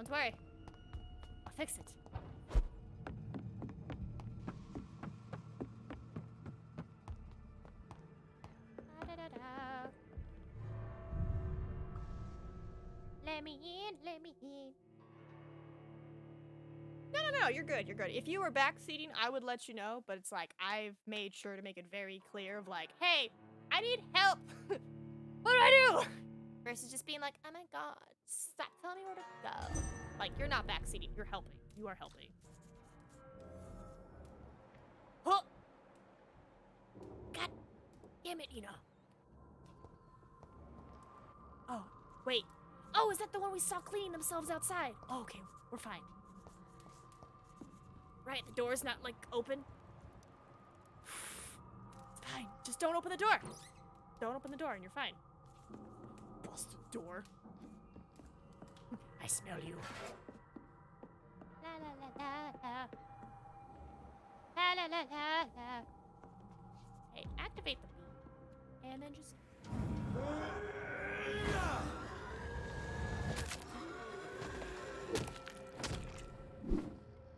Don't worry. I'll fix it. Da-da-da-da. Let me in, let me in. No, you're good, you're good. If you were backseating, I would let you know, but it's like, I've made sure to make it very clear of like, hey, I need help. What do I do? Versus just being like, oh my god, stop telling me where to go. Like, you're not backseating, you're helping. You are helping. Huh! God damn it, Nina. Oh, wait. Oh, is that the one we saw cleaning themselves outside? Oh, okay, we're fine. Right, the door's not, like, open. It's fine. Just don't open the door. Don't open the door and you're fine. Bust the door. I smell you. La la la la la. La la la la la. Hey, activate the beam. And then just...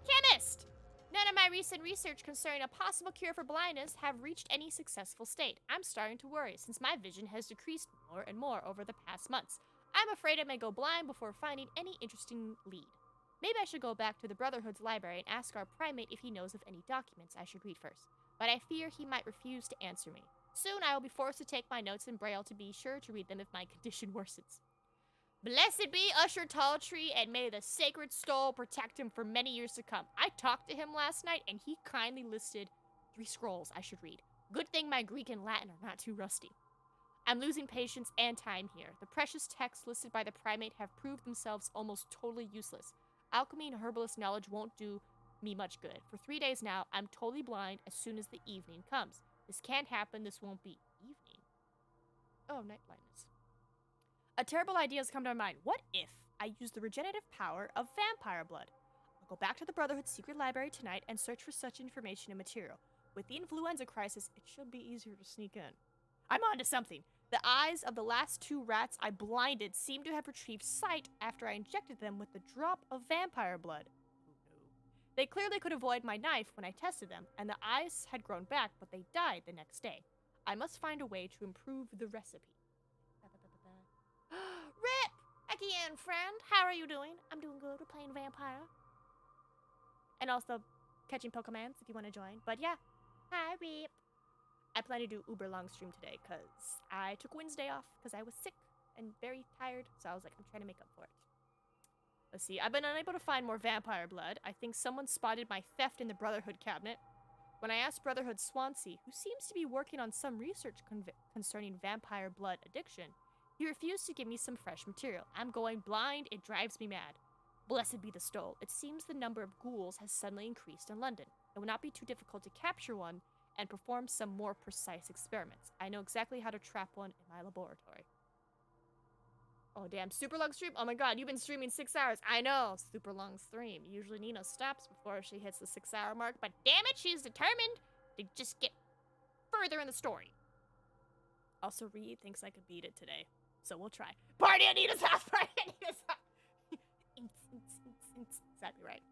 Chemist! None of my recent research concerning a possible cure for blindness have reached any successful state. I'm starting to worry, since my vision has decreased more and more over the past months. I'm afraid I may go blind before finding any interesting lead. Maybe I should go back to the Brotherhood's library and ask our primate if he knows of any documents I should read first. But I fear he might refuse to answer me. Soon I will be forced to take my notes in Braille to be sure to read them if my condition worsens. Blessed be Usher Talltree, and may the sacred stole protect him for many years to come. I talked to him last night, and he kindly listed 3 scrolls I should read. Good thing my Greek and Latin are not too rusty. I'm losing patience and time here. The precious texts listed by the primate have proved themselves almost totally useless. Alchemy and herbalist knowledge won't do me much good. For 3 days now, I'm totally blind as soon as the evening comes. This can't happen. This won't be evening. Oh, night blindness. A terrible idea has come to my mind. What if I use the regenerative power of vampire blood? I'll go back to the Brotherhood's secret library tonight and search for such information and material. With the influenza crisis, it should be easier to sneak in. I'm onto something. The eyes of the last 2 rats I blinded seem to have retrieved sight after I injected them with the drop of vampire blood. They clearly could avoid my knife when I tested them, and the eyes had grown back, but they died the next day. I must find a way to improve the recipe. Rip! Again, friend. How are you doing? I'm doing good. We're playing vampire. And also catching Pokemons if you want to join. But yeah. Hi, Rip. I plan to do uber long stream today because I took Wednesday off because I was sick and very tired. So I was like, I'm trying to make up for it. Let's see. I've been unable to find more vampire blood. I think someone spotted my theft in the Brotherhood cabinet. When I asked Brotherhood Swansea, who seems to be working on some research concerning vampire blood addiction, he refused to give me some fresh material. I'm going blind. It drives me mad. Blessed be the stole. It seems the number of ghouls has suddenly increased in London. It will not be too difficult to capture one and perform some more precise experiments. I know exactly how to trap one in my laboratory. Oh, damn. Super long stream? Oh my god, you've been streaming 6 hours. I know. Super long stream. Usually Nina stops before she hits the 6-hour mark, but damn it, she's determined to just get further in the story. Also, Reed thinks I could beat it today, so we'll try. Party at Nina's house! Party at Nina's house! Exactly right.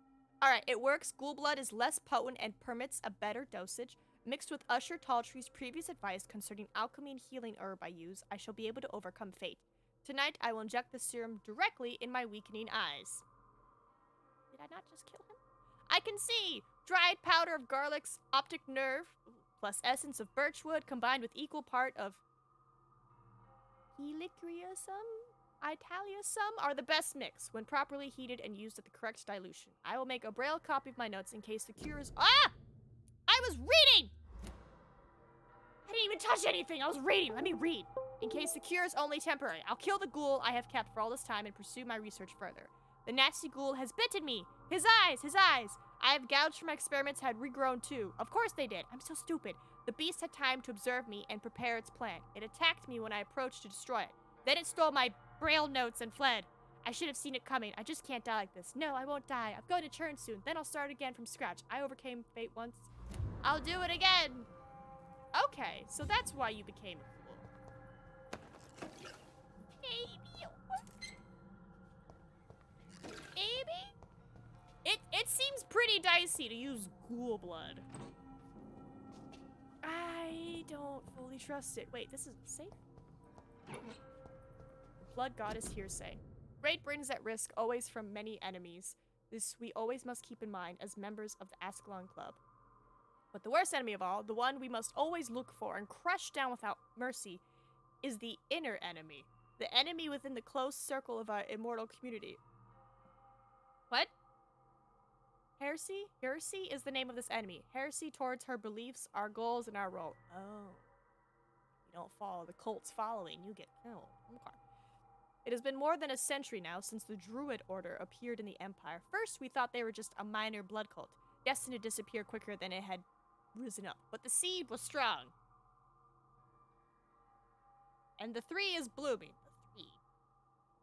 Alright, it works. Ghoul blood is less potent and permits a better dosage. Mixed with Usher Talltree's previous advice concerning alchemy and healing herb I use, I shall be able to overcome fate. Tonight, I will inject the serum directly in my weakening eyes. Did I not just kill him? I can see! Dried powder of garlic's optic nerve, plus essence of birchwood, combined with equal part of helichrysum, italiasum, are the best mix when properly heated and used at the correct dilution. I will make a braille copy of my notes in case the cure is— Ah! I was reading! I didn't even touch anything. I was reading. Let me read. In case the cure is only temporary, I'll kill the ghoul I have kept for all this time and pursue my research further. The nasty ghoul has bitten me. His eyes, his eyes. I have gouged from my experiments had regrown too. Of course they did. I'm so stupid. The beast had time to observe me and prepare its plan. It attacked me when I approached to destroy it. Then it stole my braille notes and fled. I should have seen it coming. I just can't die like this. No, I won't die. I'm going to turn soon. Then I'll start again from scratch. I overcame fate once. I'll do it again. Okay, so that's why you became a fool. pretty dicey to use ghoul blood. I don't fully trust it. Wait, this is safe? Blood goddess hearsay. Raid brings at risk always from many enemies. This we always must keep in mind as members of the Ascalon Club. But the worst enemy of all, the one we must always look for and crush down without mercy, is the inner enemy. The enemy within the close circle of our immortal community. What? Heresy? Heresy is the name of this enemy. Heresy towards her beliefs, our goals, and our role. Oh. You don't follow the cult's following, you get killed. Okay. It has been more than a century now since the Druid Order appeared in the Empire. First, we thought they were just a minor blood cult, destined to disappear quicker than it had risen up. But the seed was strong. And the three is blooming. The three.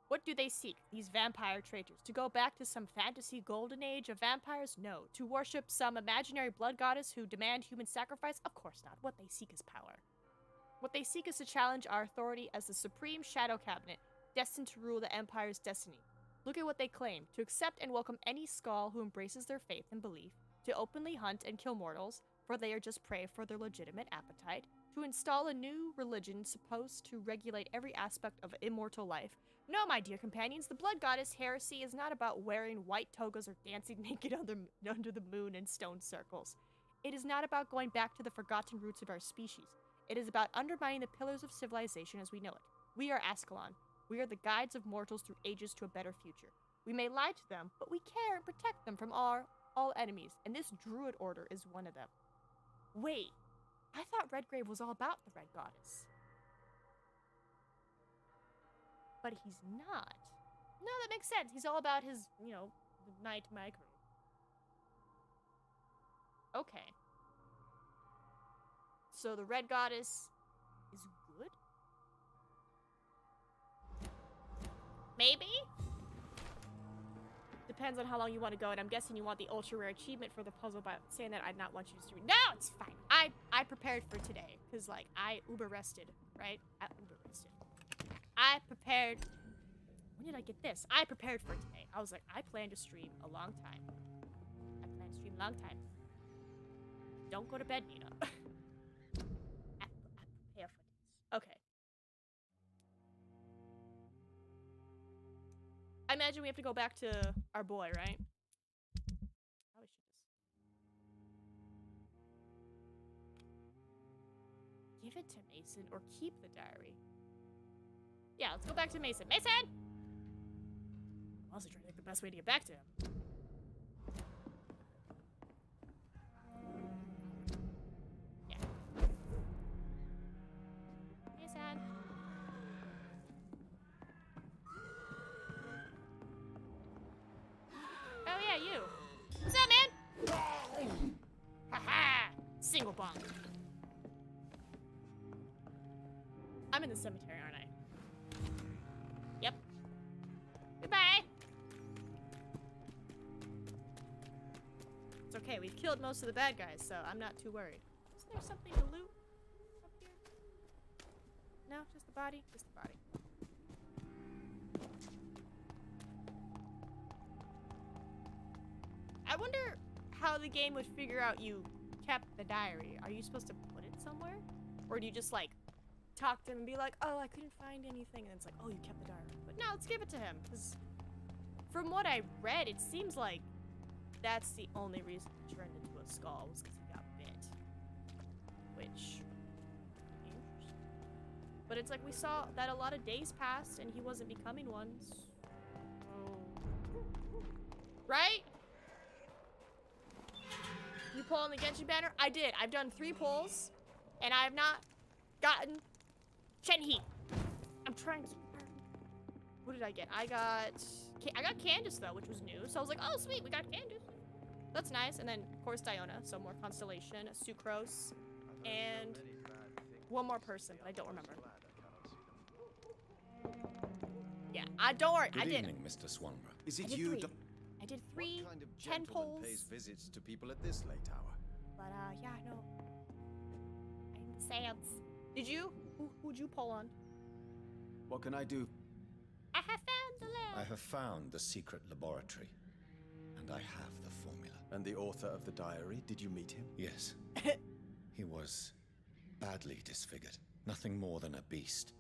What do they seek, these vampire traitors? To go back to some fantasy golden age of vampires? No. To worship some imaginary blood goddess who demand human sacrifice? Of course not. What they seek is power. What they seek is to challenge our authority as the supreme shadow cabinet, destined to rule the Empire's destiny. Look at what they claim, to accept and welcome any Skull who embraces their faith and belief, to openly hunt and kill mortals, for they are just prey for their legitimate appetite, to install a new religion supposed to regulate every aspect of immortal life. No, my dear companions, the blood goddess heresy is not about wearing white togas or dancing naked under the moon in stone circles. It is not about going back to the forgotten roots of our species. It is about undermining the pillars of civilization as we know it. We are Ascalon. We are the guides of mortals through ages to a better future. We may lie to them, but we care and protect them from all enemies, and this Druid Order is one of them. Wait, I thought Redgrave was all about the Red Goddess. But he's not. No, that makes sense. He's all about his, the Knight Micro. Okay. So the Red Goddess is good? Maybe? Depends on how long you want to go, and I'm guessing you want the ultra rare achievement for the puzzle, but saying that I'd not want you to stream. No, it's fine. I prepared for today, because, I uber rested, right? I uber rested. I prepared. When did I get this? I prepared for today. I was like, I plan to stream a long time. I plan to stream a long time. Don't go to bed, Nina. I prepare for this. Okay. I imagine we have to go back to our boy, right? Probably should just give it to Mason or keep the diary. Yeah, let's go back to Mason. Mason! I'm also trying to think the best way to get back to him. Yeah. Mason. Oh yeah, you. What's up, man? Haha! Single bomb. I'm in the cemetery, aren't I? Yep. Goodbye. It's okay, we've killed most of the bad guys, so I'm not too worried. Is there something to loot up here? No, just the body? Just the body. I wonder how the game would figure out you kept the diary. Are you supposed to put it somewhere? Or do you just, talk to him and be like, oh, I couldn't find anything, and it's like, oh, you kept the diary. But no, let's give it to him, because from what I read, it seems like that's the only reason he turned into a skull was because he got bit. Which, interesting. But it's like we saw that a lot of days passed and he wasn't becoming one. So... Right? You pull on the Genshin banner? I did. I've done 3 pulls, and I have not gotten Shenhe. I'm trying to... What did I get? I got Candace, though, which was new. So I was like, oh, sweet, we got Candace. That's nice. And then, of course, Diona. So more Constellation, Sucrose, and one more person, but I don't remember. Yeah, don't worry. I did. Good evening, Mr. Swanborough. Is it you? I did 3, What kind of 10 gentleman pulls. pays visits to people at this late hour? But, yeah, no. I'm the Sans. Did you? Who'd you pull on? What can I do? I have found the lab. I have found the secret laboratory, and I have the formula. And the author of the diary, did you meet him? Yes. He was badly disfigured. Nothing more than a beast.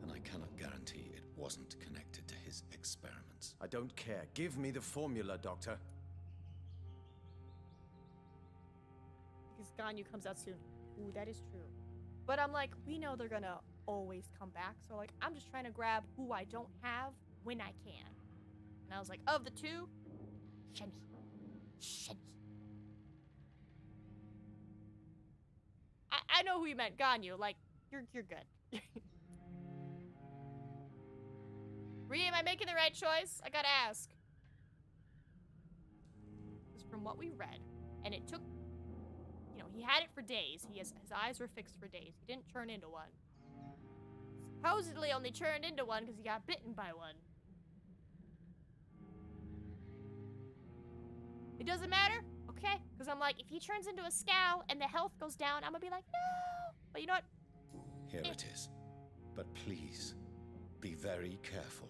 And I cannot guarantee it wasn't connected to his experiments. I don't care. Give me the formula, Doctor. Because Ganyu comes out soon. Ooh, that is true. But I'm like, we know they're gonna always come back. So like, I'm just trying to grab who I don't have when I can. And I was like, of the two, Shenhe. Shenhe. I know who you meant, Ganyu. Like, you're good. Rhea, am I making the right choice? I gotta ask. Because from what we read, and it took, you know, he had it for days. His eyes were fixed for days. He didn't turn into one. Supposedly only turned into one because he got bitten by one. It doesn't matter? Okay. Because I'm like, if he turns into a scow and the health goes down, I'm gonna be like, no. But you know what? Here it is. But please, be very careful.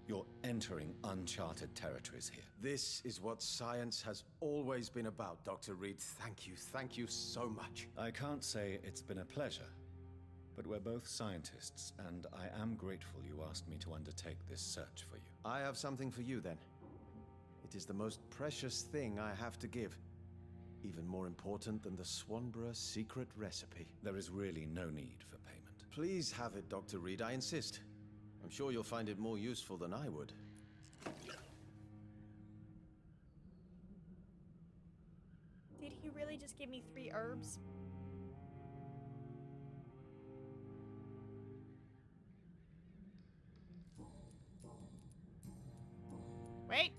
You're entering uncharted territories here. This is what science has always been about, Dr. Reed. Thank you so much. I can't say it's been a pleasure, but we're both scientists, and I am grateful you asked me to undertake this search for you. I have something for you, then. It is the most precious thing I have to give. Even more important than the Swanborough secret recipe. There is really no need for payment. Please have it, Dr. Reed, I insist. I'm sure you'll find it more useful than I would. Did he really just give me 3 herbs? Wait.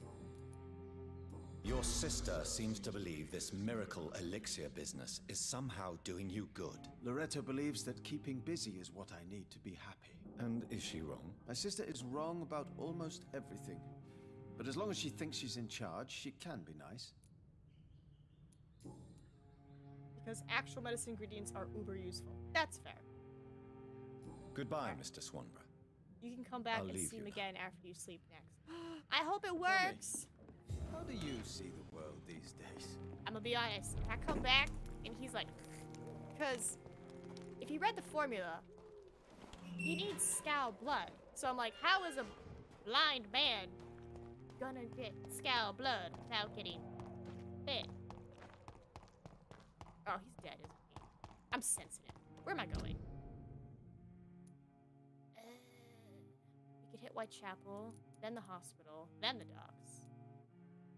Your sister seems to believe this miracle elixir business is somehow doing you good. Loretto believes that keeping busy is what I need to be happy. And is she wrong? My sister is wrong about almost everything. But as long as she thinks she's in charge, she can be nice. Because actual medicine ingredients are uber useful. That's fair. Goodbye, Mr. Swanborough. You can come back I'll and leave see you him now. again after you sleep next. I hope it works. How do you see the world these days? I'm gonna be honest. If I come back and he's like, because if he read the formula, he needs scow blood. So I'm like, how is a blind man gonna get scow blood without getting bit? Oh, he's dead, isn't he? I'm sensitive. Where am I going? We could hit Whitechapel, then the hospital, then the docks.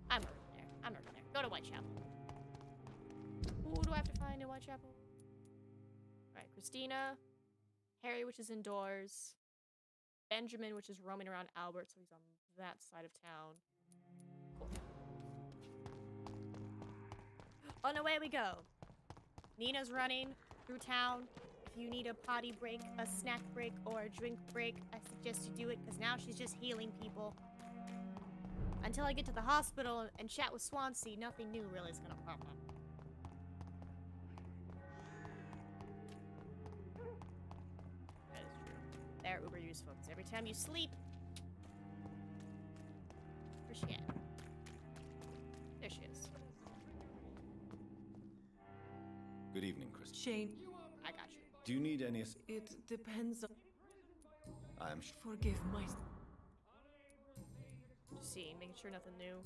I'm already there. Go to Whitechapel. Who do I have to find in Whitechapel? Alright, Christina. Harry, which is indoors. Benjamin, which is roaming around Albert, so he's on that side of town. Cool. On away we go. Nina's running through town. If you need a potty break, a snack break, or a drink break, I suggest you do it, because now she's just healing people. Until I get to the hospital and chat with Swansea, nothing new really is gonna pop up. That is true. They're uber useful, because every time you sleep... Where's she at? There she is. Good evening, Christian. Shane, I got you. Do you need any it depends on... I am Forgive my... Just seeing, making sure nothing new.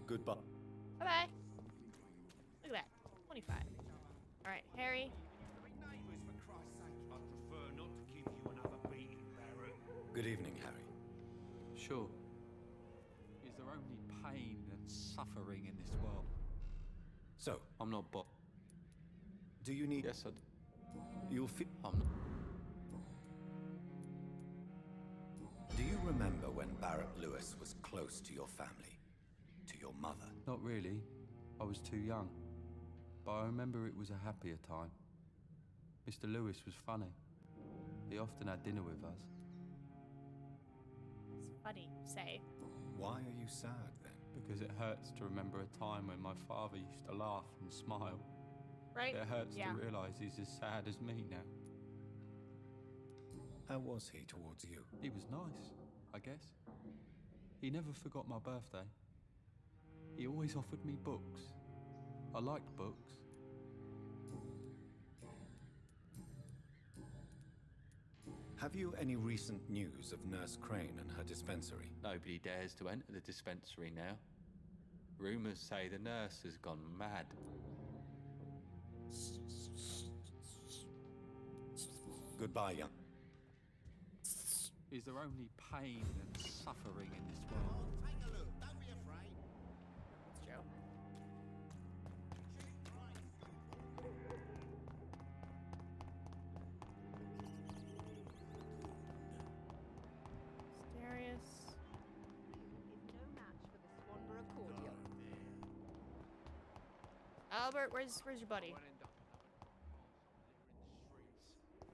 Goodbye. Bye-bye. Look at that. 25. Alright, Harry. Good evening, Harry. Sure. Is there only pain and suffering in this world? So, I'm not do you need... Yes, You'll feel... I'm not. Do you remember when Barrett Lewis was close to your family? To your mother? Not really. I was too young. But I remember it was a happier time. Mr. Lewis was funny. He often had dinner with us. It's funny, you say. Why are you sad, then? Because it hurts to remember a time when my father used to laugh and smile. Right? It hurts Yeah. to realise he's as sad as me now. How was he towards you? He was nice, I guess. He never forgot my birthday. He always offered me books. I liked books. Have you any recent news of Nurse Crane and her dispensary? Nobody dares to enter the dispensary now. Rumours say the nurse has gone mad. Goodbye, young. Is there only pain and suffering in this world? Take a look, don't be afraid. It's Joe. Mysterious. No match for the Swanborough cordial. Albert, where's your buddy?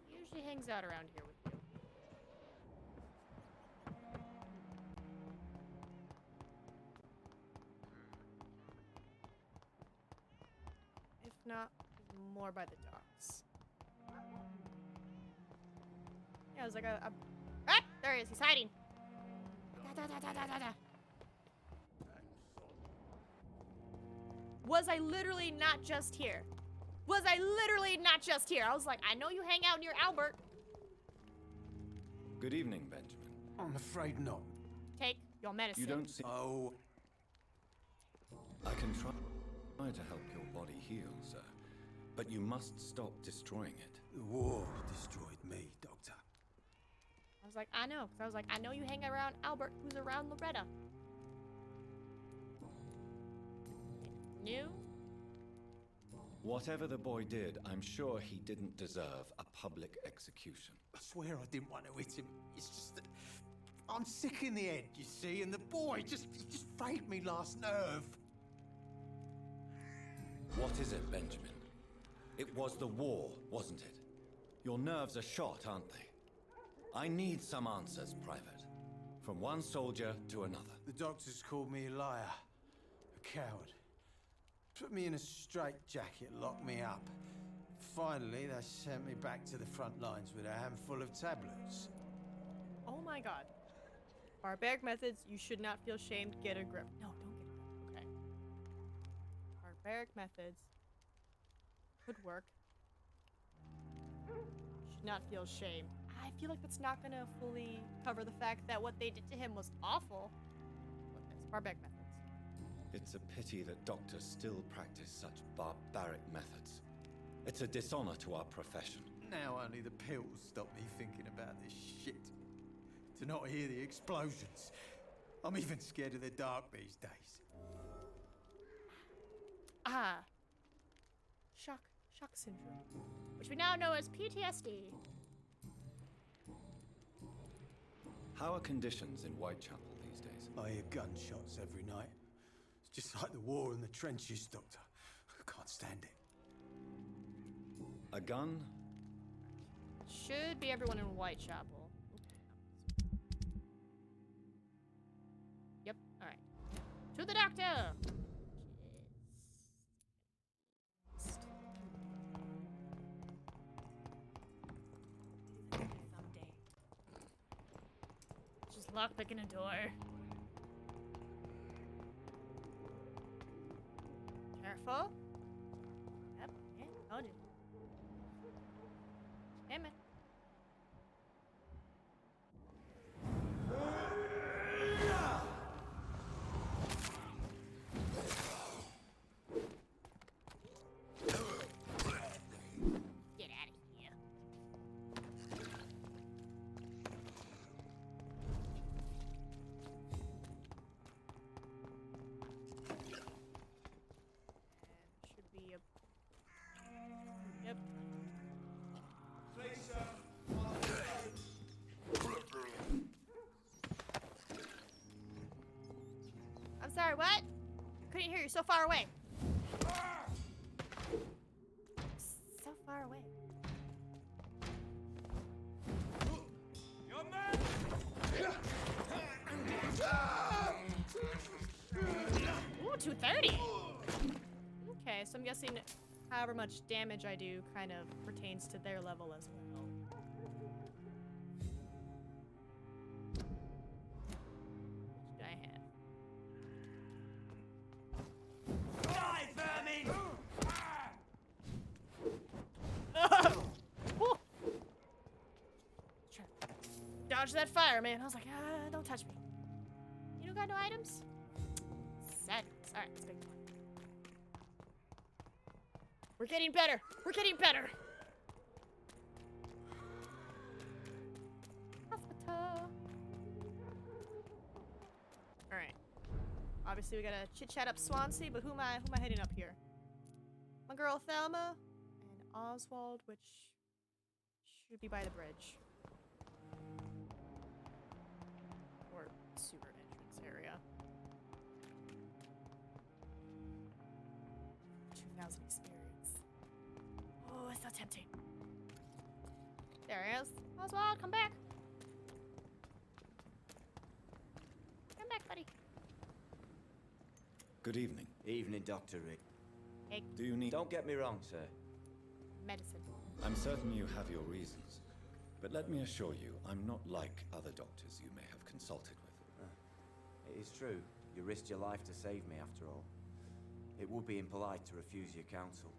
He usually hangs out around here with you. If not, more by the docks. Yeah, it was like a ah! There he is. He's hiding. Da, da, da, da, da, da, da. Was I literally not just here? Was I literally not just here? I was like, I know you hang out near Albert. Good evening, Benjamin. I'm afraid not. Take your medicine. You don't seem... Oh, I can try to help your body heal, sir. But you must stop destroying it. the war destroyed me, Doctor. I was like, I know. 'Cause I was like, I know you hang around Albert, who's around Loretta. New? Whatever the boy did, I'm sure he didn't deserve a public execution. I swear I didn't want to hit him. It's just that I'm sick in the head, you see, and the boy he just frayed me last nerve. What is it, Benjamin? It was the war, wasn't it? Your nerves are shot, aren't they? I need some answers, Private. From one soldier to another. The doctors called me a liar, a coward. Put me in a straitjacket, locked me up. Finally, they sent me back to the front lines with a handful of tablets. Oh my god. Barbaric methods, you should not feel shamed. Get a grip. No, don't get a grip. Okay. Barbaric methods could work. Should not feel shame. I feel like that's not gonna fully cover the fact that what they did to him was awful. Look at this. Barbaric methods. It's a pity that doctors still practice such barbaric methods. It's a dishonor to our profession. Now only the pills stop me thinking about this shit. To not hear the explosions. I'm even scared of the dark these days. Ah. Shock syndrome. Which we now know as PTSD. How are conditions in Whitechapel these days? I hear gunshots every night. It's just like the war in the trenches, Doctor. I can't stand it. A gun? Should be everyone in Whitechapel. Yep, alright. To the doctor! Someday. Just lockpicking a door. Careful. Yep, yeah, told you. Damn it. Get out of here. And should be a... Yep. I'm sorry, what? Couldn't hear you, so far away. So far away. Ooh, 230. Okay, so I'm guessing however much damage I do kind of pertains to their level as well. Which do I have? dodge that fire, man. I was like, don't touch me. You don't got no items? Sadness. Alright, let's go. We're getting better. We're getting better. Hospital. Alright. Obviously, we gotta chit-chat up Swansea, but who am I hitting up here? My girl Thelma and Oswald, which should be by the bridge. Or sewer entrance area. 2,000 experience. Oh, it's so tempting. There he is. Oswald, come back. Come back, buddy. Good evening. Evening, Dr. Rick. Hey, Do you need... Don't get me wrong, sir. medicine. I'm certain you have your reasons. But let me assure you, I'm not like other doctors you may have consulted with. It is true. You risked your life to save me, after all. It would be impolite to refuse your counsel.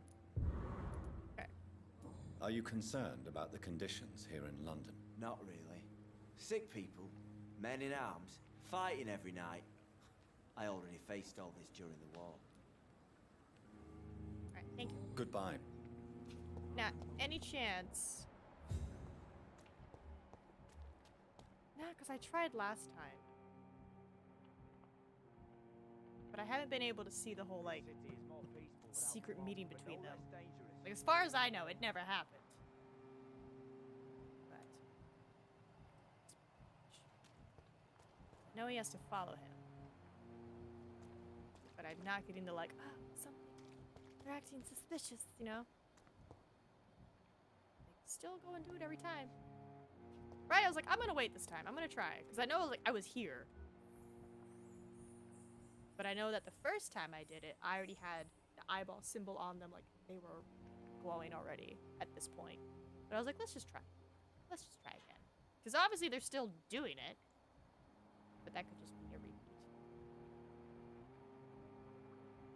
Okay. Are you concerned about the conditions here in London? Not really. Sick people, men in arms, fighting every night. I already faced all this during the war. Alright, thank you. Goodbye. Now, any chance... Nah, because I tried last time. But I haven't been able to see the whole, like, secret meeting between them. Like, as far as I know, it never happened. But... I know he has to follow him. But I'm not getting the, like, oh, something. They're acting suspicious, you know? Still go and do it every time. Right? I was like, I'm gonna wait this time. I'm gonna try. Because I know, like, I was here. But I know that the first time I did it, I already had the eyeball symbol on them. Like, they were glowing already at this point. But I was like, let's just try. Let's just try again. Because obviously they're still doing it. But that could just be a repeat.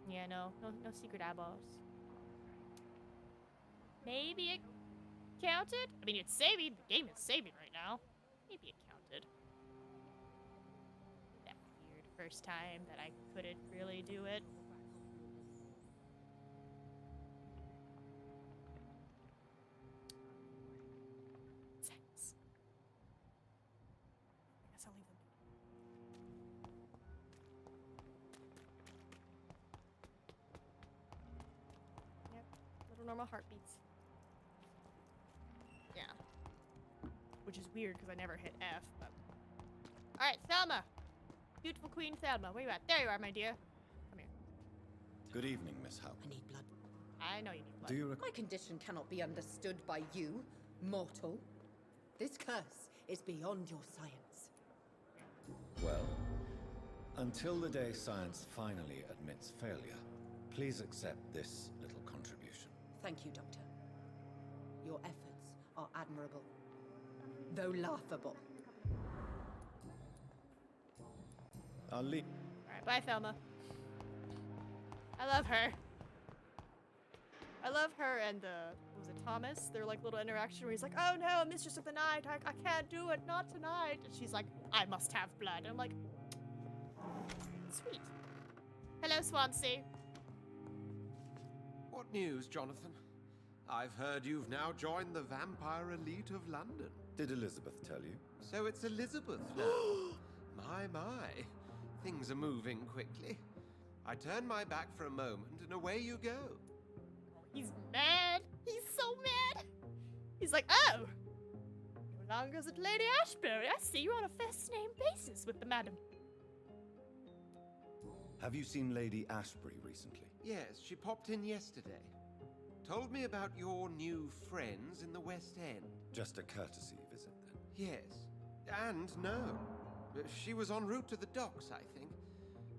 Yeah, no secret eyeballs. Maybe it counted? I mean, it's saving. The game is saving right now. Maybe it counted. That weird first time that I couldn't really do it. Sex. I guess I'll leave them. Yep, little normal heartbeats. Yeah. Which is weird because I never hit F, but... Alright, Thelma! Beautiful Queen Thelma, where you at? There you are, my dear. Come here. Good evening, Miss Howard. I need blood. I know you need blood. Do you My condition cannot be understood by you, mortal. This curse is beyond your science. Well, until the day science finally admits failure, please accept this little contribution. Thank you, Doctor. Your efforts are admirable, though laughable. I'll leave. Alright, bye, Thelma. I love her. I love her and was it Thomas? Their like little interaction where he's like, oh no, Mistress of the Night, I can't do it, not tonight. And she's like, I must have blood. And I'm like, sweet. Hello, Swansea. What news, Jonathan? I've heard you've now joined the vampire elite of London. Did Elizabeth tell you? So it's Elizabeth now. My. Things are moving quickly. I turn my back for a moment and away you go. He's mad. He's so mad. He's like, oh, no longer is it Lady Ashbury. I see you're on a first name basis with the madam. Have you seen Lady Ashbury recently? Yes, she popped in yesterday. Told me about your new friends in the West End. Just a courtesy visit, then? Yes. And no. She was en route to the docks, I think.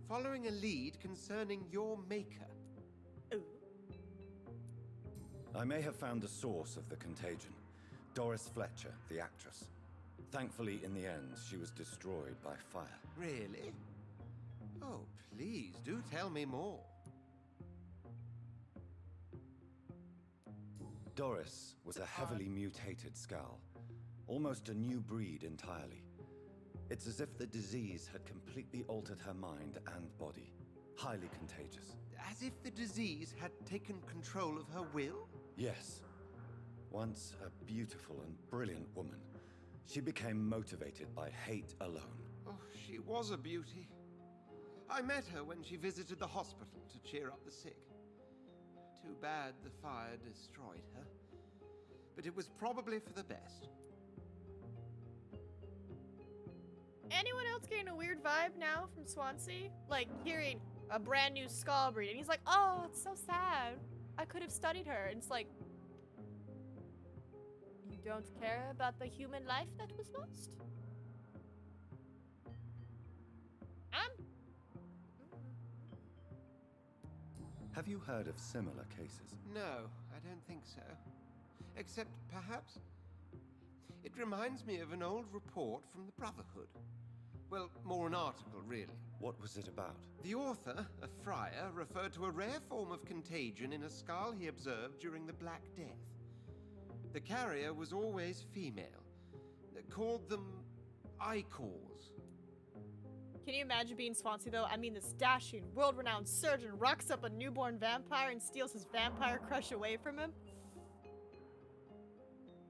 Following a lead concerning your maker. Ooh. I may have found the source of the contagion. Doris Fletcher, the actress. Thankfully, in the end, she was destroyed by fire. Really? Oh, please, do tell me more. Doris was a heavily mutated skull. Almost a new breed entirely. It's as if the disease had completely altered her mind and body. Highly contagious. As if the disease had taken control of her will? Yes. Once a beautiful and brilliant woman, she became motivated by hate alone. Oh, she was a beauty. I met her when she visited the hospital to cheer up the sick. Too bad the fire destroyed her. But it was probably for the best. Anyone else getting a weird vibe now from Swansea? Like, hearing a brand new skull breed, and he's like, oh, it's so sad. I could have studied her. And it's like, you don't care about the human life that was lost? Have you heard of similar cases? No, I don't think so. Except, perhaps, it reminds me of an old report from the Brotherhood. Well, more an article, really. What was it about? The author, a friar, referred to a rare form of contagion in a skull he observed during the Black Death. The carrier was always female. They called them Icors. Can you imagine being Swansea, though? I mean, this dashing, world-renowned surgeon rocks up a newborn vampire and steals his vampire crush away from him.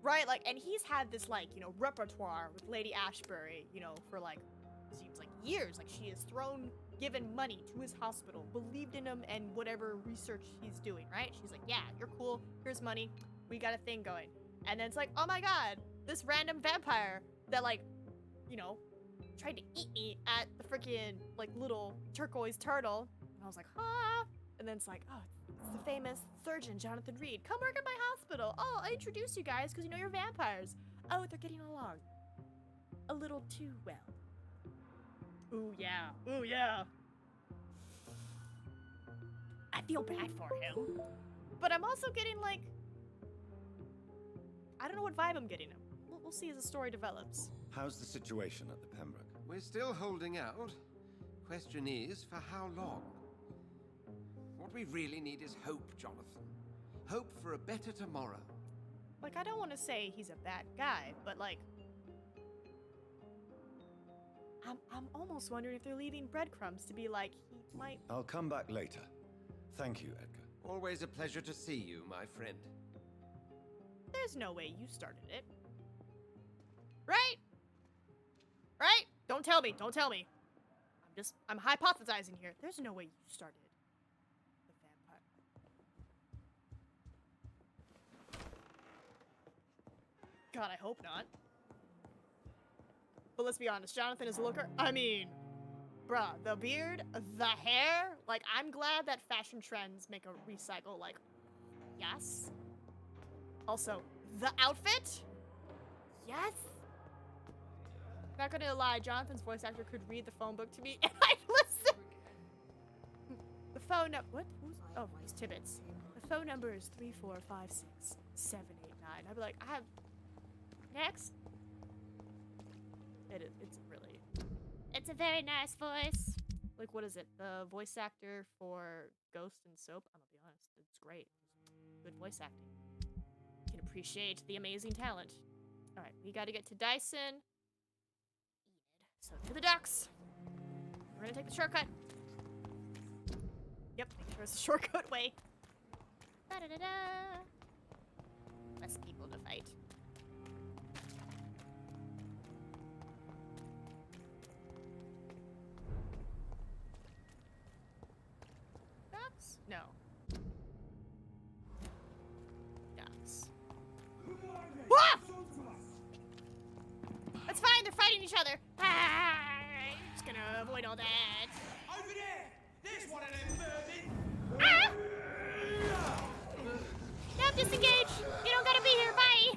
Right? Like, and he's had this, like, you know, repertoire with Lady Ashbury, you know, for, like, seems like years. Like, she has given money to his hospital, believed in him and whatever research he's doing, right? She's like, yeah, you're cool. Here's money. We got a thing going. And then it's like, oh my god, this random vampire that, like, you know, tried to eat me at the freaking, like, little turquoise turtle. And I was like, huh? And then it's like, oh, it's the famous surgeon, Jonathan Reed. Come work at my hospital. Oh, I'll introduce you guys because you know you're vampires. Oh, they're getting along a little too well. Ooh, yeah. Ooh, yeah. I feel bad for him. But I'm also getting, like, I don't know what vibe I'm getting him. We'll see as the story develops. How's the situation at the Pembroke? We're still holding out. Question is, for how long? What we really need is hope, Jonathan. Hope for a better tomorrow. Like, I don't want to say he's a bad guy, but, like, I'm almost wondering if they're leaving breadcrumbs to be like, he might... I'll come back later. Thank you, Edgar. Always a pleasure to see you, my friend. There's no way you started it. Right? Right? Don't tell me. Don't tell me. I'm hypothesizing here. There's no way you started the vampire. God, I hope not. But let's be honest, Jonathan is a looker. I mean, bruh, the beard, the hair. Like, I'm glad that fashion trends make a recycle. Like, yes. Also, the outfit. Yes. Not gonna lie, Jonathan's voice actor could read the phone book to me and I'd listen. The phone number, what? Oh, it's Tibbetts. The phone number is 3456789. I'd be like, I have, next. It's a very nice voice. Like, what is it? The voice actor for Ghost and Soap? I'm gonna be honest, it's great. Good voice acting. Can appreciate the amazing talent. All right, we gotta get to Dyson. So to the docks. We're gonna take the shortcut. Yep, make sure it's the shortcut way. Da-da-da-da. Less people to fight. Docks? No. Docks. Ah! That's fine, they're fighting each other. Ah, just gonna avoid all that. Over there! There's one of them vermin! Ah! No, disengage! You don't gotta be here, bye!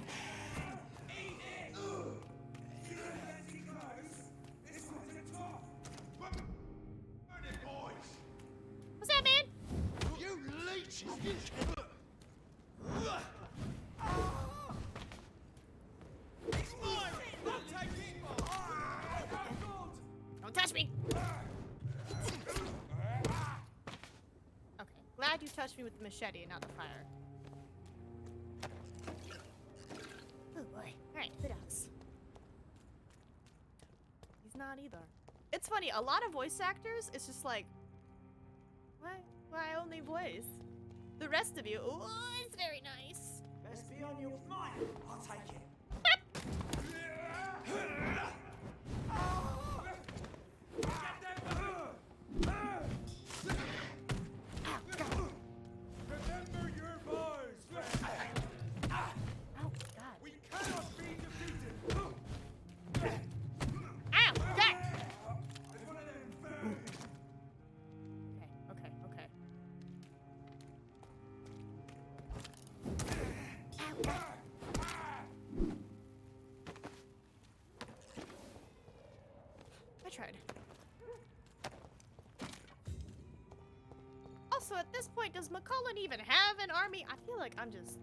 What's up, man? You leeches! Don't touch me! Okay, glad you touched me with the machete and not the fire. Oh boy. boy. Alright, who else? He's not either. It's funny, a lot of voice actors, it's just like, why only voice? The rest of you, ooh, it's very nice. Best be on your mind. I'll take it. Remember your voice. Oh, God. We cannot be defeated. Ow, God. It's one of them things. Okay. I tried. Also, at this point, does McCullen even have an army? I feel like I'm just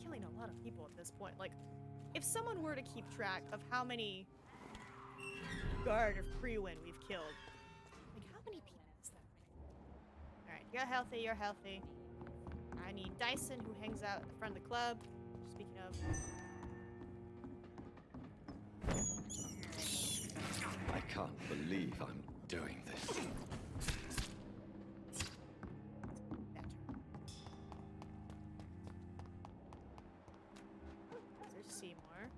killing a lot of people at this point. Like, if someone were to keep track of how many Guard of Freewind we've killed, like, how many people is that? Alright, you're healthy. I need Dyson, who hangs out at the front of the club. Speaking of... I can't believe I'm doing this. There's Seymour.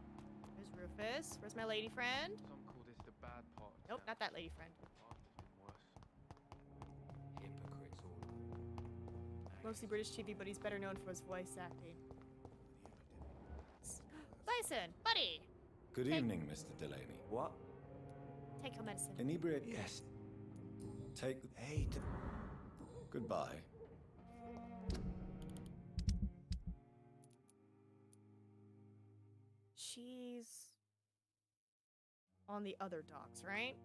There's Rufus. Where's my lady friend? Some call this the bad part. Nope, not that lady friend. Hypocrites all. Mostly British TV, but he's better known for his voice acting. Dyson, buddy! Good evening, Mr. Delaney. What? Take your medicine. Inebriate. Yes. Take. Hey, Goodbye. She's on the other docks, right?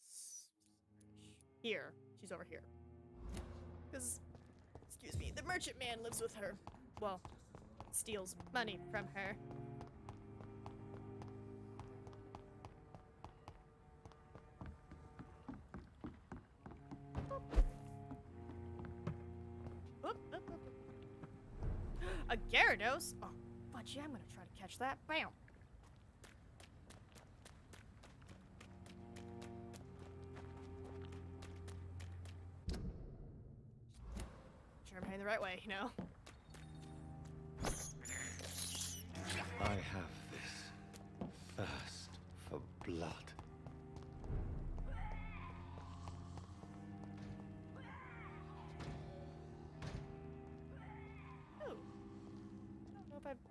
She's over here. She's over here. Because, excuse me, the merchant man lives with her. Well, steals money from her. Oop, oop, oop, oop. A Gyarados? Oh, fudge, yeah, I'm gonna try to catch that. Bam! Sure I'm heading the right way, you know? I have this thirst for blood. Oh. I don't know if I've...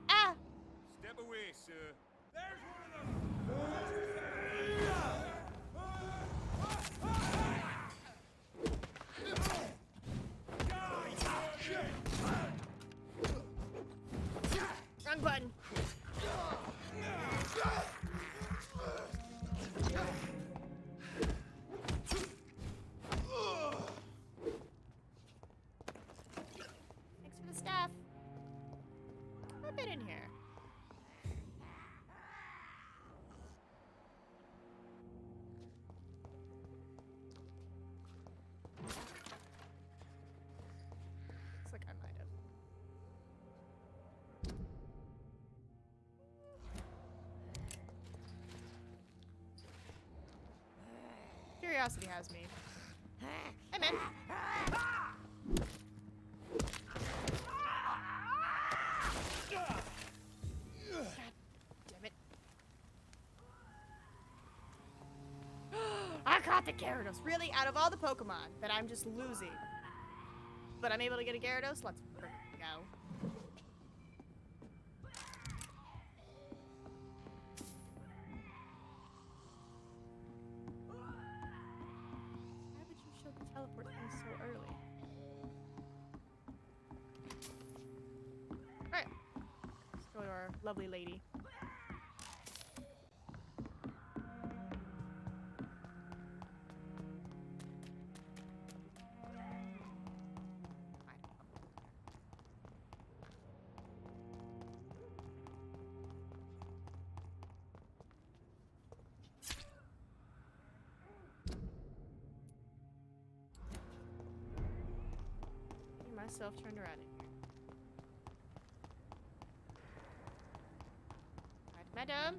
Ah! Step away, sir. There's one of them. Wrong button. Thanks for the stuff. I've been in here. Looks like I might have. Curiosity has me. Hey, man. God damn it. I caught the Gyarados. Really? Out of all the Pokemon that I'm just losing. But I'm able to get a Gyarados? Let's frickin' go. Why would you show the teleport thing so early? Alright. Let's go to our lovely lady. myself turned around in here. Alright, madam.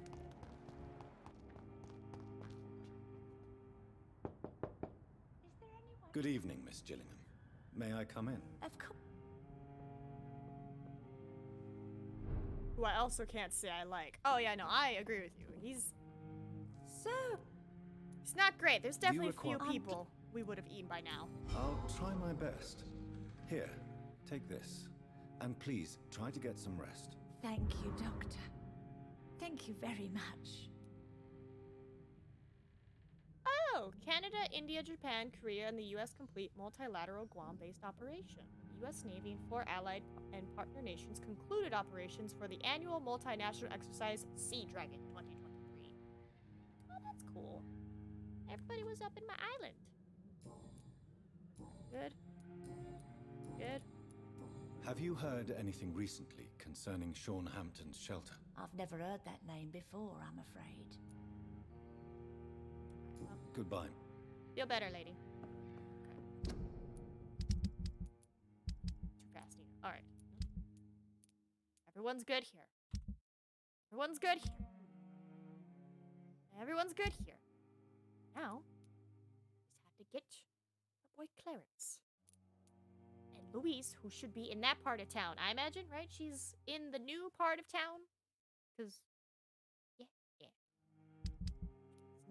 Good evening, Miss Gillingham. May I come in? Of course. Who I also can't say I like. Oh yeah, no, I agree with you. He's not great. There's definitely a few people we would have eaten by now. I'll try my best. Here, take this. And please, try to get some rest. Thank you, Doctor. Thank you very much. Oh, Canada, India, Japan, Korea, and the U.S. complete multilateral Guam-based operation. The U.S. Navy and 4 allied and partner nations concluded operations for the annual multinational exercise Sea Dragon 2023. Oh, that's cool. Everybody was up in my island. Good. Good. Have you heard anything recently concerning Sean Hampton's shelter? I've never heard that name before, I'm afraid. Goodbye. Feel better, lady. Okay. Too fast, Nina. Alright. Everyone's good here. Everyone's good here. Everyone's good here. Now, just have to get our boy Clarence. And Louise, who should be in that part of town, I imagine, right? She's in the new part of town. Because, yeah.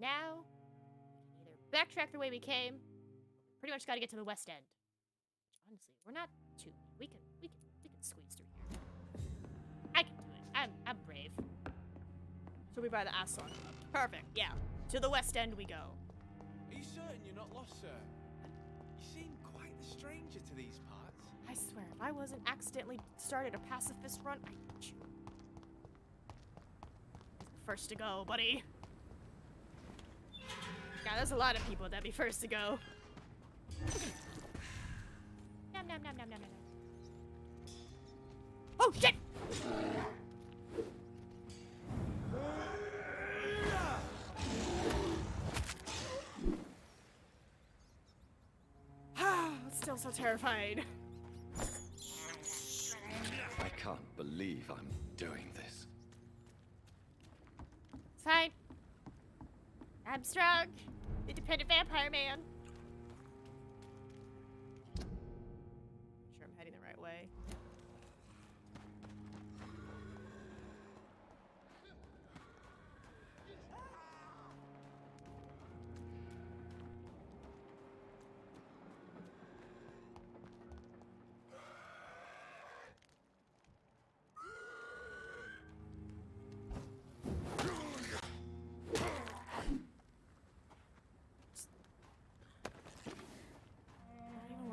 Now, we can either backtrack the way we came, or we pretty much got to get to the West End. Which, honestly, we're not too. We can squeeze through here. I can do it. I'm brave. So we buy the Aslan. Perfect. Yeah. To the West End we go. Are you certain you're not lost, sir? You seem quite the stranger to these parts. I swear, if I wasn't accidentally started a pacifist run, I'd eat you. First to go, buddy. Yeah, there's a lot of people that'd be first to go. Nom nom nom nom nom nom. Oh shit! Still so terrified. I can't believe I'm doing this. It's fine. I'm strong. Independent vampire man. Sure I'm heading the right way.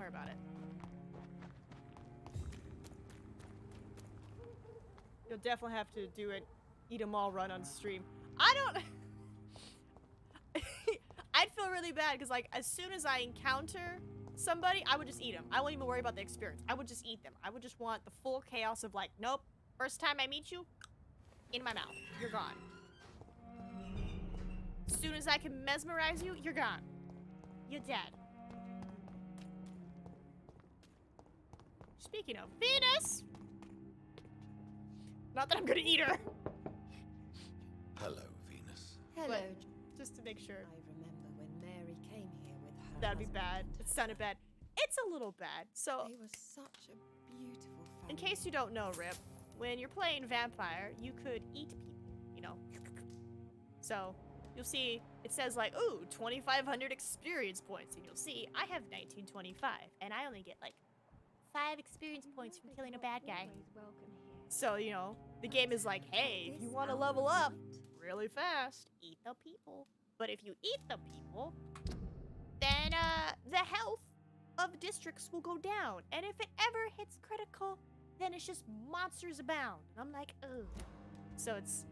About it. You'll definitely have to do an eat 'em all run on stream. I don't I'd feel really bad because like as soon as I encounter somebody, I would just eat them. I wouldn't even worry about the experience. I would just eat them. I would just want the full chaos of like, nope, first time I meet you, in my mouth. You're gone. As soon as I can mesmerize you, you're gone. You're dead. Speaking of Venus! Not that I'm gonna eat her. Hello, Venus. Hello. But just to make sure. I remember when Mary came here with her That'd be husband bad. and It her sounded bad. It's a little bad. So, They were such a beautiful family. in case you don't know, Rip, when you're playing vampire, you could eat people, you know? So, you'll see, it says like, ooh, 2,500 experience points. And you'll see, I have 1925, and I only get like 5 experience points from killing a bad guy. So, you know, the game is like, hey, if you want to level up really fast, eat the people. But if you eat the people, then the health of districts will go down. And if it ever hits critical, then it's just monsters abound. And I'm like, ugh. So it's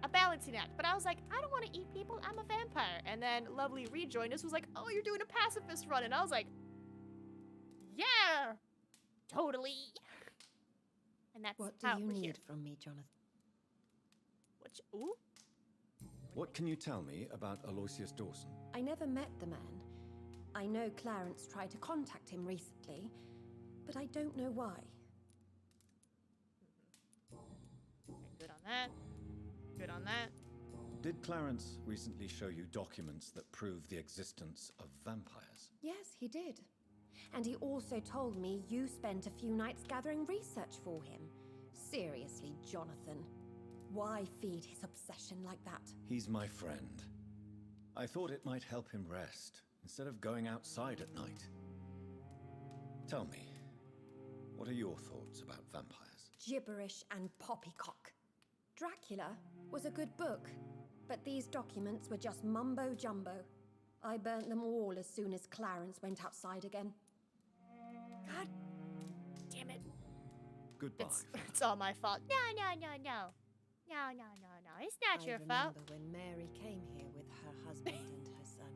a balancing act. But I was like, I don't want to eat people. I'm a vampire. And then Lovely rejoined us, was like, oh, you're doing a pacifist run. And I was like, yeah. Totally. And that's What do how you we're need here. from me, Jonathan? Ooh. What can you tell me about Aloysius Dawson? I never met the man. I know Clarence tried to contact him recently. but I don't know why. Good on that. Good on that. Did Clarence recently show you documents that prove the existence of vampires? Yes, he did. And he also told me you spent a few nights gathering research for him. Seriously, Jonathan. Why feed his obsession like that? He's my friend. I thought it might help him rest, instead of going outside at night. Tell me, what are your thoughts about vampires? Gibberish and poppycock. Dracula was a good book, but these documents were just mumbo-jumbo. I burnt them all as soon as Clarence went outside again. God damn it. Goodbye. It's all my fault. No. It's not your fault. I remember when Mary came here with her husband and her son.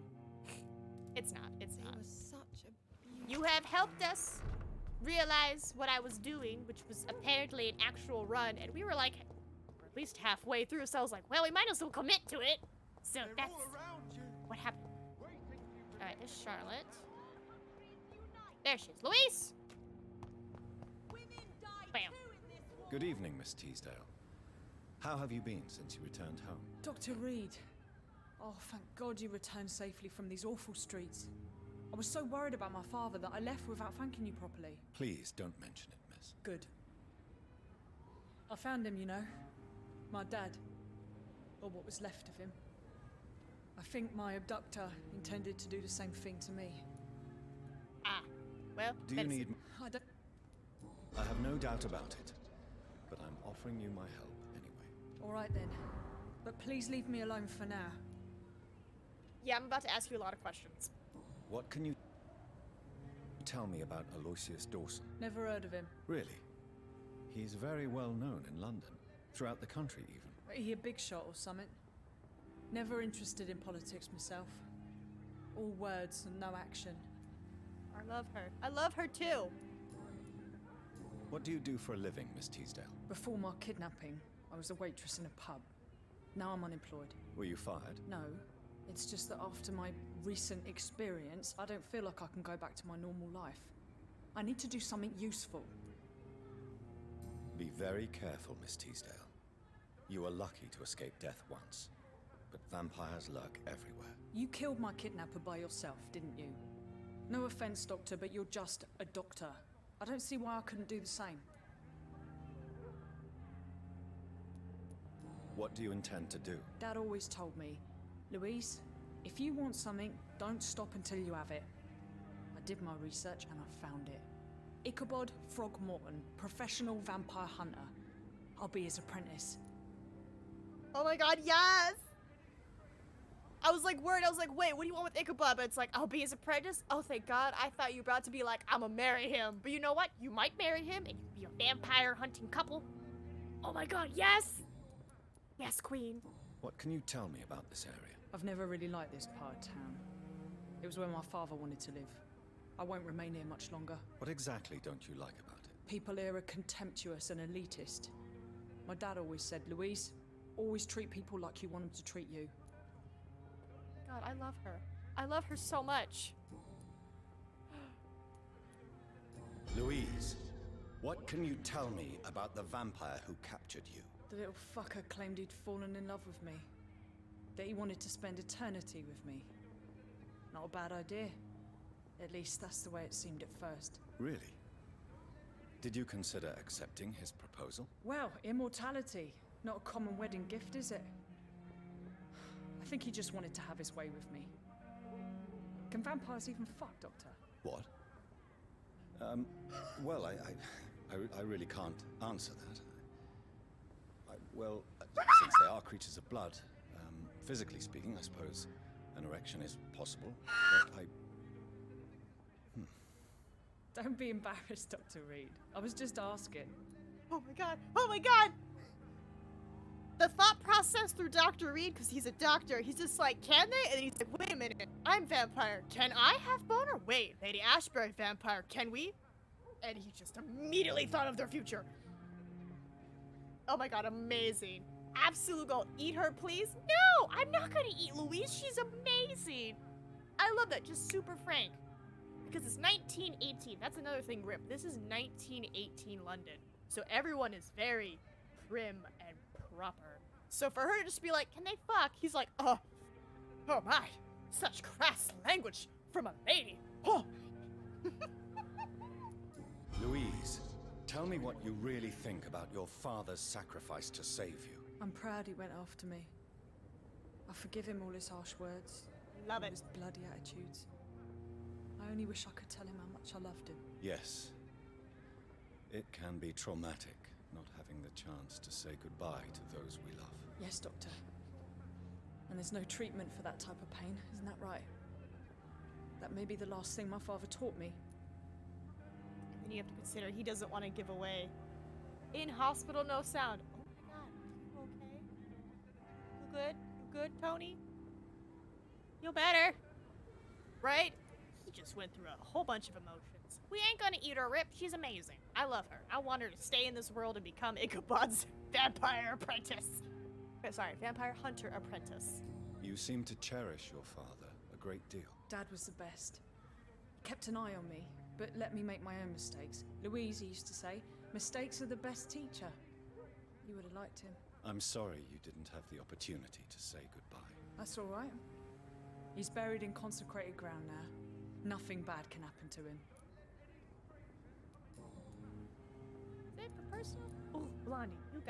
It's not. It's not. It was such a You have helped us realize what I was doing, which was apparently an actual run, and we were like at least halfway through, so I was like, well, we might as well commit to it. So that's what happened. Alright, there's Charlotte. There she is. Louise! Bam. Good evening, Miss Teasdale. How have you been since you returned home? Dr. Reed. Oh, thank God you returned safely from these awful streets. I was so worried about my father that I left without thanking you properly. Please don't mention it, miss. Good. I found him, you know. My dad. Or what was left of him. I think my abductor intended to do the same thing to me. Ah. Well, do you need... I don't... I have no doubt about it. But I'm offering you my help anyway. All right then. But please leave me alone for now. Yeah, I'm about to ask you a lot of questions. What can you tell me about Aloysius Dawson? Never heard of him. Really? He's very well known in London. Throughout the country, even. He a big shot or something? Never interested in politics myself. All words and no action. I love her. I love her too. What do you do for a living, Miss Teasdale? Before my kidnapping, I was a waitress in a pub. Now I'm unemployed. Were you fired? No. It's just that after my recent experience, I don't feel like I can go back to my normal life. I need to do something useful. Be very careful, Miss Teasdale. You were lucky to escape death once, but vampires lurk everywhere. You killed my kidnapper by yourself, didn't you? No offense, Doctor, but you're just a doctor. I don't see why I couldn't do the same. What do you intend to do? Dad always told me, Louise, if you want something, don't stop until you have it. I did my research and I found it. Ichabod Throgmorton, professional vampire hunter. I'll be his apprentice. Oh my god, yes! I was like worried, I was like, wait, what do you want with Ichabod? But it's like, I'll be his apprentice? Oh, thank God. I thought you were about to be like, I'ma marry him. But you know what? You might marry him and you can be a vampire hunting couple. Oh my god, yes! Yes, queen. What can you tell me about this area? I've never really liked this part of town. It was where my father wanted to live. I won't remain here much longer. What exactly don't you like about it? People here are contemptuous and elitist. My dad always said, Louise, always treat people like you want them to treat you. God, I love her. I love her so much. Louise, what can you tell me about the vampire who captured you? The little fucker claimed he'd fallen in love with me. That he wanted to spend eternity with me. Not a bad idea. At least that's the way it seemed at first. Really? Did you consider accepting his proposal? Well, immortality. Not a common wedding gift, is it? I think he just wanted to have his way with me. Can vampires even fuck, Doctor? What? Well, I really can't answer that. Since they are creatures of blood, physically speaking, I suppose an erection is possible, but Don't be embarrassed, Dr. Reed. I was just asking. Oh my god. Oh my god! The thought process through Dr. Reed, because he's a doctor, he's just like, can they? And he's like, wait a minute, I'm vampire. Can I have boner? Wait, Lady Ashbury vampire, can we? And he just immediately thought of their future. Oh my god, amazing. Absolute gold. Eat her, please? No, I'm not gonna eat Louise. She's amazing. I love that. Just super frank. Because it's 1918. That's another thing, Rip. This is 1918 London. So everyone is very prim and proper. So for her to just be like, can they fuck? He's like, oh my, such crass language from a lady. Oh. Louise, tell me what you really think about your father's sacrifice to save you. I'm proud he went after me. I forgive him all his harsh words. Love it. His bloody attitudes. I only wish I could tell him how much I loved him. Yes. It can be traumatic, not having the chance to say goodbye to those we love. Yes, Doctor. And there's no treatment for that type of pain, isn't that right? That may be the last thing my father taught me. And then you have to consider he doesn't want to give away. In hospital, no sound. Oh my god, you okay? You good? You good, Tony? Feel better? Right? He just went through a whole bunch of emotions. We ain't gonna eat her, Rip. She's amazing. I love her. I want her to stay in this world and become Ichabod's vampire apprentice. Sorry, vampire hunter apprentice. You seem to cherish your father a great deal. Dad was the best. He kept an eye on me, but let me make my own mistakes. Louise used to say, mistakes are the best teacher. You would have liked him. I'm sorry you didn't have the opportunity to say goodbye. That's all right. He's buried in consecrated ground now. Nothing bad can happen to him. Is it for personal? Oh, Blondie, you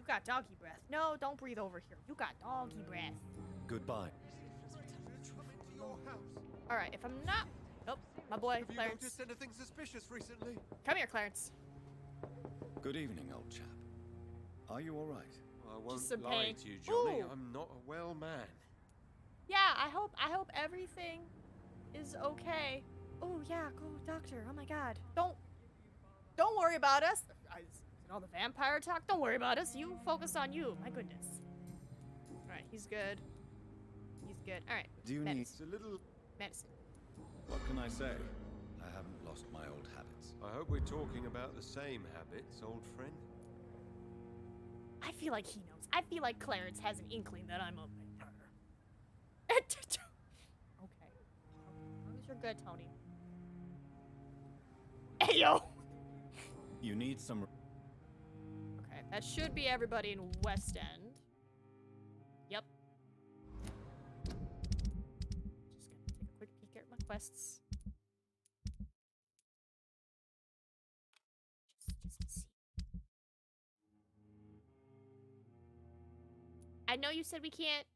got doggy breath. No, don't breathe over here. You got doggy breath. Goodbye. All right, if I'm not... Nope, my boy, Have you Clarence. noticed anything suspicious recently? Come here, Clarence. Good evening, old chap. Are you all right? I won't some lie pain. to you, Johnny. Ooh. I'm not a well man. Yeah, I hope everything is okay. Oh yeah, go doctor. Oh my god. Don't worry about us. All the vampire talk. Don't worry about us. You focus on you. My goodness. All right, he's good. He's good. All right. Do you medicine. need a little... Medicine. What can I say? I haven't lost my old habits. I hope we're talking about the same habits, old friend. I feel like he knows. I feel like Clarence has an inkling that I'm a vampire. Okay. As long as you're good, Tony. Hey, yo! You need some... Okay, that should be everybody in West End. Yep. Just gonna take a quick peek at my quests. Just see. I know you said we can't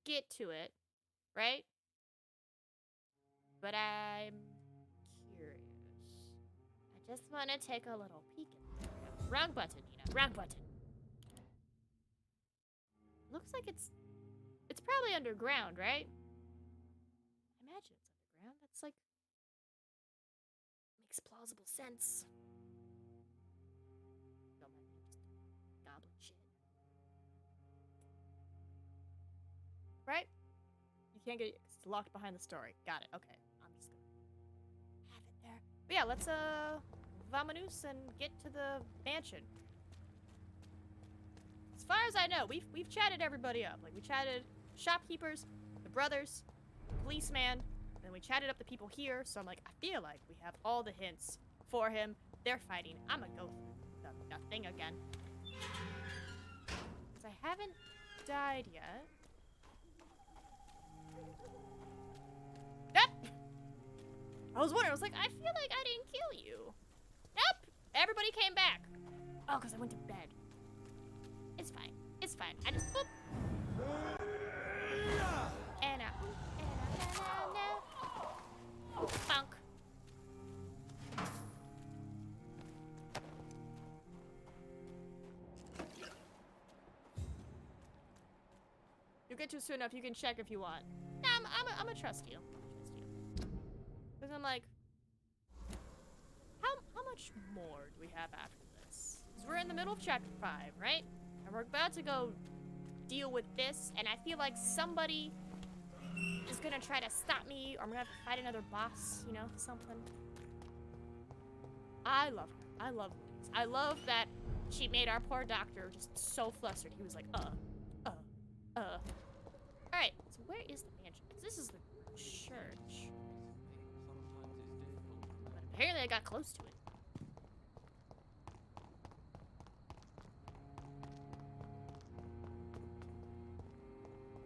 get to it, right? But I'm curious. I just want to take a little peek at it. Wrong button, Nina. Wrong button. Looks like it's probably underground, right? I imagine it's underground. That's like makes plausible sense. Don't mind me, just goblin shit. Right? You can't get it. It's locked behind the story. Got it. Okay. I'm just gonna have it there. But yeah, let's vamoose and get to the mansion. As far as I know, we've chatted everybody up. Like we chatted shopkeepers, the brothers, the policeman, and we chatted up the people here. So I'm like, I feel like we have all the hints for him. They're fighting. I'm gonna go through the thing again. Because I haven't died yet. Yep. I was wondering, I was like, I feel like I didn't kill you. Nope. Everybody came back. Oh, because I went to bed. It's fine. It's fine. I just boop. And funk. You'll get to it soon enough. You can check if you want. Nah, I'm gonna trust you. Because I'm like, how much more do we have after this? Because we're in the middle of chapter 5, right? And we're about to go deal with this, and I feel like somebody is gonna try to stop me, or I'm gonna have to fight another boss, you know, something. I love her. I love Louise. I love that she made our poor doctor just so flustered. He was like, Alright, so where is the mansion? Because this is the church. Apparently I got close to it.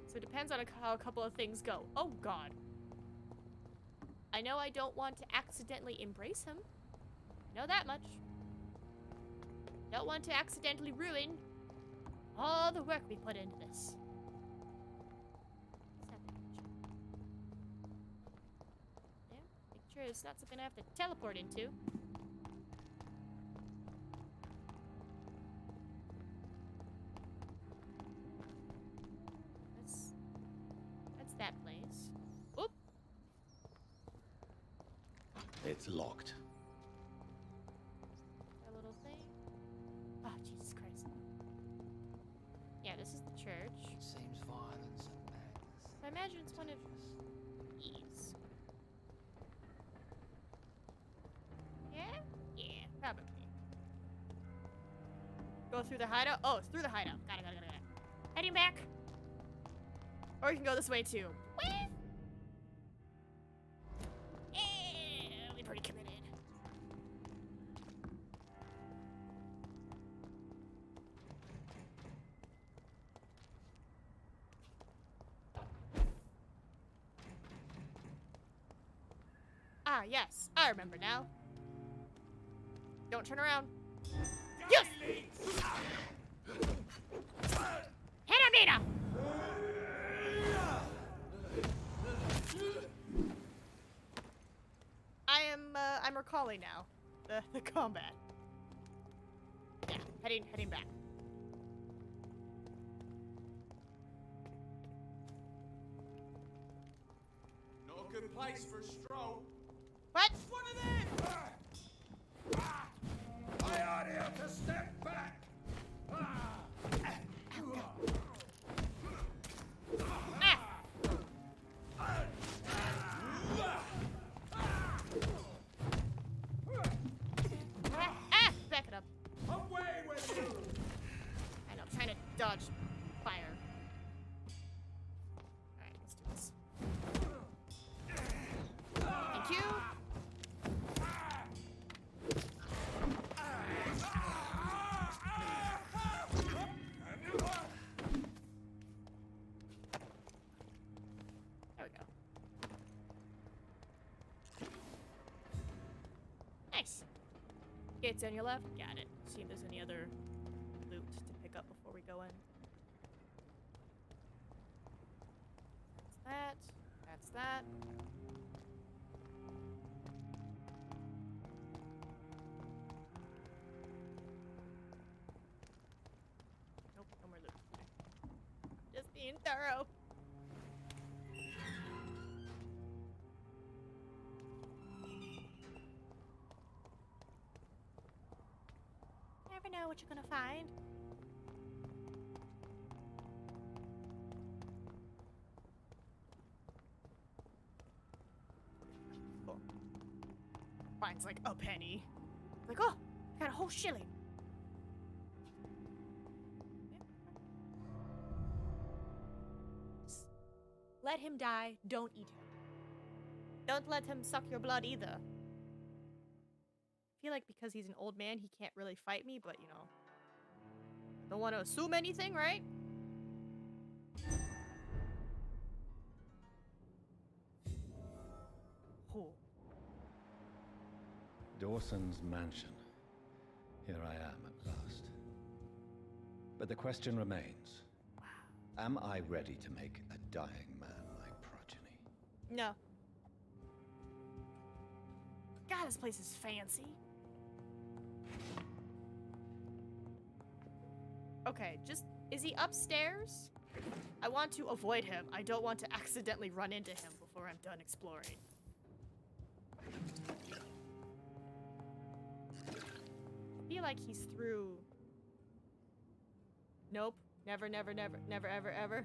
So it depends on how a couple of things go. Oh god. I know I don't want to accidentally embrace him. I know that much. Don't want to accidentally ruin all the work we put into this. What's that picture? Yeah, make sure it's not something I have to teleport into. That's that place. Oop! It's locked. That little thing. Oh, Jesus Christ. Yeah, this is the church. It seems violence and madness. I imagine it's one of these. Yeah? Yeah, probably. Go through the hideout? Oh, it's through the hideout. Got it. Heading back. Or we can go this way too. We pretty committed. Ah, yes. I remember now. Don't turn around. Yes! Hit him, Nina! I'm recalling now the combat. Yeah, heading back. Not a good place for a stroll. What? One of them! I ought to step back. Back it up. Away with you! I know, I'm trying to dodge fire. Alright, let's do this. Thank you. There we go. Nice. Gates on your left. Got it. See if there's any other loot to pick up before we go in. That's that. That's that. Nope, no more loot. Just being thorough. Never know what you're gonna find. Cool. Finds like a penny. Like, oh, I got a whole shilling. Just let him die. Don't eat him. Don't let him suck your blood either. I feel like because he's an old man, he can't really fight me, but you know, don't want to assume anything, right? Oh. Dawson's mansion. Here I am at last. But the question remains. Am I ready to make a dying man my progeny? No. God, this place is fancy. Okay, just, is he upstairs? I want to avoid him. I don't want to accidentally run into him before I'm done exploring. I feel like he's through... Nope. Never, never, never, never, ever, ever.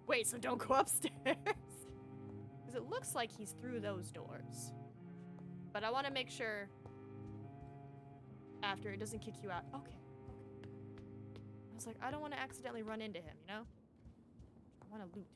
Wait, so don't go upstairs? Because it looks like he's through those doors. But I want to make sure after it doesn't kick you out. Okay. I was like, I don't want to accidentally run into him, you know? I want to loot.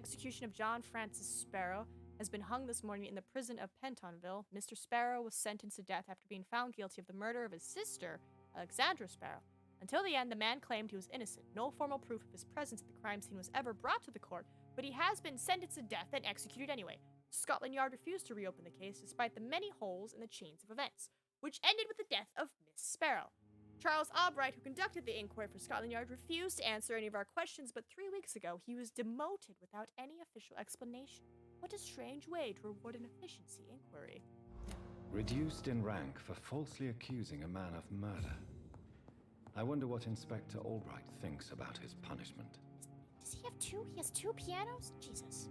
execution of John Francis Sparrow has been hung this morning in the prison of Pentonville. Mr. Sparrow was sentenced to death after being found guilty of the murder of his sister, Alexandra Sparrow. Until the end, the man claimed he was innocent. No formal proof of his presence at the crime scene was ever brought to the court, but he has been sentenced to death and executed anyway. Scotland Yard refused to reopen the case despite the many holes in the chains of events, which ended with the death of Miss Sparrow. Charles Albright, who conducted the inquiry for Scotland Yard, refused to answer any of our questions, but 3 weeks ago he was demoted without any official explanation. What a strange way to reward an efficiency inquiry. Reduced in rank for falsely accusing a man of murder. I wonder what Inspector Albright thinks about his punishment. Does he have two? He has two pianos? Jesus.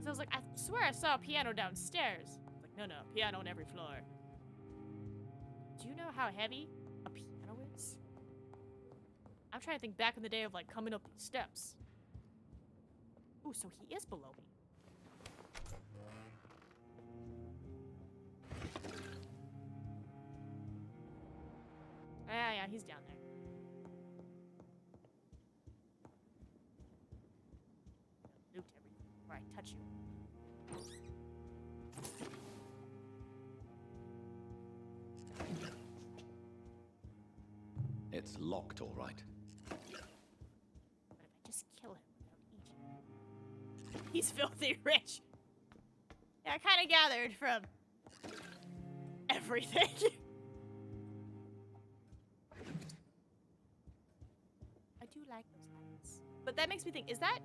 So I was like, I swear I saw a piano downstairs. I was like, no, piano on every floor. Do you know how heavy a piano is? I'm trying to think back in the day of like coming up these steps. Ooh, so he is below me. Yeah, he's down there. Loot everything before I touch you. It's locked, all right. But if I just kill him without eating, he's filthy rich. Yeah, I kind of gathered from everything. I do like those lights. But that makes me think, is that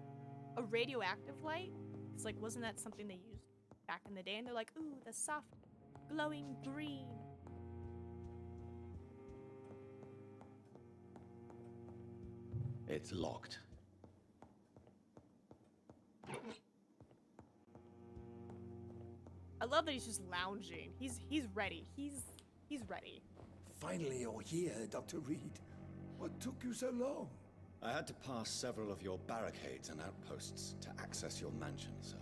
a radioactive light? It's like, wasn't that something they used back in the day? And they're like, ooh, the soft, glowing green. It's locked. I love that he's just lounging. He's ready. He's ready. Finally, you're here, Dr. Reed. What took you so long? I had to pass several of your barricades and outposts to access your mansion, sir.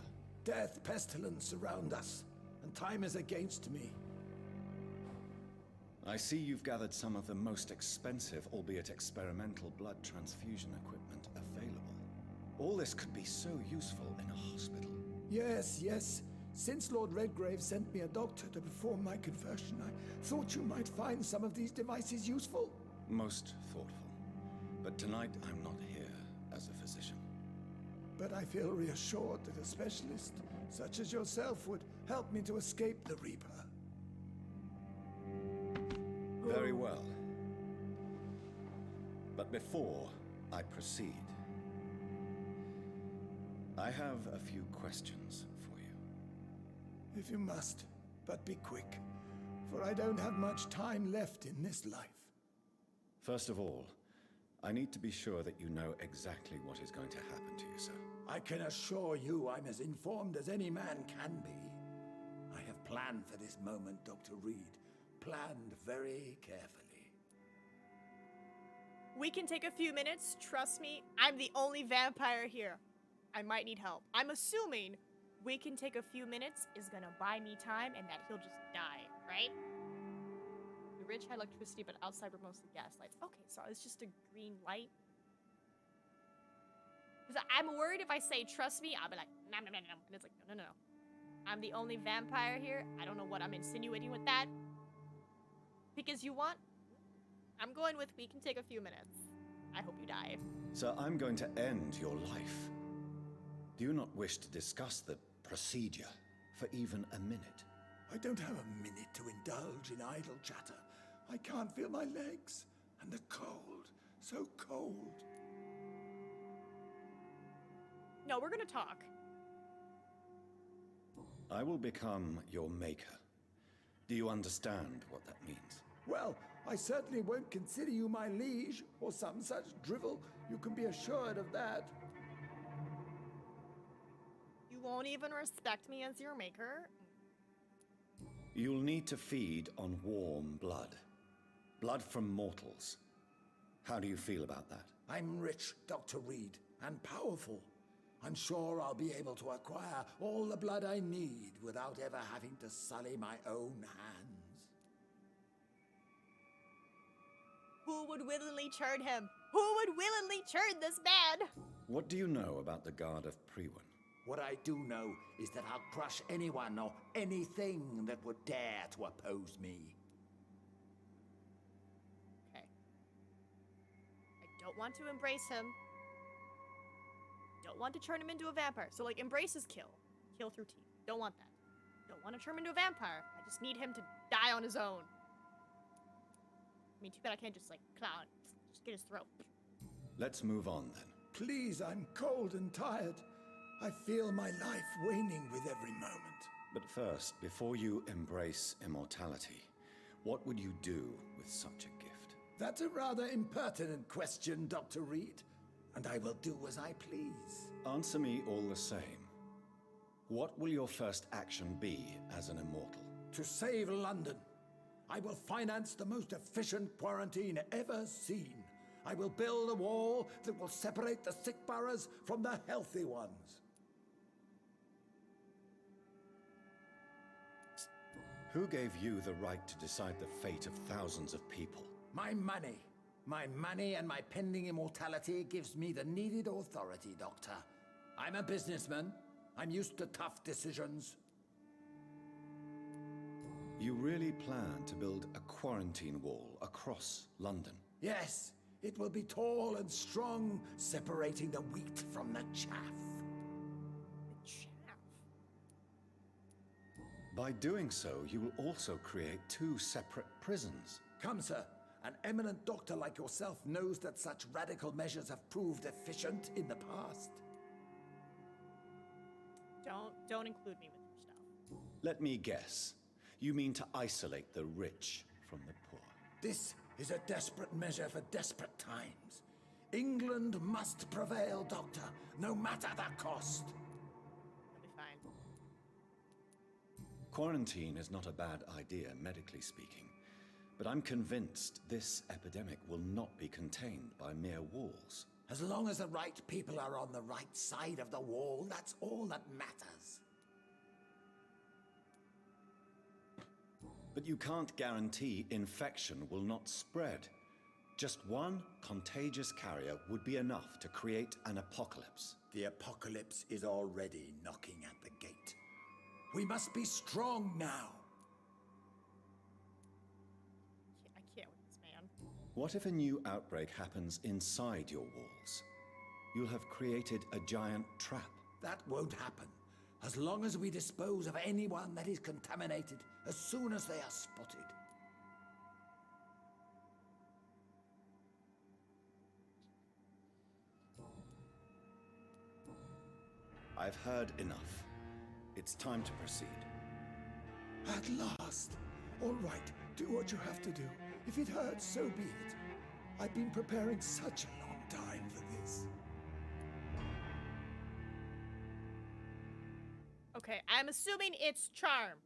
Death, pestilence surround us, and time is against me. I see you've gathered some of the most expensive, albeit experimental, blood transfusion equipment available. All this could be so useful in a hospital. Yes. Since Lord Redgrave sent me a doctor to perform my conversion, I thought you might find some of these devices useful. Most thoughtful. But tonight, I'm not here as a physician. But I feel reassured that a specialist such as yourself would help me to escape the Reaper. Very well. But before I proceed, I have a few questions for you. If you must, but be quick, for I don't have much time left in this life. First of all, I need to be sure that you know exactly what is going to happen to you, sir. I can assure you I'm as informed as any man can be. I have planned for this moment, Dr. Reed. Planned very carefully. We can take a few minutes. Trust me, I'm the only vampire here. I might need help. I'm assuming we can take a few minutes is gonna buy me time and that he'll just die, right? The rich had electricity, but outside were mostly gas lights. Okay, so it's just a green light. Because I'm worried if I say trust me, I'll be like, nom, nom, nom, nom. And it's like, no. I'm the only vampire here. I don't know what I'm insinuating with that. Pick as you want. I'm going with we can take a few minutes. I hope you die. Sir, I'm going to end your life. Do you not wish to discuss the procedure for even a minute? I don't have a minute to indulge in idle chatter. I can't feel my legs. And the cold. So cold. No, we're gonna talk. I will become your maker. Do you understand what that means? Well, I certainly won't consider you my liege, or some such drivel. You can be assured of that. You won't even respect me as your maker? You'll need to feed on warm blood. Blood from mortals. How do you feel about that? I'm rich, Dr. Reed, and powerful. I'm sure I'll be able to acquire all the blood I need without ever having to sully my own hands. Who would willingly churn him? Who would willingly churn this man? What do you know about the Guard of Priwen? What I do know is that I'll crush anyone or anything that would dare to oppose me. Okay. I don't want to embrace him. Don't want to turn him into a vampire. So, like, embrace is kill. Kill through teeth. Don't want that. Don't want to turn him into a vampire. I just need him to die on his own. I mean, too bad I can't just, like, clown. Just get his throat. Let's move on, then. Please, I'm cold and tired. I feel my life waning with every moment. But first, before you embrace immortality, what would you do with such a gift? That's a rather impertinent question, Dr. Reed. And I will do as I please. Answer me all the same. What will your first action be as an immortal? To save London. I will finance the most efficient quarantine ever seen. I will build a wall that will separate the sick boroughs from the healthy ones. Who gave you the right to decide the fate of thousands of people? My money. My money and my pending immortality gives me the needed authority, Doctor. I'm a businessman. I'm used to tough decisions. You really plan to build a quarantine wall across London? Yes, it will be tall and strong, separating the wheat from the chaff. The chaff? By doing so, you will also create two separate prisons. Come, sir. An eminent doctor like yourself knows that such radical measures have proved efficient in the past. Don't include me with your stuff. Let me guess. You mean to isolate the rich from the poor? This is a desperate measure for desperate times. England must prevail, Doctor, no matter the cost. That'll be fine. Quarantine is not a bad idea, medically speaking. But I'm convinced this epidemic will not be contained by mere walls. As long as the right people are on the right side of the wall, that's all that matters. But you can't guarantee infection will not spread. Just one contagious carrier would be enough to create an apocalypse. The apocalypse is already knocking at the gate. We must be strong now. I can't with this man. What if a new outbreak happens inside your walls? You'll have created a giant trap. That won't happen. As long as we dispose of anyone that is contaminated as soon as they are spotted. I've heard enough. It's time to proceed. At last. All right, do what you have to do. If it hurts, so be it. I've been preparing such a long time for this. Okay, I'm assuming it's charm.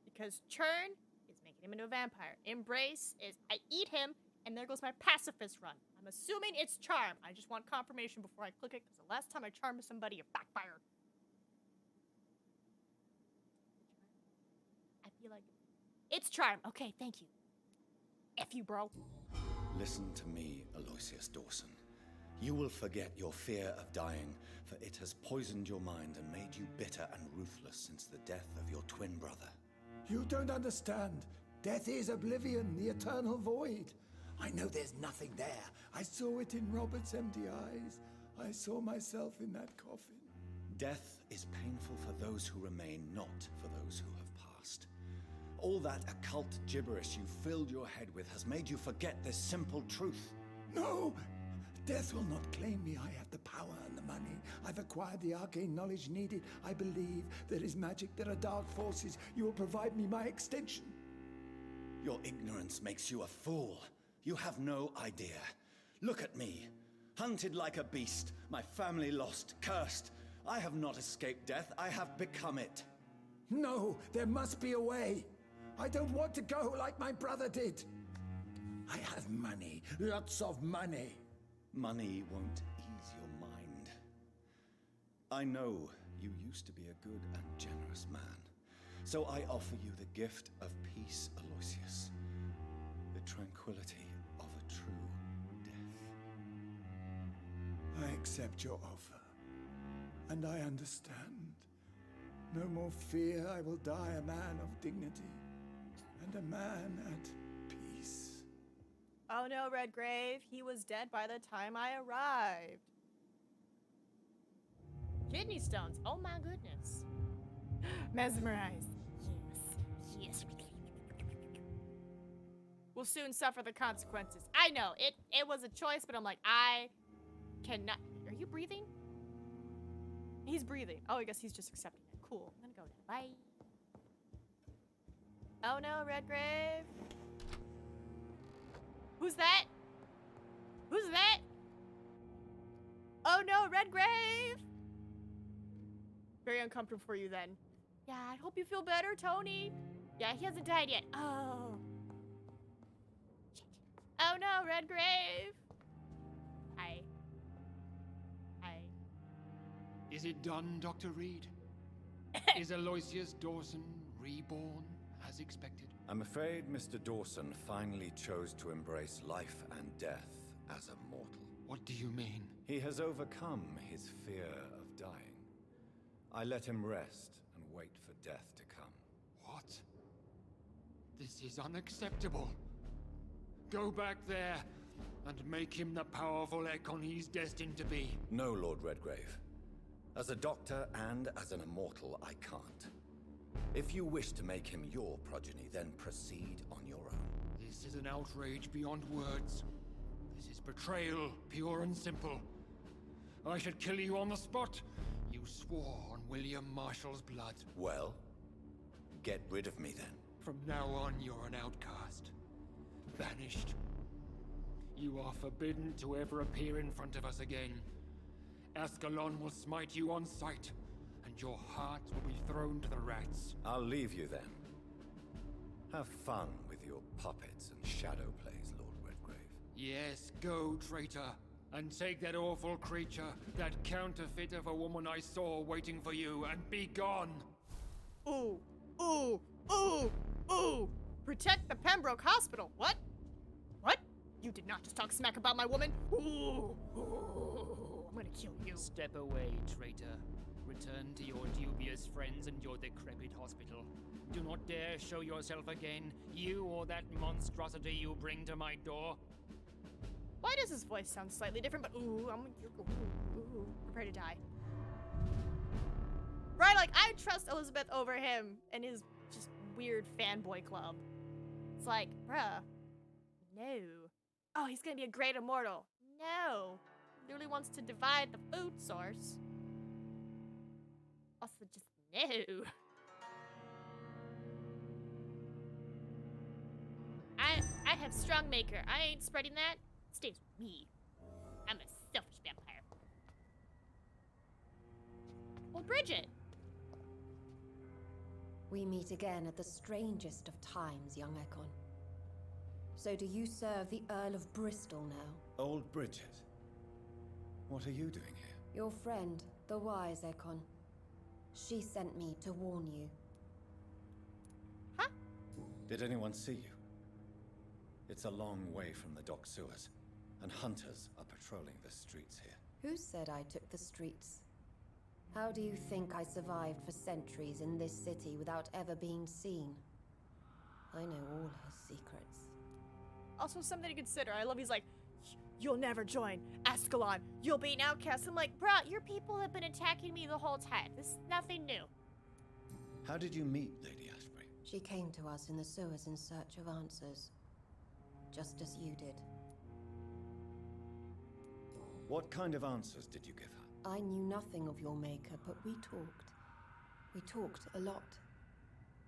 Because churn is making him into a vampire. Embrace is I eat him, and there goes my pacifist run. I'm assuming it's charm. I just want confirmation before I click it, because the last time I charmed somebody, it backfired. I feel like it's charm. Okay, thank you. F you, bro. Listen to me, Aloysius Dawson. You will forget your fear of dying, for it has poisoned your mind and made you bitter and ruthless since the death of your twin brother. You don't understand. Death is oblivion, the eternal void. I know there's nothing there. I saw it in Robert's empty eyes. I saw myself in that coffin. Death is painful for those who remain, not for those who have passed. All that occult gibberish you filled your head with has made you forget this simple truth. No! Death will not claim me. I have the power and the money. I've acquired the arcane knowledge needed. I believe there is magic, there are dark forces. You will provide me my extension. Your ignorance makes you a fool. You have no idea. Look at me. Hunted like a beast, my family lost, cursed. I have not escaped death, I have become it. No, there must be a way. I don't want to go like my brother did. I have money, lots of money. Money won't ease your mind. I know you used to be a good and generous man. So I offer you the gift of peace, Aloysius. The tranquility of a true death. I accept your offer. And I understand. No more fear, I will die a man of dignity. And a man at peace. Oh no, Redgrave. He was dead by the time I arrived. Kidney stones. Oh my goodness. Mesmerized. Yes. Yes. Will soon suffer the consequences. I know. It was a choice, but I'm like, I cannot. Are you breathing? He's breathing. Oh, I guess he's just accepting it. Cool. I'm gonna go now. Bye. Oh no, Redgrave. Who's that? Who's that? Oh no, Redgrave! Very uncomfortable for you then. Yeah, I hope you feel better, Tony. Yeah, he hasn't died yet. Oh. Oh no, Redgrave. Hi. Hi. Is it done, Dr. Reed? Is Aloysius Dawson reborn as expected? I'm afraid Mr. Dawson finally chose to embrace life and death as a mortal. What do you mean? He has overcome his fear of dying. I let him rest and wait for death to come. What? This is unacceptable. Go back there and make him the powerful Ekon he's destined to be. No, Lord Redgrave. As a doctor and as an immortal, I can't. If you wish to make him your progeny, then proceed on your own. This is an outrage beyond words. This is betrayal, pure and simple. I should kill you on the spot. You swore on William Marshall's blood. Well, get rid of me then. From now on, you're an outcast. Banished. You are forbidden to ever appear in front of us again. Ascalon will smite you on sight, and your heart will be thrown to the rats. I'll leave you then. Have fun with your puppets and shadow plays, Lord Redgrave. Yes, go, traitor, and take that awful creature, that counterfeit of a woman I saw waiting for you, and be gone! Ooh, ooh, ooh, ooh! Protect the Pembroke Hospital. What? What? You did not just talk smack about my woman. Ooh, ooh, I'm gonna kill you. Step away, traitor. Return to your dubious friends and your decrepit hospital. Do not dare show yourself again, you or that monstrosity you bring to my door. Why does his voice sound slightly different? But ooh, prepare to die. Right, like I trust Elizabeth over him and his just weird fanboy club. It's like, bruh, no. Oh, he's gonna be a great immortal. No. Literally wants to divide the food source. Also, just no. I have strong maker. I ain't spreading that. It stays with me. I'm a selfish vampire. Well, Bridget. We meet again at the strangest of times, young Ekon. So do you serve the Earl of Bristol now? Old Bridget. What are you doing here? Your friend, the wise Ekon. She sent me to warn you. Huh? Did anyone see you? It's a long way from the dock sewers, and hunters are patrolling the streets here. Who said I took the streets? How do you think I survived for centuries in this city without ever being seen? I know all her secrets. Also something to consider. I love he's like, you'll never join Ascalon. You'll be an outcast. I'm like, bruh, your people have been attacking me the whole time. This is nothing new. How did you meet Lady Ashbury? She came to us in the sewers in search of answers. Just as you did. What kind of answers did you give her? I knew nothing of your maker, but we talked. We talked a lot.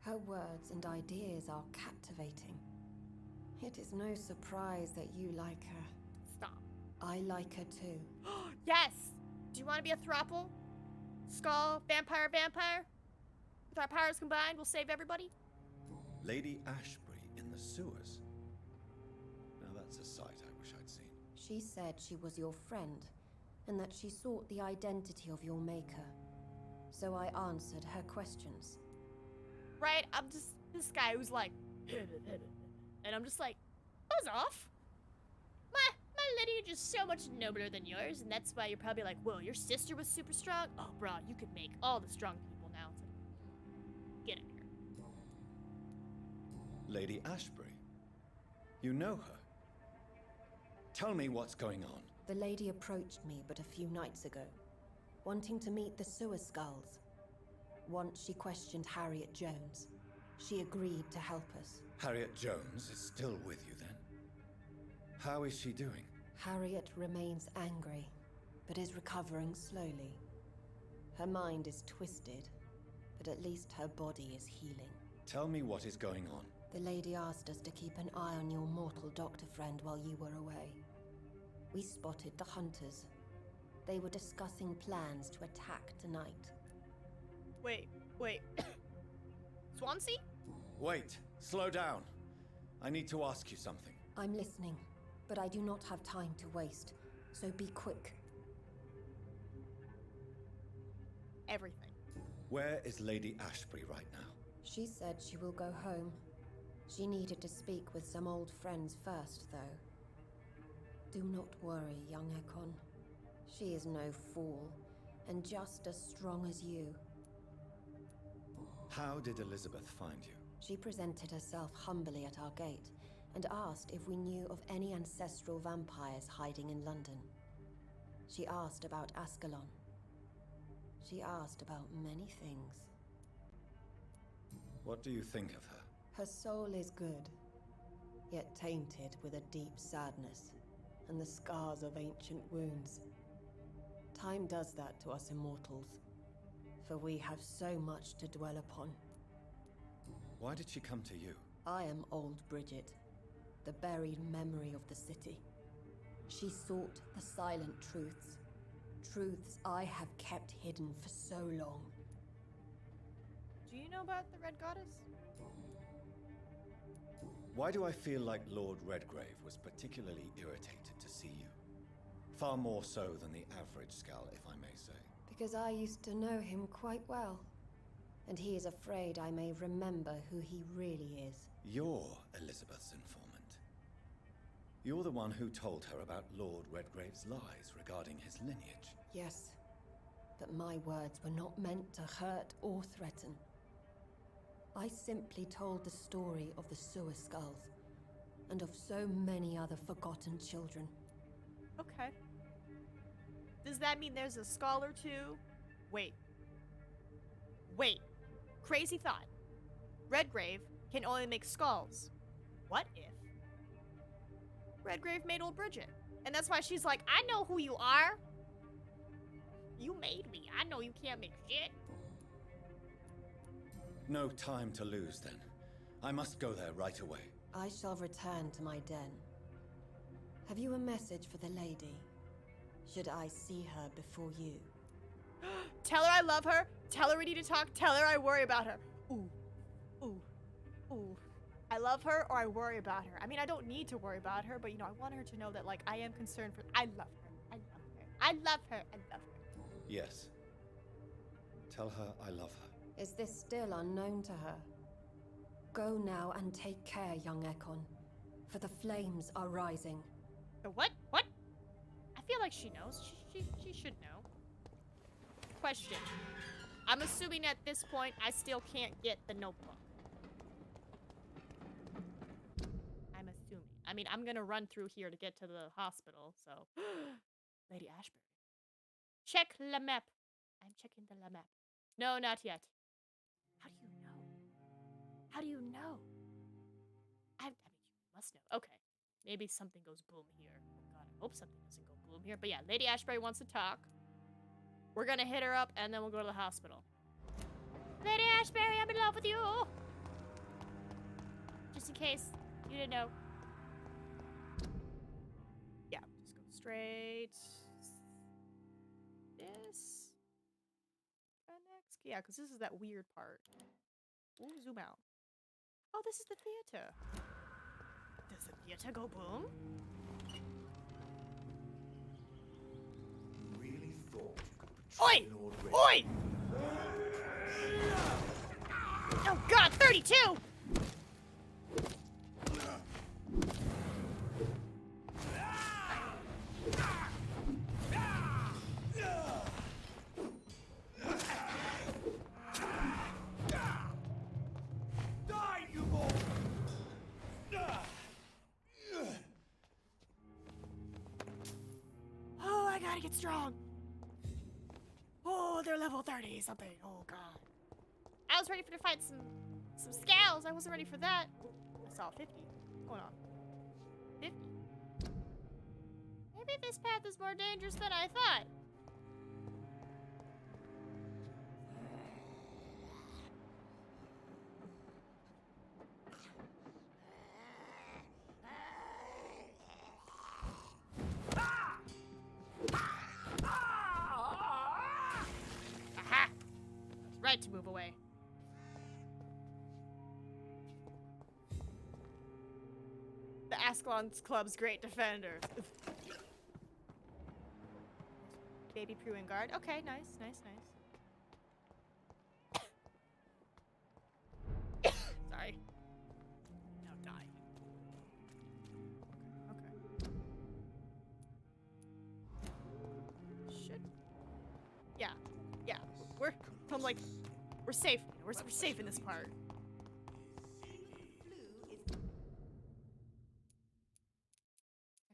Her words and ideas are captivating. It is no surprise that you like her. Stop. I like her too. Yes! Do you want to be a throuple? Skull, vampire, vampire? With our powers combined, we'll save everybody? Lady Ashbury in the sewers? Now that's a sight I wish I'd seen. She said she was your friend, and that she sought the identity of your maker. So I answered her questions. Right? I'm just this guy who's like, and I'm just like, buzz off. My lineage is so much nobler than yours, and that's why you're probably like, whoa, your sister was super strong? Oh, bro, you could make all the strong people now. It's like, get in here. Lady Ashbury. You know her. Tell me what's going on. The lady approached me but a few nights ago, wanting to meet the sewer skulls. Once she questioned Harriet Jones. She agreed to help us. Harriet Jones is still with you then? How is she doing? Harriet remains angry, but is recovering slowly. Her mind is twisted, but at least her body is healing. Tell me what is going on. The lady asked us to keep an eye on your mortal doctor friend while you were away. We spotted the hunters. They were discussing plans to attack tonight. Wait. Swansea? Wait, slow down. I need to ask you something. I'm listening, but I do not have time to waste, so be quick. Everything. Where is Lady Ashbury right now? She said she will go home. She needed to speak with some old friends first, though. Do not worry, young Ekon. She is no fool, and just as strong as you. How did Elizabeth find you? She presented herself humbly at our gate, and asked if we knew of any ancestral vampires hiding in London. She asked about Ascalon. She asked about many things. What do you think of her? Her soul is good, yet tainted with a deep sadness, and the scars of ancient wounds. Time does that to us immortals, for we have so much to dwell upon. Why did she come to you? I am old Bridget, the buried memory of the city. She sought the silent truths, truths I have kept hidden for so long. Do you know about the Red Goddess? Why do I feel like Lord Redgrave was particularly irritated to see you? Far more so than the average Skull, if I may say. Because I used to know him quite well, and he is afraid I may remember who he really is. You're Elizabeth's informant. You're the one who told her about Lord Redgrave's lies regarding his lineage. Yes, but my words were not meant to hurt or threaten. I simply told the story of the sewer skulls, and of so many other forgotten children. Okay. Does that mean there's a skull or two? Wait. Crazy thought. Redgrave can only make skulls. What if Redgrave made old Bridget? And that's why she's like, I know who you are. You made me. I know you can't make shit. No time to lose, then. I must go there right away. I shall return to my den. Have you a message for the lady? Should I see her before you? Tell her I love her. Tell her we need to talk. Tell her I worry about her. Ooh. I love her or I worry about her. I mean, I don't need to worry about her, but, you know, I want her to know that, like, I am concerned for... I love her. I love her. Yes. Tell her I love her. Is this still unknown to her? Go now and take care, young Ekon, for the flames are rising. The what? What? I feel like she knows. She should know. Question. I'm assuming at this point I still can't get the notebook. I'm assuming. I mean, I'm gonna run through here to get to the hospital, so... Lady Ashbury. Check la map. I'm checking the la map. No, not yet. How do you know? How do you know? I mean, you must know. Okay. Maybe something goes boom here. Oh god, I hope something doesn't go boom here. But yeah, Lady Ashbury wants to talk. We're gonna hit her up, and then we'll go to the hospital. Lady Ashbury, I'm in love with you! Just in case you didn't know. Yeah, just go straight. This. Next. Yeah, because this is that weird part. Ooh, zoom out. Oh, this is the theater. Does the theater go boom? You really thought you could Oi! betray Lord Red? Oi! Oh god, 32! get strong. Oh, they're level 30 something. Oh god. I was ready to fight some scales. I wasn't ready for that. I saw 50. What's going on? 50. Maybe this path is more dangerous than I thought. Aha! Right to move away. The Ascalon's Club's great defenders. Baby Prue and guard. Okay, nice, nice, nice. Sorry. Now die. Okay. Should. Yeah. Yeah. We're safe. We're safe in this part. I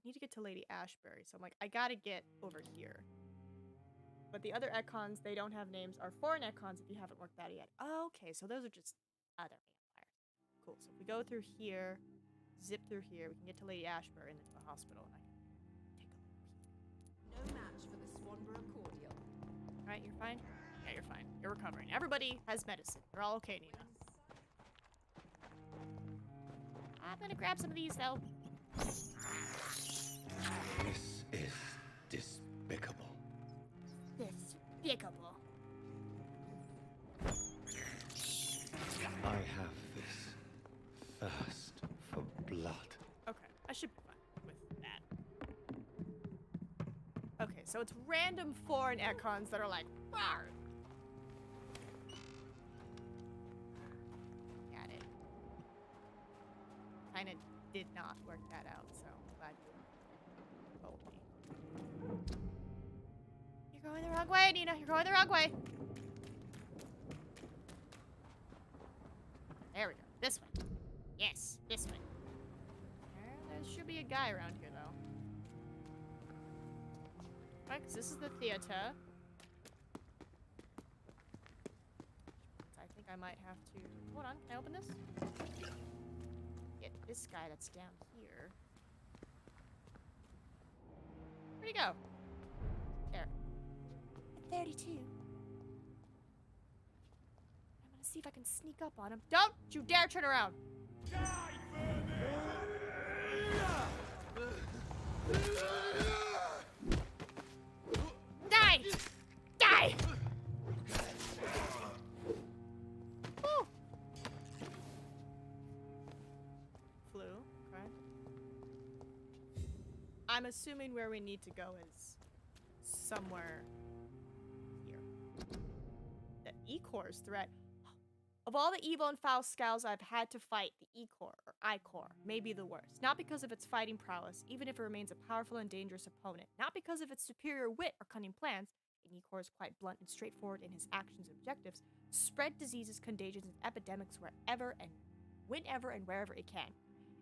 need to get to Lady Ashbury, so I'm like, I gotta get over here. But the other econs, they don't have names, are foreign econs if you haven't worked that yet. Oh, okay, so those are just other vampires. Cool, so if we go through here, zip through here, we can get to Lady Ashbury and then to the hospital, and I can take a look. No match for the Swanborough cordial. Alright, you're fine? Yeah, you're fine. You're recovering. Everybody has medicine. You're all okay, Nina. I'm gonna grab some of these, though. This is despicable. Despicable. I have this thirst for blood. Okay, I should be fine with that. Okay, so it's random foreign econs that are like, "Rawr." Got it. Kinda did not work that out, so I'm glad you told me. You're going the wrong way, Nina. You're going the wrong way. There we go. This way. Yes, this way. There should be a guy around here, though. Right, 'cause this is the theater. I think I might have to... Hold on, can I open this? Get this guy that's down here. Where'd he go? There. 32. I'm gonna see if I can sneak up on him. Don't you dare turn around! Die! Die! Woo. Flew. Okay. I'm assuming where we need to go is somewhere here. The E-Core's threat. Of all the evil and foul scowls I've had to fight, the E-Core, or I-Core, may be the worst. Not because of its fighting prowess, even if it remains a powerful and dangerous opponent. Not because of its superior wit or cunning plans. An E-Core is quite blunt and straightforward in his actions and objectives. Spread diseases, contagions, and epidemics wherever and whenever and wherever it can.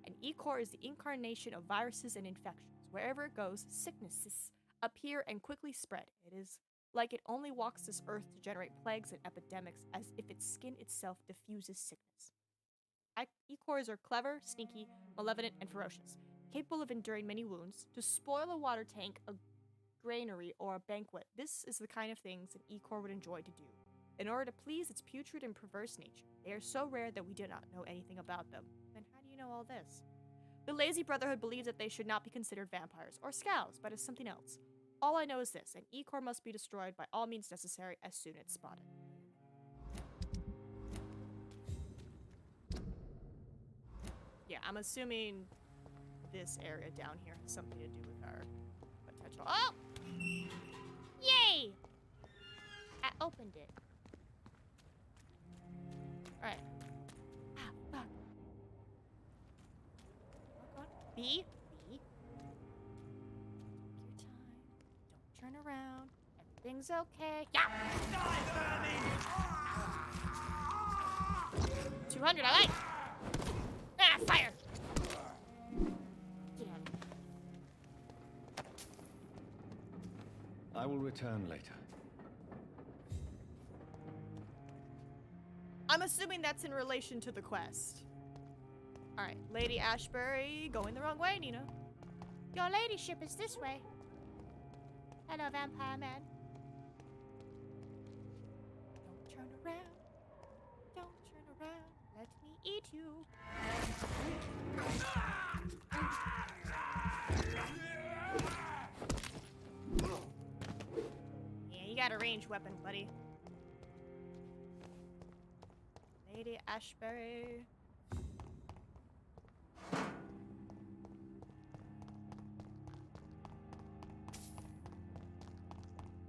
An E-Core is the incarnation of viruses and infections. Wherever it goes, sicknesses appear and quickly spread. It is like it only walks this earth to generate plagues and epidemics, as if its skin itself diffuses sickness. E-Cores are clever, sneaky, malevolent, and ferocious, capable of enduring many wounds. To spoil a water tank, a granary, or a banquet, this is the kind of things an E-Core would enjoy to do, in order to please its putrid and perverse nature. They are so rare that we do not know anything about them. Then how do you know all this? The Lazy Brotherhood believes that they should not be considered vampires or scows, but as something else. All I know is this, an E-Core must be destroyed by all means necessary as soon as it's spotted. Yeah, I'm assuming this area down here has something to do with our potential. Oh! Yay! I opened it. Alright. Ah, fuck. B. Turn around. Everything's okay. Yeah! 200, I like! Ah, fire! Get out of here. I will return later. I'm assuming that's in relation to the quest. Alright, Lady Ashbury, going the wrong way, Nina. Your ladyship is this way. Hello, vampire man. Don't turn around. Don't turn around. Let me eat you. Yeah, you got a ranged weapon, buddy. Lady Ashbury.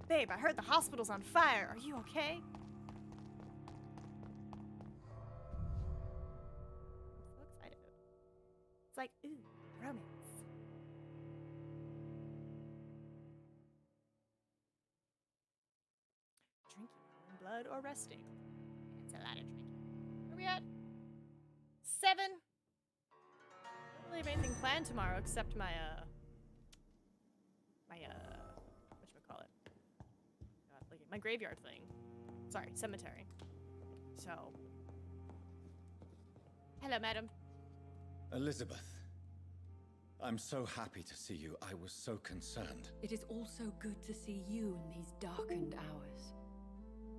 Babe, I heard the hospital's on fire. Are you okay? I'm so excited. It's like, ooh, romance. Drinking blood or resting? It's a lot of drinking. Where are we at? 7. I don't really have anything planned tomorrow except my whatchamacallit? Like my graveyard thing. Sorry, cemetery. So. Hello, madam. Elizabeth. I'm so happy to see you. I was so concerned. It is also good to see you in these darkened hours.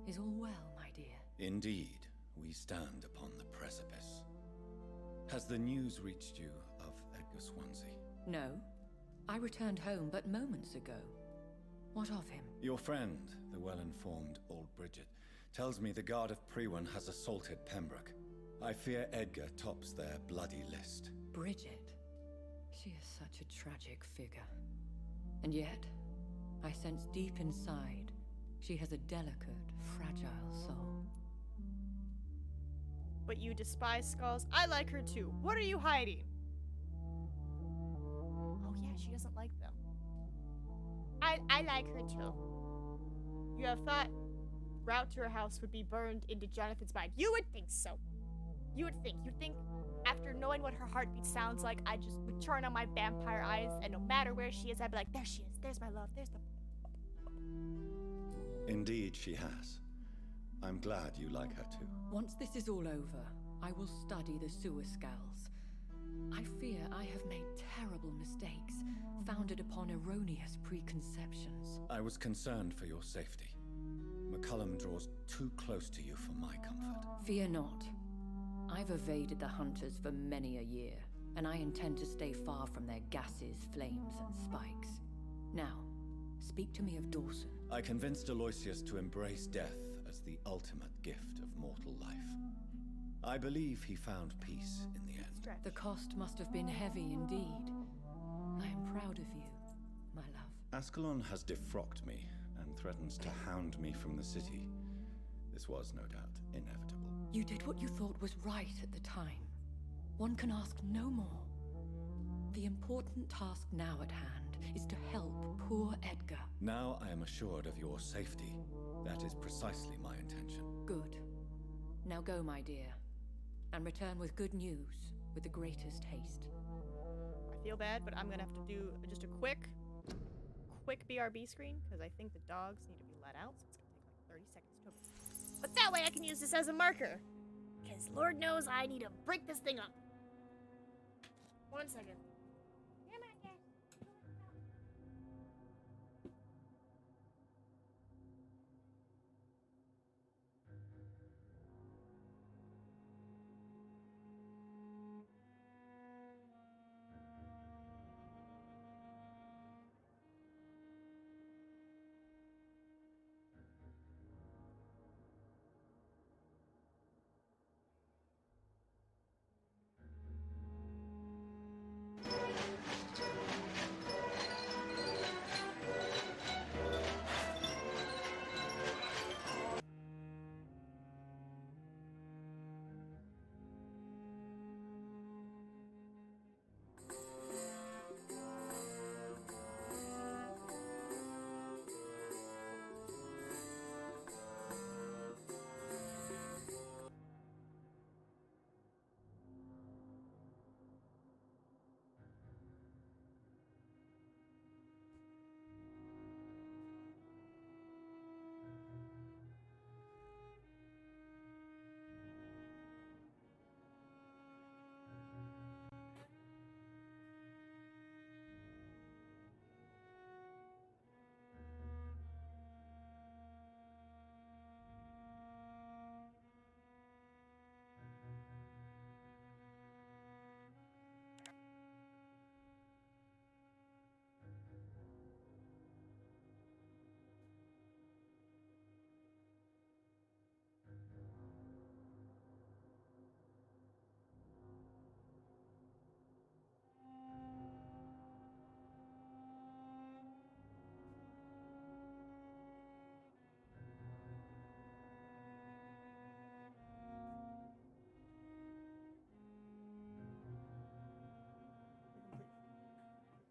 Is all well, my dear? Indeed, we stand upon the precipice. Has the news reached you of Edgar Swansea? No. I returned home but moments ago. What of him? Your friend, the well-informed old Bridget, tells me the Guard of Priwen has assaulted Pembroke. I fear Edgar tops their bloody list. Bridget? She is such a tragic figure. And yet, I sense deep inside, she has a delicate, fragile soul. But you despise skulls? I like her too. What are you hiding? Oh yeah, she doesn't like them. I like her too. You have thought route to her house would be burned into Jonathan's mind. You would think so. You would think. You'd think after knowing what her heartbeat sounds like, I just would turn on my vampire eyes and no matter where she is, I'd be like, there she is. There's my love. There's the... Indeed, she has. I'm glad you like her too. Once this is all over, I will study the sewer skulls. I fear I have made terrible mistakes, founded upon erroneous preconceptions. I was concerned for your safety. McCullum draws too close to you for my comfort. Fear not. I've evaded the hunters for many a year, and I intend to stay far from their gases, flames, and spikes. Now, speak to me of Dawson. I convinced Aloysius to embrace death as the ultimate gift of mortal life. I believe he found peace in the end. The cost must have been heavy indeed. I am proud of you, my love. Ascalon has defrocked me and threatens to hound me from the city. This was, no doubt, inevitable. You did what you thought was right at the time. One can ask no more. The important task now at hand is to help poor Edgar. Now I am assured of your safety. That is precisely my intention. Good. Now go, my dear, and return with good news with the greatest haste. I feel bad, but I'm gonna have to do just a quick BRB screen because I think the dogs need to be let out, so it's gonna take like 30 seconds to. But that way I can use this as a marker, because Lord knows I need to break this thing up. 1 second.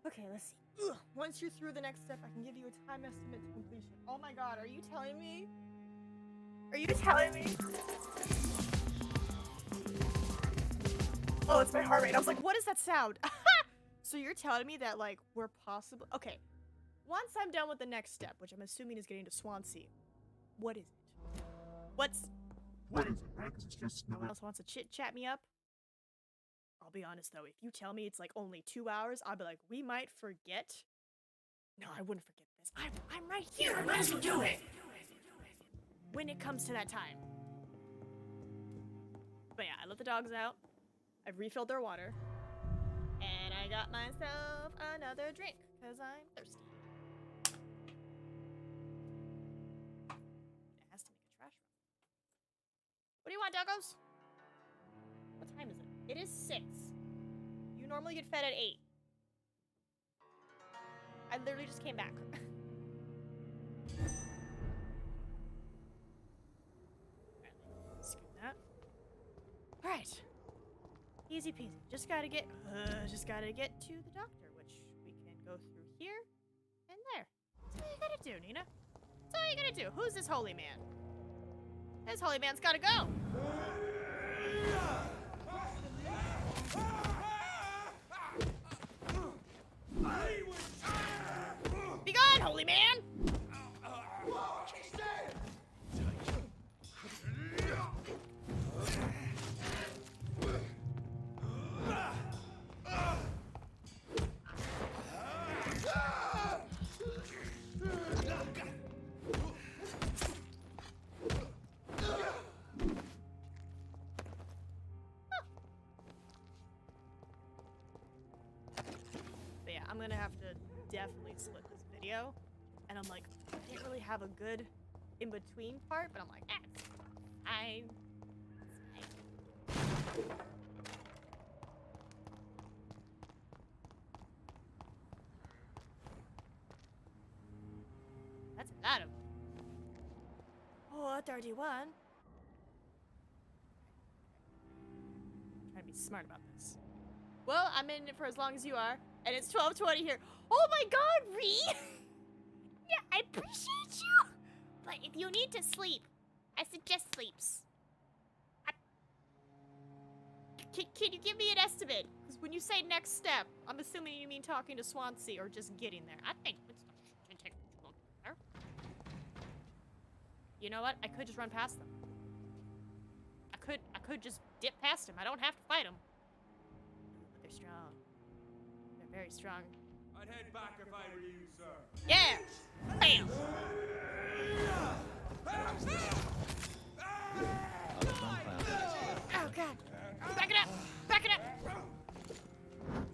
Okay, let's see. Ugh. Once you're through the next step, I can give you a time estimate to completion. Oh my god, are you telling me? Are you telling me? Oh, it's my heart rate. I was like, what is that sound? So you're telling me that, like, we're possible... Okay. Once I'm done with the next step, which I'm assuming is getting to Swansea, what is it? What is it, right? 'Cause it's just no one else wants to chit-chat me up? I'll be honest, though. If you tell me it's, like, only 2 hours, I'll be like, we might forget. No, I wouldn't forget this. I'm right here. I might as well do it. When it comes to that time. But yeah, I let the dogs out. I've refilled their water. And I got myself another drink, because I'm thirsty. It has to make a trash run. What do you want, doggos? What time is it? It is 6. You normally get fed at 8. I literally just came back. Skip that. Alright. Easy peasy. Just gotta get to the doctor, which we can go through here and there. That's all you gotta do, Nina. That's all you gotta do. Who's this holy man? This holy man's gotta go. Be gone, holy man! But yeah, I'm gonna have to definitely split this video. And I'm like, I can't really have a good in-between part, but I'm like, it's fine. It's fine. That's a lot of... Oh, 31. Trying to be smart about this. Well, I'm in it for as long as you are, and it's 12:20 here. Oh my god, Ree! Yeah, I appreciate you! But if you need to sleep, I suggest sleeps. Can you give me an estimate? Because when you say next step, I'm assuming you mean talking to Swansea or just getting there. I think it's shouldn't take too long there. You know what? I could just run past them. I could just dip past him. I don't have to fight him. But they're strong. They're very strong. I'd head back if I were you, sir. Yeah! Bam! Oh god! Back it up! Back it up!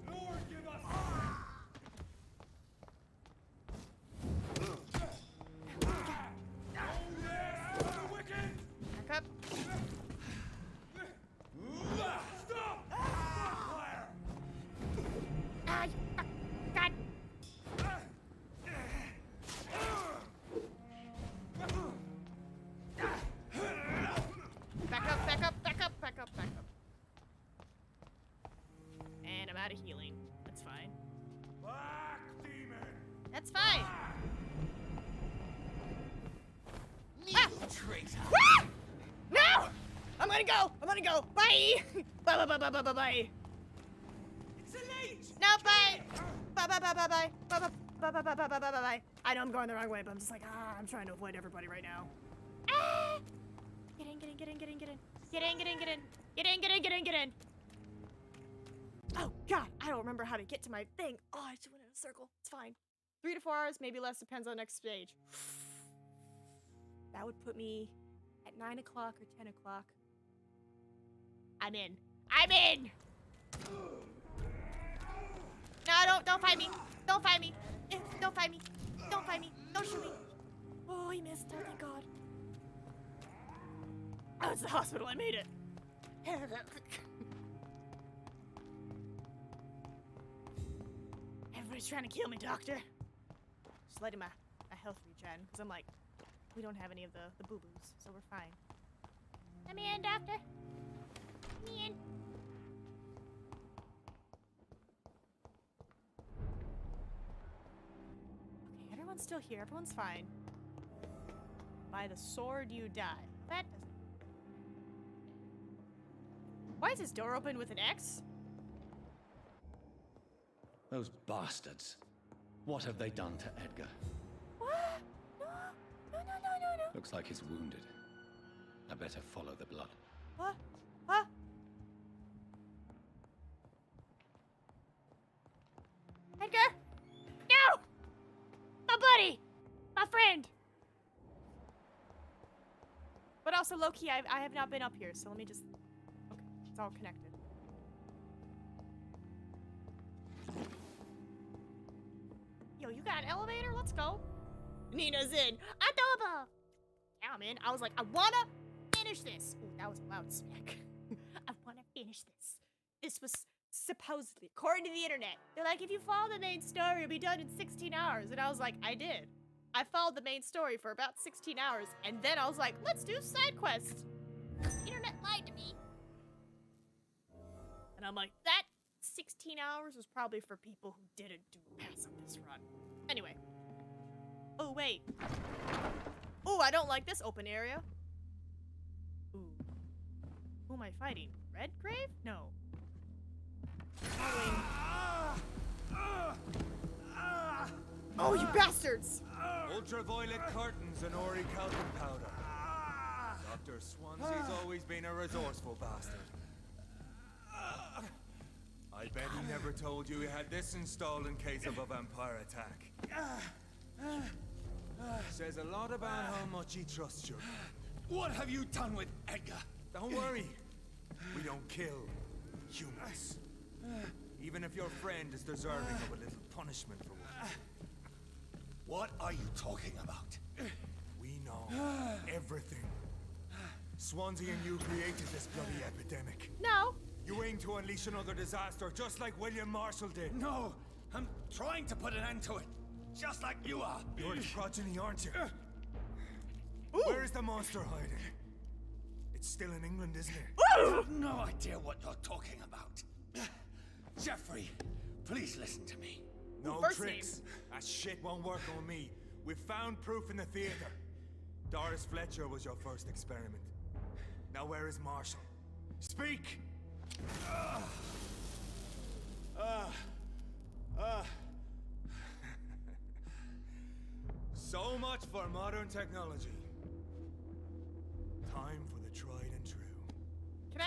Lord, give us... Back up. Stop! Ah, god! Back up, back up, back up, back up, back up. And I'm out of healing. That's fine. Black demon! That's fine. Ah! Traitor! Ah! No! I'm gonna go! I'm gonna go! Bye! Bye bye bye bye bye bye bye! It's late! No, bye! Bye bye bye bye bye! Bye bye bye bye bye bye bye bye bye! I know I'm going the wrong way, but I'm just like, I'm trying to avoid everybody right now. Ah! Get in, get in, get in, get in, get in. Get in, get in, get in. Get in, get in, get in, get in. Oh, God, I don't remember how to get to my thing. Oh, I just went in a circle. It's fine. 3 to 4 hours, maybe less, depends on the next stage. That would put me at 9 o'clock or 10 o'clock. I'm in. I'm in! No, don't fight me. Don't fight me. Don't fight me. Don't fight me. Don't shoot me. Oh, he missed. Oh, thank God. Oh, it's the hospital. I made it. Everybody's trying to kill me, doctor. Just letting my health regen, because I'm like, we don't have any of the boo-boos, so we're fine. Let me in, doctor. Let me in. Everyone's still here. Everyone's fine. By the sword you die. That doesn't... Why is this door open with an X? Those bastards. What have they done to Edgar? What? No. No. Looks like he's wounded. I better follow the blood. What? Huh? Edgar? No! My buddy! My friend! But also, low-key, I have not been up here, so let me just... Okay, it's all connected. Yo, you got an elevator? Let's go. Nina's in. Adobo! Yeah, I'm in. I was like, I wanna finish this. Ooh, that was a loud smack. I wanna finish this. This was supposedly, according to the internet, they're like, if you follow the main story, it'll be done in 16 hours. And I was like, I did. I followed the main story for about 16 hours, and then I was like, let's do side quests. The internet lied to me. And I'm like, that 16 hours was probably for people who didn't pass up this run. Anyway. Oh, wait. Oh, I don't like this open area. Ooh. Who am I fighting? Redgrave? No. Oh, you bastards! Ultraviolet curtains and Ori Calvin powder. Dr. Swansea's always been a resourceful bastard. I bet he never told you he had this installed in case of a vampire attack. Says a lot about how much he trusts you. What have you done with Edgar? Don't worry. We don't kill humans. Even if your friend is deserving of a little punishment for what. What are you talking about? We know everything. Swansea and you created this bloody epidemic. No. You aim to unleash another disaster, just like William Marshall did. No, I'm trying to put an end to it, just like you are. You're the progeny, aren't you? Where is the monster hiding? It's still in England, isn't it? I have no idea what you're talking about. Jeffrey, please listen to me. No First tricks. That shit won't work on me. We've found proof in the theater. Doris Fletcher was your first experiment. Now where is Marshall? Speak! So much for modern technology. Time for the tried and true. Can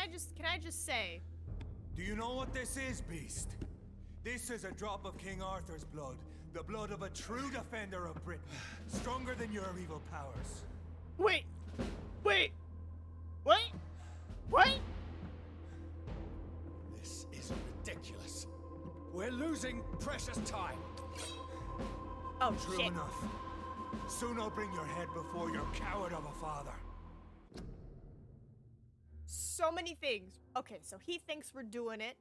I just say? Do you know what this is, Beast? This is a drop of King Arthur's blood. The blood of a true defender of Britain. Stronger than your evil powers. Wait! This is ridiculous. We're losing precious time. Oh, True shit. enough. Soon I'll bring your head before your coward of a father. So many things. Okay, so he thinks we're doing it.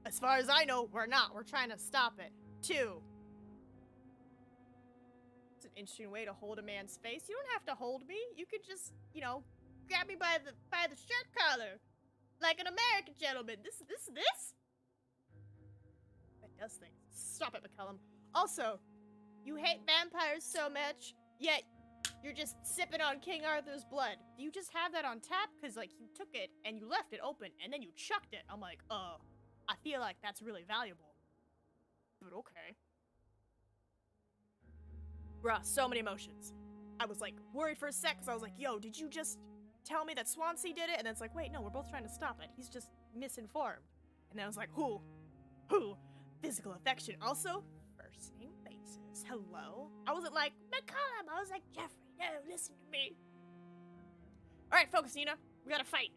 As far as I know, we're not. We're trying to stop it. 2. It's an interesting way to hold a man's face. You don't have to hold me. You could just, you know, grab me by the shirt collar. Like an American gentleman. This? That does things. Stop it, McCullum. Also, you hate vampires so much, yet you're just sipping on King Arthur's blood. Do you just have that on tap? Because, like, you took it and you left it open and then you chucked it. I'm like, I feel like that's really valuable. But okay. Bruh, so many emotions. I was, like, worried for a sec because I was like, yo, did you just tell me that Swansea did it? And then it's like, wait, no, we're both trying to stop it. He's just misinformed. And then I was like, who? Physical affection. Also, first name basis. Hello? I wasn't like, McCullum. I was like, Jeffrey, no, listen to me. All right, focus, Nina. We gotta fight.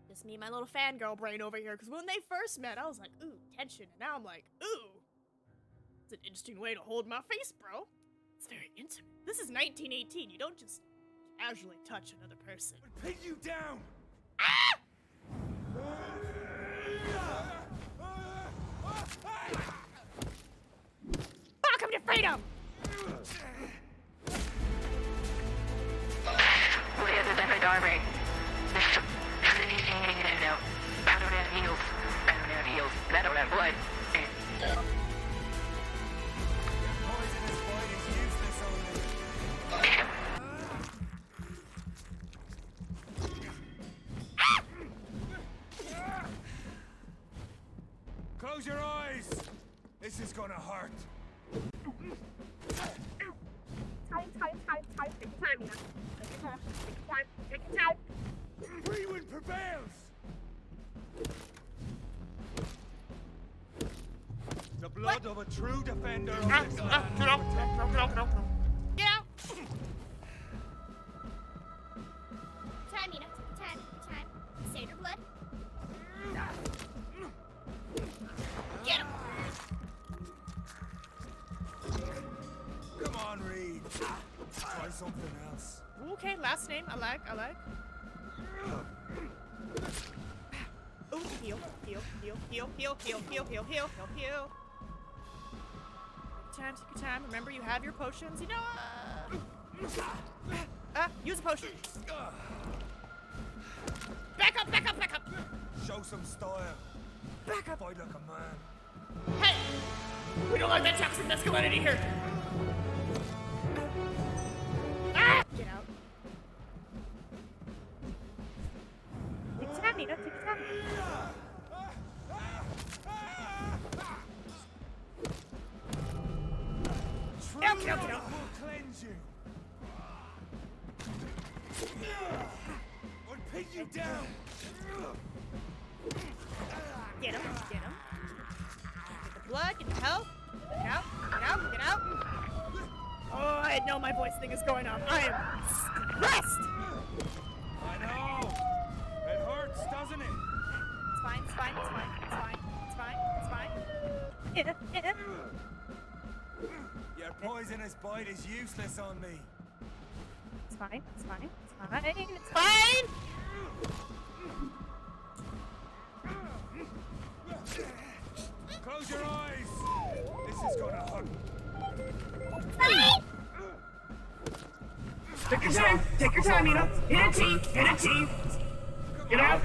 Just me and my little fangirl brain over here, because when they first met, I was like, ooh, tension. And now I'm like, ooh. It's an interesting way to hold my face, bro. It's very intimate. This is 1918. You don't just casually touch another person. Pin you down! Welcome to freedom! Where is every army? No. Battle down heels. Battle down heels. Battle down blood. Poisonous bite is useless only. Close your eyes! This is gonna hurt. Freewind prevails! The blood of a true defender of this land. Get out! Time, Nina. Time. Save your blood. Get him! Come on, Reed. Try something else. Okay, last name. I like. Ooh, heal. Take your time. Remember, you have your potions. You know. Use a potion. Back up. Show some style. Back up. Fight like a man. Hey, we don't like that toxic masculinity here. Get out. Take your time, Nina. Take your time. Get out. Will cleanse you. Or pin you down. Get him. Get the blood. Get the health. Get out. Oh, I know my voice thing is going on. I am stressed. I know. It hurts, doesn't it? It's fine. Your poisonous bite is useless on me. It's fine. Close your eyes. This is gonna hurt. Take your time, Nina. Hit a T. Get out.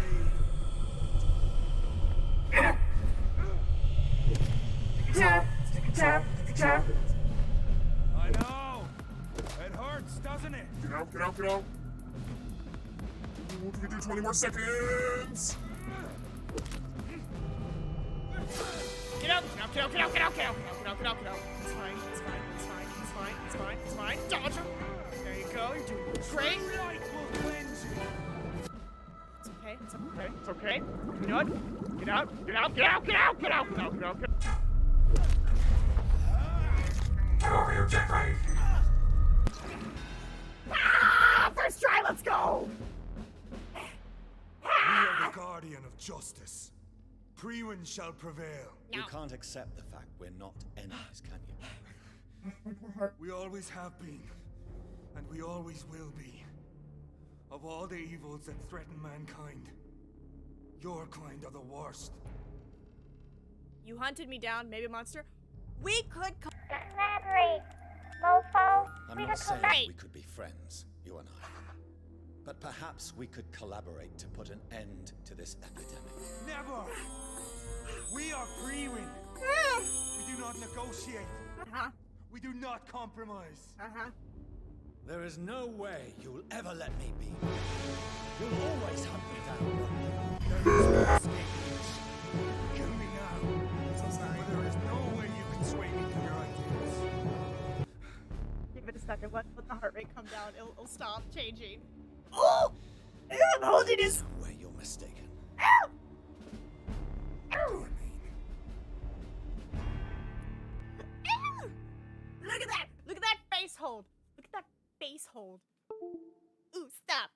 Take your time. I know. It hurts, doesn't it? Get out. We can do 20 more seconds. Get out. It's fine. Dodge him. There you go. You're doing great. Light will cleanse you. It's okay. You know what? Get out. Get over here, Jackie. First try, let's go! We are the guardian of justice. Priwen shall prevail. You can't accept the fact we're not enemies, can you? We always have been, and we always will be. Of all the evils that threaten mankind, your kind are the worst. You hunted me down, maybe monster. We could Collaborate, mofo. I'm not saying we could be friends, you and I. But perhaps we could collaborate to put an end to this epidemic. Never! We are Priwen. We do not negotiate. We do not compromise. There is no way you'll ever let me be. You'll always hunt me down. There is no escape. Kill me now. So sorry. There is no way you can sway me to your ideas. Give it a second. Let the heart rate come down. It'll stop changing. Oh! I'm holding his. No way you're mistaken. Ow! Look at that face hold. Ooh, stop.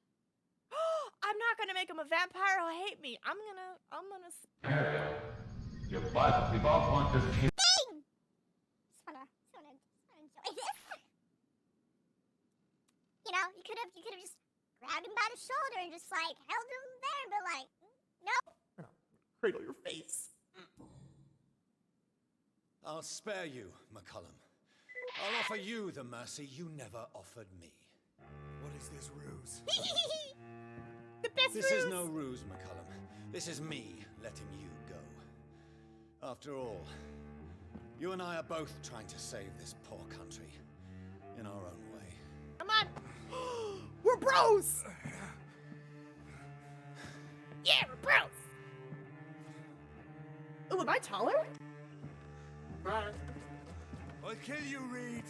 I'm not gonna make him a vampire. He'll hate me. I'm gonna. Your butt, we both want this team. Bing! Just wanna enjoy this. You know, you could have just grabbed him by the shoulder and just like held him there and been like, no. Cradle your face. I'll spare you, McCullum. I'll offer you the mercy you never offered me. What is this ruse? The best This ruse. is no ruse, McCullum. This is me letting you go. After all, You and I are both trying to save this poor country in our own way. Come on! We're bros! Yeah, we're bros! Oh, am I taller? I'll kill you, Reed.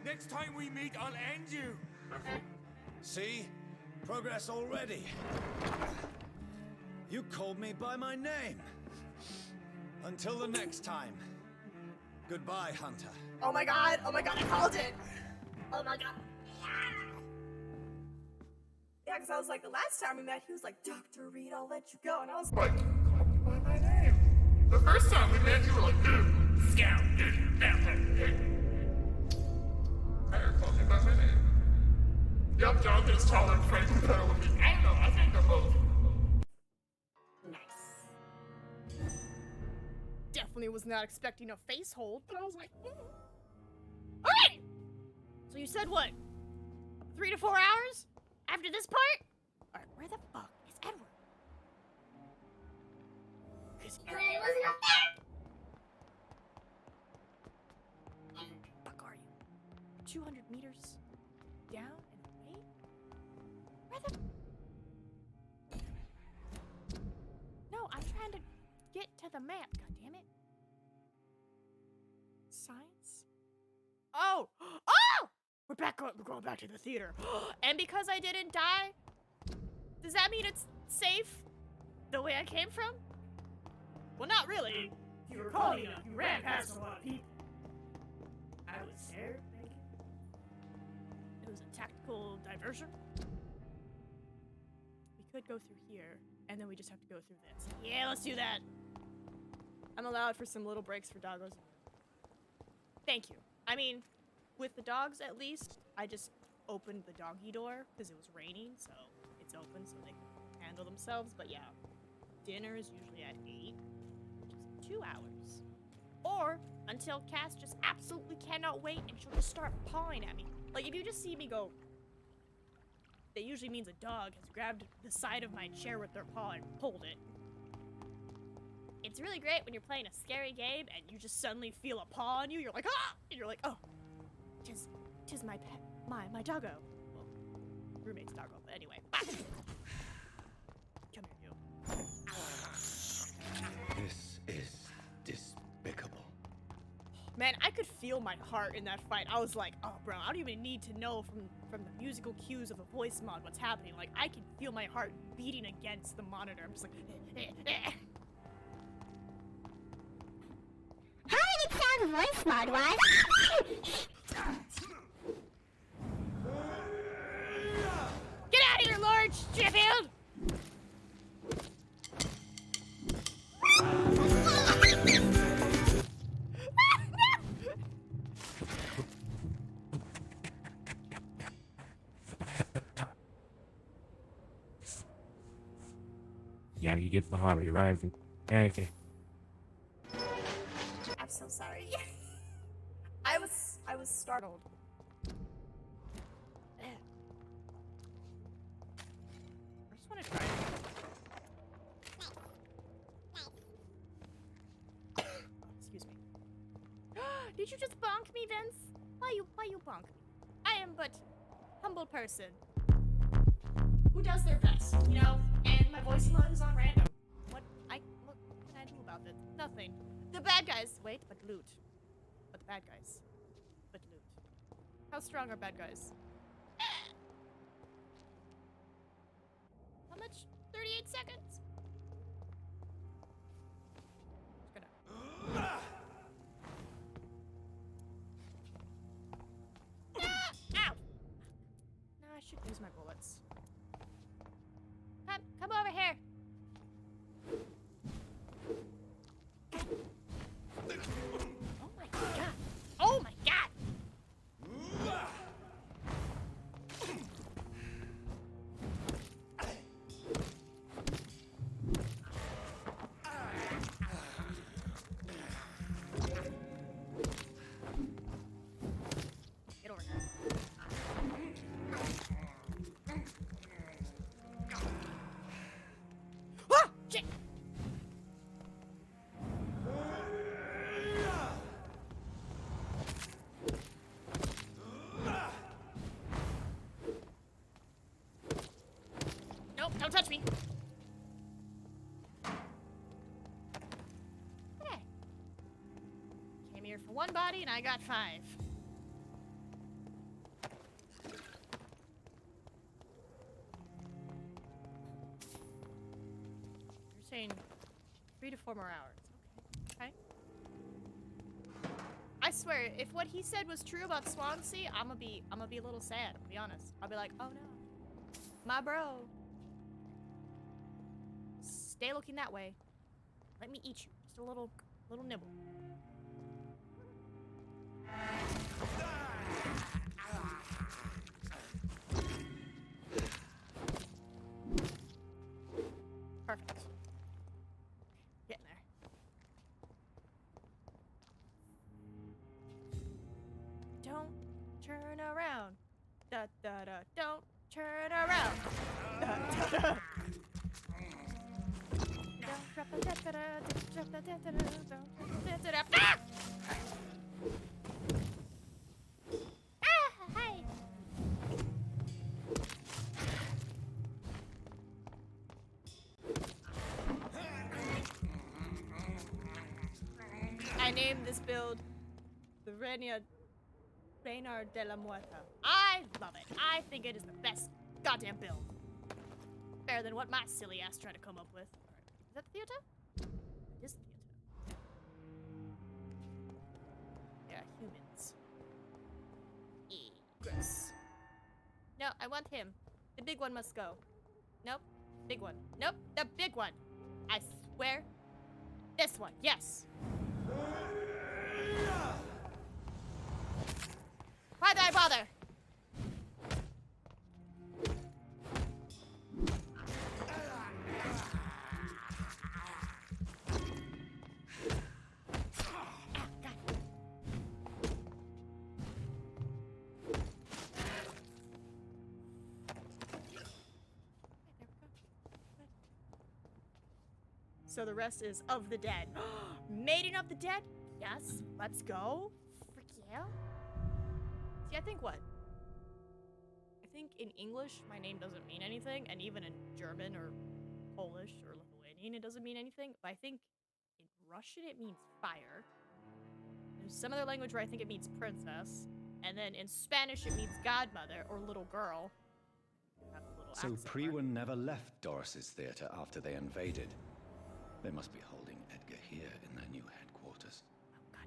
Next time we meet, I'll end you. See? Progress already. You called me by my name. Until the next time. Goodbye, Hunter. Oh my god, I called it! Oh my god. Yeah, because I was like, the last time we met, he was like, Dr. Reed, I'll let you go. And I was like, By my name. The first time we met, you were like, scout, vampire. I called you by my name. Yup, Jonathan's taller and Frank compatible with me. I don't know, I think they're both. nice. Definitely was not expecting a face hold, but I was like, Alright! So you said what? 3 to 4 hours? After this part? Alright, where the fuck is Edward? Cause he wasn't up there! Where the fuck are you? 200 meters down and away? Where the... No, I'm trying to get to the map, goddammit. Science? Oh! Oh! We're going back to the theater. And because I didn't die, does that mean it's safe? The way I came from? Well, not really. If you recall, you ran past a lot of people. I was scared, maybe. It was a tactical diversion. We could go through here, and then we just have to go through this. Yeah, let's do that. I'm allowed for some little breaks for doggos. Thank you. I mean, with the dogs at least, I just opened the doggy door because it was raining, so it's open so they can handle themselves. But yeah, dinner is usually at 8, which is 2 hours. Or until Cass just absolutely cannot wait and she'll just start pawing at me. Like, if you just see me go, that usually means a dog has grabbed the side of my chair with their paw and pulled it. It's really great when you're playing a scary game and you just suddenly feel a paw on you. You're like, ah! And you're like, oh, tis my pet, my doggo. Well, roommate's doggo, but anyway. Come here, you. This is despicable. Man, I could feel my heart in that fight. I was like, oh, bro, I don't even need to know from the musical cues of the voice mod what's happening. Like, I can feel my heart beating against the monitor. I'm just like, How did it sound voice mod-wise? Get out of here, Lord Sheffield! Yeah, you get the hobby, right? Okay. I'm so sorry. I was startled. I just want to try it. Excuse me. Did you just bonk me, Vince? Why you bonk me? I am but humble person who does their best, you know? And my voice mod is on random. What can I do about it? Nothing. The bad guys. Wait, but loot. But the bad guys. But loot. How strong are bad guys? How much? 38 seconds? Just gonna... Ow! No, I should use my bullets. Come over here. Oh my god. Oh my god. Don't touch me. Okay. Came here for one body and I got 5. You're saying 3 to 4 more hours. Okay. Okay. I swear, if what he said was true about Swansea, I'm gonna be a little sad, to be honest. I'll be like, oh no. My bro. Stay looking that way. Let me eat you. Just a little nibble. Perfect. Getting there. Don't turn around. Da da da. Don't turn around. Da da da. Don't drop the da da da. Don't drop the da da da. Don't drop the da da da. Ah! Ah! Hi. I named this build the Reynard de la Muerta. I love it. I think it is the best goddamn build. Better than what my silly ass tried to come up with. Alright, is that the theater? It is the theater. Yeah, humans. Gross. No, I want him. The big one must go. Nope. Big one. Nope. The big one. I swear. This one. Yes. Why did I bother? So the rest is of the dead. Maiden of the dead? Yes. Let's go. Frick yeah. See, I think what? I think in English, my name doesn't mean anything, and even in German or Polish or Lithuanian, it doesn't mean anything. But I think in Russian, it means fire. There's some other language where I think it means princess. And then in Spanish, it means godmother or little girl. So Priwen never left Doris's theater after they invaded. They must be holding Edgar here in their new headquarters. Oh, God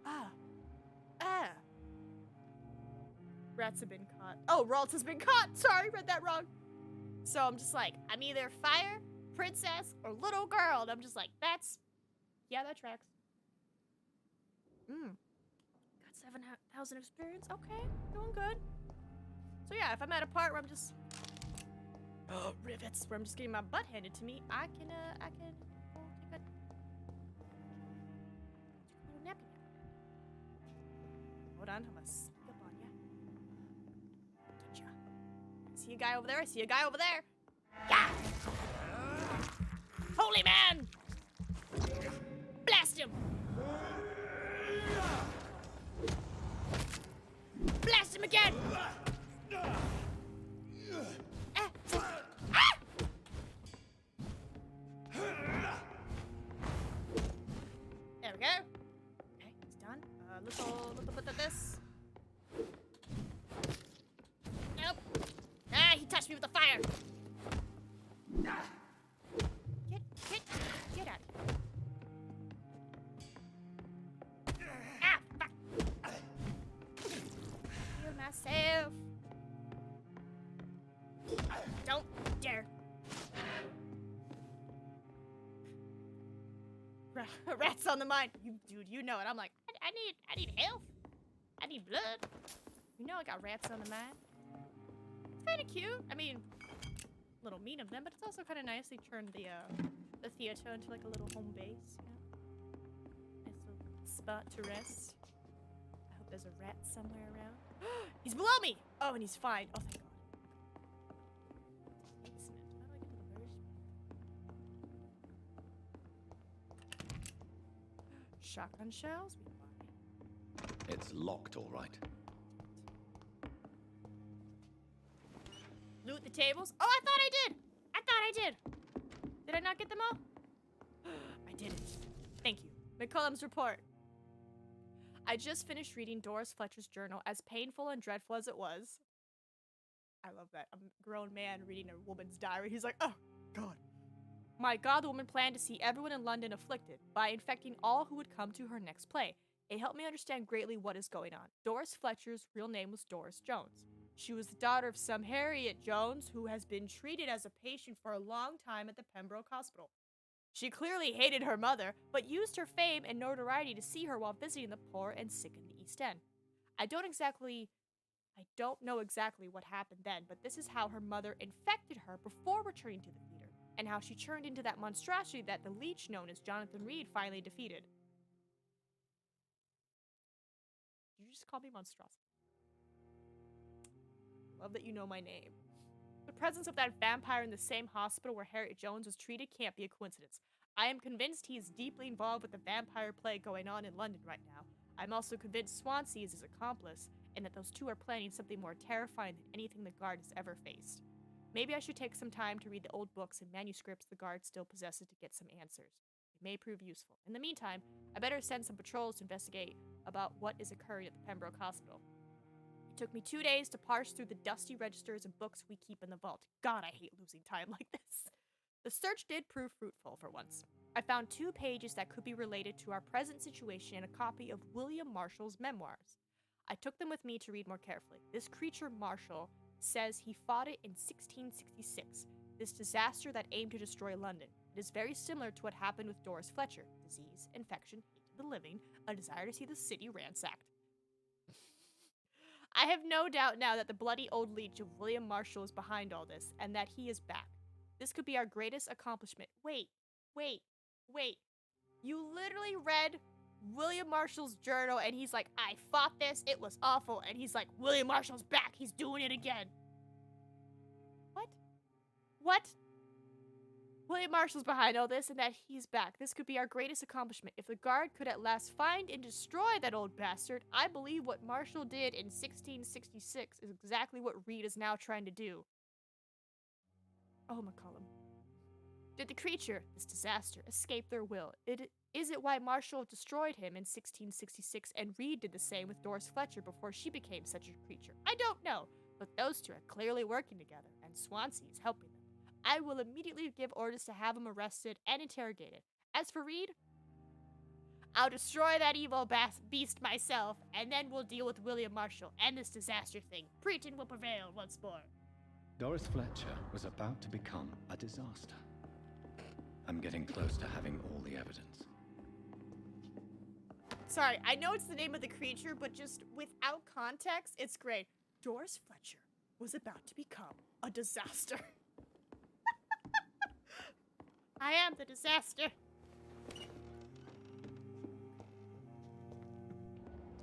damn it. Ah. Rats have been caught. Oh, Ralts has been caught. Sorry, read that wrong. So I'm just like, I'm either fire, princess, or little girl. And I'm just like, yeah, that tracks. Got 7,000 experience. Okay, doing good. So yeah, if I'm at a part where I'm just rivets, where I'm just getting my butt handed to me, I can take a little nappy. Hold on, I'm gonna sneak up on ya. Get ya. See a guy over there? I see a guy over there. Yeah! Holy man! Blast him! Blast him again! There we go. Okay, it's done. Little bit of this. Nope. Ah, he touched me with the fire. Get out of here. Ah, fuck. Heal myself. Don't dare. Rats on the mind. Dude, you know it. I'm like, I need health. I need blood. You know I got rats on the mind. It's kind of cute. I mean, a little mean of them, but it's also kind of nice. They turned the theater into like a little home base. You know? Nice little spot to rest. I hope there's a rat somewhere around. He's below me. Oh, and he's fine. Oh, thank God. Shotgun shells? It's locked, all right. Loot the tables. Oh, I thought I did. I thought I did. Did I not get them all? I didn't. Thank you. McCullum's report. I just finished reading Doris Fletcher's journal, as painful and dreadful as it was. I love that. A grown man reading a woman's diary. He's like, oh, God. My godwoman planned to see everyone in London afflicted by infecting all who would come to her next play. It helped me understand greatly what is going on. Doris Fletcher's real name was Doris Jones. She was the daughter of some Harriet Jones, who has been treated as a patient for a long time at the Pembroke Hospital. She clearly hated her mother, but used her fame and notoriety to see her while visiting the poor and sick in the East End. I don't know exactly what happened then, but this is how her mother infected her before returning to the theater, and how she turned into that monstrosity that the leech known as Jonathan Reed finally defeated. Did you just call me monstrosity? Love that you know my name. The presence of that vampire in the same hospital where Harriet Jones was treated can't be a coincidence. I am convinced he is deeply involved with the vampire plague going on in London right now. I'm also convinced Swansea is his accomplice, and that those two are planning something more terrifying than anything the Guard has ever faced. Maybe I should take some time to read the old books and manuscripts the Guard still possesses to get some answers. It may prove useful. In the meantime, I better send some patrols to investigate about what is occurring at the Pembroke Hospital. It took me 2 days to parse through the dusty registers and books we keep in the vault. God, I hate losing time like this. The search did prove fruitful for once. I found 2 pages that could be related to our present situation and a copy of William Marshall's memoirs. I took them with me to read more carefully. This creature, Marshall, says he fought it in 1666, this disaster that aimed to destroy London. It is very similar to what happened with Doris Fletcher. Disease, infection, hate to the living, a desire to see the city ransacked. I have no doubt now that the bloody old leech of William Marshall is behind all this, and that he is back. This could be our greatest accomplishment. Wait. You literally read William Marshall's journal, and he's like, I fought this, it was awful, and he's like, William Marshall's back, he's doing it again. What? William Marshall's behind all this, and that he's back. This could be our greatest accomplishment. If the Guard could at last find and destroy that old bastard, I believe what Marshall did in 1666 is exactly what Reed is now trying to do. Oh, McCullum. Did the creature, this disaster, escape their will? Is it why Marshall destroyed him in 1666 and Reed did the same with Doris Fletcher before she became such a creature? I don't know, but those two are clearly working together, and Swansea is helping them. I will immediately give orders to have him arrested and interrogated. As for Reed, I'll destroy that evil beast myself, and then we'll deal with William Marshall and this disaster thing. Preeton will prevail once more. Doris Fletcher was about to become a disaster. I'm getting close to having all the evidence. Sorry, I know it's the name of the creature, but just without context, it's great. Doris Fletcher was about to become a disaster. I am the disaster.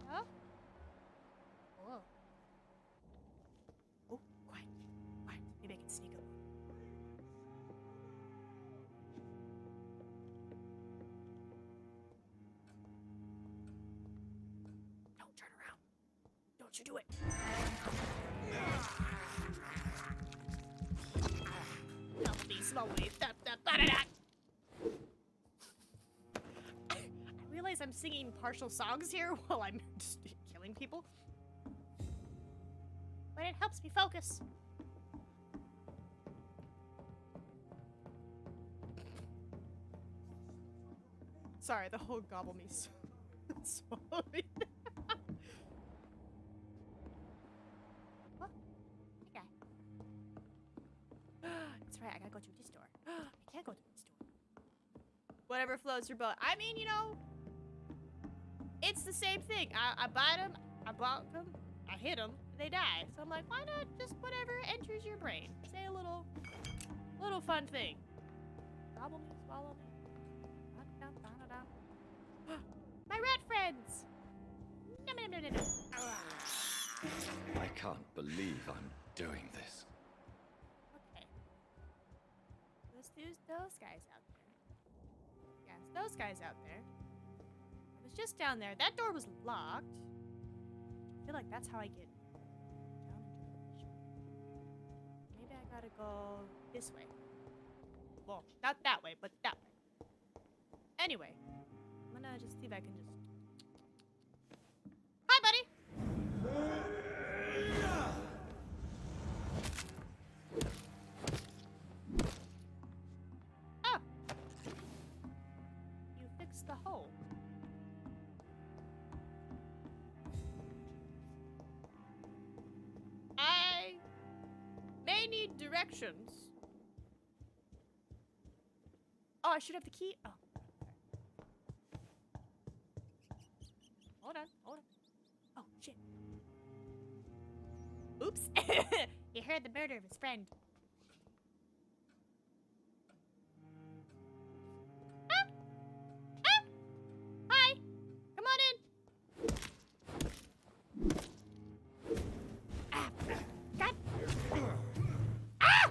Huh? Whoa. Oh, quiet. Maybe I can sneak up. Don't turn around. Don't you do it. Help me, small wave. I realize I'm singing partial songs here while I'm just killing people. But it helps me focus. Sorry, the whole gobble me swallowed me. What? Okay. That's right, I gotta go to this door. I can't go to this door. Whatever floats your boat. I mean, you know, it's the same thing. I bite them, I bonk them, I hit them, they die. So I'm like, why not just whatever enters your brain? Say a little fun thing. Gobble me, swallow me. My rat friends! I can't believe I'm doing this. Okay. Those guys out there. Yes, those guys out there. I was just down there. That door was locked. I feel like that's how I get down into the mission. Maybe gotta go this way. Well, not that way, but that way. Anyway, I'm gonna just see if I can just... Hi, buddy! Oh! You fixed the hole. I may need directions. Oh, I should have the key. Oh. Hold on, hold on. Oh, shit. Oops. He heard the murder of his friend. Ah! Ah! Hi! Come on in! Ah! God! Ah!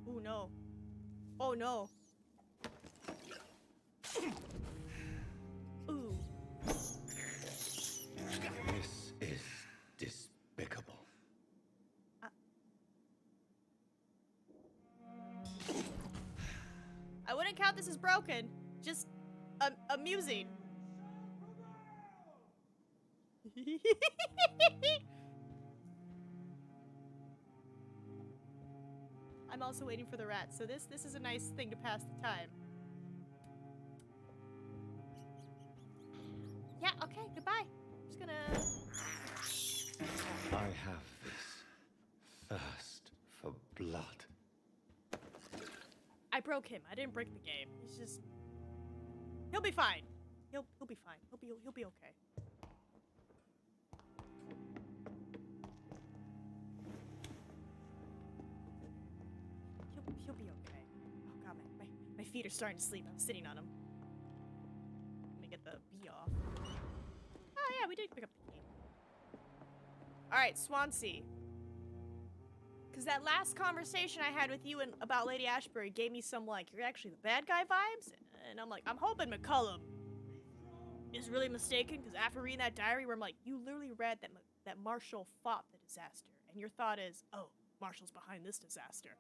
Oh no. Oh no. Ooh. This is despicable. I wouldn't count this as broken. Just amusing. I'm also waiting for the rat, so this is a nice thing to pass the time. Yeah, okay, goodbye. I'm just gonna... I have this thirst for blood. I broke him. I didn't break the game. He's just... He'll be fine. He'll be fine. He'll be okay. He'll be okay. Oh god, my feet are starting to sleep. I'm sitting on them. Let me get the bee off. Oh yeah, we did pick up the key. Alright, Swansea. Because that last conversation I had with you about Lady Ashbury gave me some, like, you're actually the bad guy vibes. And I'm like, I'm hoping McCullum is really mistaken. Because after reading that diary where I'm like, you literally read that Marshall fought the disaster. And your thought is, oh, Marshall's behind this disaster.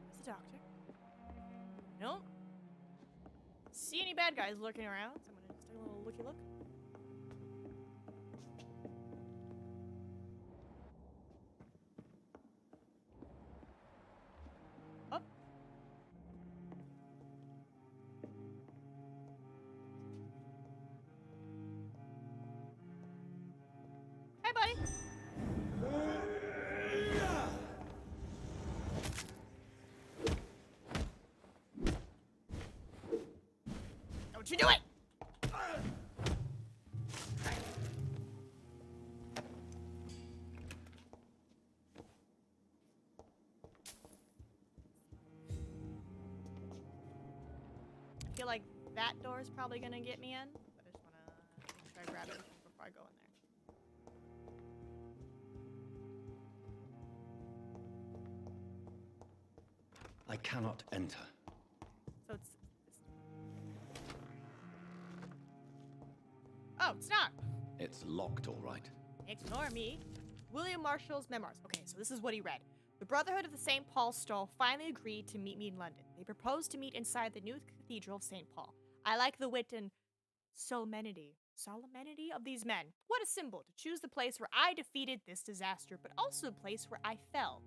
Where's the doctor? Nope. See any bad guys lurking around? So I'm gonna just take a little looky-look. Up. Hey, buddy. Don't you do it! I feel like that door is probably gonna get me in, but I just wanna make sure I grab everything before I go in there. I cannot enter. So it's... Oh, it's not! It's locked, all right. Ignore me. William Marshall's memoirs. Okay, so this is what he read. The Brotherhood of the St. Paul Stole finally agreed to meet me in London. They proposed to meet inside the new Cathedral of St. Paul. I like the wit and solemnity of these men. What a symbol to choose the place where I defeated this disaster, but also the place where I fell.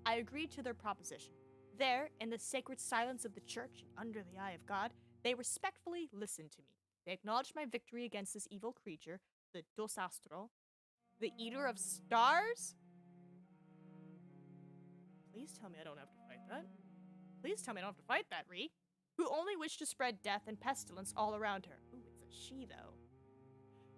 I agreed to their proposition. There, in the sacred silence of the church, under the eye of God, they respectfully listened to me. They acknowledged my victory against this evil creature, the Dosastro, the Eater of Stars? Please tell me I don't have to fight that. Please tell me I don't have to fight that, Ree. Who only wished to spread death and pestilence all around her. Ooh, it's a she, though.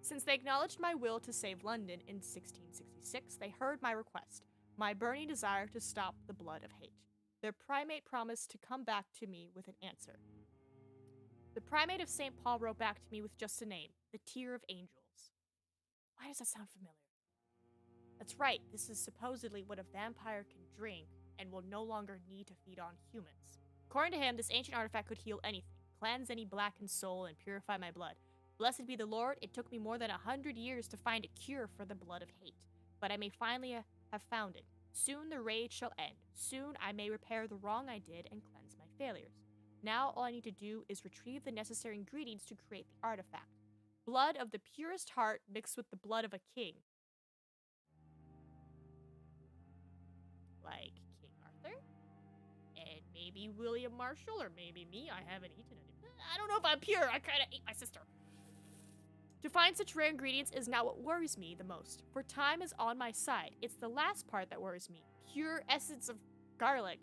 Since they acknowledged my will to save London in 1666, they heard my request, my burning desire to stop the blood of hate. Their primate promised to come back to me with an answer. The primate of St. Paul wrote back to me with just a name, the Tear of Angels. Why does that sound familiar? That's right, this is supposedly what a vampire can drink and will no longer need to feed on humans. According to him, this ancient artifact could heal anything, cleanse any blackened soul, and purify my blood. Blessed be the Lord, it took me more than 100 years to find a cure for the blood of hate, but I may finally have found it. Soon the rage shall end. Soon I may repair the wrong I did and cleanse my failures. Now all I need to do is retrieve the necessary ingredients to create the artifact. Blood of the purest heart mixed with the blood of a king. Like King Arthur? And maybe William Marshall, or maybe me. I haven't eaten any. I don't know if I'm pure. I kinda ate my sister. To find such rare ingredients is not what worries me the most, for time is on my side. It's the last part that worries me. Pure essence of garlic.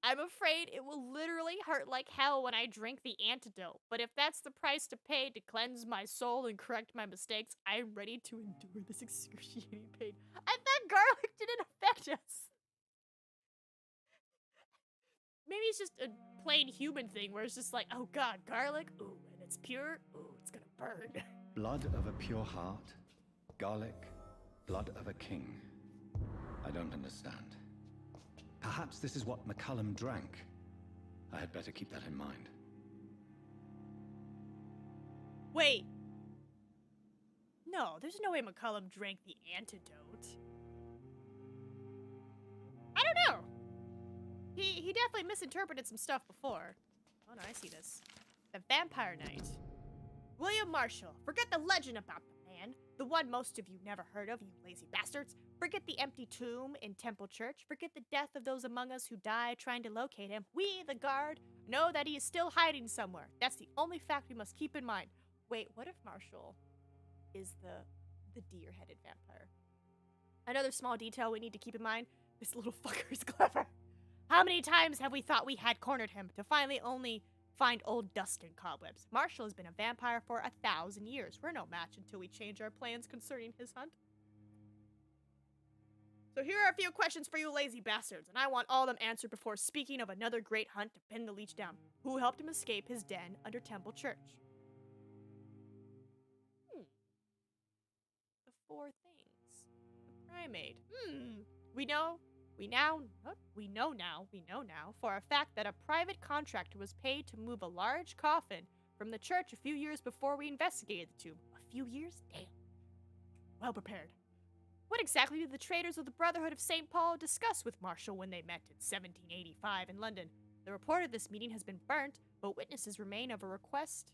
I'm afraid it will literally hurt like hell when I drink the antidote, but if that's the price to pay to cleanse my soul and correct my mistakes, I'm ready to endure this excruciating pain. I thought garlic didn't affect us. Maybe it's just a plain human thing where it's just like, oh god, garlic, ooh, and it's pure, ooh, it's gonna burn. Blood of a pure heart, garlic, blood of a king. I don't understand. Perhaps this is what McCullum drank. I had better keep that in mind. Wait. No, there's no way McCullum drank the antidote. I don't know. He definitely misinterpreted some stuff before. Oh no, I see this. The Vampire Knight. William Marshall. Forget the legend about the man. The one most of you never heard of, you lazy bastards. Forget the empty tomb in Temple Church. Forget the death of those among us who died trying to locate him. We, the guard, know that he is still hiding somewhere. That's the only fact we must keep in mind. Wait, what if Marshall is the deer-headed vampire? Another small detail we need to keep in mind. This little fucker is clever. How many times have we thought we had cornered him to finally only find old dust and cobwebs? Marshall has been a vampire for 1,000 years. We're no match until we change our plans concerning his hunt. So here are a few questions for you lazy bastards, and I want all of them answered before speaking of another great hunt to pin the leech down. Who helped him escape his den under Temple Church? The four things. The primate. We know now for a fact that a private contractor was paid to move a large coffin from the church a few years before we investigated the tomb. A few years? Damn. Well prepared. What exactly did the traders of the Brotherhood of St. Paul discuss with Marshall when they met in 1785 in London? The report of this meeting has been burnt, but witnesses remain of a request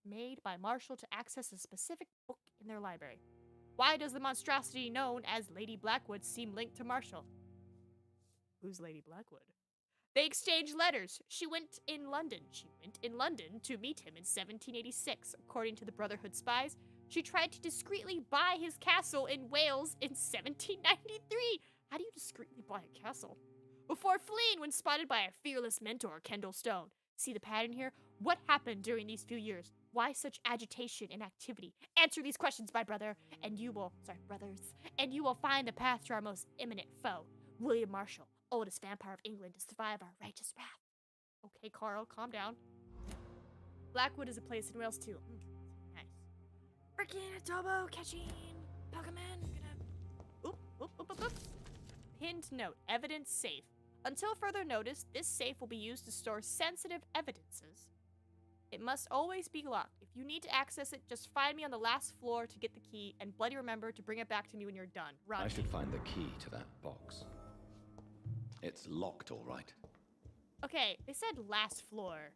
made by Marshall to access a specific book in their library. Why does the monstrosity known as Lady Blackwood seem linked to Marshall? Who's Lady Blackwood? They exchanged letters. She went in London to meet him in 1786. According to the Brotherhood spies, she tried to discreetly buy his castle in Wales in 1793. How do you discreetly buy a castle? Before fleeing when spotted by a fearless mentor, Kendall Stone. See the pattern here? What happened during these few years? Why such agitation and activity? Answer these questions, my brother, and you will find the path to our most imminent foe, William Marshall, oldest vampire of England to survive our righteous wrath. Okay, Carl, calm down. Blackwood is a place in Wales too. Nice. Freaking Atobo catching Pokemon. Oop. Pinned note, evidence safe. Until further notice, this safe will be used to store sensitive evidences. It must always be locked. If you need to access it, just find me on the last floor to get the key, and bloody remember to bring it back to me when you're done. Roger. I should find the key to that box. It's locked, all right. Okay, they said last floor.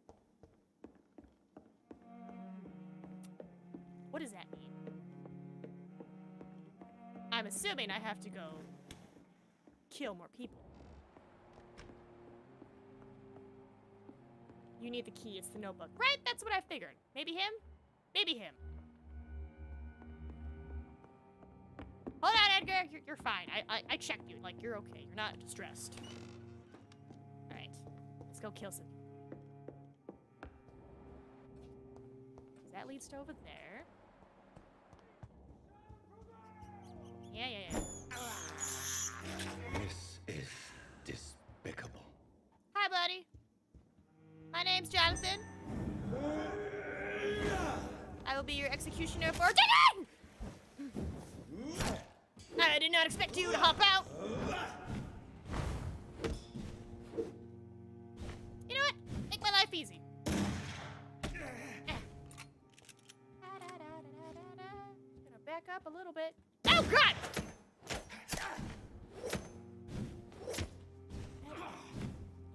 What does that mean? I'm assuming I have to go kill more people. You need the key, it's the notebook. Right, that's what I figured. Maybe him? Maybe him. Hold on, Edgar, you're fine. I checked you, like, you're okay. You're not distressed. All right, let's go kill some people. That leads to over there. Yeah. This is despicable. Hi, buddy. My name's Jonathan. I will be your executioner for today! I did not expect you to hop out. You know what? Make my life easy. Gonna back up a little bit. Oh, God!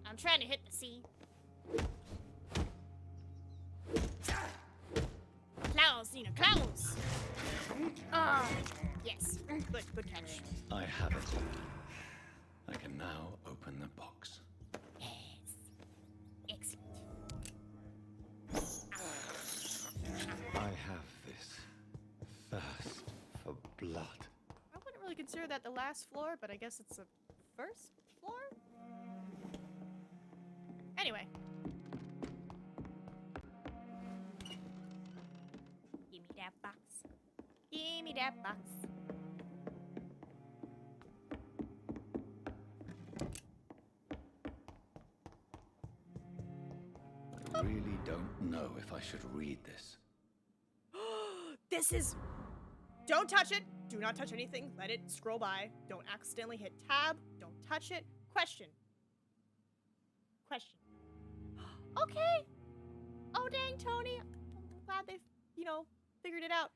I'm trying to hit the sea. Claws, Nina, claws! Yes. Good catch. I have it. I can now open the box. Excellent. I have this thirst for blood. I wouldn't really consider that the last floor, but I guess it's the first floor? Anyway. Give me that box. Give me that box. I really don't know if I should read this. This is... Don't touch it. Do not touch anything. Let it scroll by. Don't accidentally hit tab. Don't touch it. Question. Okay. Oh, dang, Tony. I'm glad they've, figured it out.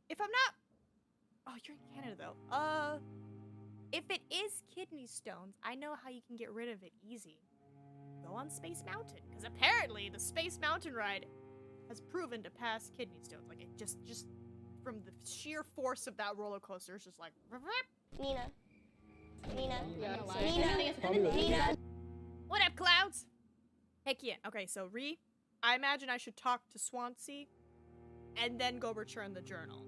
If I'm not... Oh, you're in Canada, though. If it is kidney stones, I know how you can get rid of it easy. Go on Space Mountain. Because apparently the Space Mountain ride has proven to pass kidney stones. Like, it just from the sheer force of that roller coaster, it's just like... Nina. What up, Clouds? Heck yeah. Okay, so I imagine I should talk to Swansea and then go return the journal.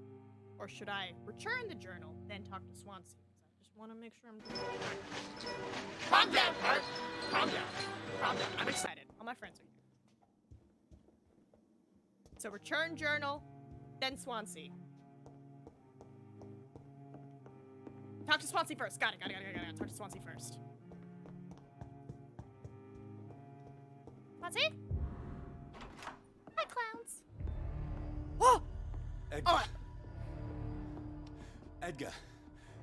Or should I return the journal, then talk to Swansea? Because I just want to make sure I'm doing it. Calm down, Bart. Calm down. Calm down. I'm excited. All my friends are here. So return journal, then Swansea. Talk to Swansea first. Got it. Talk to Swansea first. Swansea? Hi, clowns. Oh! Edgar. Oh. Edgar,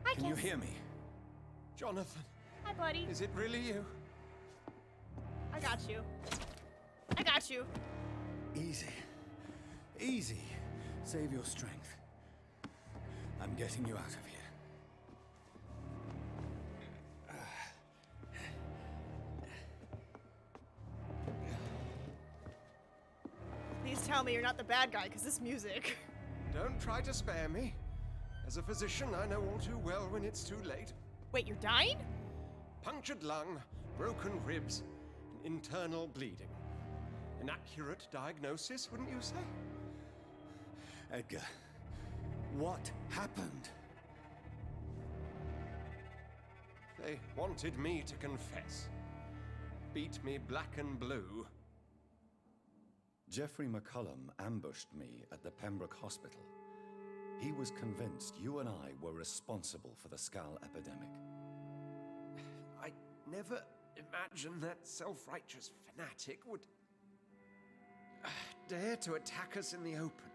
Hi, can you Kiss. hear me? Jonathan, Hi, buddy. is it really you? I got you. I got you. Easy. Easy. Save your strength. I'm getting you out of here. Please tell me you're not the bad guy, because this music. Don't try to spare me. As a physician, I know all too well when it's too late. Wait, you're dying? Punctured lung, broken ribs, and internal bleeding. An accurate diagnosis, wouldn't you say? Edgar, what happened? They wanted me to confess. Beat me black and blue. Jeffrey McCullum ambushed me at the Pembroke Hospital. He was convinced you and I were responsible for the Skal epidemic. I never imagined that self-righteous fanatic would dare to attack us in the open.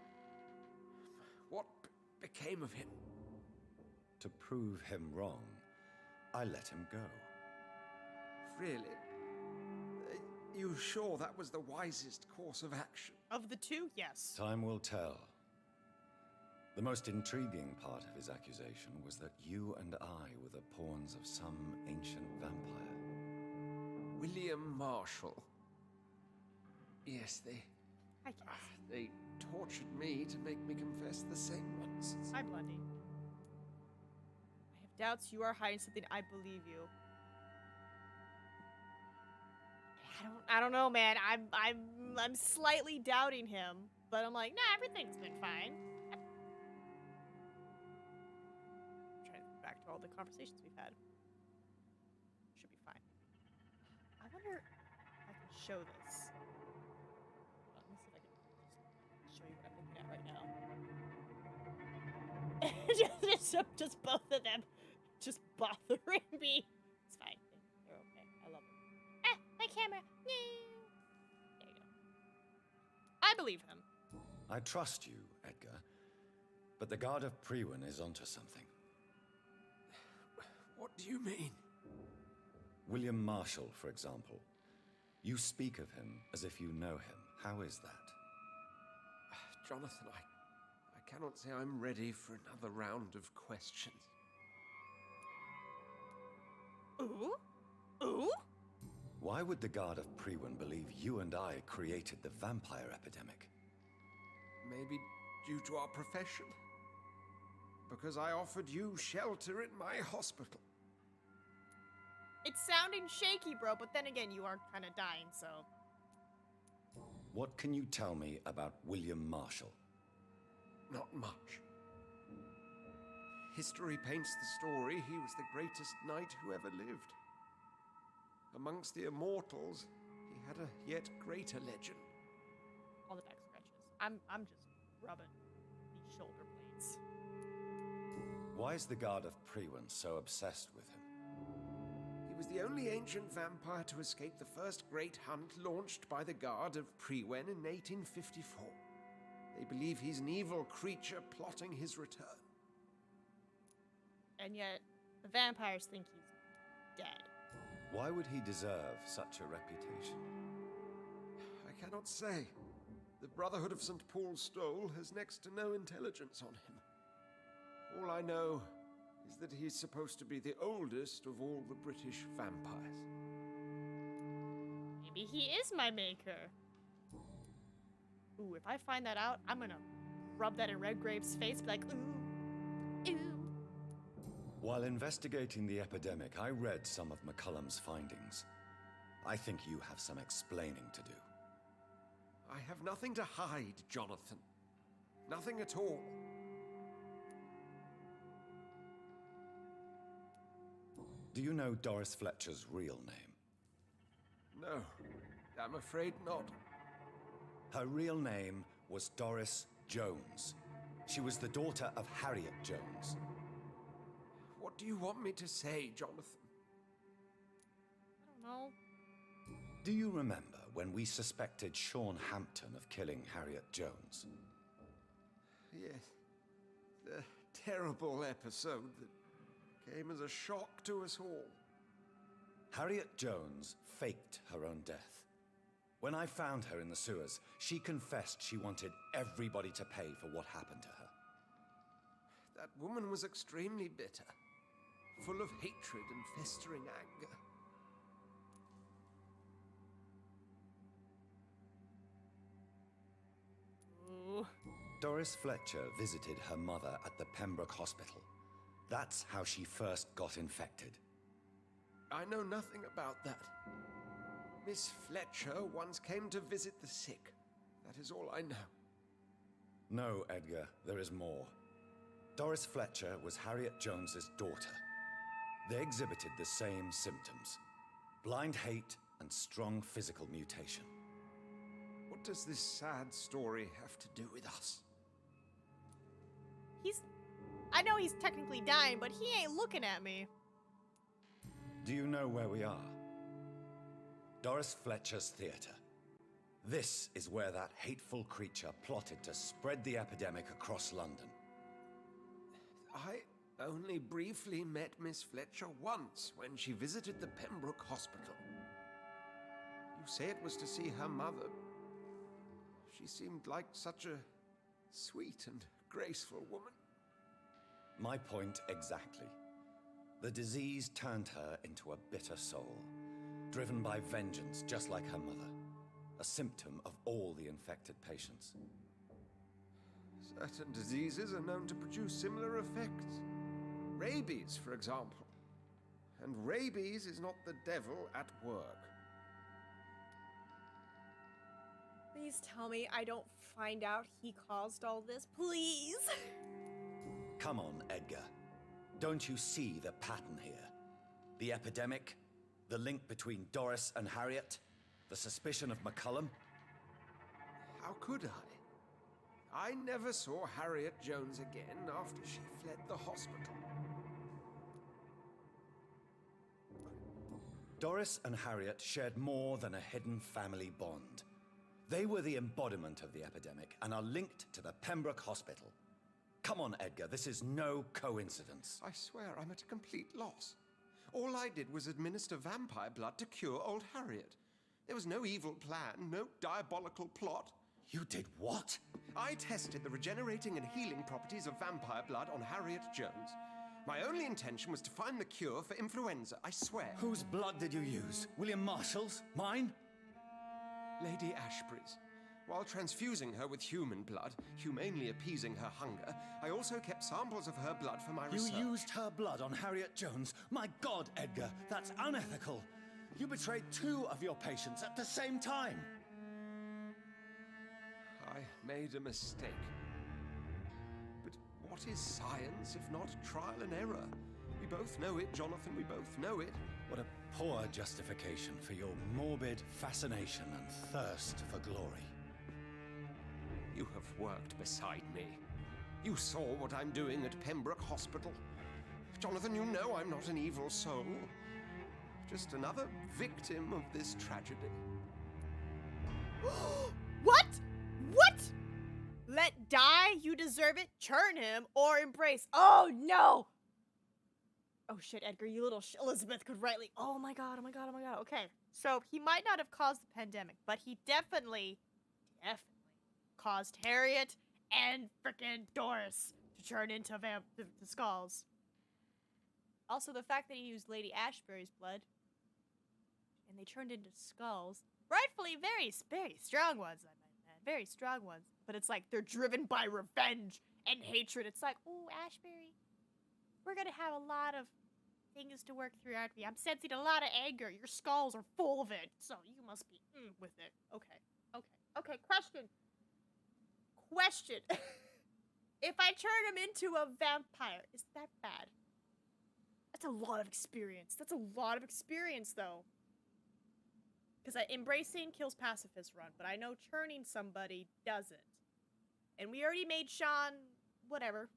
What became of him? To prove him wrong, I let him go. Really? You sure that was the wisest course of action? Of the two, yes. Time will tell. The most intriguing part of his accusation was that you and I were the pawns of some ancient vampire. William Marshall. Yes, they tortured me to make me confess the same nonsense. Hi, Blondie. I have doubts you are hiding something. I believe you. I don't know, man. I'm slightly doubting him, but I'm like, nah, everything's been fine. I'm trying to think back to all the conversations we've had. Should be fine. I wonder if I can show this. Hold on, let me see if I can just show you what I'm looking at right now. just both of them just bothering me. It's fine. They're okay. I love them. Ah, my camera. There you go. I believe him. I trust you, Edgar, but the Guard of Priwen is onto something. What do you mean? William Marshall, for example. You speak of him as if you know him. How is that? Jonathan, I cannot say I'm ready for another round of questions. Ooh? Ooh? Why would the Guard of Priwen believe you and I created the vampire epidemic? Maybe due to our profession? Because I offered you shelter in my hospital. It's sounding shaky, bro, but then again, you are kind of dying, so... What can you tell me about William Marshall? Not much. History paints the story he was the greatest knight who ever lived. Amongst the immortals, he had a yet greater legend. All the back scratches. I'm just rubbing these shoulder blades. Why is the Guard of Priwen so obsessed with him? He was the only ancient vampire to escape the first great hunt launched by the Guard of Priwen in 1854. They believe he's an evil creature plotting his return. And yet, the vampires think he's dead. Why would he deserve such a reputation? I cannot say. The Brotherhood of St. Paul's Stole has next to no intelligence on him. All I know is that he's supposed to be the oldest of all the British vampires. Maybe he is my maker. Ooh, if I find that out, I'm gonna rub that in Redgrave's face, be like, ooh, ooh. While investigating the epidemic, I read some of McCullum's findings. I think you have some explaining to do. I have nothing to hide, Jonathan. Nothing at all. Do you know Doris Fletcher's real name? No, I'm afraid not. Her real name was Doris Jones. She was the daughter of Harriet Jones. What do you want me to say, Jonathan? I don't know. Do you remember when we suspected Sean Hampton of killing Harriet Jones? Yes. The terrible episode that came as a shock to us all. Harriet Jones faked her own death. When I found her in the sewers, she confessed she wanted everybody to pay for what happened to her. That woman was extremely bitter, full of hatred and festering anger. Ooh. Doris Fletcher visited her mother at the Pembroke Hospital. That's how she first got infected. I know nothing about that. Miss Fletcher once came to visit the sick. That is all I know. No, Edgar, there is more. Doris Fletcher was Harriet Jones's daughter. They exhibited the same symptoms: blind hate and strong physical mutation. What does this sad story have to do with us? I know he's technically dying, but he ain't looking at me. Do you know where we are? Doris Fletcher's theater. This is where that hateful creature plotted to spread the epidemic across London. I only briefly met Miss Fletcher once when she visited the Pembroke Hospital. You say it was to see her mother. She seemed like such a sweet and graceful woman. My point exactly. The disease turned her into a bitter soul, driven by vengeance just like her mother. A symptom of all the infected patients. Certain diseases are known to produce similar effects. Rabies, for example. And rabies is not the devil at work. Please tell me I don't find out he caused all this, please. Come on, Edgar. Don't you see the pattern here? The epidemic, the link between Doris and Harriet, the suspicion of McCullum? How could I? I never saw Harriet Jones again after she fled the hospital. Doris and Harriet shared more than a hidden family bond. They were the embodiment of the epidemic and are linked to the Pembroke Hospital. Come on, Edgar, this is no coincidence. I swear I'm at a complete loss. All I did was administer vampire blood to cure old Harriet. There was no evil plan, no diabolical plot. You did what? I tested the regenerating and healing properties of vampire blood on Harriet Jones. My only intention was to find the cure for influenza, I swear. Whose blood did you use? William Marshall's? Mine? Lady Ashbury's. While transfusing her with human blood, humanely appeasing her hunger, I also kept samples of her blood for my research. You used her blood on Harriet Jones? My God, Edgar, that's unethical. You betrayed 2 of your patients at the same time. I made a mistake. But what is science if not trial and error? We both know it, Jonathan, we both know it. What a poor justification for your morbid fascination and thirst for glory. You have worked beside me. You saw what I'm doing at Pembroke Hospital. Jonathan, you know I'm not an evil soul. Just another victim of this tragedy. What? What? Let die? You deserve it? Churn him or embrace? Oh no! Oh shit, Edgar, you little Elizabeth could rightly. Oh my god, oh my god, oh my god. Okay, so he might not have caused the pandemic, but he definitely caused Harriet and frickin' Doris to turn into the skulls. Also, the fact that he used Lady Ashbury's blood and they turned into skulls, rightfully very, very strong ones, I might add, very strong ones. But it's like they're driven by revenge and hatred. It's like, oh, Ashbury, we're gonna have a lot of things to work through, aren't we? I'm sensing a lot of anger. Your skulls are full of it, so you must be with it. Okay. Question. If I turn him into a vampire, is that bad? That's a lot of experience. Though. Because embracing kills pacifist run, but I know churning somebody doesn't. And we already made Sean whatever.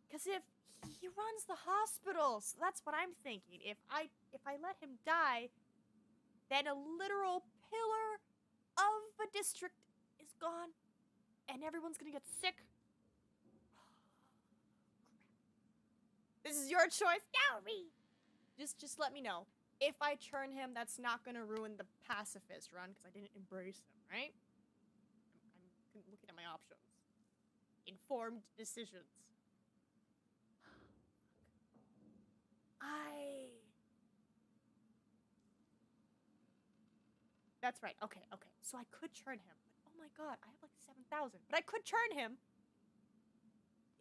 Because if he runs the hospital, so that's what I'm thinking. If I let him die, then a literal pillar of a district is gone, and everyone's gonna get sick. This is your choice. No, me. Just let me know. If I churn him, that's not gonna ruin the pacifist run because I didn't embrace him, right? I'm looking at my options. Informed decisions. That's right. Okay. So I could churn him. But oh my god, I have like 7,000. But I could churn him.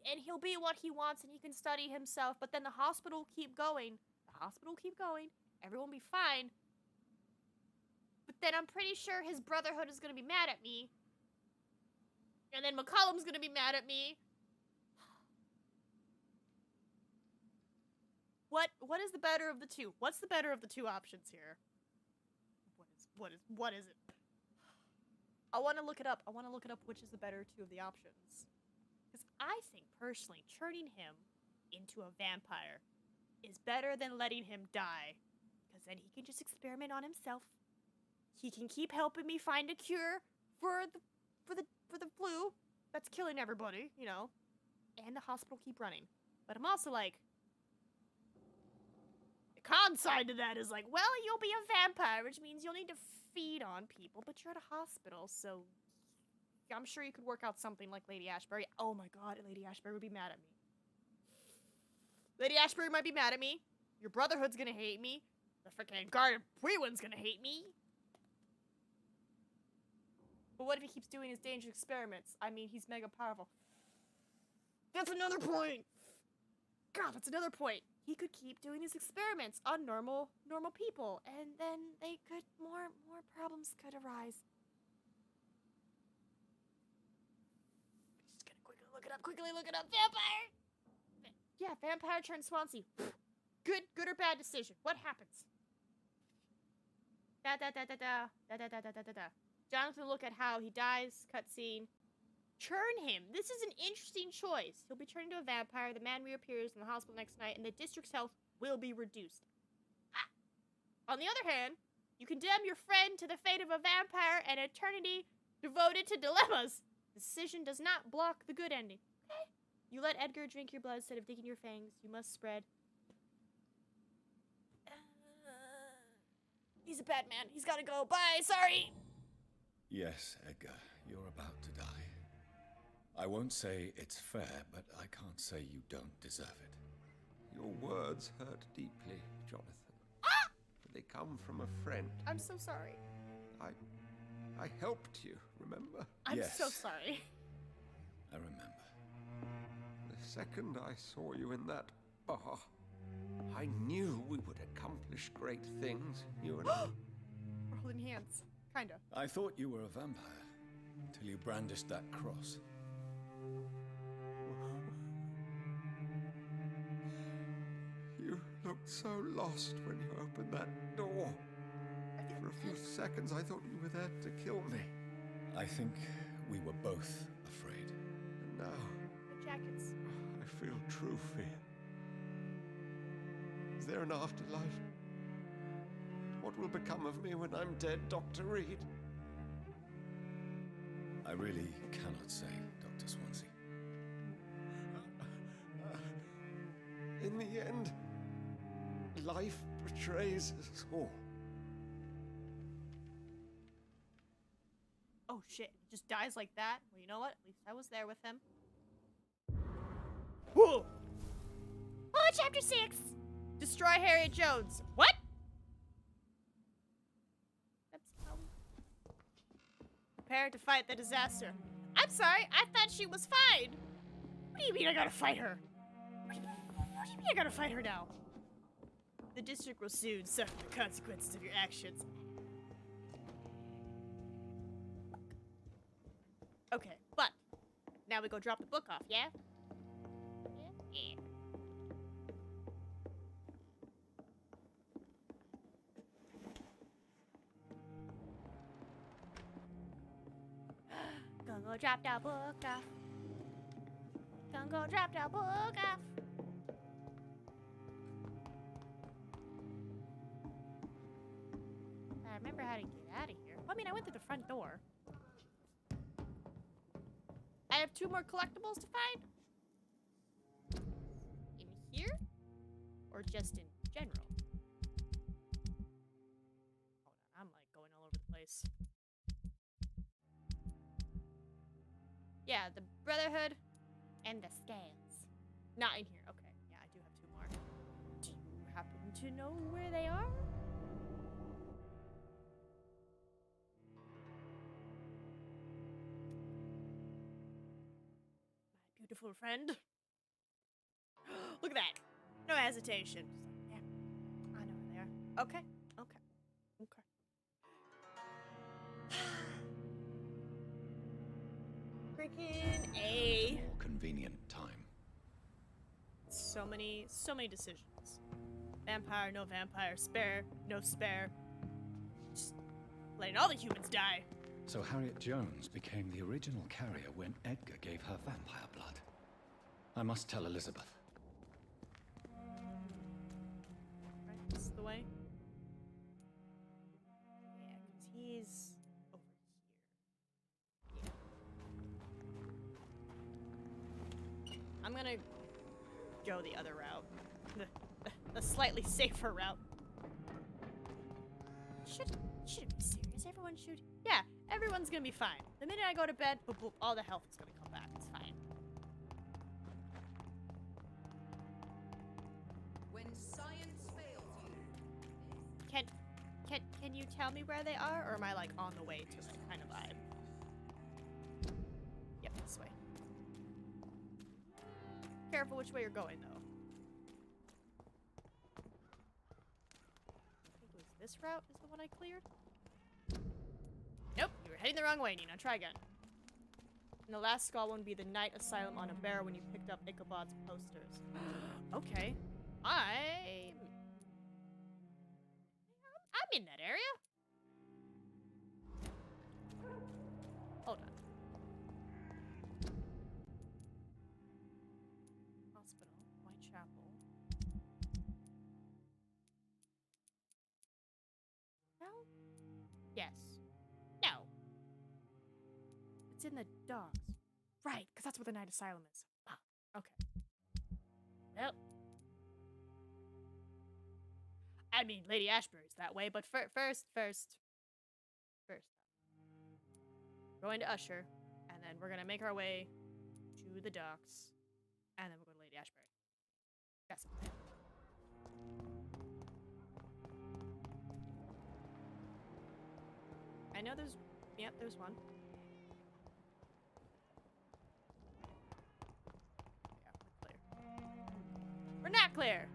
And he'll be what he wants and he can study himself. But then the hospital will keep going. Everyone will be fine. But then I'm pretty sure his brotherhood is going to be mad at me. And then McCollum's going to be mad at me. What is the better of the two? What's the better of the two options here? What is it? I want to look it up. Which is the better two of the options. Because I think, personally, turning him into a vampire is better than letting him die. Because then he can just experiment on himself. He can keep helping me find a cure for the flu that's killing everybody, you know. And the hospital keep running. But I'm also like, the con side to that is like, well, you'll be a vampire, which means you'll need to feed on people, but you're at a hospital, so I'm sure you could work out something like Lady Ashbury. Oh my god, Lady Ashbury would be mad at me. Lady Ashbury might be mad at me. Your brotherhood's gonna hate me. The freaking guard Freeland's gonna hate me. But what if he keeps doing his dangerous experiments? I mean, he's mega powerful. That's another point! God, that's another point. He could keep doing his experiments on normal people, and then more problems could arise. Just gonna quickly look it up. Vampire! Yeah, vampire turned Swansea. Good or bad decision. What happens? Jonathan, look at how he dies. Cutscene. Churn him. This is an interesting choice. He'll be turned into a vampire. The man reappears in the hospital next night, and the district's health will be reduced. On the other hand, you condemn your friend to the fate of a vampire and eternity devoted to dilemmas. The decision does not block the good ending. Okay. You let Edgar drink your blood instead of digging your fangs. You must spread. He's a bad man. He's gotta go. Bye. Sorry. Yes, Edgar, you're about to die. I won't say it's fair, but I can't say you don't deserve it. Your words hurt deeply, Jonathan. But they come from a friend. I'm so sorry. I helped you, remember? I'm Yes. so sorry. I remember. The second I saw you in that bar, I knew we would accomplish great things, you and I. We're holding hands. Kinda. I thought you were a vampire, till you brandished that cross. You looked so lost when you opened that door. For a few seconds, I thought you were there to kill me. I think we were both afraid. And now, The jackets. I feel true fear. Is there an afterlife? What will become of me when I'm dead, Dr. Reed? I really cannot say, Dr. Swansea. In the end, life betrays us all. Oh shit. He just dies like that. Well, you know what? At least I was there with him. Whoa! Oh, chapter 6! Destroy Harriet Jones. What? That's how we prepare to fight the disaster. I'm sorry, I thought she was fine. What do you mean I gotta fight her? What do you mean I gotta fight her now? The district will soon suffer the consequences of your actions. Okay, but now we go drop the book off, yeah? Yeah. Gonna go drop that book off. Gonna go drop that book off. I remember how to get out of here. I mean, I went through the front door. I have 2 more collectibles to find? In here? Or just in general? Hold on, I'm like going all over the place. Yeah, the Brotherhood and the Scales. Not in here. Okay, yeah, I do have 2 more. Do you happen to know where they are? My beautiful friend. Look at that. No hesitation. Just like, yeah, I know where they are. Okay, okay, okay. Freaking A. More convenient time. So many decisions. Vampire, no vampire, spare, no spare. Just letting all the humans die. So Harriet Jones became the original carrier when Edgar gave her vampire blood. I must tell Elizabeth. Right, this is the way. Yeah, because he's over here. Yeah. I'm gonna go the other route. The slightly safer route. Shouldn't be serious. Everyone should. Yeah, everyone's gonna be fine. The minute I go to bed, boop, boop, all the health is gonna come back. It's fine. When science fails you. Can you tell me where they are, or am I like on the way to it kind of vibe? Yep, this way. Careful which way you're going, though. I think it was this route is the one I cleared. Nope, you were heading the wrong way, Nina. Try again. And the last skull one would be the Night Asylum on a bear when you picked up Ichabod's posters. Okay. I'm in that area. Hold on. Hospital, Whitechapel. No? Yes. No. It's in the dogs. Right, because that's where the Night Asylum is. Fuck. Okay. Well. I mean, Lady Ashbury's that way, but first. Going to Usher, and then we're gonna make our way to the docks, and then we'll go to Lady Ashbury. That's the plan. I know there's... Yep, there's one. Yeah, we're clear. We're not clear!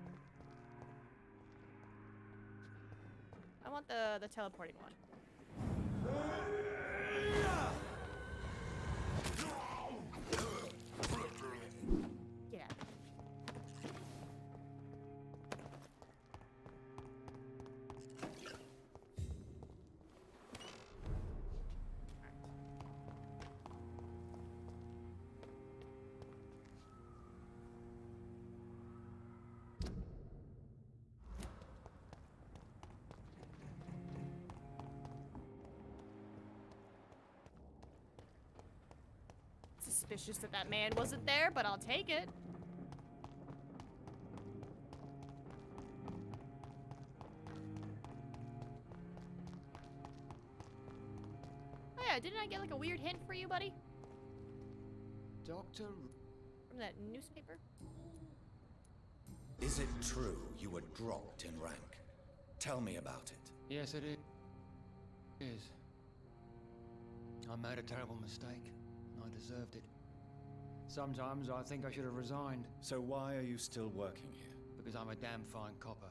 I want the teleporting one. Get out. Suspicious that that man wasn't there, but I'll take it. Oh yeah, didn't I get like a weird hint for you, buddy? Doctor... From that newspaper? Is it true you were dropped in rank? Tell me about it. Yes, it is. I made a terrible mistake. I deserved it. Sometimes I think I should have resigned. So why are you still working here? Because I'm a damn fine copper.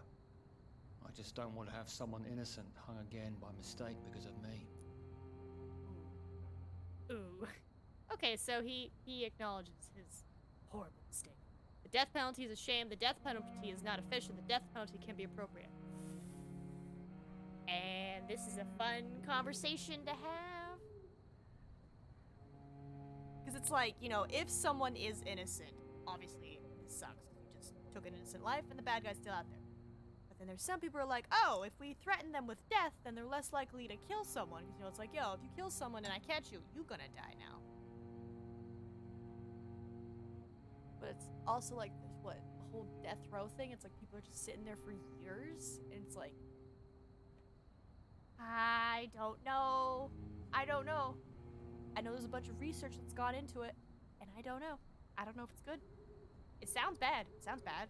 I just don't want to have someone innocent hung again by mistake because of me. Ooh. Okay, so he acknowledges his horrible mistake. The death penalty is a shame. The death penalty is not efficient. The death penalty can be appropriate. And this is a fun conversation to have. Because it's like, you know, if someone is innocent, obviously it sucks. You just took an innocent life and the bad guy's still out there. But then there's some people who are like, oh, if we threaten them with death, then they're less likely to kill someone. Because, you know, it's like, yo, if you kill someone and I catch you, you're gonna die now. But it's also like, there's what, the whole death row thing? It's like people are just sitting there for years. And it's like, I don't know. I don't know. I know there's a bunch of research that's gone into it, and I don't know. I don't know if it's good. It sounds bad. It sounds bad.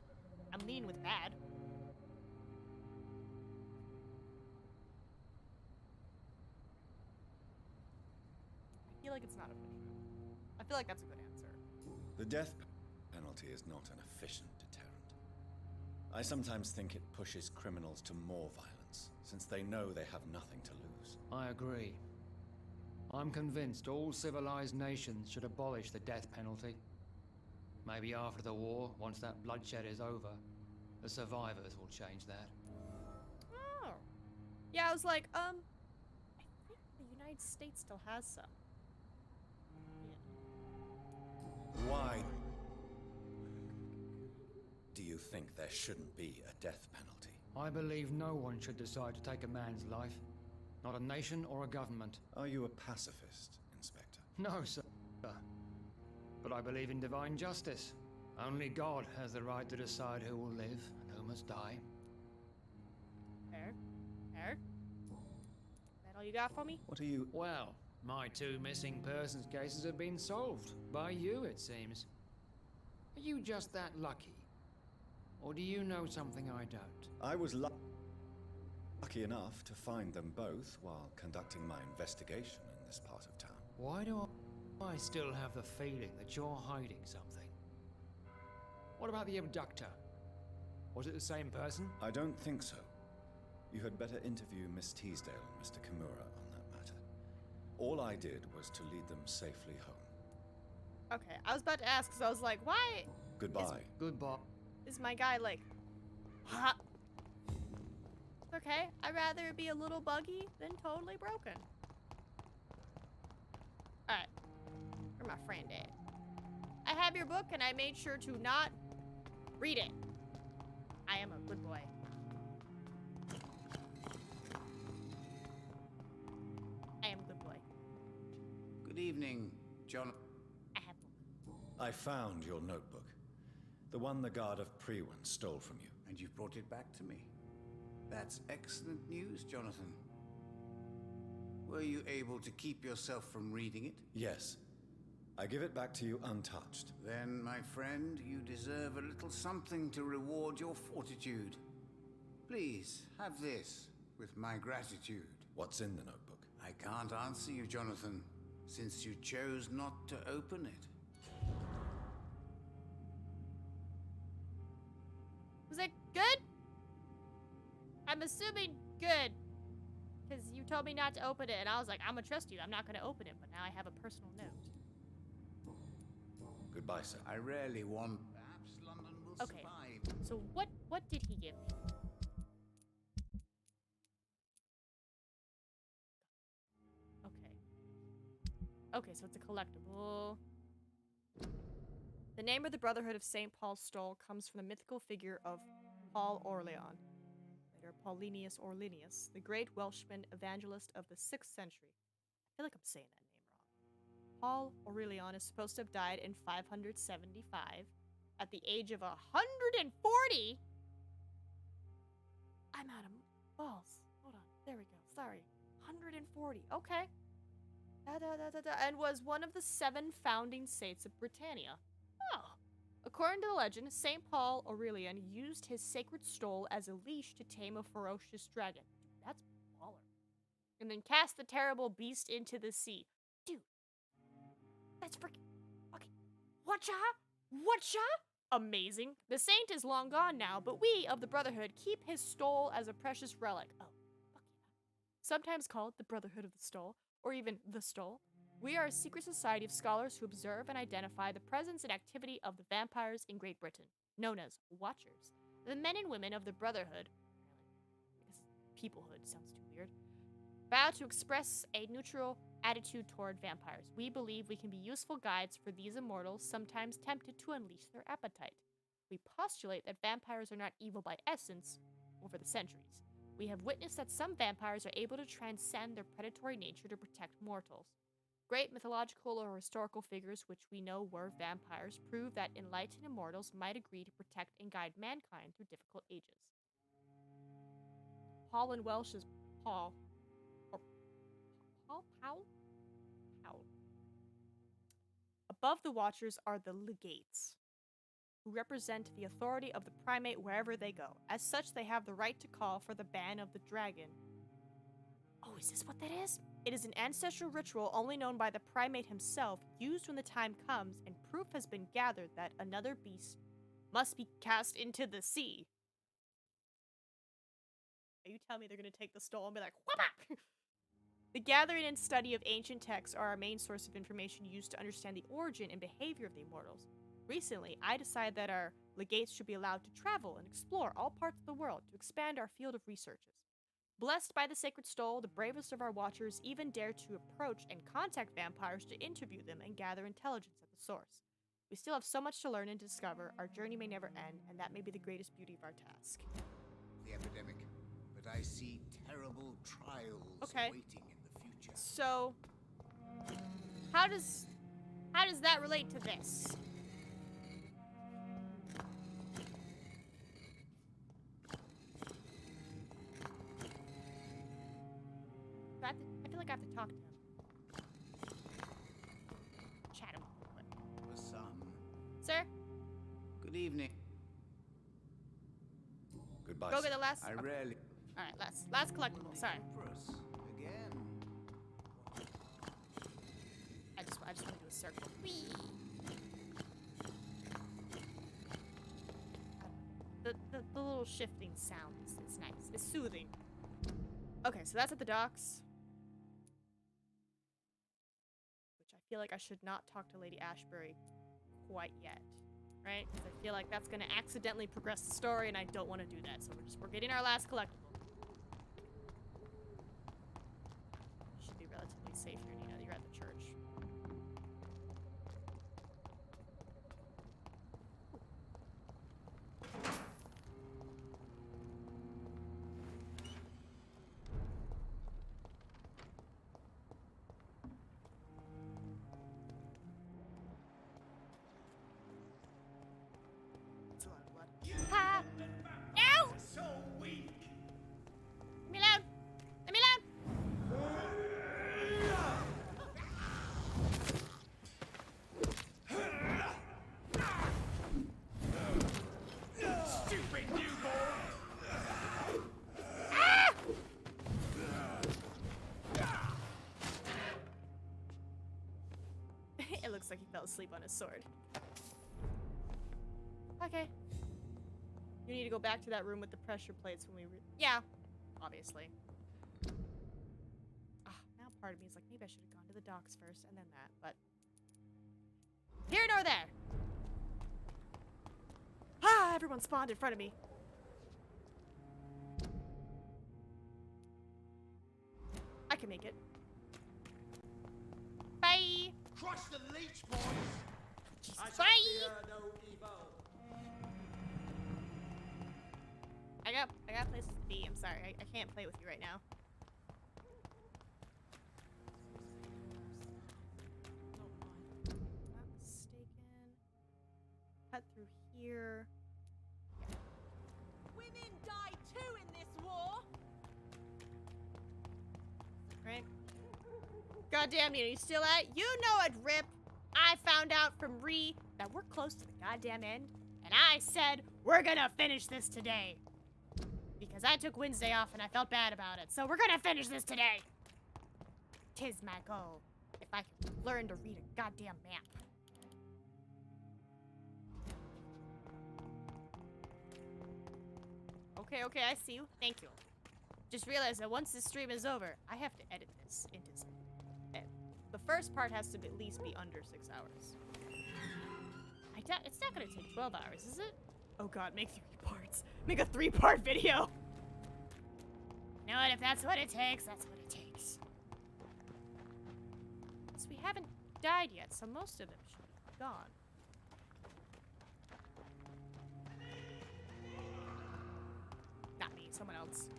I'm leaning with bad. I feel like it's not a good answer. I feel like that's a good answer. The death penalty is not an efficient deterrent. I sometimes think it pushes criminals to more violence, since they know they have nothing to lose. I agree. I'm convinced all civilized nations should abolish the death penalty. Maybe after the war, once that bloodshed is over, the survivors will change that. Oh. Yeah, I was like, I think the United States still has some. Yeah. Why do you think there shouldn't be a death penalty? I believe no one should decide to take a man's life. Not a nation or a government. Are you a pacifist, Inspector? No, sir. But I believe in divine justice. Only God has the right to decide who will live and who must die. Fair. Fair. That all you got for me? What are you... Well, my 2 missing persons cases have been solved. By you, it seems. Are you just that lucky? Or do you know something I don't? I was lucky enough to find them both while conducting my investigation in this part of town. Why do I still have the feeling that you're hiding something? What about the abductor? Was it the same person? I don't think so. You had better interview Miss Teasdale and Mr. Kimura on that matter. All I did was to lead them safely home. Okay, I was about to ask because I was like, why? Goodbye. Goodbye. Is my guy like, ha? Okay, I'd rather be a little buggy than totally broken. Alright. Where my friend at? I have your book and I made sure to not read it. I am a good boy. I am a good boy. Good evening, John. I have I found your notebook. The one the guard of Prewen stole from you. And you've brought it back to me. That's excellent news, Jonathan. Were you able to keep yourself from reading it? Yes. I give it back to you untouched. Then, my friend, you deserve a little something to reward your fortitude. Please, have this, with my gratitude. What's in the notebook? I can't answer you, Jonathan, since you chose not to open it. Was it good? I'm assuming good. Because you told me not to open it, and I was like, I'm gonna trust you. I'm not gonna open it, but now I have a personal note. Goodbye, sir. I rarely want... Perhaps London will survive. So what did he give me? Okay, so it's a collectible. The name of the Brotherhood of St. Paul's Stole comes from the mythical figure of Paul Orlean, later Paulinius Orlinius, the great Welshman evangelist of the 6th century. I feel like I'm saying that name wrong. Paul Aurelian is supposed to have died in 575 at the age of 140. I'm out of balls. Hold on. There we go. Sorry. 140. Okay. And was one of the 7 founding saints of Britannia. Oh. According to the legend, St. Paul Aurelian used his sacred stole as a leash to tame a ferocious dragon. Dude, that's baller. And then cast the terrible beast into the sea. Dude. That's freaking... Okay. Whatcha? Amazing. The saint is long gone now, but we of the Brotherhood keep his stole as a precious relic. Oh, fuck yeah. Sometimes called the Brotherhood of the Stole, or even the Stole. We are a secret society of scholars who observe and identify the presence and activity of the vampires in Great Britain, known as Watchers. The men and women of the Brotherhood, peoplehood sounds too weird, vow to express a neutral attitude toward vampires. We believe we can be useful guides for these immortals, sometimes tempted to unleash their appetite. We postulate that vampires are not evil by essence over the centuries. We have witnessed that some vampires are able to transcend their predatory nature to protect mortals. Great mythological or historical figures which we know were vampires prove that enlightened immortals might agree to protect and guide mankind through difficult ages. Paul in Welsh is Paul. Or Paul? Above the Watchers are the legates, who represent the authority of the primate wherever they go. As such, they have the right to call for the ban of the dragon. Oh, is this what that is? It is an ancestral ritual only known by the primate himself, used when the time comes, and proof has been gathered that another beast must be cast into the sea. Are you telling me they're going to take the stole and be like, whapa? The gathering and study of ancient texts are our main source of information used to understand the origin and behavior of the immortals. Recently, I decided that our legates should be allowed to travel and explore all parts of the world to expand our field of researches. Blessed by the sacred stole, the bravest of our watchers even dare to approach and contact vampires to interview them and gather intelligence at the source. We still have so much to learn and discover. Our journey may never end, and that may be the greatest beauty of our task. The epidemic, but I see terrible trials waiting in the future. So, how does that relate to this? I feel like I have to talk to him. Chat him. For some. Sir? Good evening. Goodbye. Go get the last. I rarely. All right, last collectible. Sorry. Empress again. I just want to do a circle. Whee! The little shifting sound is nice. It's soothing. Okay, so that's at the docks. Which I feel like I should not talk to Lady Ashbury quite yet. Right? Because I feel like that's going to accidentally progress the story, and I don't want to do that. So we're getting our last collectible. You should be relatively safe here, Nina. You're at the church. looks like he fell asleep on his sword. Okay. You need to go back to that room with the pressure plates when we yeah, obviously. Now part of me is like, maybe I should have gone to the docks first and then that, but here nor there. Everyone spawned in front of me. I can make it. Bye. Crush the leech, boys. Jesus, I shall bye. fear no evil. I got places to be. I'm sorry. I can't play with you right now. Not mistaken. Cut through here. Yeah. Women die too in this war. Right? Goddamn, you still at? You know it, Rip. I found out from Ree that we're close to the goddamn end, and I said we're gonna finish this today. Because I took Wednesday off and I felt bad about it, so we're gonna finish this today. 'Tis my goal. If I can learn to read a goddamn map. Okay, I see you. Thank you. Just realized that once this stream is over, I have to edit this into some. The first part has to at least be under 6 hours. I doubt it's not gonna take 12 hours, is it? Oh god, make 3 parts. Make a 3-part video. You know what? If that's what it takes, that's what it takes. So we haven't died yet, so most of them should be gone. Not me, someone else.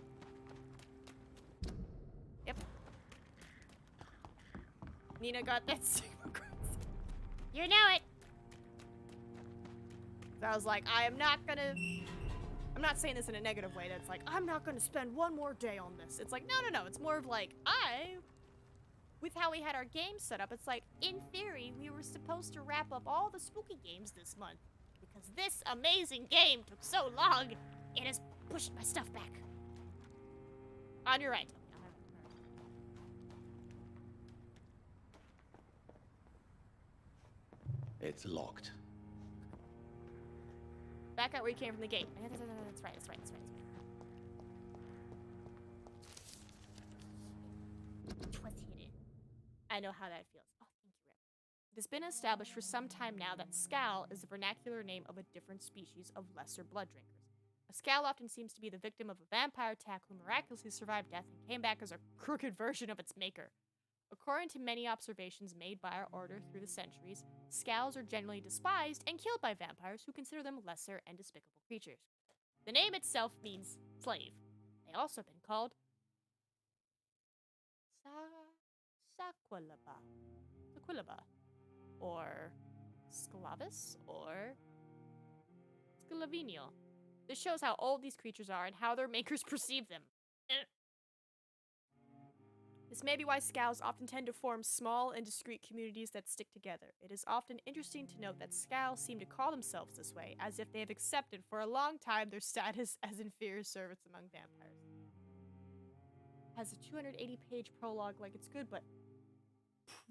Yep. Nina got that Sigma cross. You know it. So I was like, I'm not saying this in a negative way. That's like, I'm not gonna spend one more day on this. It's like, no. It's more of like, with how we had our games set up, it's like, in theory, we were supposed to wrap up all the spooky games this month. Because this amazing game took so long, it has pushed my stuff back. On your right. It's locked. Back out where you came from the gate. That's right. Which was hidden. I know how that feels. Oh, thank you, Rip. It has been established for some time now that Scal is the vernacular name of a different species of lesser blood drinkers. A Scal often seems to be the victim of a vampire attack who miraculously survived death and came back as a crooked version of its maker. According to many observations made by our order through the centuries, Scals are generally despised and killed by vampires who consider them lesser and despicable creatures. The name itself means slave. They also have been called Saquilaba, or Sclavis, or Sclavinio. This shows how old these creatures are and how their makers perceive them. This may be why Scals often tend to form small and discreet communities that stick together. It is often interesting to note that Scals seem to call themselves this way, as if they have accepted for a long time their status as inferior servants among vampires. Has a 280-page prologue like it's good, but...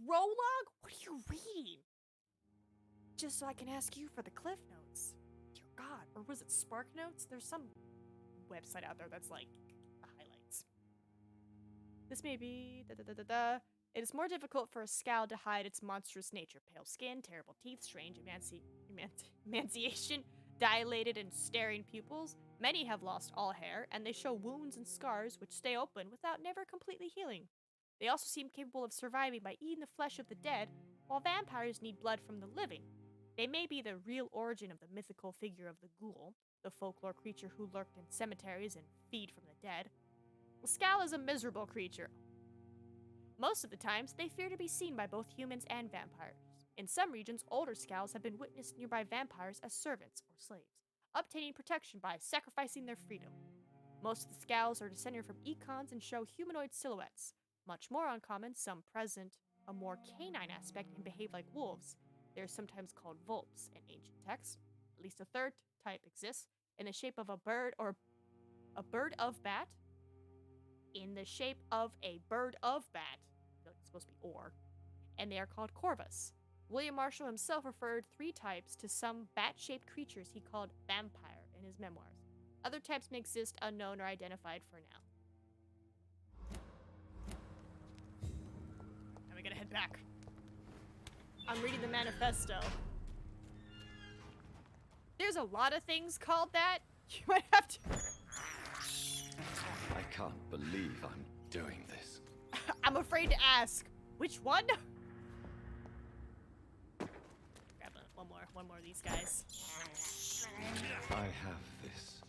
Prologue? What are you reading? Just so I can ask you for the Cliff Notes. Dear God, or was it Spark Notes? There's some website out there that's like... This may be It is more difficult for a Scal to hide its monstrous nature. Pale skin, terrible teeth, strange emaciation, dilated and staring pupils. Many have lost all hair, and they show wounds and scars which stay open without never completely healing. They also seem capable of surviving by eating the flesh of the dead, while vampires need blood from the living. They may be the real origin of the mythical figure of the ghoul, the folklore creature who lurked in cemeteries and feed from the dead. Scal is a miserable creature. Most of the times, they fear to be seen by both humans and vampires. In some regions, older Scals have been witnessed nearby vampires as servants or slaves, obtaining protection by sacrificing their freedom. Most of the Scals are descended from econs and show humanoid silhouettes. Much more uncommon, some present a more canine aspect and behave like wolves. They are sometimes called vulps in ancient texts. At least a third type exists, in the shape of a bird or a bird of bat. In the shape of a bird of bat. I feel like it's supposed to be or. And they are called corvus. William Marshall himself referred 3 types to some bat-shaped creatures he called vampire in his memoirs. Other types may exist unknown or identified for now. Now we gotta head back. I'm reading the manifesto. There's a lot of things called that. You might have to... I can't believe I'm doing this. I'm afraid to ask. Which one? Grab one more of these guys. I have this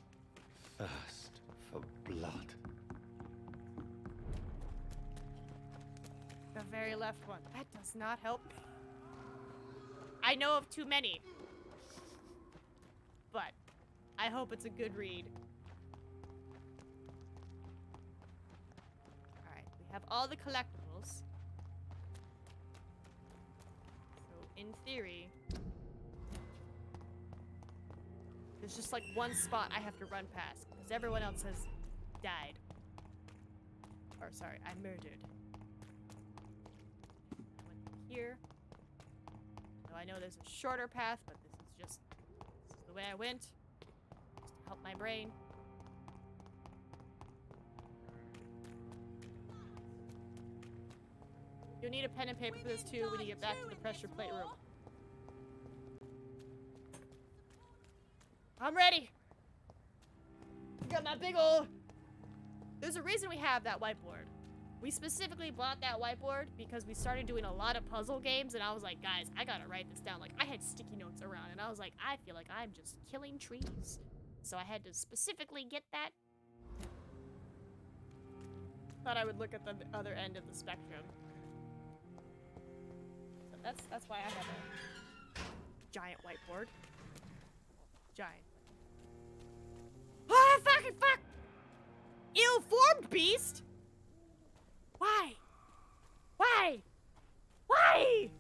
thirst for blood. The very left one. That does not help me. I know of too many. But I hope it's a good read. Alright, we have all the collectibles. So, in theory, there's just like one spot I have to run past, because everyone else has died. Or, sorry, I murdered. I went here. So I know there's a shorter path, but this is the way I went. Just to help my brain. You'll need a pen and paper for this too when you get back to the pressure plate room. I'm ready! Got my big ol'... There's a reason we have that whiteboard. We specifically bought that whiteboard because we started doing a lot of puzzle games, and I was like, guys, I gotta write this down. Like, I had sticky notes around, and I was like, I feel like I'm just killing trees. So I had to specifically get that. Thought I would look at the other end of the spectrum. So that's why I have a giant whiteboard. Giant. Ah, fucking fuck! Ill-formed beast! Why? Why? Why?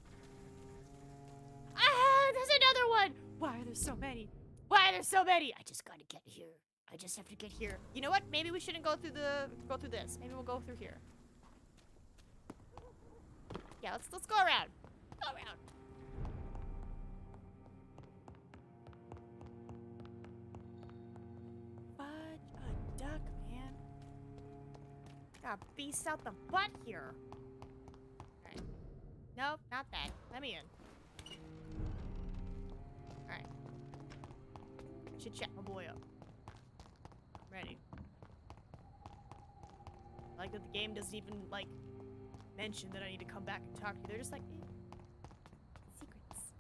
Ah, there's another one! Why are there so many? Why are there so many? I just gotta get here. I just have to get here. You know what? Maybe we shouldn't go through this. Maybe we'll go through here. Yeah, let's go around. Go around. Fudge a duck, man. Got beasts out the butt here. Alright. Nope, not that. Let me in. Alright. Should chat my boy up. I'm ready. I like that the game doesn't even, like, mention that I need to come back and talk to you. They're just like, eh. Secrets.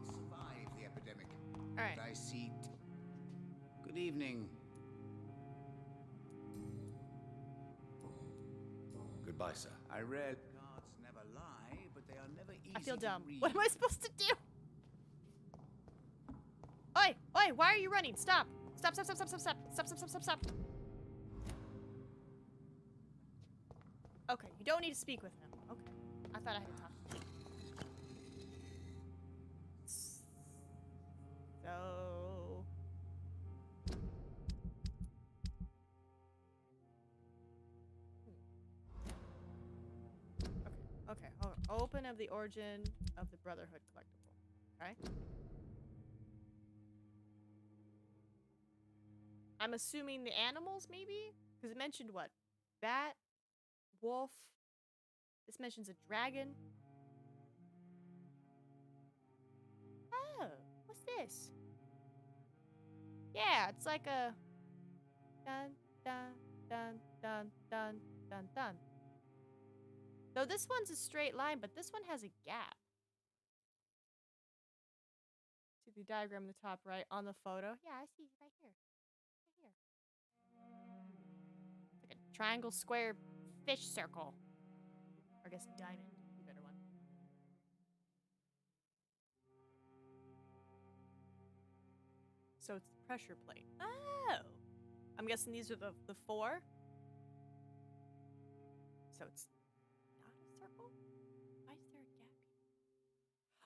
Survive the epidemic. All right. But I see. Good evening. Goodbye, sir. I read cards never lie, but they are never easy I feel to dumb. read. What am I supposed to do? Oi! Oi! Why are you running? Stop! Stop, stop, stop, stop, stop, stop, stop, stop, stop, stop, stop. Okay, you don't need to speak with him. Okay. I thought I had to talk to him. So... Okay, hold on. Open of the origin of the Brotherhood collectible. Okay? I'm assuming the animals, maybe? Because it mentioned what? Bat? Wolf? This mentions a dragon. Oh, what's this? Yeah, it's like a... Dun, dun, dun, dun, dun, dun, dun. Though this one's a straight line, but this one has a gap. See the diagram in the top right on the photo? Yeah, I see right here. Right here. It's like a triangle, square, fish circle. Or I guess diamond would be a better one. So it's the pressure plate. Oh! I'm guessing these are the 4? So it's not a circle? Why is there a gap here?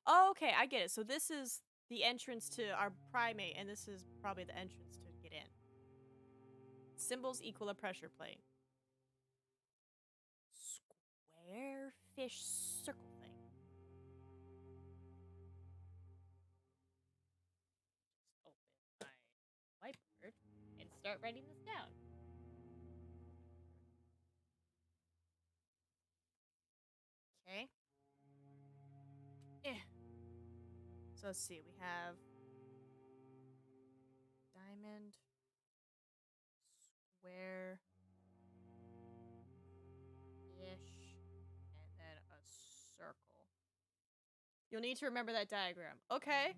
Oh, okay, I get it. So this is the entrance to our primate, and this is probably the entrance to get in. Symbols equal a pressure plate. Square fish circle thing. Just open my whiteboard and start writing this down. Okay. So let's see. We have diamond, square, fish, and then a circle. You'll need to remember that diagram. Okay.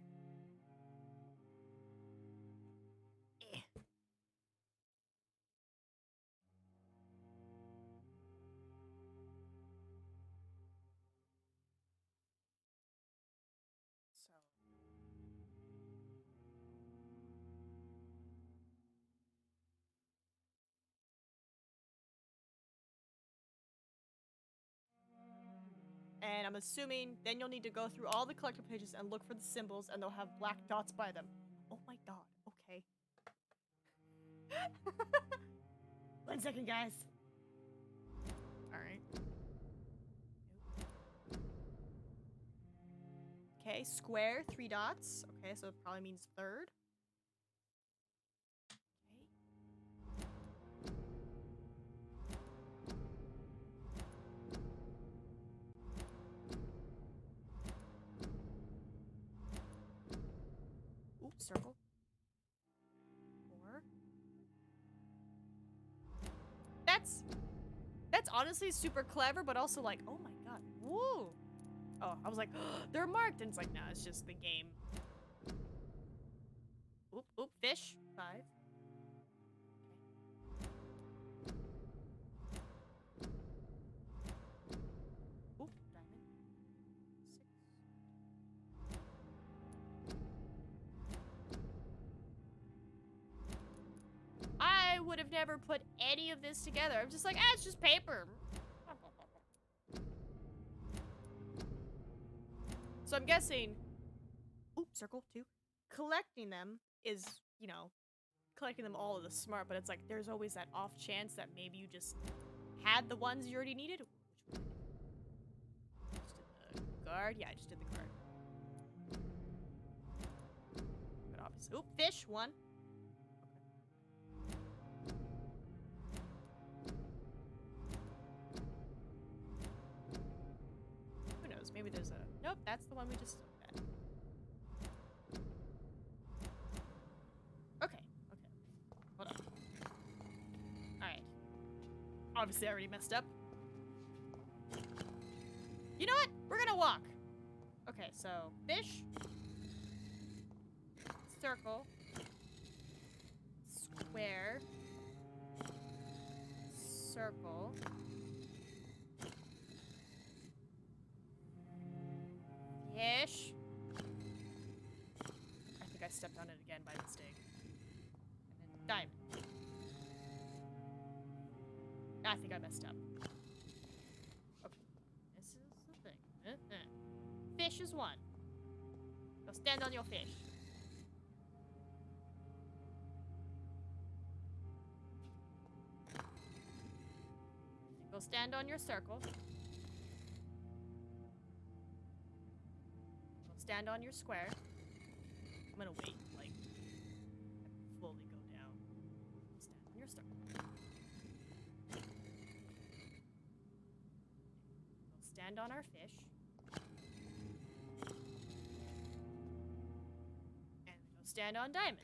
And I'm assuming then you'll need to go through all the collector pages and look for the symbols, and they'll have black dots by them. Oh my god, okay. 1 second, guys. Alright. Okay, square, 3 dots. Okay, so it probably means third. Ooh, circle. 4. That's honestly super clever, but also like, oh my god, woo! Oh, I was like, they're marked, and it's like, nah, it's just the game. Oop, oop, fish. 5. Oop, diamond. 6. I would have never put any of this together. I'm just like, it's just paper. So I'm guessing, oop, circle 2. Collecting them is, you know, collecting them all is smart, but it's like there's always that off chance that maybe you just had the ones you already needed. Which one? Just did the guard. Yeah, I just did the guard. But obviously, oop, fish 1. Who knows? Maybe there's a... Nope, that's the one we just looked at. Okay, okay. Hold on. Alright. Obviously, I already messed up. You know what? We're gonna walk. Okay, so fish, circle, square, circle, fish. I think I stepped on it again by mistake. And then diamond. I think I messed up. Okay. This is the thing. Fish is 1. Go stand on your fish. Go stand on your circle. Go stand on your square. I'm gonna wait, like, fully go down. Stand on your circle. Go stand on our fish. And go stand on diamond.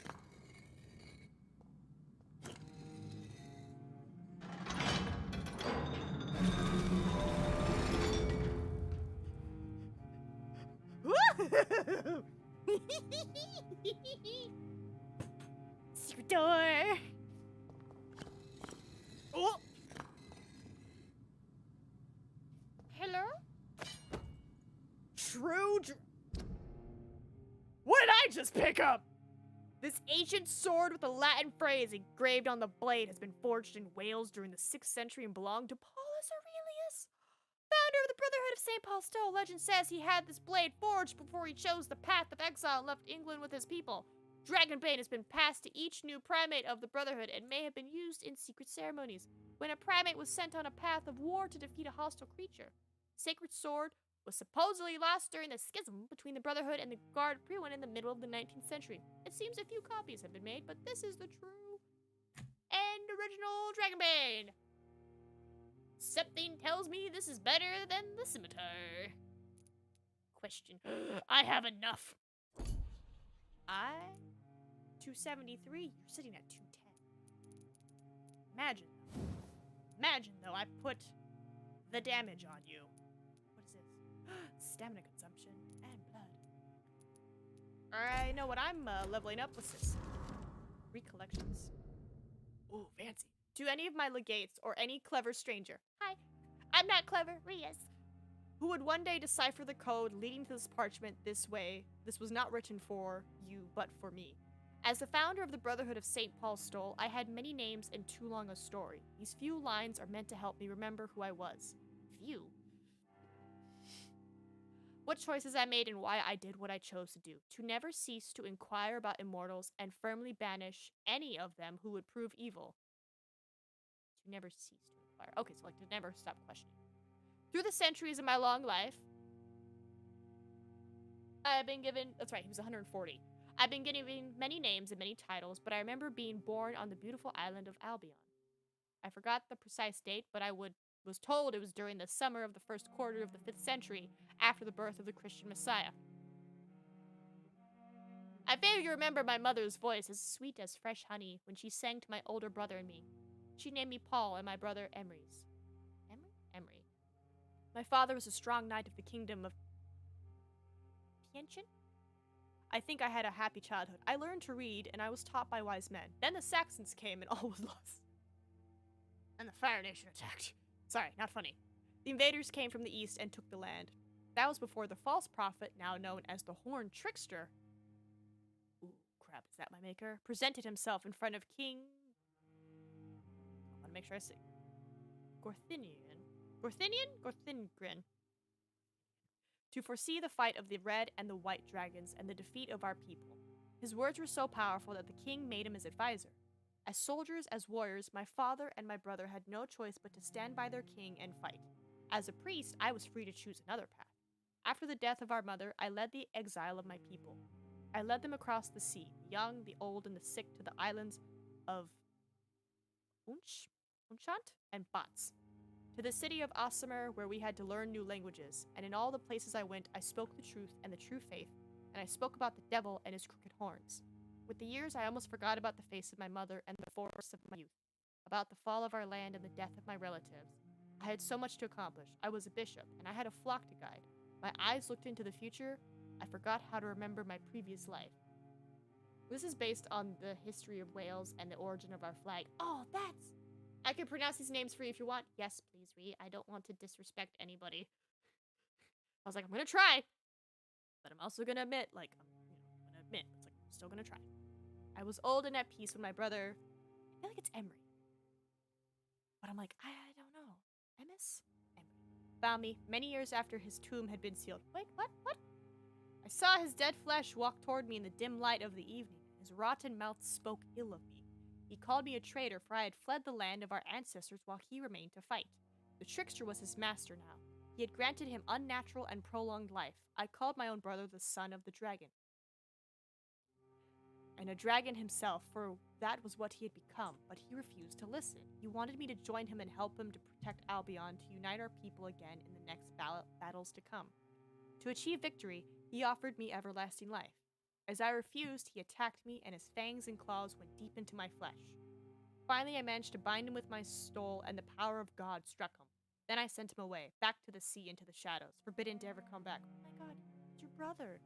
Secret door. Oh. Hello? True. What did I just pick up? This ancient sword with a Latin phrase engraved on the blade has been forged in Wales during the 6th century and belonged to Paulus Aurelius, founder of the Brotherhood of St. Paul Stowe. Legend says he had this blade forged before he chose the path of exile and left England with his people. Dragonbane has been passed to each new primate of the Brotherhood and may have been used in secret ceremonies. When a primate was sent on a path of war to defeat a hostile creature, Sacred Sword was supposedly lost during the schism between the Brotherhood and the Guard Priwen in the middle of the 19th century. It seems a few copies have been made, but this is the true and original Dragonbane. Something tells me this is better than the scimitar. Question. I have enough. 273, you're sitting at 210. Imagine though, I put the damage on you. What is this? Stamina consumption and blood. I know what I'm leveling up. What's this? Recollections. Ooh, fancy. To any of my legates or any clever stranger. Hi, I'm not clever, Rias. Who would one day decipher the code leading to this parchment this way. This was not written for you, but for me. As the founder of the Brotherhood of St. Paul's Stole, I had many names and too long a story. These few lines are meant to help me remember who I was. Few? What choices I made and why I did what I chose to do. To never cease to inquire about immortals and firmly banish any of them who would prove evil. To never cease to inquire. Okay, so like to never stop questioning. Through the centuries of my long life, I've been given, that's right, he was 140. I've been given many names and many titles, but I remember being born on the beautiful island of Albion. I forgot the precise date, but I was told it was during the summer of the first quarter of the 5th century, after the birth of the Christian Messiah. I vaguely remember my mother's voice as sweet as fresh honey when she sang to my older brother and me. She named me Paul and my brother Emery's. Emery? My father was a strong knight of the kingdom of Pienchen? I think I had a happy childhood. I learned to read, and I was taught by wise men. Then the Saxons came, and all was lost. And the Fire Nation attacked. Sorry, not funny. The invaders came from the east and took the land. That was before the false prophet, now known as the Horned Trickster, ooh, crap, is that my maker? Presented himself in front of King... I want to make sure I say... Gorthingren. To foresee the fight of the red and the white dragons and the defeat of our people. His words were so powerful that the king made him his advisor. As soldiers, as warriors, my father and my brother had no choice but to stand by their king and fight. As a priest, I was free to choose another path. After the death of our mother, I led the exile of my people. I led them across the sea, the young, the old, and the sick, to the islands of Unchant and Bats, to the city of Osimer, where we had to learn new languages, and in all the places I went, I spoke the truth and the true faith, and I spoke about the devil and his crooked horns. With the years, I almost forgot about the face of my mother and the forests of my youth, about the fall of our land and the death of my relatives. I had so much to accomplish. I was a bishop, and I had a flock to guide. My eyes looked into the future. I forgot how to remember my previous life. This is based on the history of Wales and the origin of our flag. Oh, that's... I can pronounce these names for you if you want. Yes, please, Ree. I don't want to disrespect anybody. I was like, I'm gonna try. But I'm also gonna admit, I'm still gonna try. I was old and at peace when my brother... I feel like it's Emery. But I'm like, I don't know. Emis? Emery. Found me many years after his tomb had been sealed. Wait, what? I saw his dead flesh walk toward me in the dim light of the evening. His rotten mouth spoke ill of me. He called me a traitor, for I had fled the land of our ancestors while he remained to fight. The trickster was his master now. He had granted him unnatural and prolonged life. I called my own brother the son of the dragon. And a dragon himself, for that was what he had become, but he refused to listen. He wanted me to join him and help him to protect Albion, to unite our people again in the next battles to come. To achieve victory, he offered me everlasting life. As I refused, he attacked me, and his fangs and claws went deep into my flesh. Finally, I managed to bind him with my stole, and the power of God struck him. Then I sent him away, back to the sea and to the shadows, forbidden to ever come back. Oh my god, it's your brother.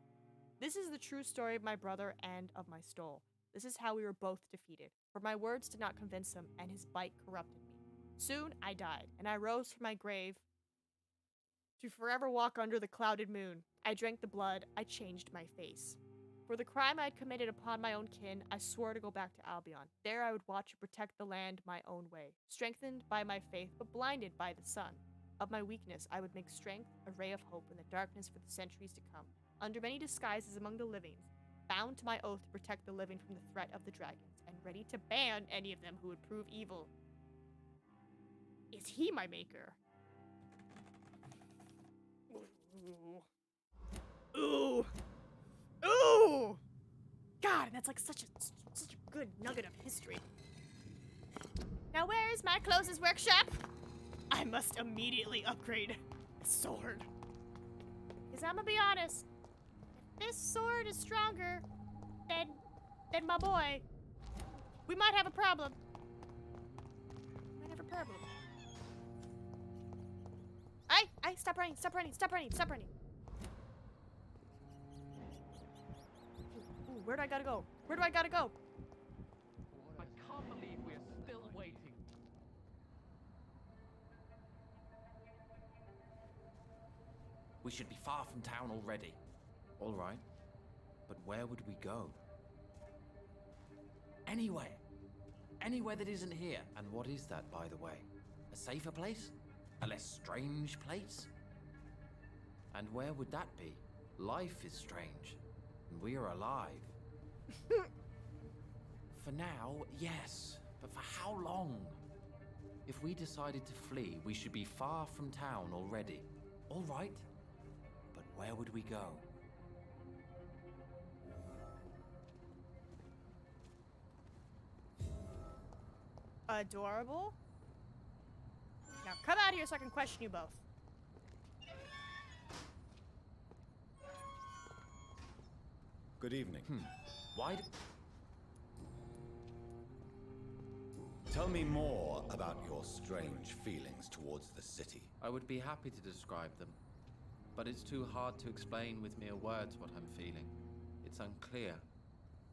This is the true story of my brother and of my stole. This is how we were both defeated, for my words did not convince him, and his bite corrupted me. Soon I died, and I rose from my grave to forever walk under the clouded moon. I drank the blood, I changed my face. For the crime I had committed upon my own kin, I swore to go back to Albion. There I would watch and protect the land my own way, strengthened by my faith, but blinded by the sun. Of my weakness I would make strength, a ray of hope in the darkness for the centuries to come. Under many disguises among the living, bound to my oath to protect the living from the threat of the dragons, and ready to ban any of them who would prove evil. Is he my maker? Ooh. Ooh. Ooh! God, that's like such a good nugget of history. Now where is my closest workshop? I must immediately upgrade a sword. Because I'm gonna be honest, if this sword is stronger than my boy, we might have a problem. Might have a problem. Hey, stop running, stop running, stop running, stop running. Ooh, where do I gotta go? Where do I gotta go? I can't believe we're still waiting. We should be far from town already. All right. But where would we go? Anywhere. Anywhere that isn't here. And what is that, by the way? A safer place? A less strange place? And where would that be? Life is strange. And we are alive. For now, yes. But for how long? If we decided to flee, we should be far from town already. All right. But where would we go? Adorable. Now come out here so I can question you both. Good evening. Why Tell me more about your strange feelings towards the city. I would be happy to describe them, but it's too hard to explain with mere words what I'm feeling. It's unclear,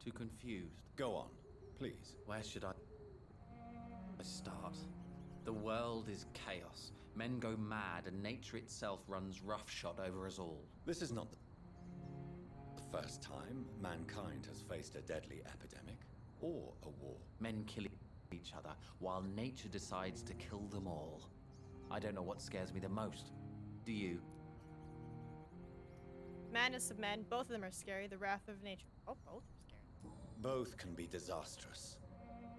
too confused. Go on, please. Where should I start? The world is chaos. Men go mad, and nature itself runs roughshod over us all. This is not the first time mankind has faced a deadly epidemic or a war. Men kill each other, while nature decides to kill them all. I don't know what scares me the most. Do you? Madness of men, both of them are scary. The wrath of nature. Oh, both are scary. Both can be disastrous,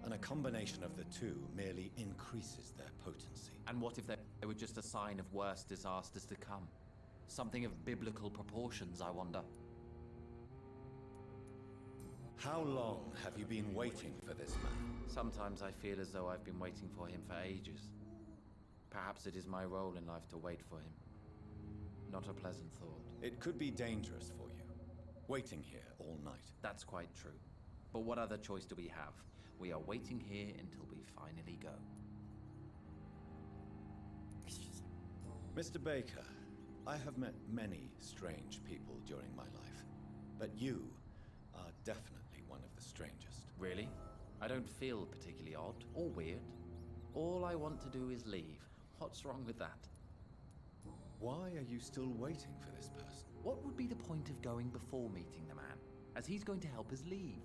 and a combination of the two merely increases their potency. And what if they were just a sign of worse disasters to come? Something of biblical proportions, I wonder. How long have you been waiting for this man? Sometimes I feel as though I've been waiting for him for ages. Perhaps it is my role in life to wait for him. Not a pleasant thought. It could be dangerous for you, waiting here all night. That's quite true. But what other choice do we have? We are waiting here until we finally go. Mr. Baker, I have met many strange people during my life, but you are definitely one of the strangest. Really? I don't feel particularly odd or weird. All I want to do is leave. What's wrong with that? Why are you still waiting for this person? What would be the point of going before meeting the man, as he's going to help us leave?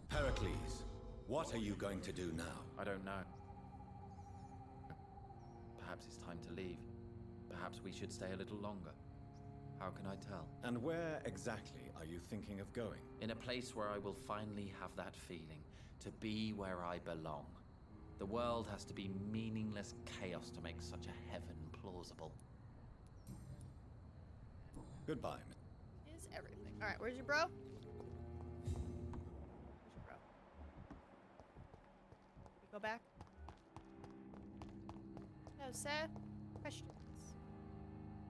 Heracles, what are you going to do now? I don't know. Perhaps it's time to leave. Perhaps we should stay a little longer. How can I tell? And where exactly are you thinking of going? In a place where I will finally have that feeling, to be where I belong. The world has to be meaningless chaos to make such a heaven plausible. Goodbye. Is everything. Alright, where's your bro? Where's your bro? You go back? No, sir. Questions.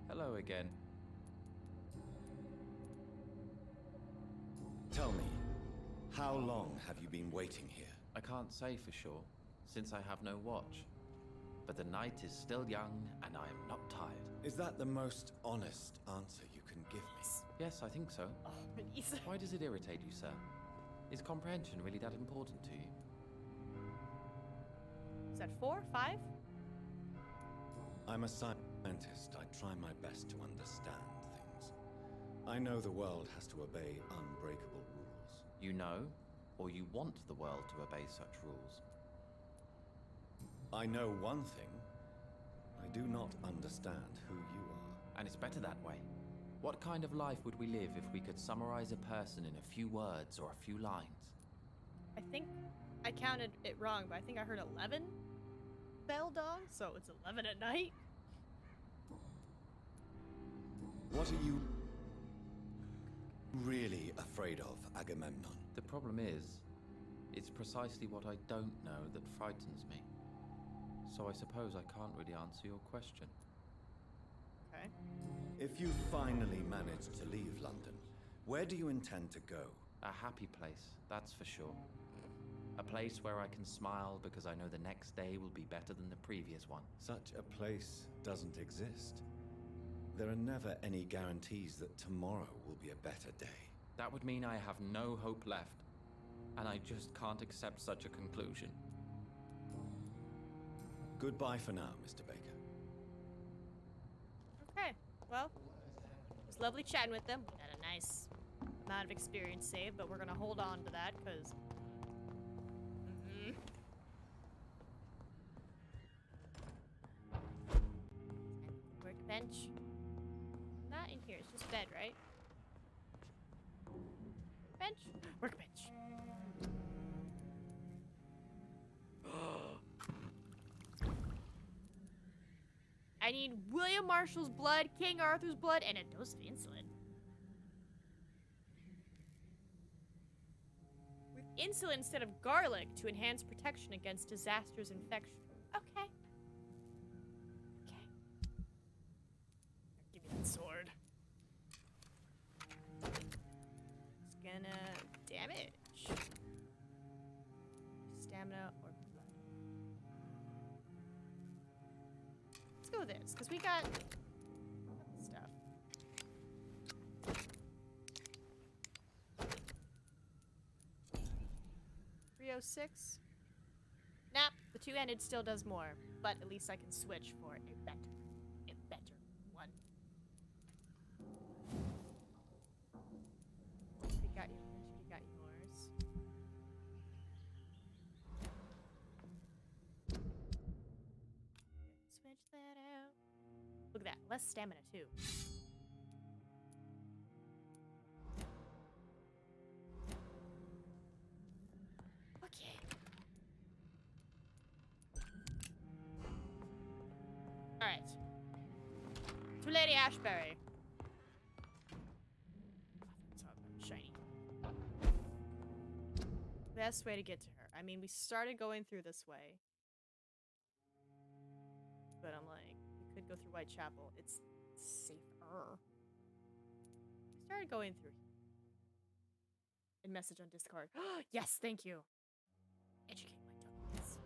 Hello again. Tell me, how long have you been waiting here? I can't say for sure, since I have no watch. But the night is still young, and I am not tired. Is that the most honest answer you can give me? Yes, I think so. Oh, please. Why does it irritate you, sir? Is comprehension really that important to you? Is that 4? 5? I'm a scientist. I try my best to understand things. I know the world has to obey unbreakable rules. You know, or you want the world to obey such rules? I know one thing. I do not understand who you are. And it's better that way. What kind of life would we live if we could summarize a person in a few words or a few lines? I think I counted it wrong, but I think I heard 11 bell dogs, so it's 11 at night. What are you really afraid of, Agamemnon? The problem is, it's precisely what I don't know that frightens me. So I suppose I can't really answer your question. Okay. If you finally manage to leave London, where do you intend to go? A happy place, that's for sure. A place where I can smile because I know the next day will be better than the previous one. Such a place doesn't exist. There are never any guarantees that tomorrow will be a better day. That would mean I have no hope left, and I just can't accept such a conclusion. Goodbye for now, Mr. Baker. Okay, well, it was lovely chatting with them. We got a nice amount of experience saved, but we're gonna hold on to that, because... Workbench. Not in here, it's just bed, right? Bench? Workbench. I need William Marshall's blood, King Arthur's blood, and a dose of insulin. With insulin instead of garlic to enhance protection against disastrous infection. Okay. Okay. Give me that sword. It's gonna damage. Stamina or blood. Let's go with this, because we got stuff. .306. Nah, the two-handed still does more, but at least I can switch for a better one. You got yours. Switch that out. Look at that, less stamina too. Okay. Alright. To Lady Ashbury. Shiny. Best way to get to her. I mean, we started going through this way. But I'm like, we could go through Whitechapel. It's safer. We started going through here. And message on Discord. Yes, thank you. Educate my dummies.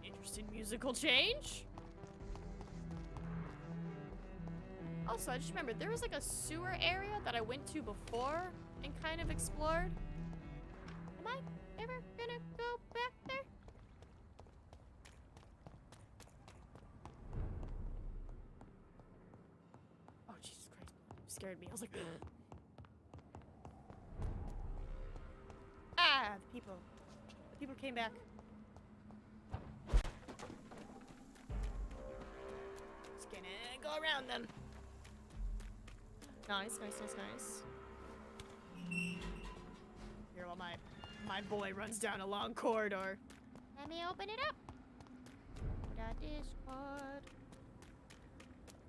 Interesting musical change. Also, I just remembered there was like a sewer area that I went to before and kind of explored. Am I ever gonna go back there? Oh, Jesus Christ. You scared me. I was like, ah, the people. The people came back. Just gonna go around them. Nice, nice, nice, nice. Here while my boy runs down a long corridor. Let me open it up. To the Discord.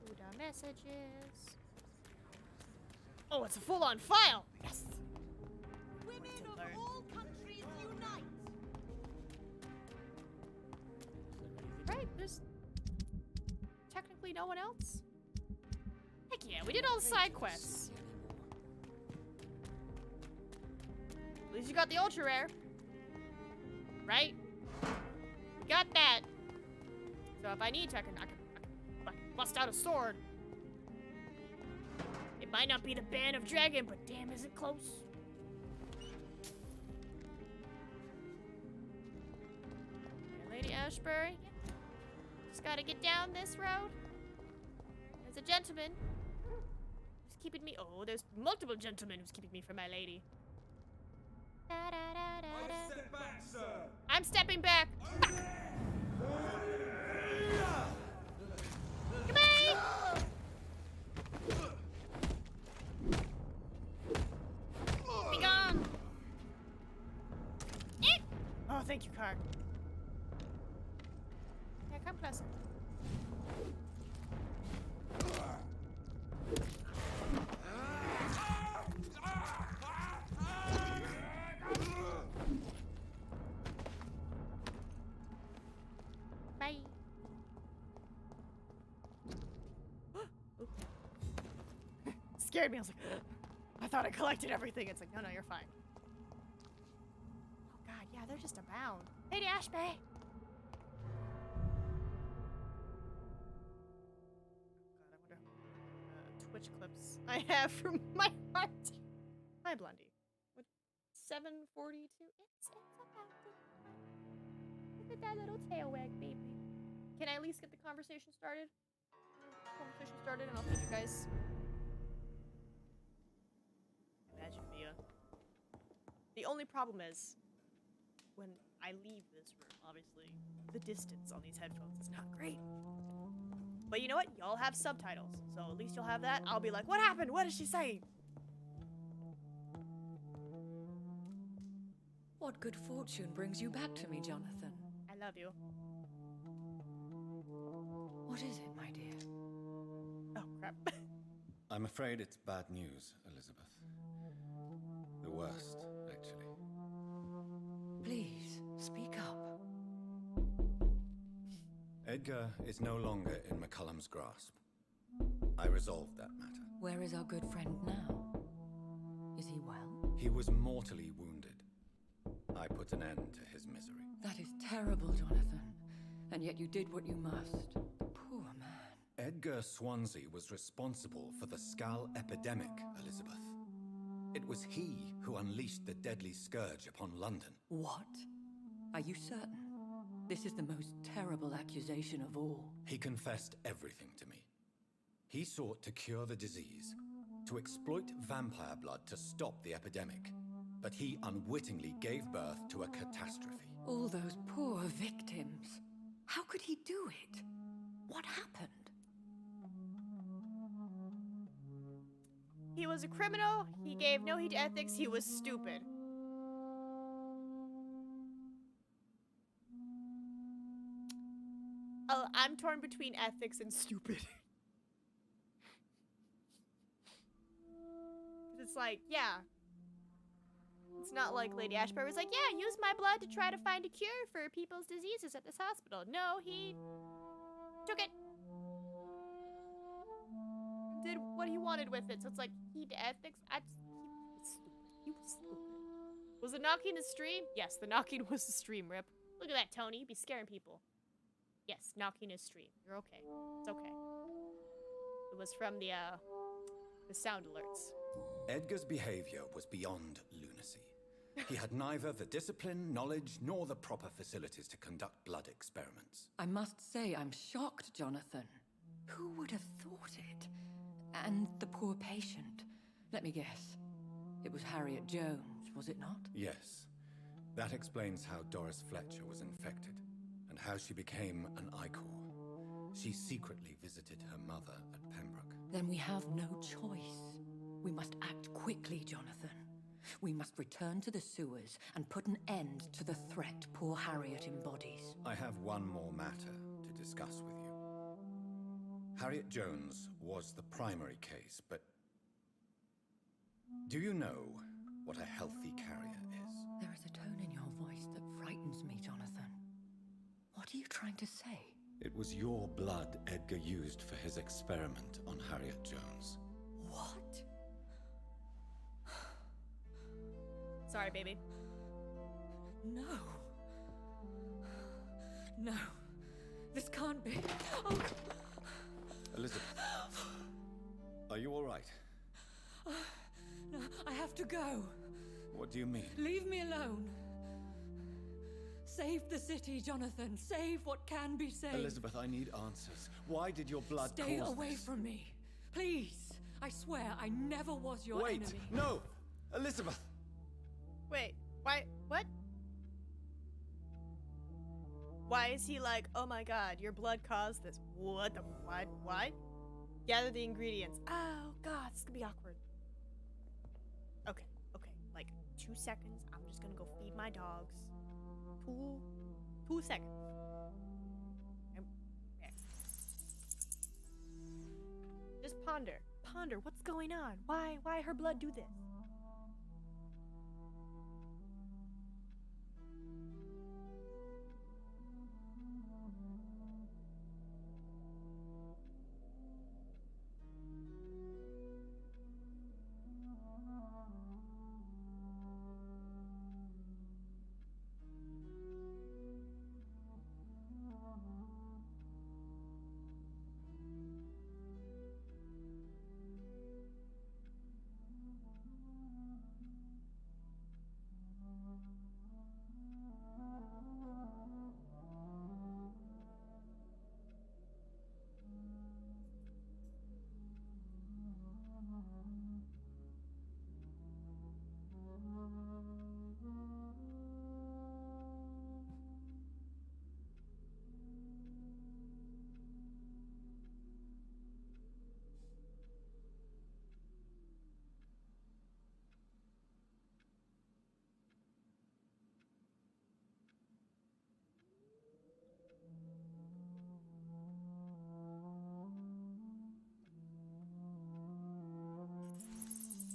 To the messages. Oh, it's a full-on file! Yes! Women of all countries unite! Right, there's technically no one else. Heck yeah, we did all the side quests. At least you got the ultra rare. Right? We got that. So if I need to, I can bust out a sword. It might not be the Band of Dragon, but damn, is it close? Okay, Lady Ashbury. Just gotta get down this road. As a gentleman. Just keeping me? Oh, there's multiple gentlemen who's keeping me from my lady. Step back, sir. I'm stepping back. Come on! Be gone! Oh, thank you, car. Yeah, come closer. Bye. Scared me. I was like, ugh. I thought I collected everything. It's like, no, you're fine. Oh god, yeah, they're just abound. Lady Ashby. God, I wonder how Twitch clips I have from my heart. Hi, Blondie. What? 742. It's about to. Look at that little tail wag, baby. Can I at least get the conversation started? And I'll feed you guys. Imagine Mia. The only problem is, when I leave this room, obviously, the distance on these headphones is not great. But you know what? Y'all have subtitles, so at least you'll have that. I'll be like, what happened? What is she saying? What good fortune brings you back to me, Jonathan? I love you. What is it, my dear? Oh, crap. I'm afraid it's bad news, Elizabeth. The worst, actually. Please, speak up. Edgar is no longer in McCullum's grasp. I resolved that matter. Where is our good friend now? Is he well? He was mortally wounded. I put an end to his misery. That is terrible, Jonathan. And yet you did what you must. Poor man. Edgar Swansea was responsible for the Skal epidemic, Elizabeth. It was he who unleashed the deadly scourge upon London. What? Are you certain? This is the most terrible accusation of all. He confessed everything to me. He sought to cure the disease, to exploit vampire blood to stop the epidemic. But he unwittingly gave birth to a catastrophe. All those poor victims. How could he do it? What happened? He was a criminal. He gave no heed to ethics. He was stupid. Oh, I'm torn between ethics and stupid. It's like, yeah. It's not like Lady Ashbury was like, yeah, use my blood to try to find a cure for people's diseases at this hospital. No, he took it. Did what he wanted with it. So it's like, heed to ethics. He was stupid. Was the knocking a stream? Yes, the knocking was the stream, Rip. Look at that, Tony. Be scaring people. Yes, knocking is stream. You're okay. It's okay. It was from the sound alerts. Edgar's behavior was beyond lunacy. He had neither the discipline, knowledge, nor the proper facilities to conduct blood experiments. I must say, I'm shocked, Jonathan. Who would have thought it? And the poor patient. Let me guess. It was Harriet Jones, was it not? Yes. That explains how Doris Fletcher was infected, and how she became an Icor. She secretly visited her mother at Pembroke. Then we have no choice. We must act quickly, Jonathan. We must return to the sewers and put an end to the threat poor Harriet embodies. I have one more matter to discuss with you. Harriet Jones was the primary case, but do you know what a healthy carrier is? There is a tone in your voice that frightens me, Jonathan. What are you trying to say? It was your blood Edgar used for his experiment on Harriet Jones. What? Sorry, baby. No. No. This can't be. Oh. Elizabeth, are you all right? No, I have to go. What do you mean? Leave me alone. Save the city, Jonathan. Save what can be saved. Elizabeth, I need answers. Why did your blood Stay cause away this? from me. Please. I swear I never was your Wait, enemy. no! Elizabeth! Wait, why? What? Why is he like, oh my god, your blood caused this? What the? What? What? Gather the ingredients. Oh god, this is gonna be awkward. Okay, okay, like 2 seconds. I'm just gonna go feed my dogs. 2 seconds. Okay. Just ponder. Ponder, what's going on? Why her blood do this?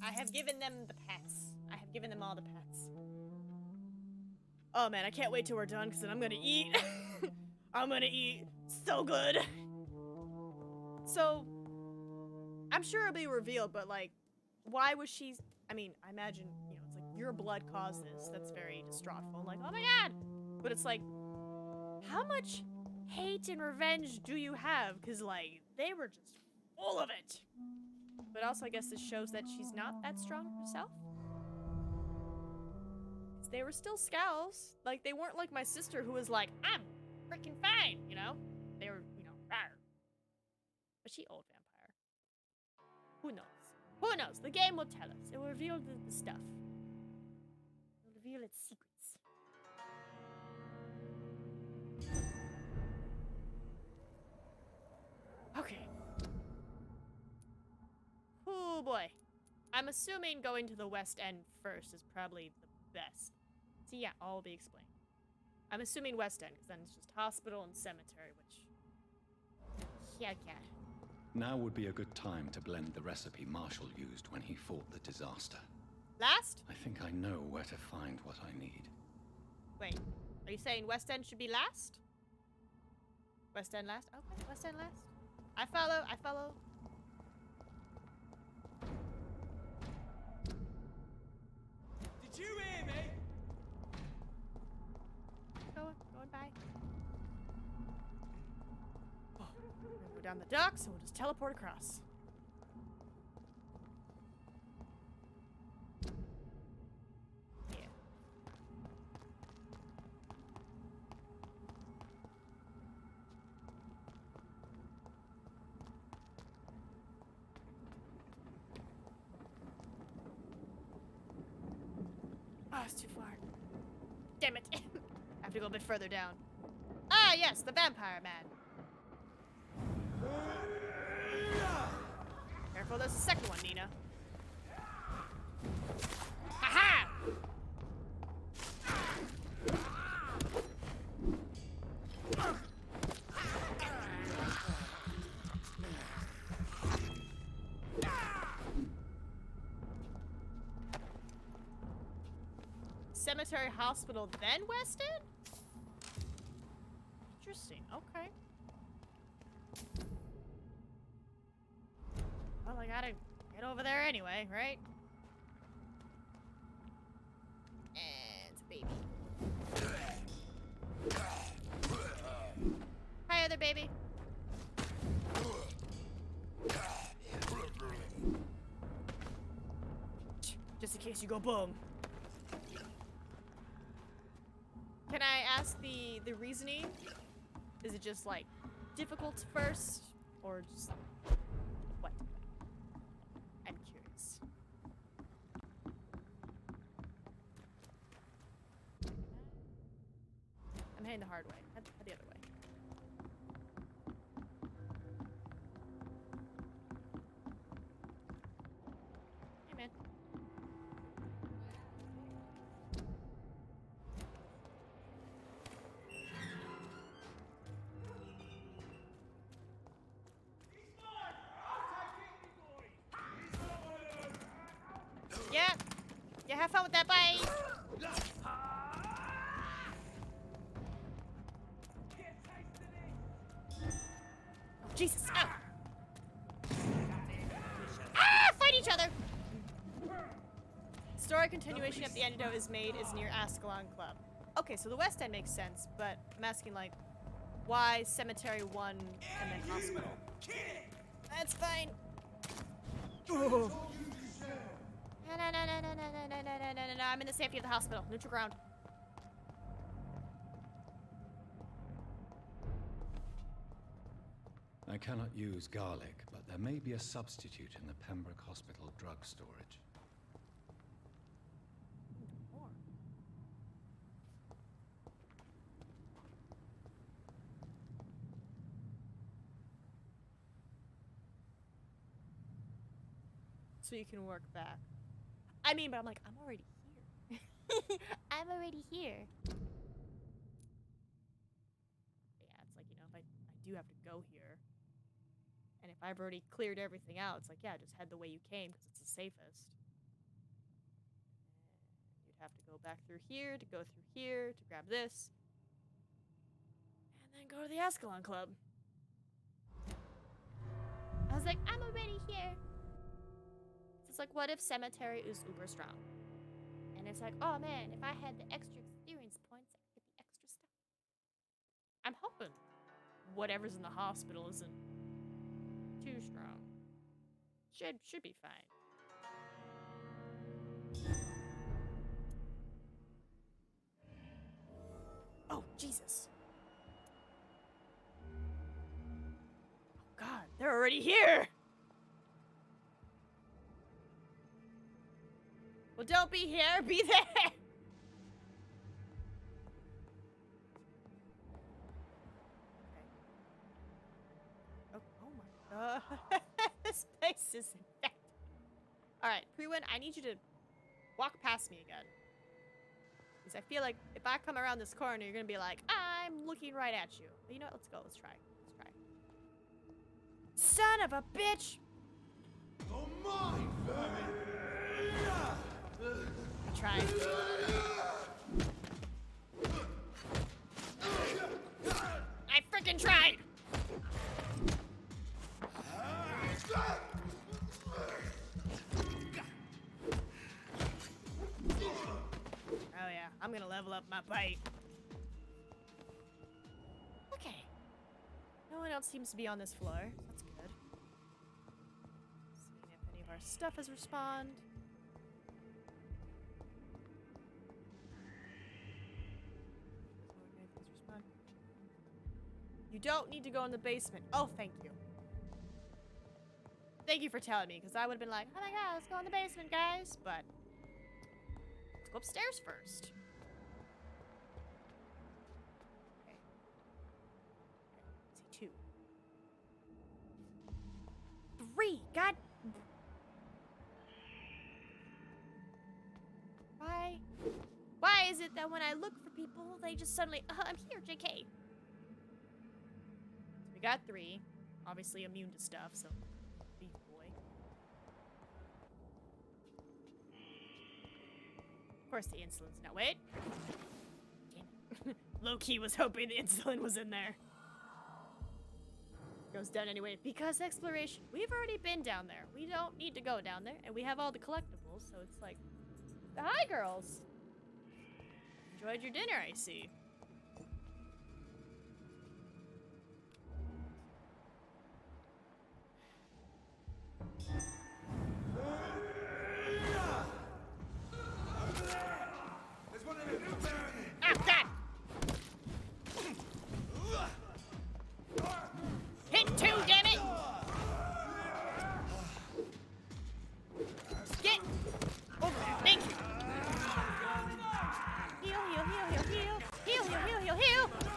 I have given them the pets. I have given them all the pets. Oh man, I can't wait till we're done because then I'm gonna eat. I'm gonna eat so good. So, I'm sure it'll be revealed, but like, why was she? I mean, I imagine, you know, it's like your blood caused this. That's very distraughtful. Like, oh my god. But it's like, how much hate and revenge do you have? Because like, they were just full of it. But also, I guess this shows that she's not that strong herself. They were still scowls. Like, they weren't like my sister who was like, I'm freaking fine, you know? They were, you know, rawr. But she old vampire. Who knows? Who knows? The game will tell us. It will reveal the stuff. It will reveal its secrets. Okay. Oh boy. I'm assuming going to the West End first is probably the best. So yeah, all will be explained. I'm assuming West End, because then it's just hospital and cemetery, which... Yeah. Now would be a good time to blend the recipe Marshall used when he fought the disaster. Last? I think I know where to find what I need. Wait, are you saying West End should be last? West End last? Okay, West End last. I follow. Did you hear me? Going by. Oh, we're gonna go down the docks and we'll just teleport across. Yeah. Oh, it's too far. Damn it. I have to go a bit further down. Ah, yes, the vampire man. Careful, there's a second one, Nina. Aha! Cemetery, hospital, then West End? Interesting, okay. Well, I gotta get over there anyway, right? And it's a baby. Hi, other baby. Just in case you go boom. Can I ask the reasoning? Is it just like difficult first, or just what? heading the hard way. Head the other way. Hey, man. Yeah. Yeah, have fun with that. Bye. Oh, Jesus. Ow. Ah! Fight each other. Story continuation of the antidote is made is near Ascalon Club. Okay, so the West End makes sense, but I'm asking, like, why Cemetery 1 and then Hospital? That's fine. Oh. No, I'm in the safety of the hospital. Neutral ground. I cannot use garlic, but there may be a substitute in the Pembroke Hospital drug storage. So you can work back. I mean, but I'm like, I'm already here. I'm already here. Yeah, it's like, you know, if I do have to go here, and if I've already cleared everything out, it's like, yeah, just head the way you came because it's the safest. And you'd have to go back through here to go through here to grab this, and then go to the Ascalon Club. I was like, I'm already here. So it's like, what if Cemetery is uber strong? And it's like, oh man, if I had the extra experience points, I could get the extra stuff. I'm hoping whatever's in the hospital isn't too strong. Should be fine. Oh, Jesus. Oh God, they're already here. Well, don't be here, be there! Okay. Oh my God. This place is infected. Alright, Prewin, I need you to walk past me again. Because I feel like if I come around this corner, you're gonna be like, I'm looking right at you. But you know what? Let's go. Let's try. Let's try. Son of a bitch! Oh my, I tried. I freaking tried! Oh yeah, I'm gonna level up my bite. Okay. No one else seems to be on this floor. That's good. Seeing if any of our stuff has respawned. You don't need to go in the basement. Oh, thank you. Thank you for telling me, because I would have been like, oh my God, let's go in the basement, guys. But let's go upstairs first. Okay. See, 2. 3. God. Why is it that when I look for people, they just suddenly, I'm here, JK. We got 3. Obviously immune to stuff, so beef boy. Of course the insulin's not. Wait. Low-key was hoping the insulin was in there. Goes down anyway. Because exploration. We've already been down there. We don't need to go down there. And we have all the collectibles, so it's like, hi, girls. Enjoyed your dinner, I see. Ah, God! Hit 2, damn it! Get over there, thank you. Heal, heal, heal, heal, heal, heal, heal, heal, heal, heal.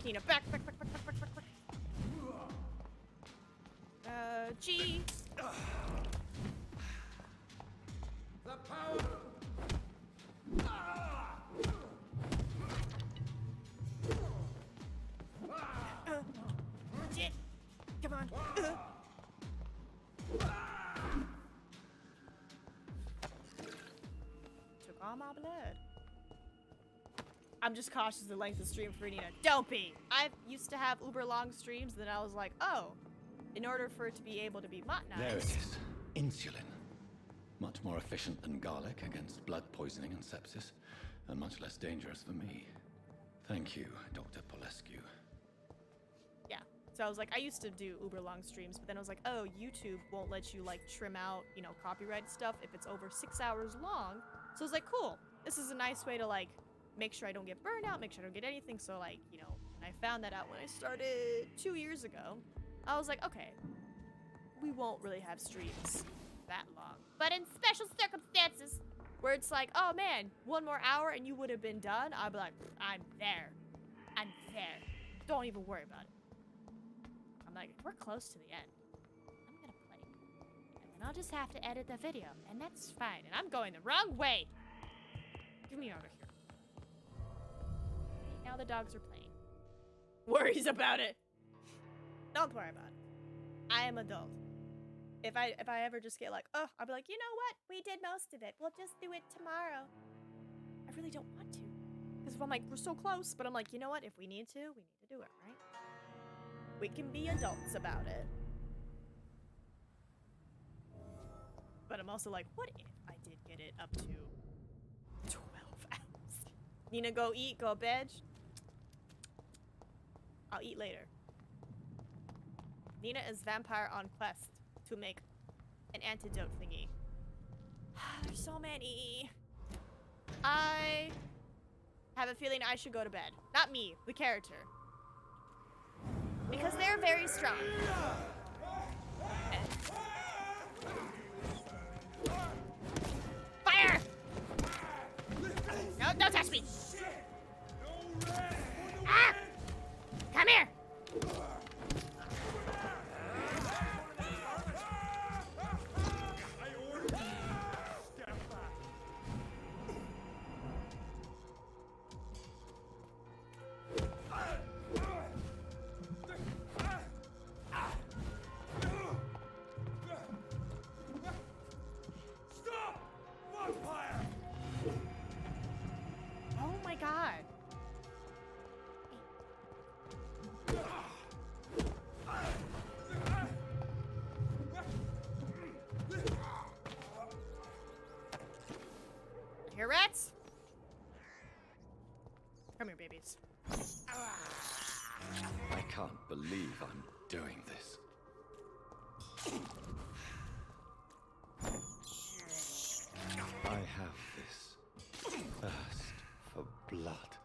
Nina, back. G. The power. Shit. Come on. Took all my blood. I'm just cautious of the length of stream for Nina. Don't be! I used to have uber long streams, then I was like, oh, in order for it to be able to be monetized. There it is. Insulin. Much more efficient than garlic against blood poisoning and sepsis, and much less dangerous for me. Thank you, Dr. Polescu. Yeah. So I was like, I used to do uber long streams, but then I was like, oh, YouTube won't let you like trim out, you know, copyright stuff if it's over 6 hours long. So I was like, cool. This is a nice way to like make sure I don't get burned out, make sure I don't get anything. So like, you know, I found that out when I started 2 years ago. I was like, okay, we won't really have streams that long. But in special circumstances, where it's like, oh man, 1 more hour and you would have been done, I'd be like, I'm there. I'm there. Don't even worry about it. I'm like, we're close to the end. I'm gonna play. And then I'll just have to edit the video, and that's fine. And I'm going the wrong way. Get me over here. Now the dogs are playing. Worries about it. Don't worry about it. I am adult. If I ever just get like, oh, I'll be like, you know what? We did most of it. We'll just do it tomorrow. I really don't want to. Because if I'm like, we're so close, but I'm like, you know what? If we need to do it, right? We can be adults about it. But I'm also like, what if I did get it up to 12 hours? Nina, go eat, go bed. I'll eat later. Nina is vampire on quest to make an antidote thingy. There's so many. I have a feeling I should go to bed. Not me, the character. Because they're very strong. Fire! No, don't touch me! Ah! Come here! Oh my god. Here, rats? Come here, babies. I can't believe I'm doing this. I have this thirst for blood.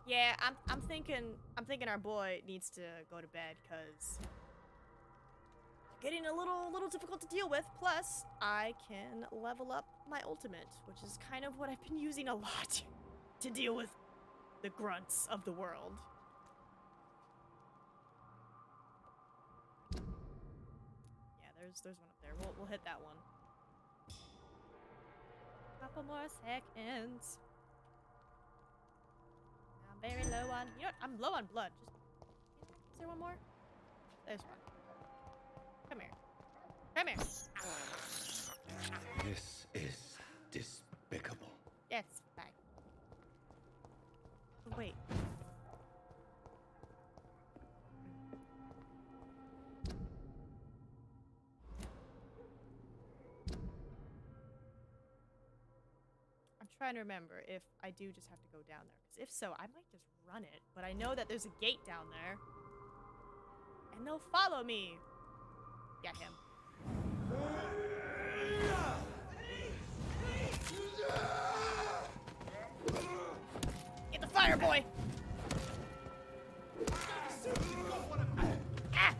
Yeah, I'm thinking our boy needs to go to bed because getting a little difficult to deal with. Plus, I can level up my ultimate, which is kind of what I've been using a lot to deal with the grunts of the world. Yeah, there's one up there. We'll hit that one. Couple more seconds. I'm very low on. You know what? I'm low on blood. Just. Is there one more? There's one. Come here. Come here. This is despicable. It's fine. Wait. I'm trying to remember if I do just have to go down there. Because if so, I might just run it. But I know that there's a gate down there. And they'll follow me. Get him. Get the fire, boy! Ah!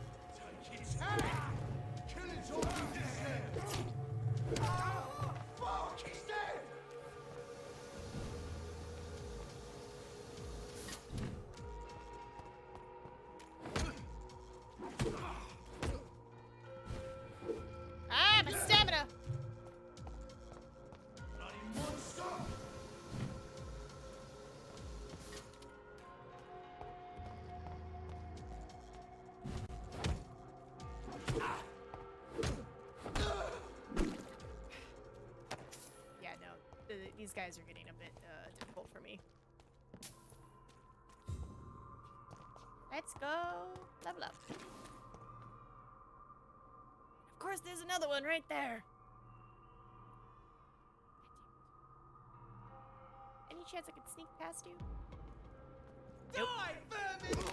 These guys are getting a bit difficult for me. Let's go level up. Of course, there's another one right there. Any chance I could sneak past you? Nope. Die, vermin!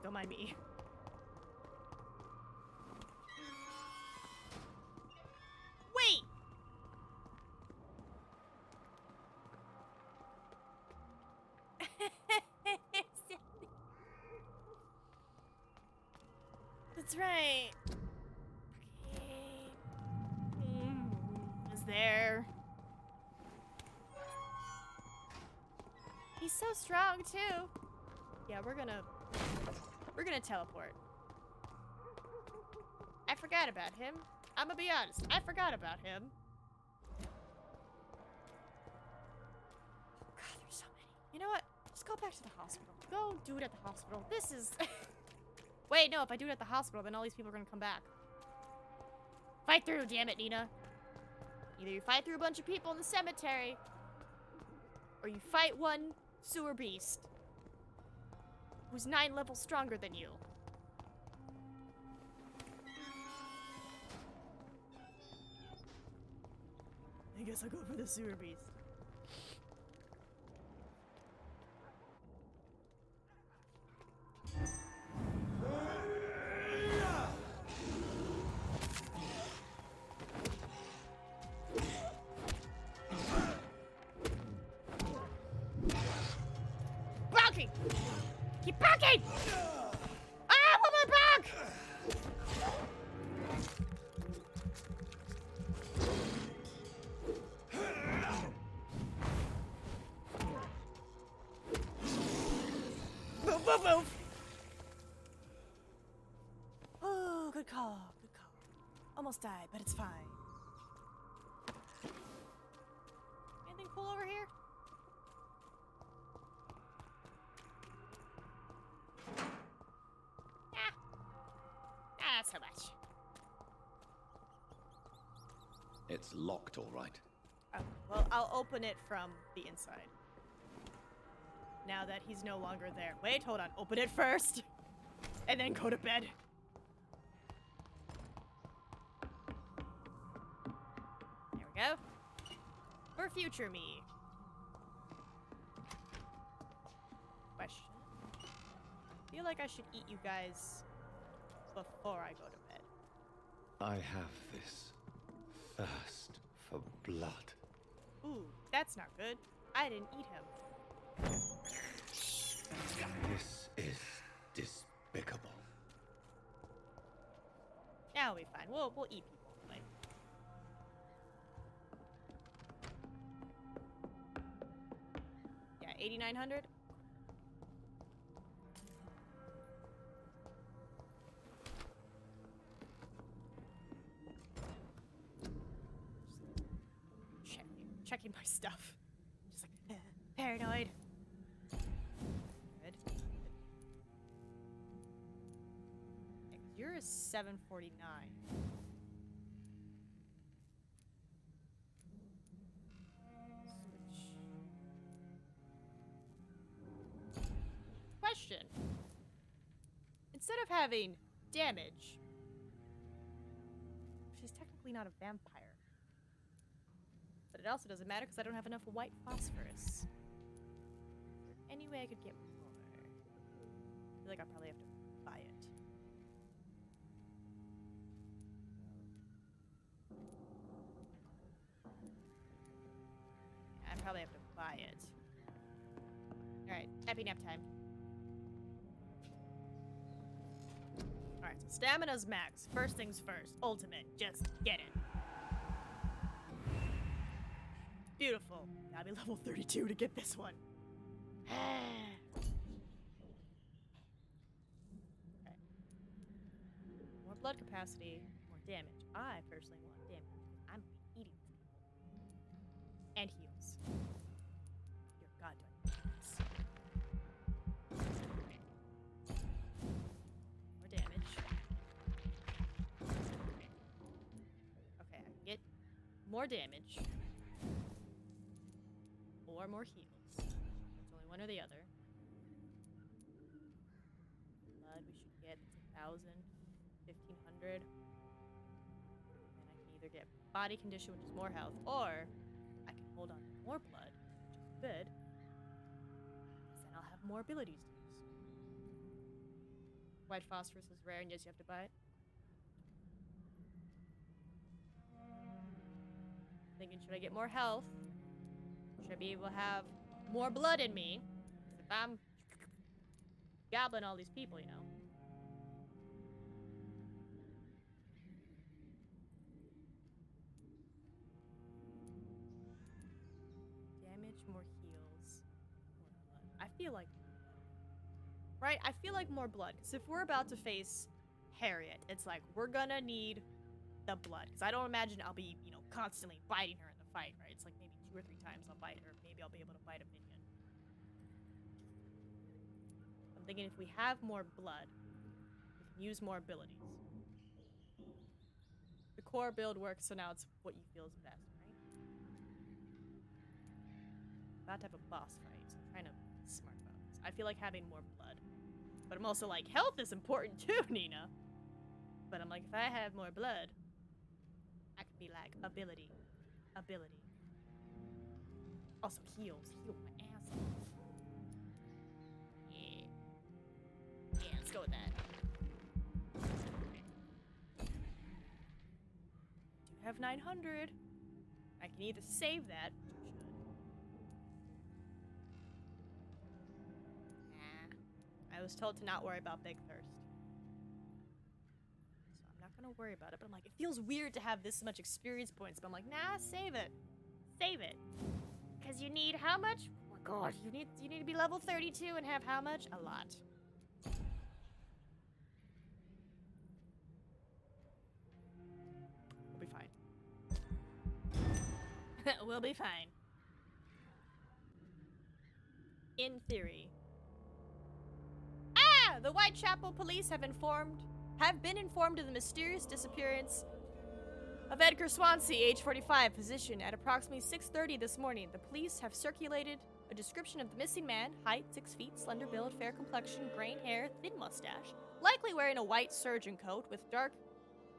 Don't mind me. Wait! That's right. Okay. Is there? He's so strong too. Yeah, we're gonna teleport. I forgot about him. I'm gonna be honest. I forgot about him. God, there's so many. You know what? Just go back to the hospital. Go do it at the hospital. This is... Wait, no. If I do it at the hospital, then all these people are gonna come back. Fight through, damn it, Nina. Either you fight through a bunch of people in the cemetery, or you fight one sewer beast who's 9 levels stronger than you. I guess I'll go for the sewer beast. Barking! Keep barking! Ah, one more bark! Move, move, move! Oh, good call, good call. Almost died, but it's fine. Anything cool over here? Not so much. It's locked, all right. Oh, well, I'll open it from the inside. Now that he's no longer there. Wait, hold on. Open it first. And then go to bed. There we go. For future me. Question. I feel like I should eat you guys before I go to bed. I have this thirst for blood. Ooh, that's not good. I didn't eat him. This is despicable. Now we'll be fine. We'll eat people. Like. Yeah, 8,900. Checking my stuff. Just like paranoid. Good. Okay, you're a 749. Switch. Question. Instead of having damage, she's technically not a vampire. But it also doesn't matter because I don't have enough white phosphorus. Is there any way I could get more? I feel like I probably have to buy it. Yeah, I probably have to buy it. Alright, happy nap time. Alright, so stamina's max. First things first. Ultimate. Just get it. Beautiful. Gotta be level 32 to get this one. Okay. More blood capacity, more damage. I personally want damage. I'm eating people. And heals. Dear God, do I need this? more damage. Or more heals. It's only one or the other. Blood, we should get 1,000, 1,500. And I can either get body condition, which is more health, or I can hold on to more blood, which is good. Then I'll have more abilities to use. White phosphorus is rare, and yes, you have to buy it. Thinking, should I get more health? Should I be able to have more blood in me? If I'm gobbling all these people, you know. Damage, more heals, more blood. I feel like more blood. Right? I feel like more blood. Because if we're about to face Harriet, it's like, we're gonna need the blood. Because I don't imagine I'll be, you know, constantly biting her in the fight, right? It's like maybe 2 or 3 times I'll bite her. Maybe I'll be able to bite a minion. I'm thinking if we have more blood, we can use more abilities. The core build works, so now it's what you feel is best, right? About to have a boss fight, so I'm trying to be smart about this. I feel like having more blood. But I'm also like, health is important too, Nina. But I'm like, if I have more blood, I could be like, ability. Also heals. Heal my ass off. Yeah. Yeah, let's go with that. Do have 900. I can either save that, which I should. Nah. I was told to not worry about Big Thirst. So I'm not gonna worry about it, but I'm like, it feels weird to have this much experience points, but I'm like, nah, save it. Save it. Because you need how much? Oh my god, you need to be level 32 and have how much? A lot. We'll be fine. We'll be fine. In theory. Ah! The Whitechapel police have been informed of the mysterious disappearance of Edgar Swansea, age 45, physician. At approximately 6:30 this morning, the police have circulated a description of the missing man: height 6 feet, slender build, fair complexion, graying hair, thin mustache, likely wearing a white surgeon coat with dark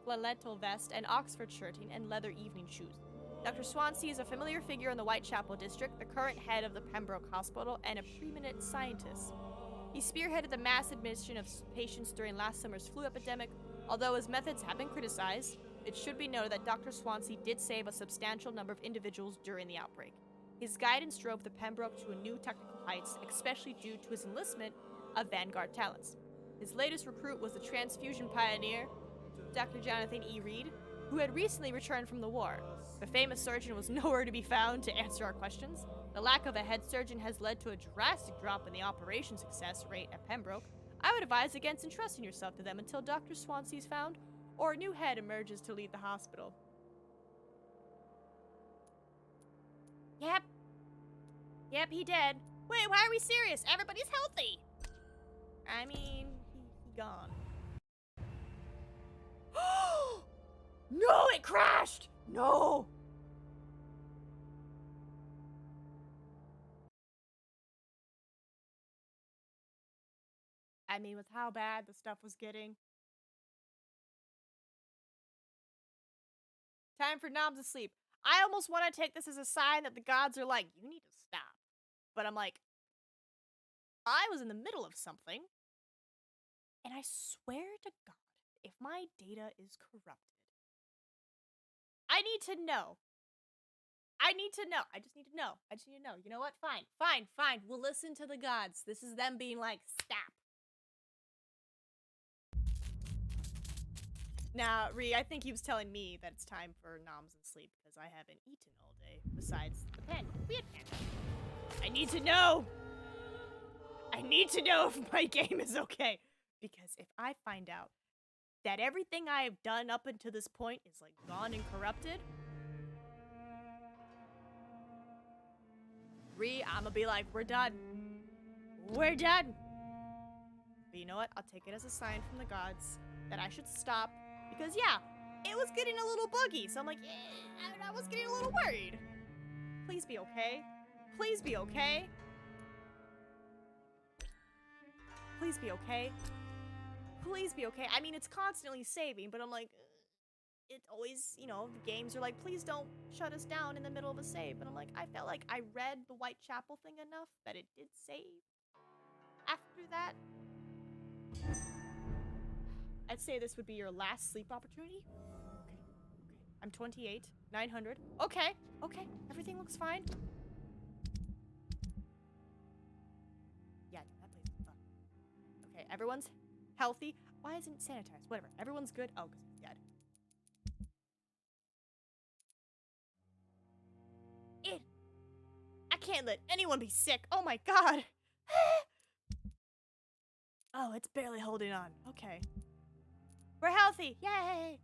flannel vest and Oxford shirting and leather evening shoes. Dr. Swansea is a familiar figure in the Whitechapel district, the current head of the Pembroke Hospital, and a preeminent scientist. He spearheaded the mass admission of patients during last summer's flu epidemic. Although his methods have been criticized, it should be noted that Dr. Swansea did save a substantial number of individuals during the outbreak. His guidance drove the Pembroke to a new technical heights, especially due to his enlistment of vanguard talents. His latest recruit was the transfusion pioneer, Dr. Jonathan E. Reed, who had recently returned from the war. The famous surgeon was nowhere to be found to answer our questions. The lack of a head surgeon has led to a drastic drop in the operation success rate at Pembroke. I would advise against entrusting yourself to them until Dr. Swansea is found or a new head emerges to lead the hospital. Yep, he dead. Wait, why are we serious? Everybody's healthy. I mean, he gone. No, it crashed! No! I mean, with how bad the stuff was getting. Time for Noms to sleep. I almost want to take this as a sign that the gods are like, you need to stop. But I'm like, I was in the middle of something. And I swear to God, if my data is corrupted, I need to know. I just need to know. You know what? Fine. We'll listen to the gods. This is them being like, stop. Now, Ree, I think he was telling me that it's time for noms and sleep because I haven't eaten all day. Besides the pen. We had pen. I need to know. I need to know if my game is okay. Because if I find out that everything I have done up until this point is like gone and corrupted, Ree, I'm gonna be like, we're done. We're done. But you know what? I'll take it as a sign from the gods that I should stop. Because yeah, it was getting a little buggy. So I'm like, I was getting a little worried. Please be okay. Please be okay. Please be okay. Please be okay. I mean, it's constantly saving, but I'm like, it always, you know, the games are like, please don't shut us down in the middle of a save. But I'm like, I felt like I read the Whitechapel thing enough that it did save. After that, I'd say this would be your last sleep opportunity. Okay. I'm 28, 900. Okay. Everything looks fine. Yeah, that place is fun. Okay, everyone's healthy. Why isn't it sanitized? Whatever. Everyone's good. Oh, because he's dead. I can't let anyone be sick. Oh my god. Oh, it's barely holding on. Okay. We're healthy. Yay.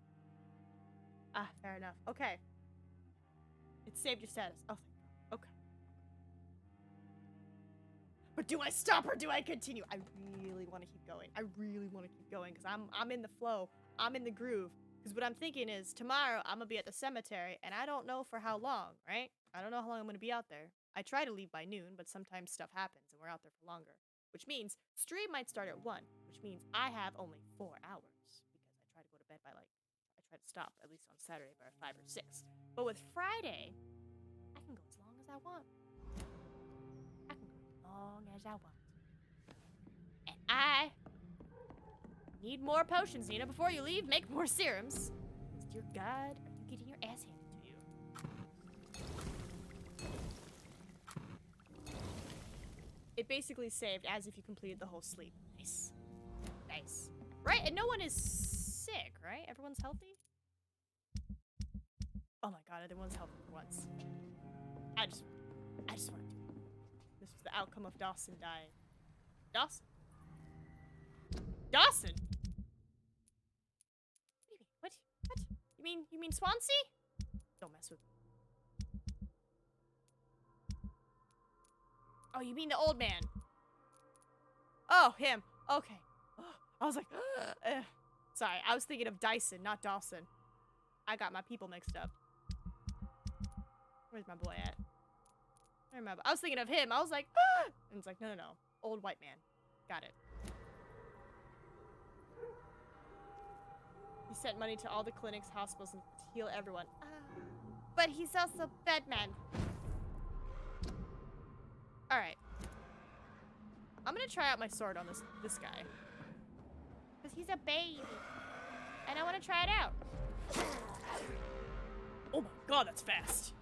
Ah, fair enough. Okay. It saved your status. Oh, thank God. Okay. But do I stop or do I continue? I really want to keep going. I really want to keep going because I'm in the flow. I'm in the groove. Because what I'm thinking is tomorrow I'm going to be at the cemetery and I don't know for how long, right? I don't know how long I'm going to be out there. I try to leave by noon, but sometimes stuff happens and we're out there for longer. Which means stream might start at 1, which means I have only 4 hours. Because I try to go to bed by I try to stop, at least on Saturday, by 5 or 6. But with Friday, I can go as long as I want. I can go as long as I want. And I need more potions, Nina. Before you leave, make more serums. Dear God, are you getting your ass handed to you? It basically saved as if you completed the whole sleep. Nice. Nice. Right? And no one is sick, right? Everyone's healthy? Oh my god, everyone's healthy for once. I just want to do it. This was the outcome of Dawson dying. Dawson? Dawson? What? You mean Swansea? Don't mess with me. Oh, you mean the old man? Oh, him. Okay. I was like, sorry, I was thinking of Dyson, not Dawson. I got my people mixed up. Where's my boy at? I was thinking of him. I was like, and it's like, no. Old white man. Got it. He sent money to all the clinics, hospitals, and to heal everyone. But he's also Batman. Alright. I'm gonna try out my sword on this guy. Because he's a baby. And I want to try it out. Oh my god, that's fast.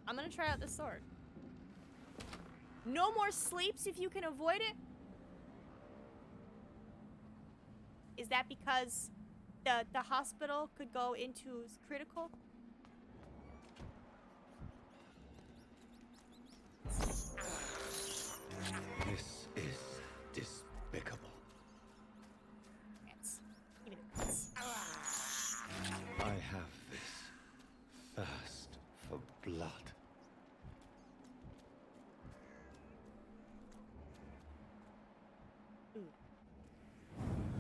I'm gonna try out this sword. No more sleeps if you can avoid it? Is that because the hospital could go into critical? This is despicable. Yes. Give me the pants. I have this thirst for blood.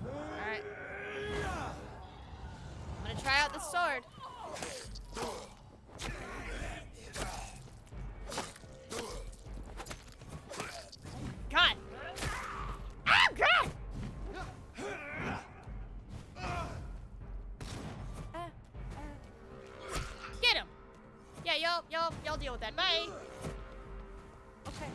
Alright. I'm gonna try out the sword. God! Oh, God! Get him! Yeah, y'all deal with that. Bye! Okay.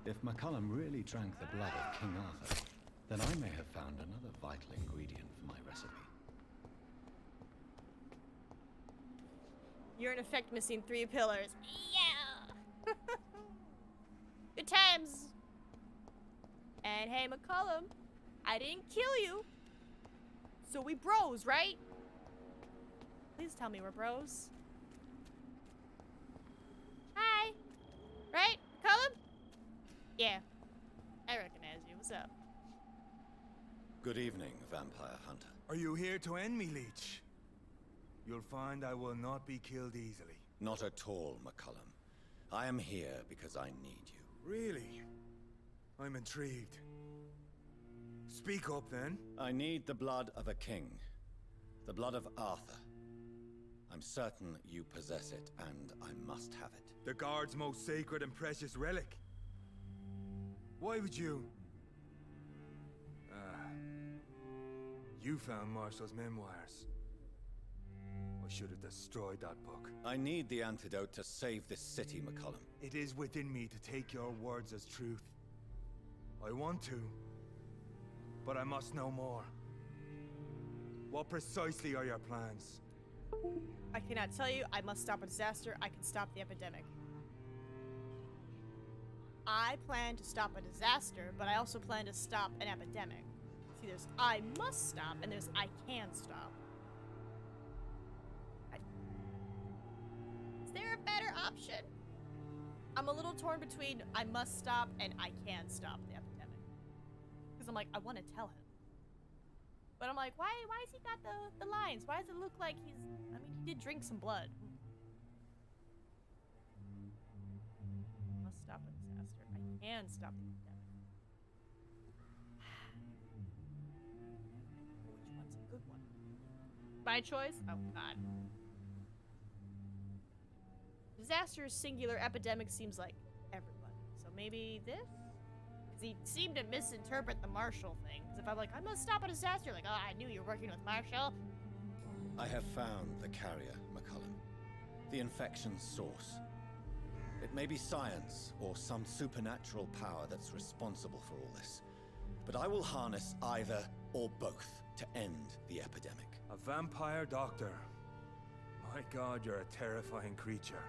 If McCullum really drank the blood of King Arthur, then I may have found another vital ingredient for my recipe. You're in effect missing 3 pillars. Yeah! Good times! And hey, McCullum, I didn't kill you. So we bros, right? Please tell me we're bros. Hi. Right, McCullum? Yeah. I recognize you. What's up? Good evening, vampire hunter. Are you here to end me, Leech? You'll find I will not be killed easily. Not at all, McCullum. I am here because I need you. Really? I'm intrigued. Speak up, then. I need the blood of a king. The blood of Arthur. I'm certain you possess it, and I must have it. The guard's most sacred and precious relic. Why would you? You found Marshall's memoirs. I should have destroyed that book. I need the antidote to save this city, McCullum. It is within me to take your words as truth. I want to, but I must know more. What precisely are your plans? I cannot tell you. I must stop a disaster. I can stop the epidemic. I plan to stop a disaster, but I also plan to stop an epidemic. See, there's I must stop, and there's I can stop. Is there a better option? I'm a little torn between I must stop and I can stop the epidemic. Because I'm like, I want to tell him. But I'm like, why has he got the lines? Why does it look like he's... I mean, he did drink some blood. Must stop a disaster. I can stop the epidemic. Which one's a good one? My choice? Oh, God. Disaster is singular. Epidemic seems like everybody. So maybe this? Because he seemed to misinterpret the Marshall thing. Because if I'm like, I must stop a disaster, like, oh, I knew you were working with Marshall. I have found the carrier, McCullum. The infection's source. It may be science or some supernatural power that's responsible for all this. But I will harness either or both to end the epidemic. A vampire doctor. My God, you're a terrifying creature.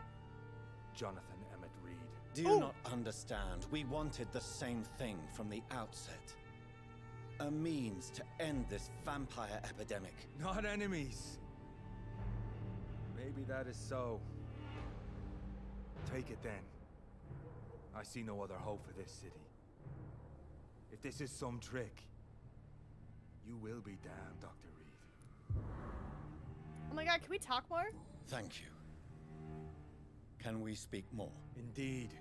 Jonathan Emmett Reed. Do you not understand? We wanted the same thing from the outset. A means to end this vampire epidemic. Not enemies. Maybe that is so. Take it then. I see no other hope for this city. If this is some trick, you will be damned, Dr. Reed. Oh my God, can we talk more? Thank you. Can we speak more? Indeed.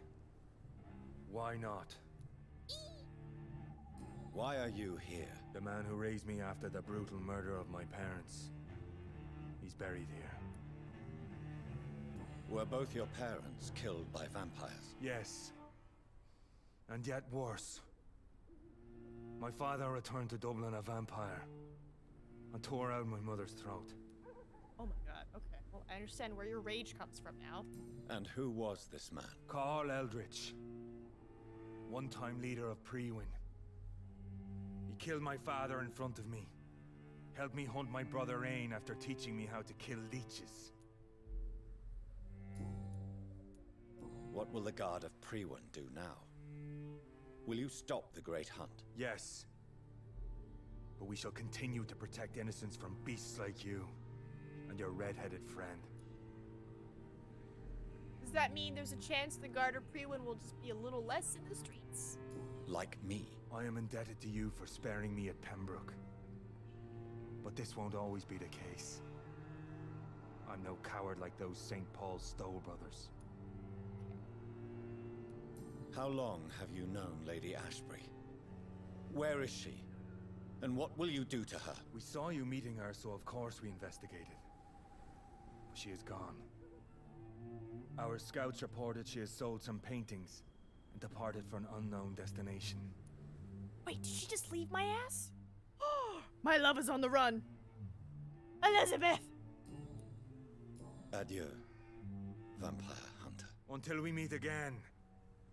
Why not? Why are you here? The man who raised me after the brutal murder of my parents. He's buried here. Were both your parents killed by vampires? Yes. And yet worse. My father returned to Dublin a vampire and tore out my mother's throat. Oh my God, okay. Well, I understand where your rage comes from now. And who was this man? Carl Eldritch. One-time leader of Prewin. He killed my father in front of me. Helped me hunt my brother Ain after teaching me how to kill leeches. What will the Guard of Prewin do now? Will you stop the Great Hunt? Yes. But we shall continue to protect innocents from beasts like you and your red-headed friend. Does that mean there's a chance the Guard of Prewin will just be a little less in the streets? Like me. I am indebted to you for sparing me at Pembroke. But this won't always be the case. I'm no coward like those St. Paul's Stowe brothers. How long have you known Lady Ashbury? Where is she? And what will you do to her? We saw you meeting her, so of course we investigated. But she is gone. Our scouts reported she has sold some paintings and departed for an unknown destination. Wait, did she just leave my ass? My love is on the run. Elizabeth! Adieu, vampire hunter. Until we meet again,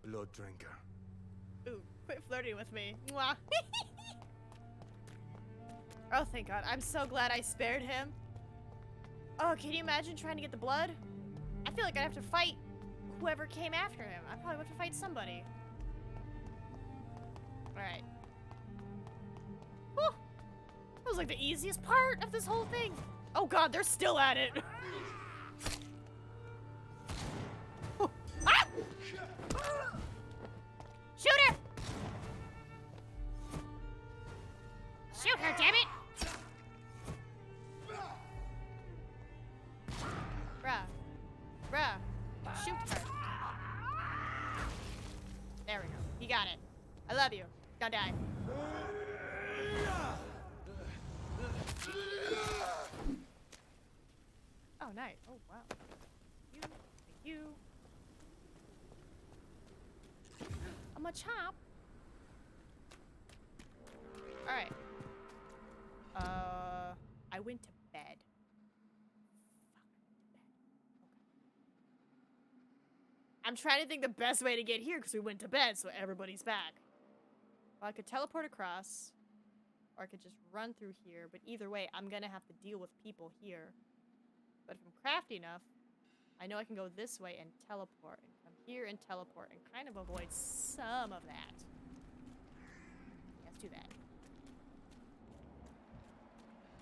blood drinker. Ooh, quit flirting with me. Mwah. Oh, thank God. I'm so glad I spared him. Oh, can you imagine trying to get the blood? I feel like I'd have to fight whoever came after him. I probably would have to fight somebody. Alright. Whew. That was like the easiest part of this whole thing. Oh God, they're still at it. Ah! Shoot her! Shoot her, damn it! Bruh. Shoot her. There we go. You got it. I love you. Don't die. night. Oh, wow. Thank you. Thank you. I'm a chop. Alright. I went to bed. I'm trying to think the best way to get here because we went to bed, so everybody's back. Well, I could teleport across, or I could just run through here, but either way, I'm gonna have to deal with people here. But if I'm crafty enough, I know I can go this way and teleport, and come here and teleport, and kind of avoid some of that. Yeah, let's do that.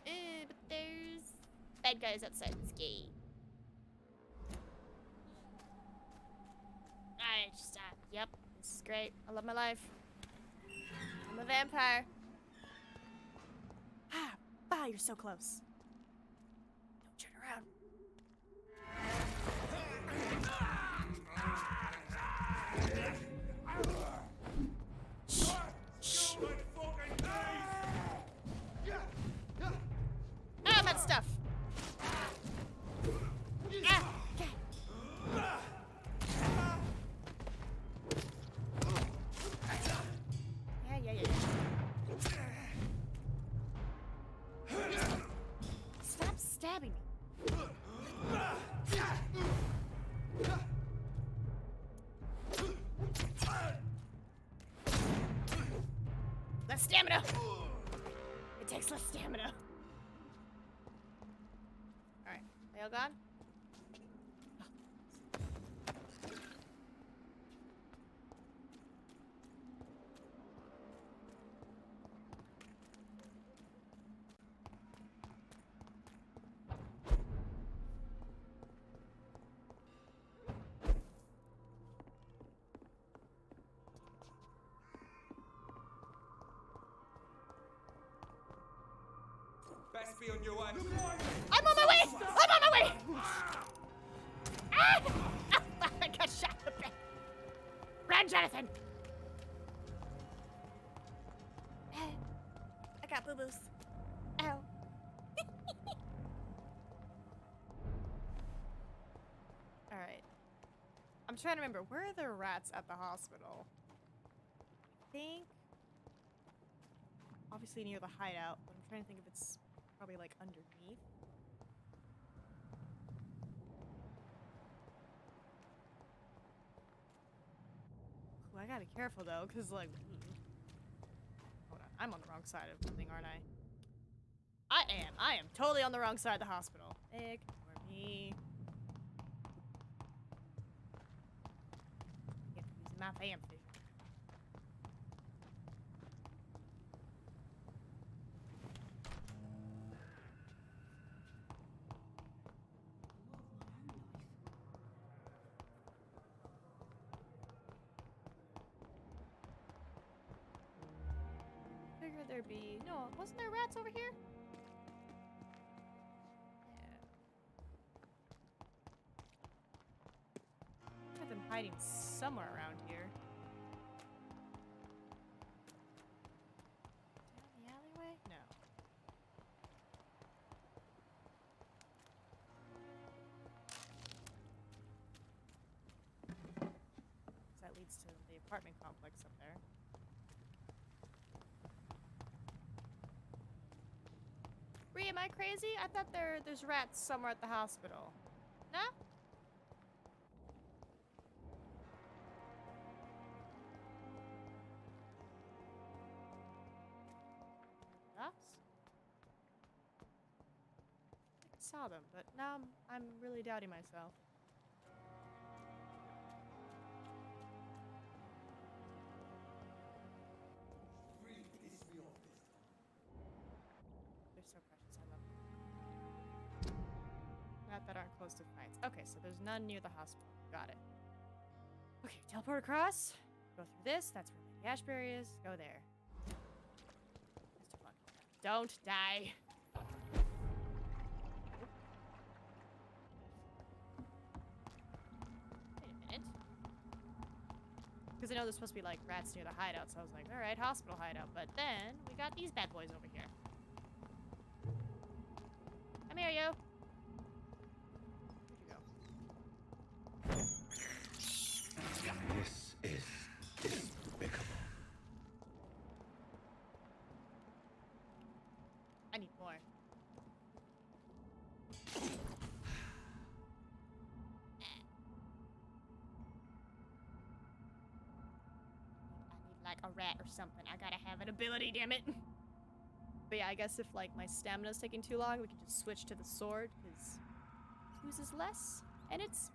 But there's bad guys outside this gate. Yep, this is great. I love my life. I'm a vampire. Ah, bah, you're so close. Don't turn around. Shh. Shh. Ah, that stuff. Ah, okay. Yeah. Stop stabbing me. Less stamina. It takes less stamina. Alright, they all gone? Best be on your way. I'm on my way! I'm on my way! Ah! I got shot in the back. Run, Jonathan! I got boo-boos. Ow. Alright. I'm trying to remember, where are the rats at the hospital? I think... obviously near the hideout, but I'm trying to think if it's probably like underneath. Ooh, I gotta be careful though, cause like, hold on, I'm on the wrong side of the thing, aren't I? I am totally on the wrong side of the hospital. Ignore me. I get to use my fan vision. Figured there'd be... no, wasn't there rats over here? Yeah. I've been hiding somewhere around here. Down the alleyway? No. That leads to the apartment complex up there. Bree, am I crazy? I thought there's rats somewhere at the hospital. No? Ducks? I saw them, but now I'm really doubting myself. They're so precious, I love them. Not that aren't close to fights. Okay, so there's none near the hospital. Got it. Okay, teleport across. Go through this. That's where the Ashberry is. Go there. Best of luck. Don't die. Wait a minute. Because I know there's supposed to be like rats near the hideout, so I was like, alright, hospital hideout. But then we got these bad boys over here. Come here, you. like a rat or something. I gotta have an ability, damn it. But yeah, I guess if like my stamina's taking too long, we can just switch to the sword, because it uses less, and it's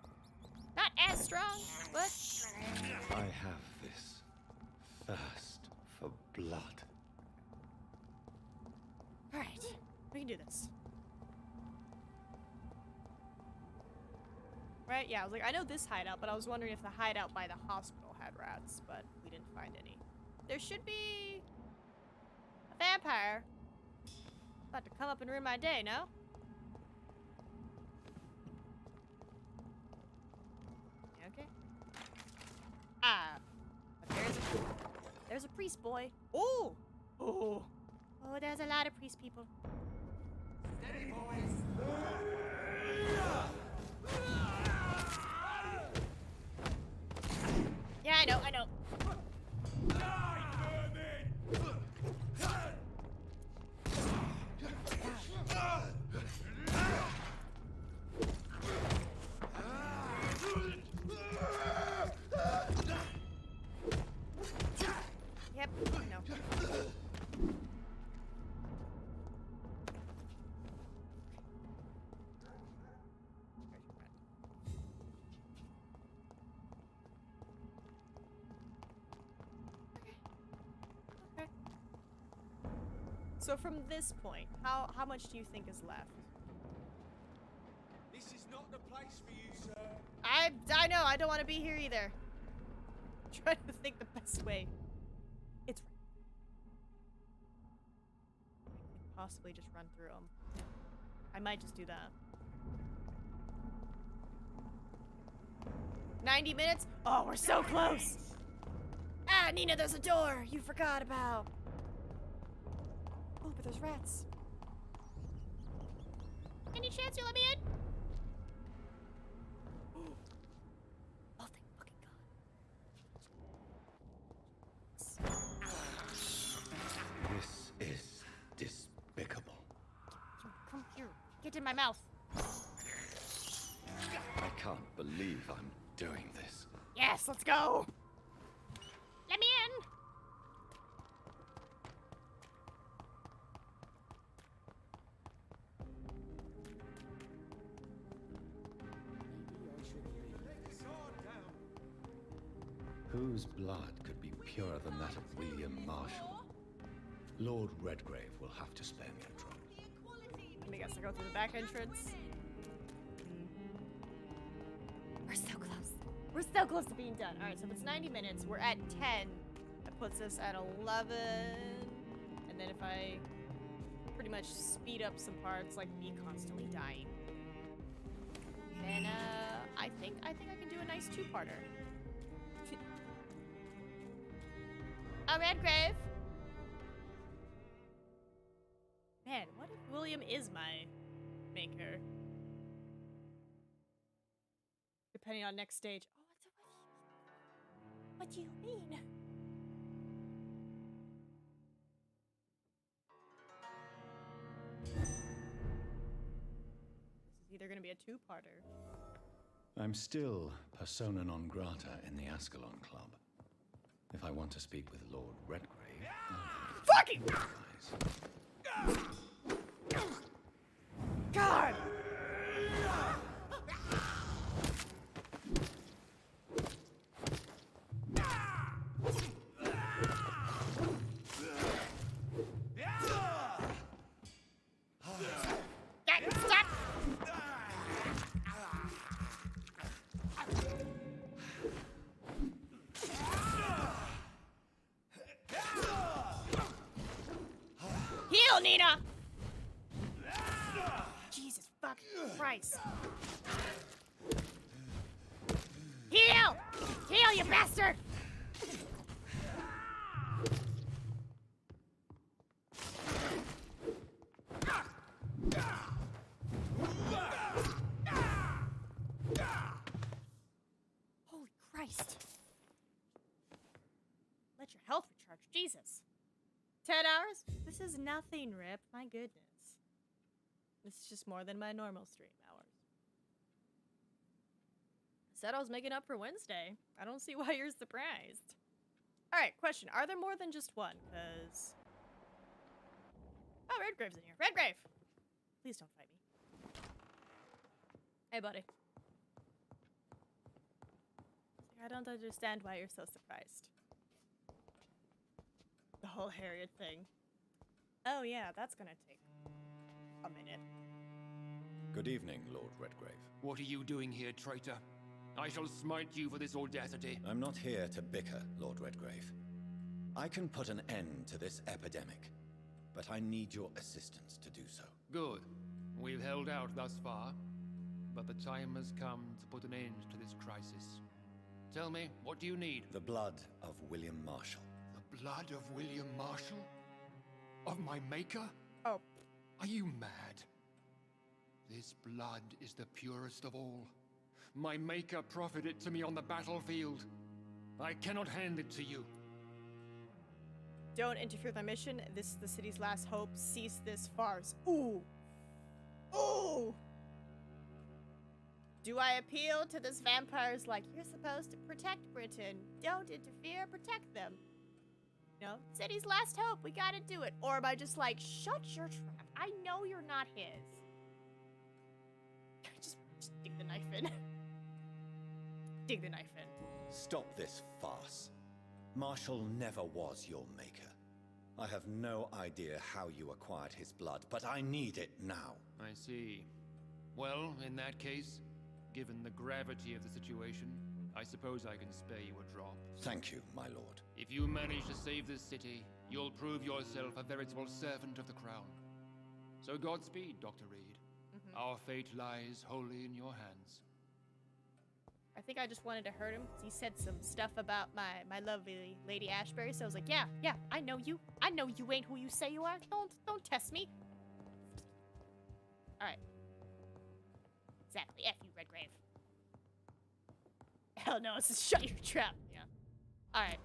not as strong, but... I have this thirst for blood. Alright, we can do this. Right? Yeah, I was like, I know this hideout, but I was wondering if the hideout by the hospital had rats, but we didn't find any. There should be a vampire about to come up and ruin my day, no? You okay? Ah, but there's a priest boy. Oh, oh, oh! There's a lot of priest people. Steady, boys. Yeah, I know, I know. Yep, I know. Okay. So from this point, how much do you think is left? This is not the place for you, sir. I know, I don't want to be here either. I'm trying to think the best way. It's possibly just run through them. I might just do that. 90 minutes? Oh, we're so close! Ah, Nina, there's a door you forgot about. Oh, but there's rats. Any chance you'll let me in? Oh, thank fucking God. This is despicable. Come here. Get in my mouth. I can't believe I'm doing this. Yes, let's go. Let me in. Whose blood could be purer than that of William Marshall? Lord Redgrave will have to spare me a trouble. I guess I go through the back entrance. We're so close. We're so close to being done. All right, so if it's 90 minutes, we're at 10. That puts us at 11. And then if I pretty much speed up some parts, like me constantly dying, then I think I can do a nice two-parter. A Redgrave. Man, what if William is my maker? Depending on next stage. Oh, what do you mean? This is either gonna be a two-parter. I'm still persona non grata in the Ascalon Club. If I want to speak with Lord Redgrave, fucking God! Stop! Heal, Nina! Jesus fucking Christ. Heal! Heal, you bastard! Holy Christ. Let your health recharge. Jesus. 10 hours? This is nothing, Rip. My goodness. This is just more than my normal stream hours. Said I was making up for Wednesday. I don't see why you're surprised. Alright, question. Are there more than just one? Because... Oh, Redgrave's in here. Redgrave! Please don't fight me. Hey, buddy. I don't understand why you're so surprised. The whole Harriet thing. Oh yeah, that's gonna take a minute. Good evening, Lord Redgrave. What are you doing here, traitor? I shall smite you for this audacity. I'm not here to bicker, Lord Redgrave. I can put an end to this epidemic, but I need your assistance to do so. Good. We've held out thus far, but the time has come to put an end to this crisis. Tell me, what do you need? The blood of William Marshall. The blood of William Marshall? Of my maker? Oh. Are you mad? This blood is the purest of all. My maker proffered it to me on the battlefield. I cannot hand it to you. Don't interfere with my mission. This is the city's last hope. Cease this farce. Ooh. Ooh! Do I appeal to this vampires like, you're supposed to protect Britain. Don't interfere, protect them. No, city's last hope. We gotta do it. Or am I just like, shut your trap. I know you're not his. just dig the knife in. Dig the knife in. Stop this farce. Marshall never was your maker. I have no idea how you acquired his blood, but I need it now. I see. Well, in that case, given the gravity of the situation, I suppose I can spare you a drop. Thank you, my lord. If you manage to save this city, you'll prove yourself a veritable servant of the crown. So Godspeed, Dr. Reed. Our fate lies wholly in your hands. I think I just wanted to hurt him because he said some stuff about my lovely Lady Ashbury. So I was like, yeah, I know you. I know you ain't who you say you are. Don't test me. All right. Exactly. F you, Redgrave. Hell no, it's just shut your trap. Yeah. All right.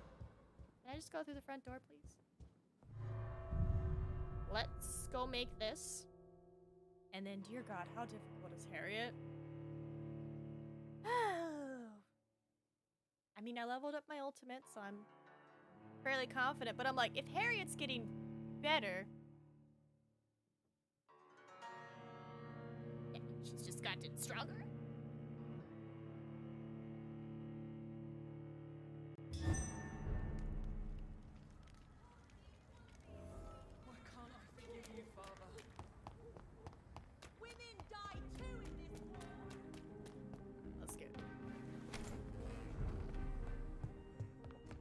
Can I just go through the front door, please? Let's go make this. And then, dear God, how difficult is Harriet? I mean, I leveled up my ultimate, so I'm fairly confident. But I'm like, if Harriet's getting better... Yeah, she's just gotten stronger. Why can't I forgive you, Father? Women die too in this world. That's good.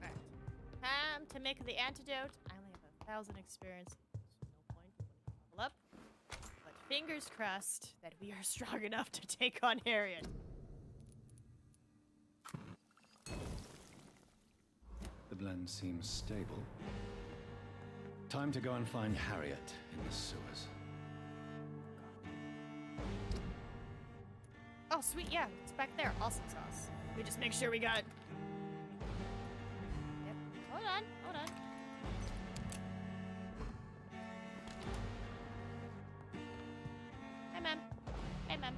Alright. Time to make the antidote. I only have 1,000 experience. No point. Level up. But fingers crossed that we are strong enough to take on Harriet. The blend seems stable. Time to go and find Harriet in the sewers. Oh, sweet, yeah. It's back there. Awesome sauce. We just make sure we got... Yep. Hold on. Hey, ma'am. Hey, ma'am.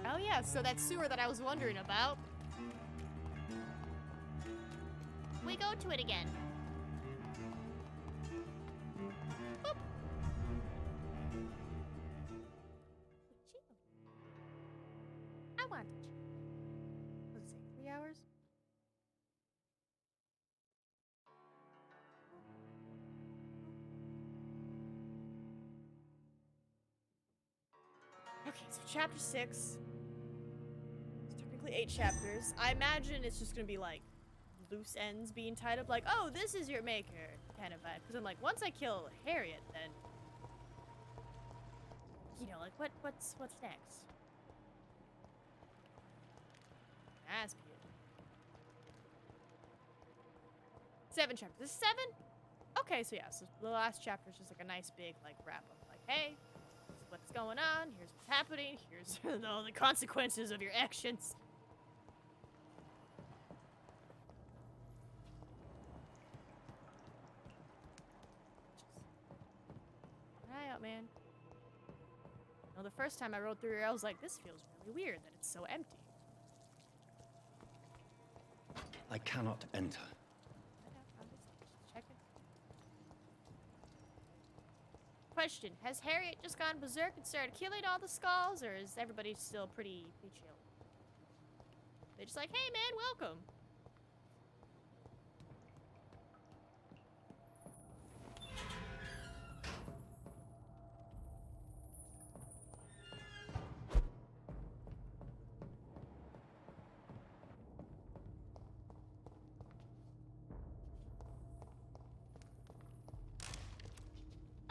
Oh yeah, so that sewer that I was wondering about. We go to it again. Boop. I want it. What does it say? 3 hours? Okay, so chapter 6. 8 chapters. I imagine it's just gonna be like loose ends being tied up, like, oh, this is your maker kind of vibe. Because I'm like, once I kill Harriet, then you know, like what's next? That's beautiful. 7 chapters. This is 7? Okay, so yeah, so the last chapter is just like a nice big like wrap up, like, hey, this is what's going on, here's what's happening, here's all the consequences of your actions. eye out, man. The first time I rode through here, I was like, this feels really weird that it's so empty. I cannot enter. I'm just checking. Question, has Harriet just gone berserk and started killing all the skulls, or is everybody still pretty chill? They're just like, hey man, welcome.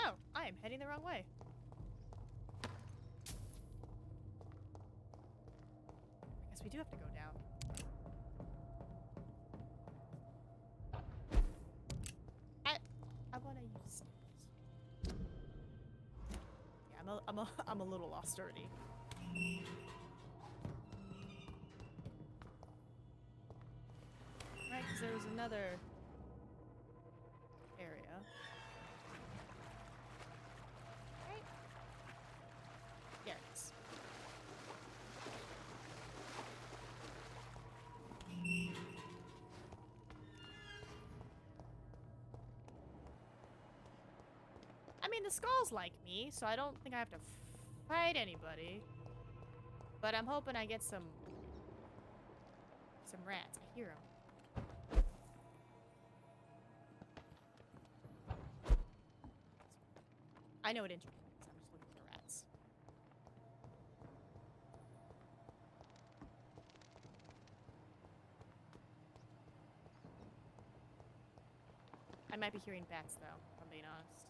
Oh, I am heading the wrong way. I guess we do have to go down. I want to use stairs. Yeah, I'm a little lost already. Right, because there was another area. Right? There it is. I mean, the skulls like me, so I don't think I have to fight anybody. But I'm hoping I get some rats. I hear them. I know it interferes. I'm just looking for rats. I might be hearing bats, though, if I'm being honest.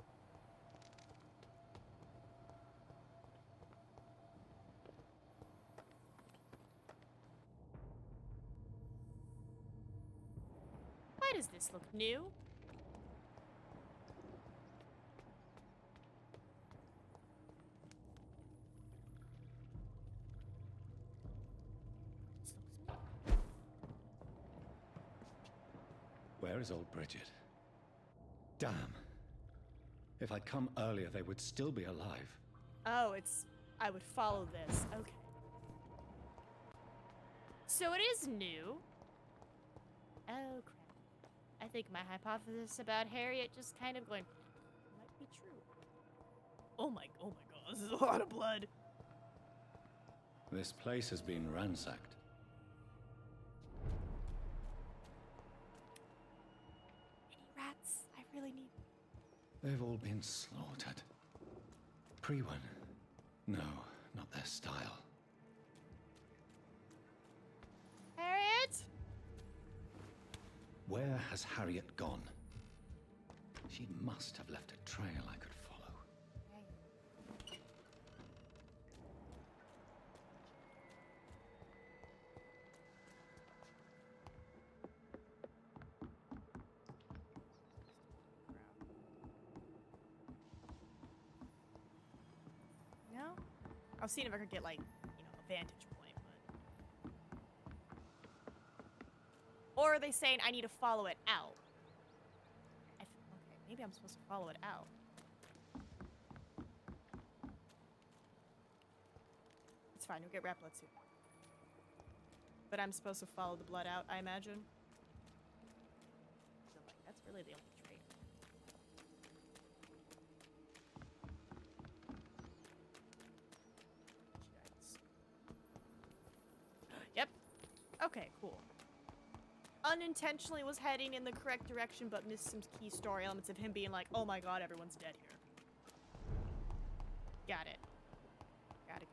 Why does this look new? Where is old Bridget? Damn. If I'd come earlier, they would still be alive. Oh, I would follow this. Okay. So it is new. Oh, crap. I think my hypothesis about Harriet just kind of going might be true. Oh my god, this is a lot of blood. This place has been ransacked. Any rats? I really need... They've all been slaughtered. Pre-one. No, not their style. Harriet? Where has Harriet gone? She must have left a trail I could follow. No? I was seeing if I could get, like, a vantage point, but... Or are they saying I need to follow it out? Okay, maybe I'm supposed to follow it out. It's fine, you'll get rat blood soon. But I'm supposed to follow the blood out, I imagine? So, like, that's really the only trait. Yep. Okay, cool. Unintentionally was heading in the correct direction, but missed some key story elements of him being like, oh my god, everyone's dead here. Got it. Got it.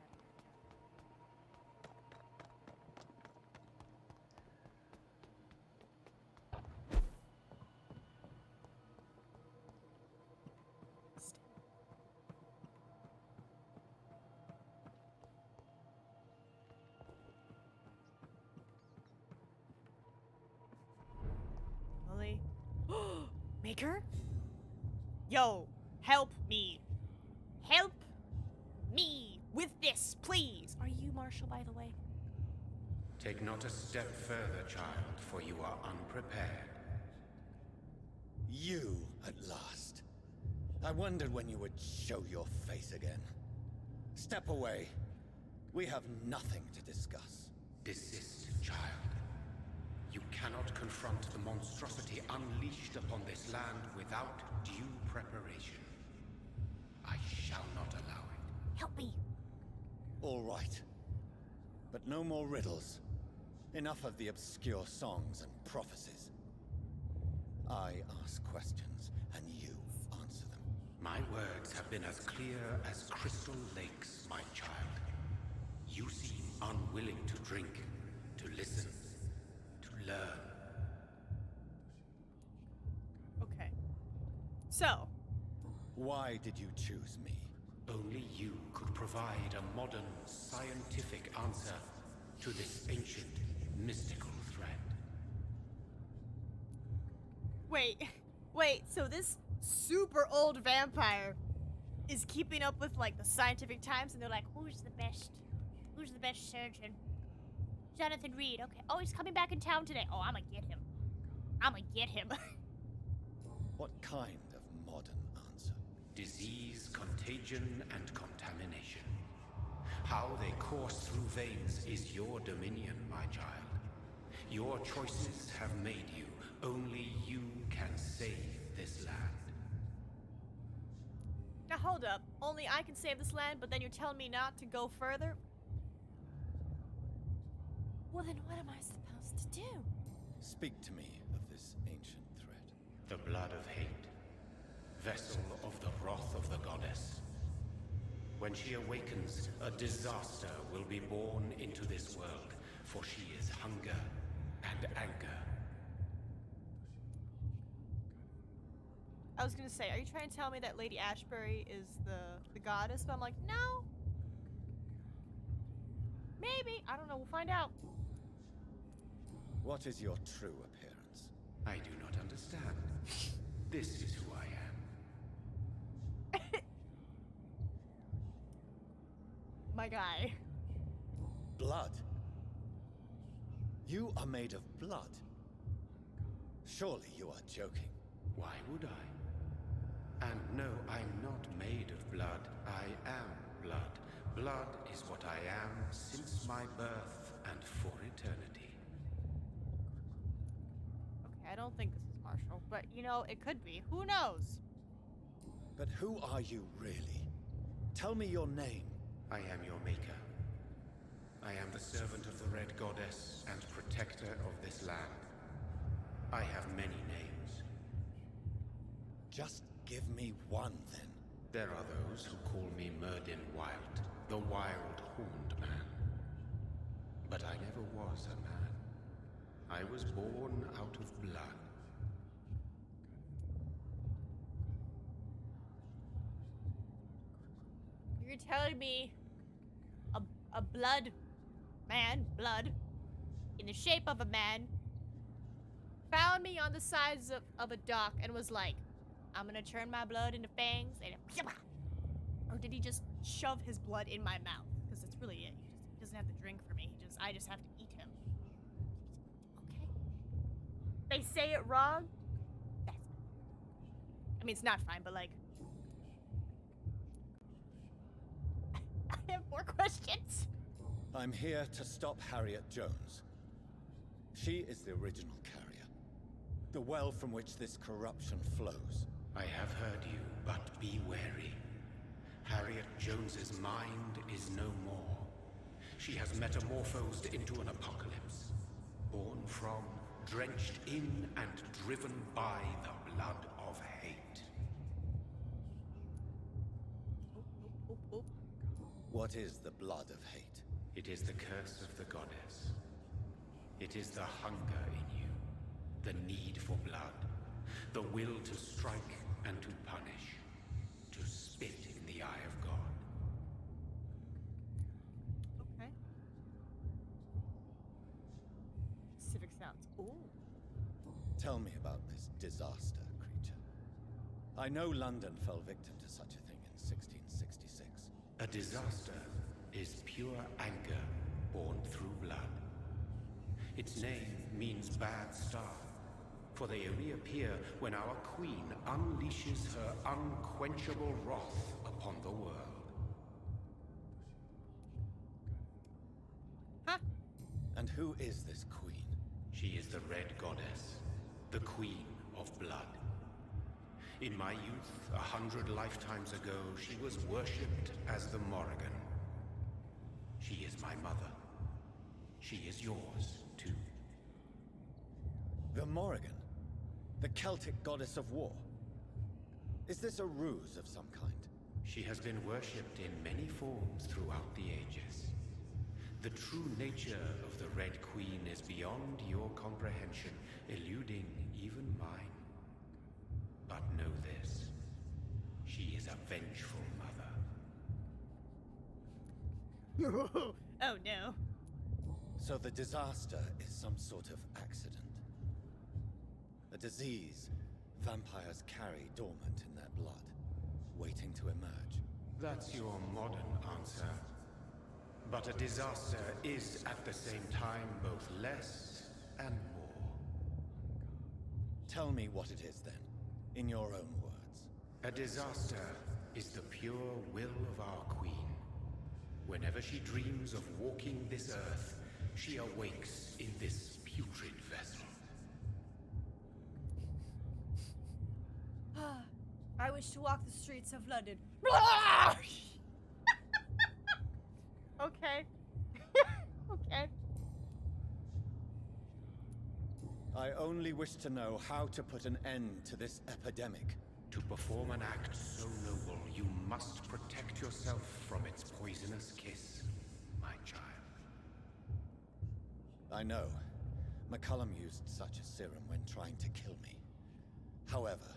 Lily? Maker? Yo, help me. Help me with this, please. Are you Marshall, by the way? Take not a step further, child, for you are unprepared. You, at last. I wondered when you would show your face again. Step away. We have nothing to discuss. Desist, child. You cannot confront the monstrosity unleashed upon this land without due preparation. I shall not allow it. Help me. All right. But no more riddles. Enough of the obscure songs and prophecies. I ask questions, and you answer them. My words have been as clear as crystal lakes, my child. You seem unwilling to drink, to listen, to learn. Okay. So. Why did you choose me? Only you could provide a modern, scientific answer to this ancient, mystical thread. Wait, so this super old vampire is keeping up with, like, the scientific times, and they're like, who's the best surgeon? Jonathan Reed, okay. Oh, he's coming back in town today. Oh, I'ma get him. What kind of modern answer? Disease, contagion, and contamination. How they course through veins is your dominion, my child. Your choices have made you. Only you can save this land. Now hold up. Only I can save this land, but then you're telling me not to go further? Well, then what am I supposed to do? Speak to me of this ancient threat. The blood of hate. Vessel of the wrath of the goddess. When she awakens, a disaster will be born into this world, for she is hunger and anger. I was gonna say, are you trying to tell me that Lady Ashbury is the goddess? But I'm like, no. Maybe. I don't know. We'll find out. What is your true appearance? I do not understand. This is who I am. My guy. Blood? You are made of blood. Surely you are joking. Why would I? And no, I'm not made of blood. I am blood. Blood is what I am since my birth and for eternity. Okay, I don't think this is Marshall, but you know, it could be. Who knows? But who are you really? Tell me your name. I am your maker. I am the servant of the Red Goddess and protector of this land. I have many names. Just give me one, then. There are those who call me Merdin Wild, the Wild Horned Man. But I never was a man. I was born out of blood. You're telling me a blood in the shape of a man found me on the sides of a dock and was like, I'm gonna turn my blood into fangs, and or did he just shove his blood in my mouth? Because that's really it. He doesn't have to drink for me. I just have to eat him. Okay. They say it wrong. That's fine. I mean, it's not fine, but like, I have more questions. I'm here to stop Harriet Jones. She is the original carrier. The well from which this corruption flows. I have heard you, but be wary. Harriet Jones's mind is no more. She has metamorphosed into an apocalypse. Born from, drenched in, and driven by the blood of hate. What is the blood of hate? It is the curse of the goddess. It is the hunger in you, the need for blood, the will to strike and to punish, to spit in the eye of God. Okay. Civic sounds. Ooh. Tell me about this disaster, creature. I know London fell victim to such a thing in 1666. A disaster is pure anger born through blood. Its name means bad star, for they only appear when our queen unleashes her unquenchable wrath upon the world. And who is this queen? She is the Red Goddess, the Queen of Blood. In my youth, 100 lifetimes ago, she was worshipped as the Morrigan. She is my mother. She is yours, too. The Morrigan? The Celtic goddess of war? Is this a ruse of some kind? She has been worshipped in many forms throughout the ages. The true nature of the Red Queen is beyond your comprehension, eluding even mine. But know this. She is a vengeful mother. Oh no. So the disaster is some sort of accident. A disease vampires carry dormant in their blood, waiting to emerge. That's your modern answer. But a disaster is at the same time both less and more. Tell me what it is then, in your own words. A disaster is the pure will of our queen. Whenever she dreams of walking this earth, she awakes in this putrid vessel. I wish to walk the streets of London. Okay. Okay. I only wish to know how to put an end to this epidemic. To perform an act so noble, you must protect yourself from its poisonous kiss, my child. I know. McCullum used such a serum when trying to kill me. However,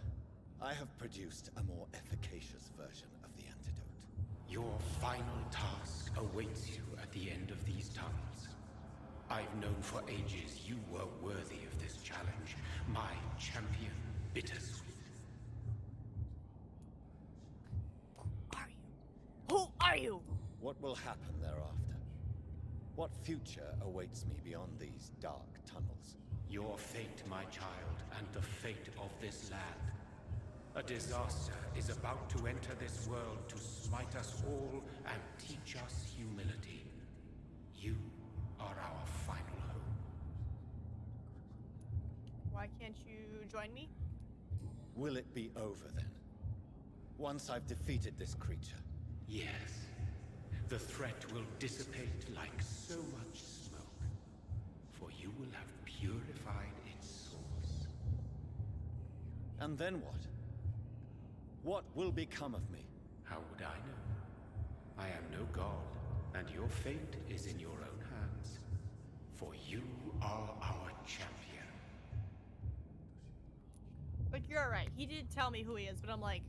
I have produced a more efficacious version of the antidote. Your final task awaits you at the end of these tunnels. I've known for ages you were worthy of this challenge, my champion, Bittersweet. Who are you? What will happen thereafter? What future awaits me beyond these dark tunnels? Your fate, my child, and the fate of this land. A disaster is about to enter this world to smite us all and teach us humility. You are our final hope. Why can't you join me? Will it be over then? Once I've defeated this creature? Yes. The threat will dissipate like so much smoke, for you will have purified its source. And then what? What will become of me? How would I know? I am no god, and your fate is in your own hands. For you are our champion. Like, you're right. He did tell me who he is, but I'm like...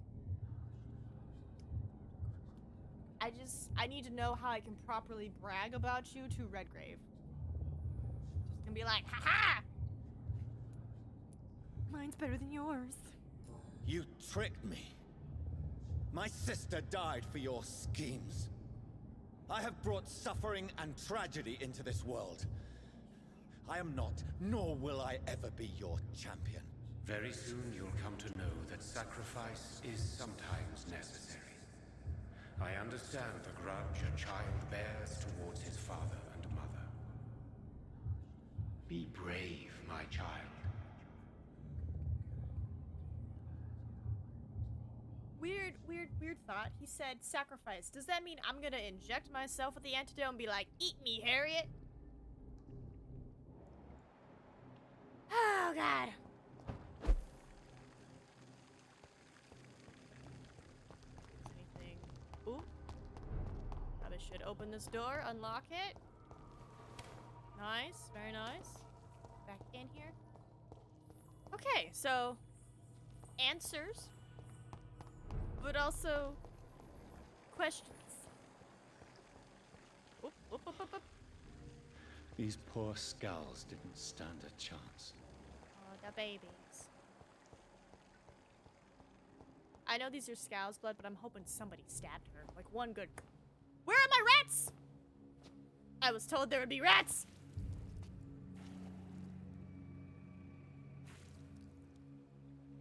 I need to know how I can properly brag about you to Redgrave. Just gonna be like, haha! Mine's better than yours. You tricked me. My sister died for your schemes. I have brought suffering and tragedy into this world. I am not, nor will I ever be your champion. Very soon you'll come to know that sacrifice is sometimes necessary. I understand the grudge a child bears towards his father and mother. Be brave, my child. Weird thought. He said sacrifice. Does that mean I'm gonna inject myself with the antidote and be like, eat me, Harriet? Oh, God. Anything? Ooh. Probably should open this door, unlock it. Nice, very nice. Back in here. Okay, so answers, but also questions. Oop, oop, oop, oop, oop. These poor skulls didn't stand a chance. Oh, the babies. I know these are Scow's blood, but I'm hoping somebody stabbed her. Like one good. Where are my rats? I was told there would be rats.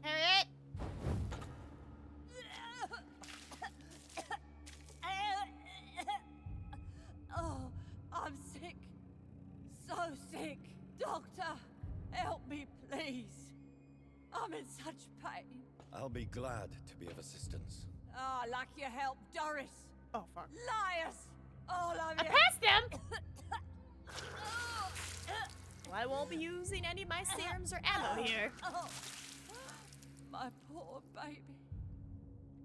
Harriet? Oh, I'm sick. So sick. Doctor, help me, please. I'm in such pain. I'll be glad to be of assistance. Ah, like your help, Doris. Oh, fuck. Liars! All of I you. passed them! Well, I won't be using any of my serums or ammo here. Oh, my poor baby.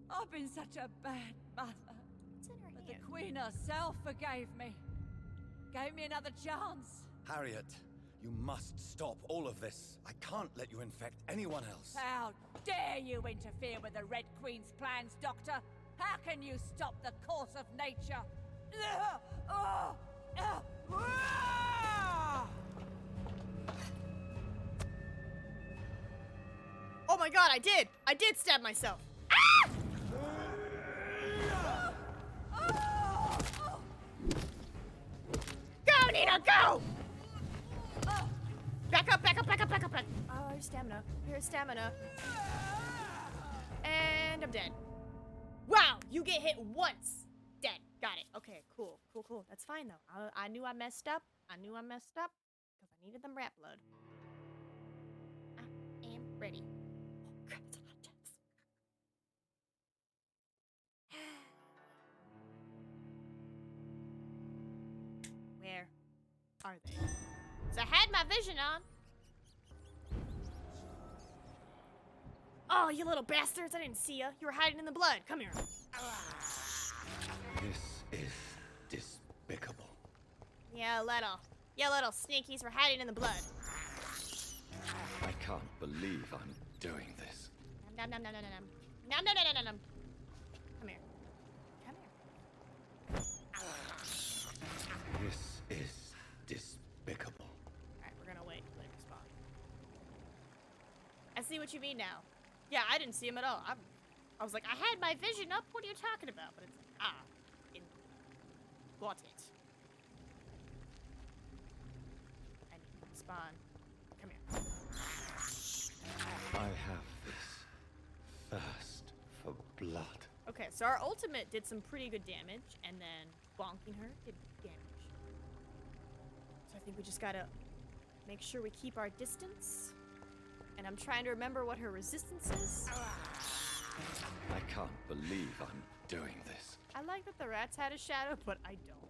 I've been such a bad mother. But the Queen herself forgave me. Gave me another chance. Harriet, you must stop all of this. I can't let you infect anyone else. How dare you interfere with the Red Queen's plans, Doctor? How can you stop the course of nature? Oh my god, I did! I did stab myself. Go, Nina, go! Back up, back up, back up, back up, back up. Oh, here's stamina. Here's stamina. And I'm dead. Wow, you get hit once. Dead. Got it. Okay, cool, cool, cool. That's fine, though. I knew I messed up. I knew I messed up because I needed them rat blood. I am ready. Oh, crap, it's a lot of gems. Where are they? So I had my vision on. Oh, you little bastards. I didn't see you. You were hiding in the blood. Come here. This is despicable. Yeah, little sneakies were hiding in the blood. I can't believe I'm doing this. Nom nom nom nom nom nom. Nom nom nom nom nom nom. Come here. Come here. This is despicable. Alright, we're gonna wait till they respawn. I see what you mean now. Yeah, I didn't see him at all. I was like, I had my vision up. What are you talking about? But it's like, got it. I need to respawn. Come here. I have this thirst for blood. Okay, so our ultimate did some pretty good damage, and then bonking her did damage. So I think we just gotta make sure we keep our distance. And I'm trying to remember what her resistance is. I can't believe I'm doing this. I like that the rats had a shadow, but I don't.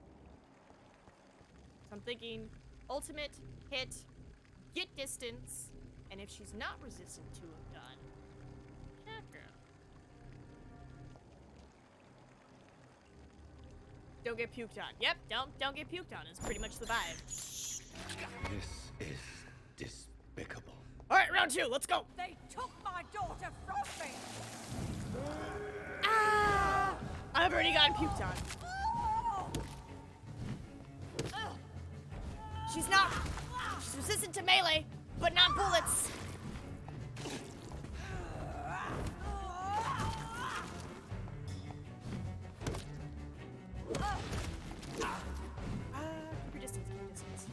So I'm thinking ultimate, hit, get distance, and if she's not resistant to a gun, attack her. Don't get puked on. Yep, don't get puked on is pretty much the vibe. This is despicable. Alright, round two, let's go! They took my daughter from me! Ah! I've already gotten puked on. She's resistant to melee, but not bullets. Keep your distance, keep your distance.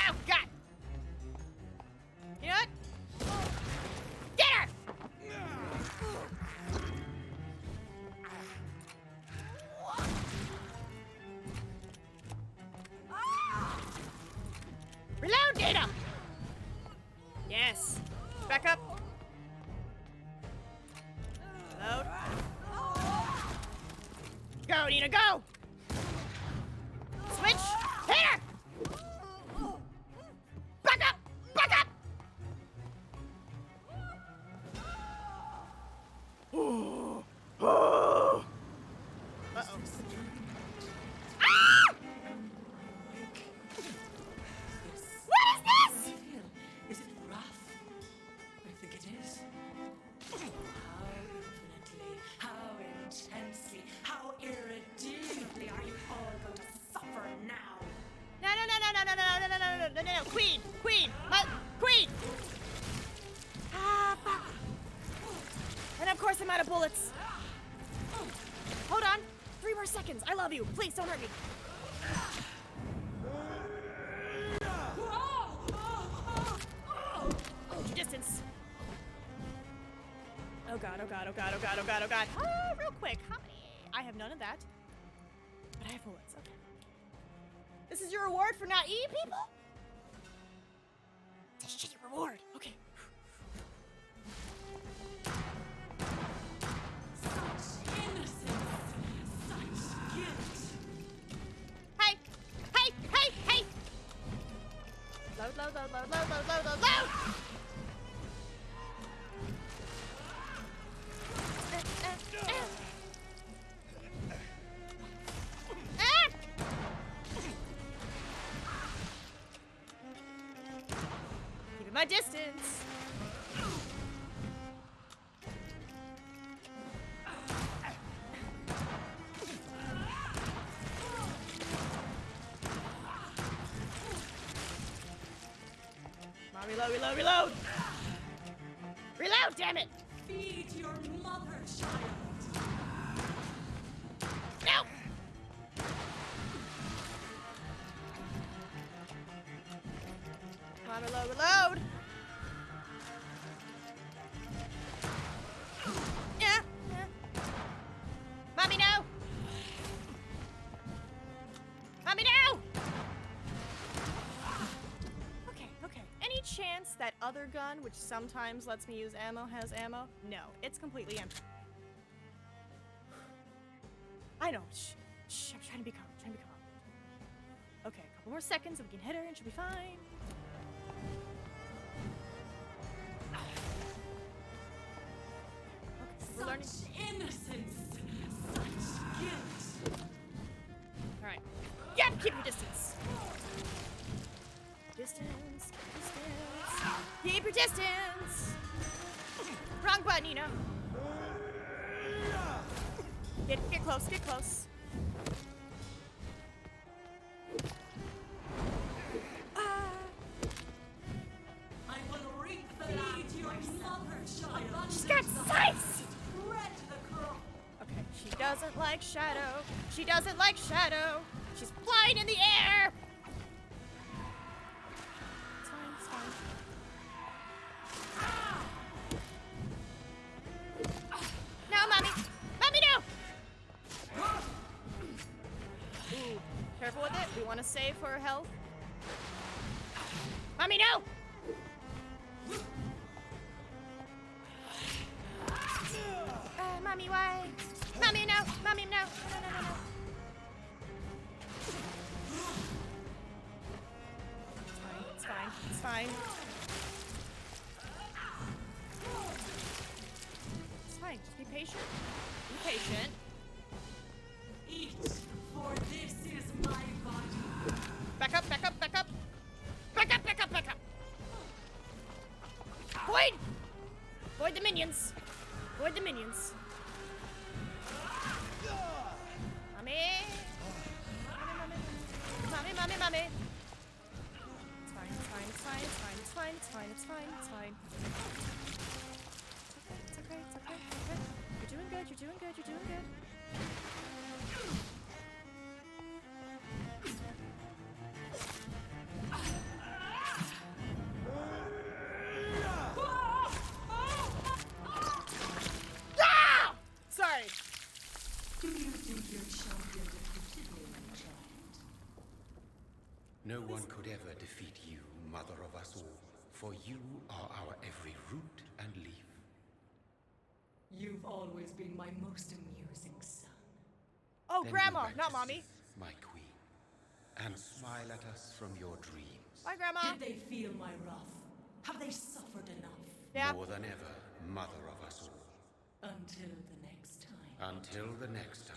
Ow, God! You know what? Get her! Reload, Data! Yes. Back up. Reload. Go, Nina, go! Switch! Hit her! Back up! Back up! Uh-oh. Ah! What is this? Is it rough? I think it is. How infinitely, how intensely, how irredeemably are you all going to suffer now? No, Queen! Queen! Queen! Ah, fuck. And of course I'm out of bullets. Hold on. 3 more seconds. I love you. Please don't hurt me. Oh god, oh god, oh god, oh god, oh god, oh god. Oh, real quick, how many? I have none of that. But I have bullets, okay. This is your reward for not eating people? It's a shitty reward. Okay. Such innocence, such guilt. Hey! Hey! Hey! Hey! Load, load, load, load, load, load, load, load, load! Keeping my distance. Come on, reload, reload, reload! Reload, damn it! Feed your mother, child. No! Come on, reload, reload! Yeah, yeah. Mommy, no! Mommy, no! Okay, okay. Any chance that other gun, which sometimes lets me use ammo, has ammo? No, it's completely empty. I know. Shh, shh, I'm trying to be calm, trying to be calm. Okay, a couple more seconds and we can hit her and she'll be fine. Okay, we're learning. Such innocence, such guilt. Alright. Yep, keep your distance. Distance, keep your distance. Wrong button, Nina. Get close, get close. I will reap the land your mother, child. She's got sights! Spread the crop. Okay, she doesn't like Shadow. She doesn't like Shadow. She's flying in the air. It's fine, it's fine. No, mommy. Mommy, no! Ooh, careful with it. We want to save for her health. Mommy, no! Mommy, why? Mommy, no! Mommy, no! No, no, no, no. It's fine. It's fine. It's fine. Just be patient. Be patient. Eat, for this is my body. Back up, back up, back up. Back up, back up, back up. Void! Void the minions. Void the minions. Mommy. Mommy, mommy, mommy. It's fine, it's fine, it's fine, it's fine, it's fine, it's fine, it's fine, it's fine. It's okay, it's okay, it's okay. You're doing good, you're doing good, you're doing good. Ah! Sorry. Do you think your champion defeated me, my child? No one could ever defeat you, mother of us all, for you are our every root and leaf. You've always been my most amusing son. Oh, Then Grandma, be not righteous, Mommy. my queen, and smile at us from your dreams. Bye, Grandma. Did they feel my wrath? Have they suffered enough? Yeah. More than ever, mother of us all. Until the next time. Until the next time.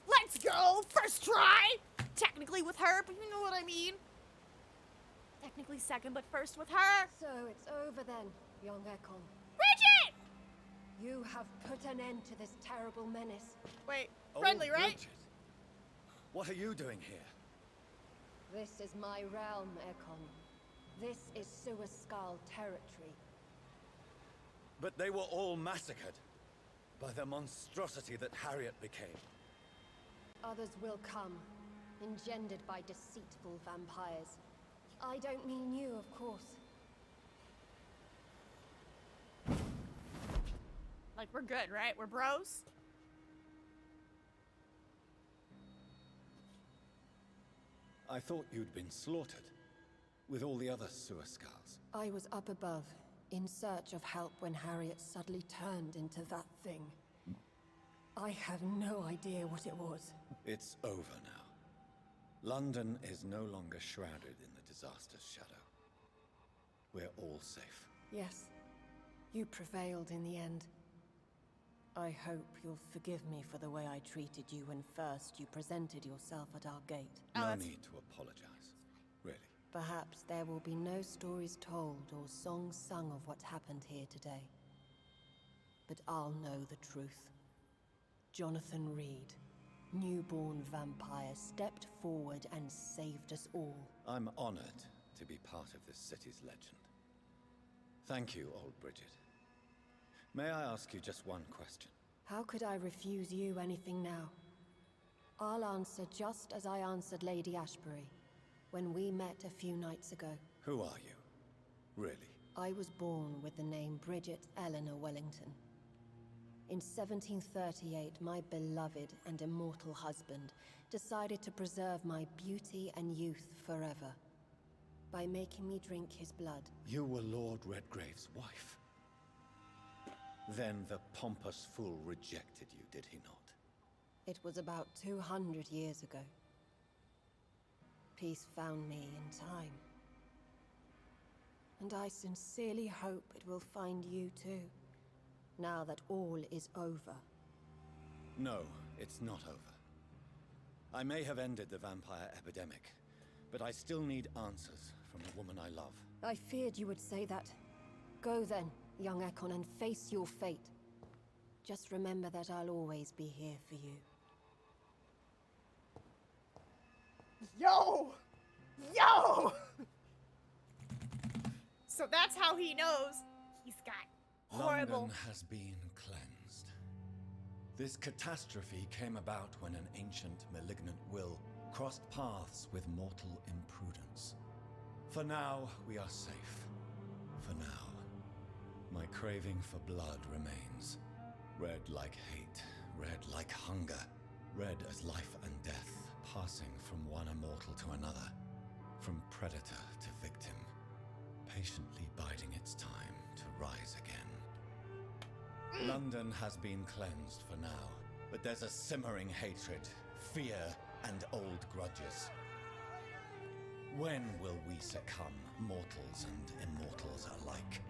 Let's go! First try! Technically with her, but you know what I mean. Technically second, but first with her. So it's over then, young Ekon. Bridget! You have put an end to this terrible menace. Wait, friendly, right? Bridget. What are you doing here? This is my realm, Ekon. This is Suaskal territory. But they were all massacred by the monstrosity that Harriet became. Others will come, engendered by deceitful vampires. I don't mean you, of course. Like, we're good, right? We're bros? I thought you'd been slaughtered, with all the other sewer scars. I was up above, in search of help when Harriet suddenly turned into that thing. I have no idea what it was. It's over now. London is no longer shrouded in the disaster's shadow. We're all safe. Yes, you prevailed in the end. I hope you'll forgive me for the way I treated you when first you presented yourself at our gate. No need to apologize, really. Perhaps there will be no stories told or songs sung of what happened here today. But I'll know the truth. Jonathan Reed, newborn vampire, stepped forward and saved us all. I'm honored to be part of this city's legend. Thank you, old Bridget. May I ask you just one question? How could I refuse you anything now? I'll answer just as I answered Lady Ashbury when we met a few nights ago. Who are you? Really? I was born with the name Bridget Eleanor Wellington. In 1738, my beloved and immortal husband decided to preserve my beauty and youth forever by making me drink his blood. You were Lord Redgrave's wife. Then the pompous fool rejected you, did he not? It was about 200 years ago. Peace found me in time. And I sincerely hope it will find you too, now that all is over. No, it's not over. I may have ended the vampire epidemic, but I still need answers from the woman I love. I feared you would say that. Go then, young Ekon, and face your fate. Just remember that I'll always be here for you. Yo! Yo! So that's how he knows he's got horrible... London has been cleansed. This catastrophe came about when an ancient malignant will crossed paths with mortal imprudence. For now, we are safe. For now. My craving for blood remains. Red like hate, red like hunger, red as life and death, passing from one immortal to another, from predator to victim, patiently biding its time to rise again. London has been cleansed for now, but there's a simmering hatred, fear, and old grudges. When will we succumb, mortals and immortals alike?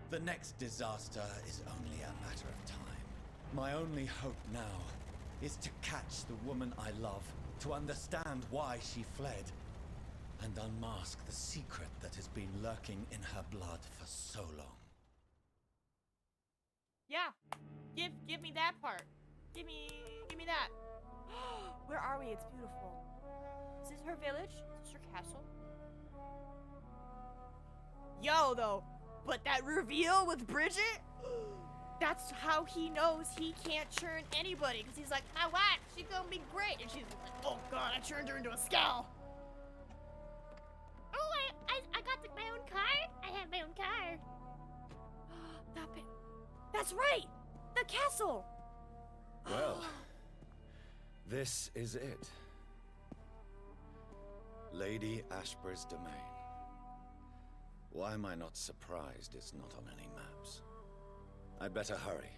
The next disaster is only a matter of time. My only hope now is to catch the woman I love, to understand why she fled, and unmask the secret that has been lurking in her blood for so long. Yeah. Give me that part. Give me that. Where are we? It's beautiful. Is this her village? Is this her castle? Yo, though. But that reveal with Bridget, that's how he knows he can't churn anybody. Because he's like, my wife, she's gonna be great. And she's like, oh god, I turned her into a skull. Oh, I got my own car? I have my own car. That's right! The castle! Well, this is it. Lady Ashbury's domain. Why am I not surprised it's not on any maps? I'd better hurry.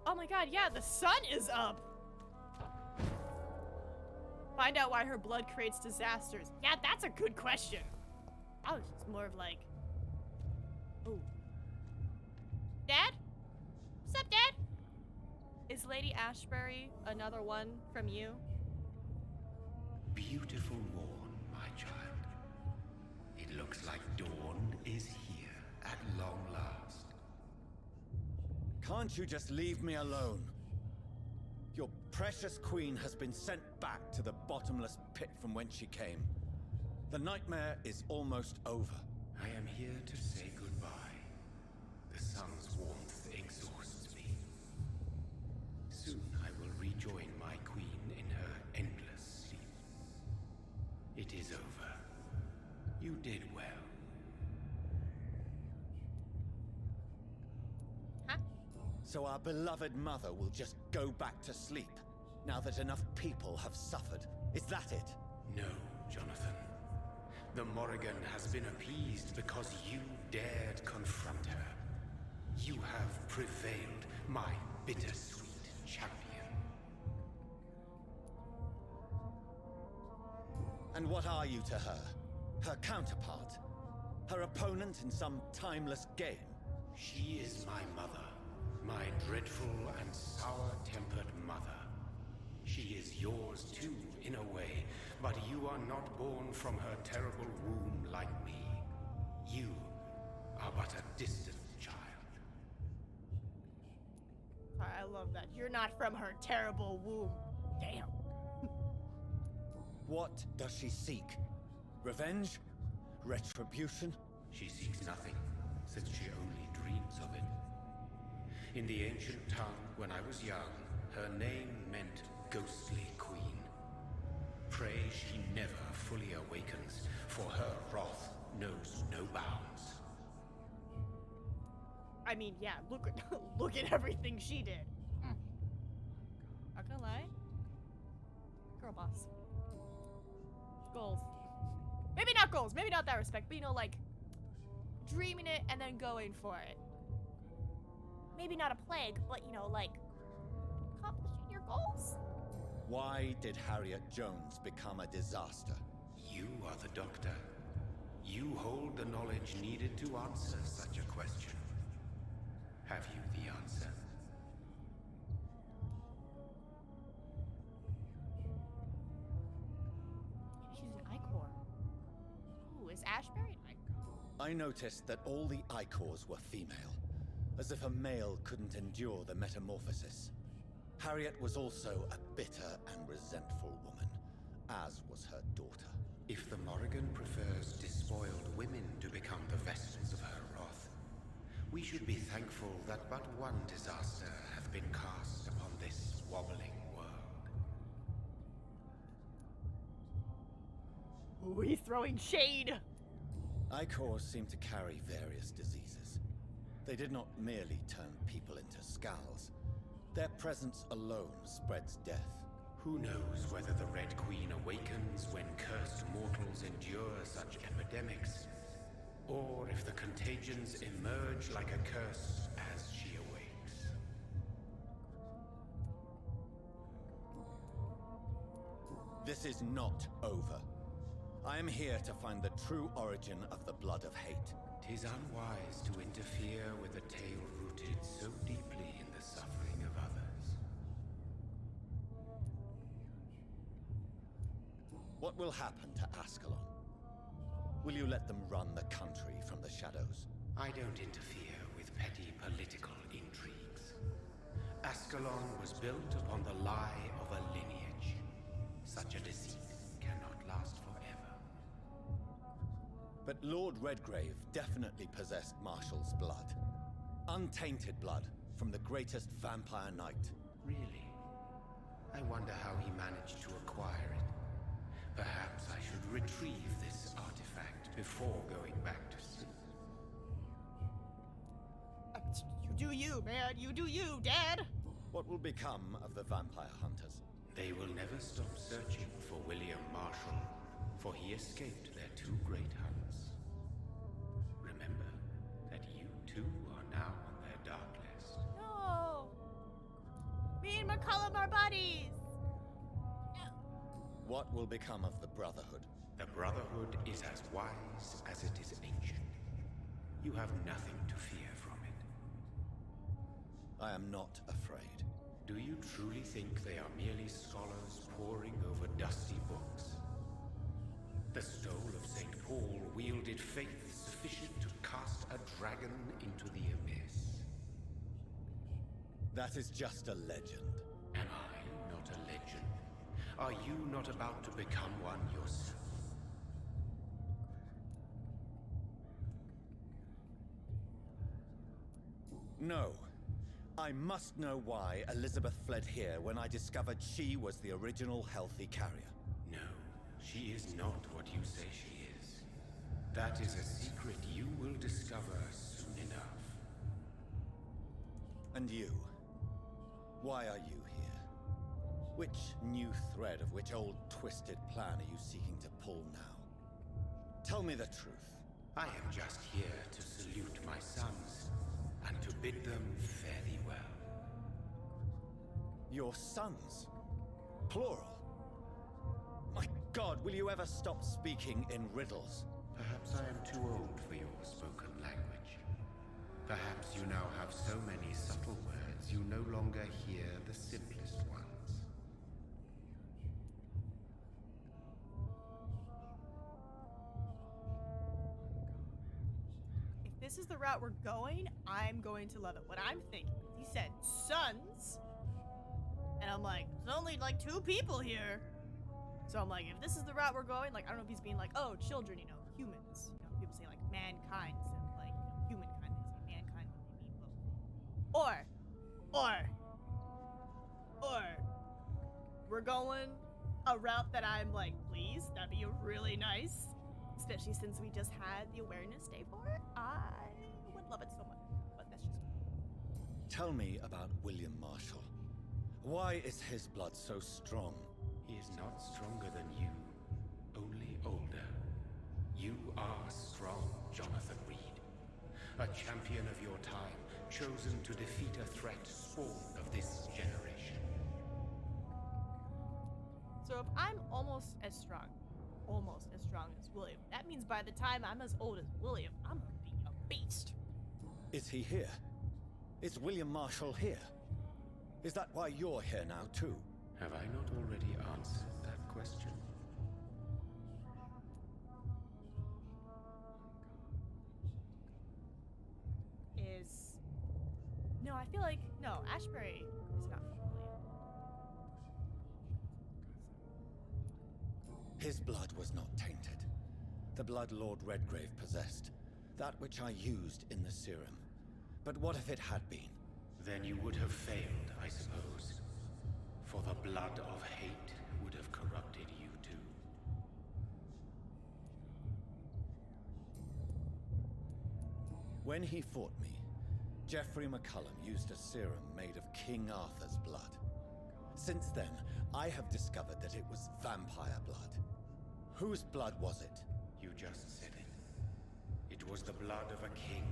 Oh my god, yeah, the sun is up! Find out why her blood creates disasters. Yeah, that's a good question. I was just more of like... Ooh. Dad? What's up, Dad? Is Lady Ashbury another one from you? Beautiful morn, my child. It looks like dawn is here at long last. Can't you just leave me alone? Your precious queen has been sent back to the bottomless pit from whence she came. The nightmare is almost over. I am here to say goodbye. The sun's warmth exhausts me. Soon I will rejoin my queen in her endless sleep. So our beloved mother will just go back to sleep, now that enough people have suffered. Is that it? No, Jonathan. The Morrigan has been appeased because you dared confront her. You have prevailed, my bittersweet champion. And what are you to her? Her counterpart? Her opponent in some timeless game? She is my mother. My dreadful and sour-tempered mother. She is yours too, in a way, but you are not born from her terrible womb like me. You are but a distant child. I love that. You're not from her terrible womb. Damn. What does she seek? Revenge? Retribution? She seeks nothing, since she only dreams of it. In the ancient tongue, when I was young, her name meant Ghostly Queen. Pray she never fully awakens, for her wrath knows no bounds. I mean, yeah, look at everything she did. Not gonna lie. Girl boss. Goals. Maybe not goals, maybe not that respect, but you know, like, dreaming it and then going for it. Maybe not a plague, but you know, like, accomplishing your goals. Why did Harriet Jones become a disaster? You are the doctor. You hold the knowledge needed to answer such a question. Have you the answer? Maybe she's an Icor. Ooh, is Ashbury an Icor? I noticed that all the Icors were female, as if a male couldn't endure the metamorphosis. Harriet was also a bitter and resentful woman, as was her daughter. If the Morrigan prefers despoiled women to become the vessels of her wrath, we should be thankful that but one disaster hath been cast upon this wobbling world. Ooh, he's throwing shade! Icors seem to carry various diseases. They did not merely turn people into skulls. Their presence alone spreads death. Who knows whether the Red Queen awakens when cursed mortals endure such epidemics, or if the contagions emerge like a curse as she awakes. This is not over. I am here to find the true origin of the blood of hate. 'Tis unwise to interfere with a tale rooted so deeply in the suffering of others. What will happen to Ascalon? Will you let them run the country from the shadows? I don't interfere with petty political intrigues. Ascalon was built upon the lie of a lineage. Such a deceit cannot last forever. But Lord Redgrave definitely possessed Marshall's blood. Untainted blood from the greatest vampire knight. Really? I wonder how he managed to acquire it. Perhaps I should retrieve this artifact before going back to sleep. You do you, man. You do you, Dad. What will become of the vampire hunters? They will never stop searching for William Marshall, for he escaped their two great hunts. Remember that you too are now on their dark list. No. Me and McCullum are buddies. What will become of the Brotherhood? The Brotherhood is as wise as it is ancient. You have nothing to fear from it. I am not afraid. Do you truly think they are merely scholars poring over dusty books? The stole of St. Paul wielded faith sufficient to cast a dragon into the abyss. That is just a legend. Am I not a legend? Are you not about to become one yourself? No. I must know why Elizabeth fled here when I discovered she was the original healthy carrier. No, she is not what you say she is. That is a secret you will discover soon enough. And you? Why are you here? Which new thread of which old twisted plan are you seeking to pull now? Tell me the truth. I am just here to salute my sons and to bid them fare thee well. Your sons? Plural? My God, will you ever stop speaking in riddles? Perhaps I am too old for your spoken language. Perhaps you now have so many subtle words you no longer hear the simplest ones. If this is the route we're going, I'm going to love it. What I'm thinking, he said sons, and I'm like, there's only like 2 people here. So I'm like, if this is the route we're going, like, I don't know if he's being like, oh, children, you know, humans. You know, people say like mankind instead of like, you know, humankind. They say mankind when they mean both. Or we're going a route that I'm like, please, that'd be really nice. Especially since we just had the awareness day for it. I would love it so much, but that's just me. Tell me about William Marshall. Why is his blood so strong? He is not stronger than you, only older. You are strong, Jonathan Reed. A champion of your time, chosen to defeat a threat spawned of this generation. So if I'm almost as strong as William, that means by the time I'm as old as William, I'm gonna be a beast. Is he here? Is William Marshall here? Is that why you're here now, too? Have I not already answered that question? No, I feel like, no, Ashbury is not from William. His blood was not tainted. The blood Lord Redgrave possessed. That which I used in the serum. But what if it had been? Then you would have failed, I suppose. For the blood of hate would have corrupted you too. When he fought me, Geoffrey McCullum used a serum made of King Arthur's blood. Since then, I have discovered that it was vampire blood. Whose blood was it? You just said it. It was the blood of a king.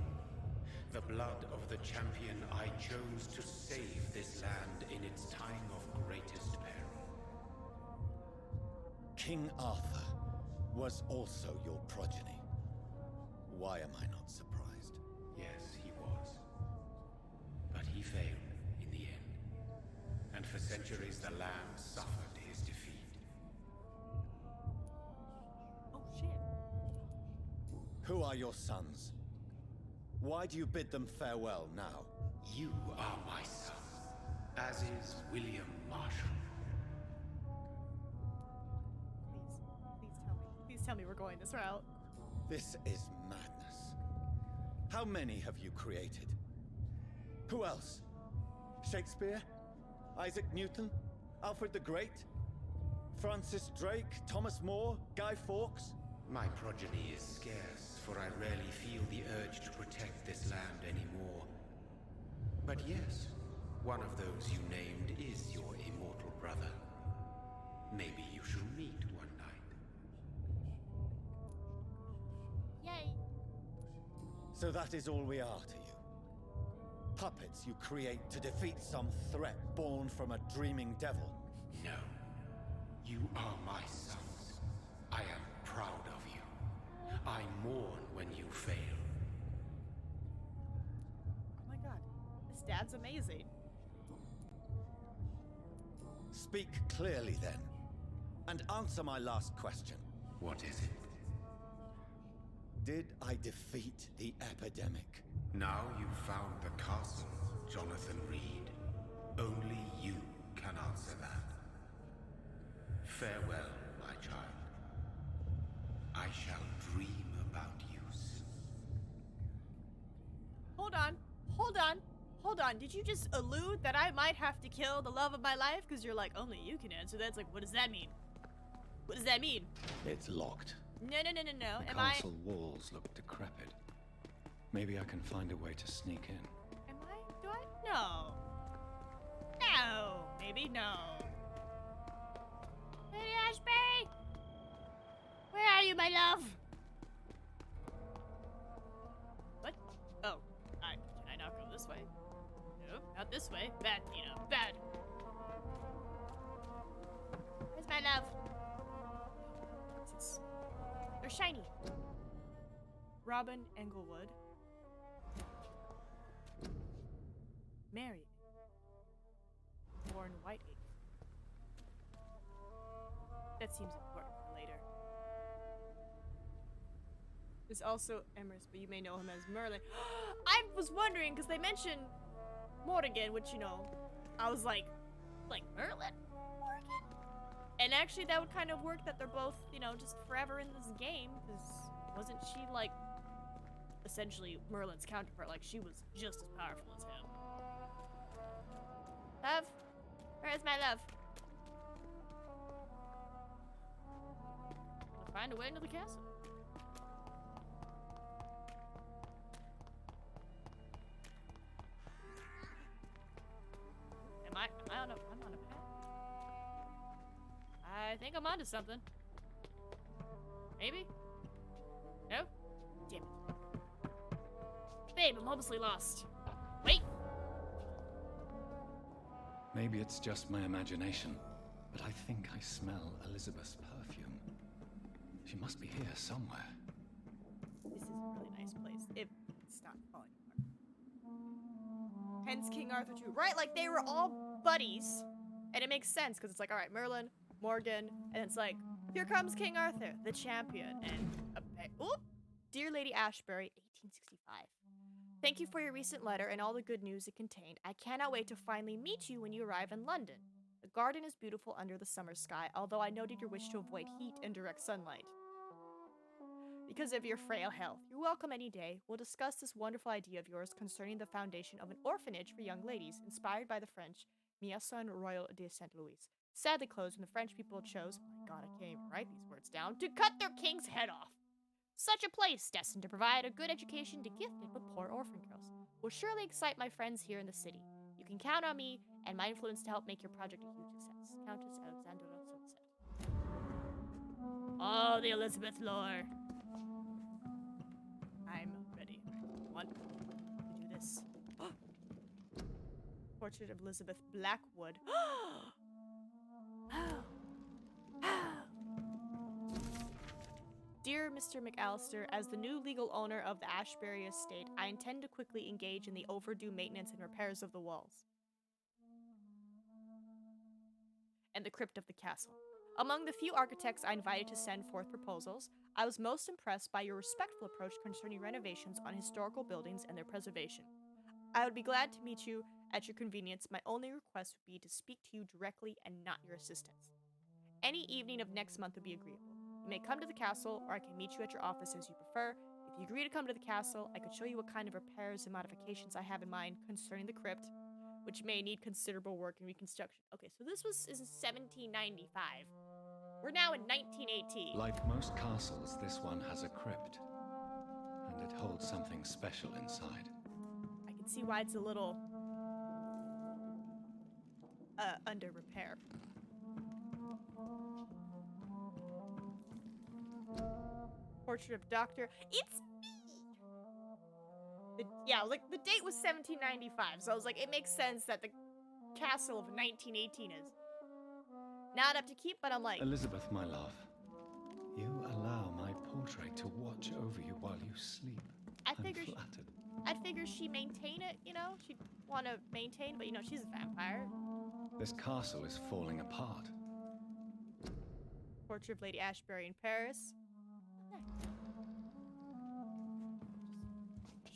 The blood of the champion I chose to save this land in its time of greatest peril. King Arthur was also your progeny. Why am I not surprised? Yes, he was. But he failed in the end. And for centuries the land suffered his defeat. Oh shit. Who are your sons? Why do you bid them farewell now? You are my son, as is William Marshall. Please tell me we're going this route. This is madness. How many have you created? Who else? Shakespeare? Isaac Newton? Alfred the Great? Francis Drake? Thomas More? Guy Fawkes? My progeny is scarce, for I rarely feel the urge to protect this land anymore. But yes, one of those you named is your immortal brother. Maybe you shall meet one night. Yay! So that is all we are to you? Puppets you create to defeat some threat born from a dreaming devil? No. You are my sons. I am proud of you. I mourn when you fail. Oh my god. This dad's amazing. Speak clearly then, and answer my last question. What is it? Did I defeat the epidemic? Now you've found the castle, Jonathan Reed. Only you can answer that. Farewell, my child. I shall dream about you soon. Hold on. Did you just allude that I might have to kill the love of my life? Because you're like, only you can answer that. It's like, what does that mean? What does that mean? It's locked. No. The Am castle walls look decrepit. Maybe I can find a way to sneak in. Am I? Do I? No. maybe? No. Lady Ashbury! Where are you, my love? What? Oh, can I not go this way? Nope, not this way. Bad, Tina, bad. Where's my love? They're shiny. Robin Englewood. Married. Born Whiteacre. That seems important for later. There's also Emrys, but you may know him as Merlin. I was wondering, because they mentioned Morrigan, which, you know, I was like Merlin? Morrigan? And actually that would kind of work that they're both, you know, just forever in this game, because wasn't she, like, essentially Merlin's counterpart? Like, she was just as powerful as him. Love? Where is my love? Gotta find a way into the castle. I'm on a path. I think I'm onto something. Maybe? No? Damn it. Babe, I'm hopelessly lost. Wait! Maybe it's just my imagination, but I think I smell Elizabeth's perfume. She must be here somewhere. This is a really nice place. If it's not falling apart. Hence King Arthur too. Right, like they were all buddies. And it makes sense, because it's like, alright, Merlin, Morgan, and it's like, here comes King Arthur, the champion, and oop! Dear Lady Ashbury, 1865. Thank you for your recent letter and all the good news it contained. I cannot wait to finally meet you when you arrive in London. The garden is beautiful under the summer sky, although I noted your wish to avoid heat and direct sunlight. Because of your frail health, you're welcome any day. We'll discuss this wonderful idea of yours concerning the foundation of an orphanage for young ladies, inspired by the French Maison Royale de Saint-Louis. Sadly closed when the French people chose, oh my god, I can't even write these words down, to cut their king's head off. Such a place, destined to provide a good education to gifted but poor orphan girls, will surely excite my friends here in the city. You can count on me and my influence to help make your project a huge success. Countess Alexandra Sunset. Oh, the Elizabeth lore. I'm ready. Want to do this. Portrait of Elizabeth Blackwood. Dear Mr. McAllister, as the new legal owner of the Ashbury estate, I intend to quickly engage in the overdue maintenance and repairs of the walls and the crypt of the castle. Among the few architects I invited to send forth proposals, I was most impressed by your respectful approach concerning renovations on historical buildings and their preservation. I would be glad to meet you at your convenience. My only request would be to speak to you directly and not your assistants. Any evening of next month would be agreeable. You may come to the castle, or I can meet you at your office as you prefer. If you agree to come to the castle, I could show you what kind of repairs and modifications I have in mind concerning the crypt, which may need considerable work and reconstruction. Okay, so this is 1795. We're now in 1918. Like most castles, this one has a crypt, and it holds something special inside. I can see why it's a little under repair. Portrait of Doctor. It's me! Yeah, like, the date was 1795, so I was like, it makes sense that the castle of 1918 is not up to keep, but I'm like... Elizabeth, my love, you allow my portrait to watch over you while you sleep. I'm flattered. I figure she'd maintain it, you know? She'd want to maintain, but, you know, she's a vampire. This castle is falling apart. Portrait of Lady Ashbury in Paris.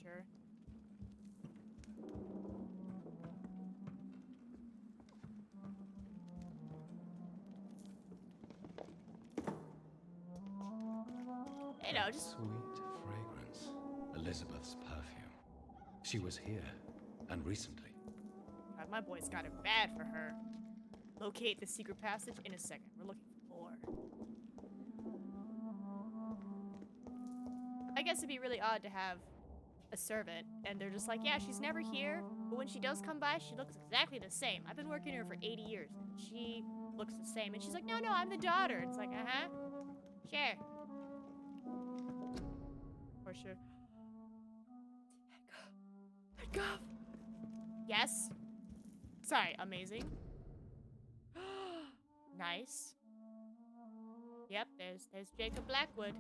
Sure. You know, just... Sweet fragrance. Elizabeth's perfume. She was here, and recently. God, my boy's got it bad for her. Locate the secret passage in a second. We're looking for more. I guess it'd be really odd to have a servant, and they're just like, yeah, she's never here, But when she does come by, she looks exactly the same. I've been working here for 80 years. And she looks the same. And she's like, no, I'm the daughter. It's like, uh-huh. Sure. For sure. Head. Yes. Sorry, amazing. Nice. Yep, there's Jacob Blackwood.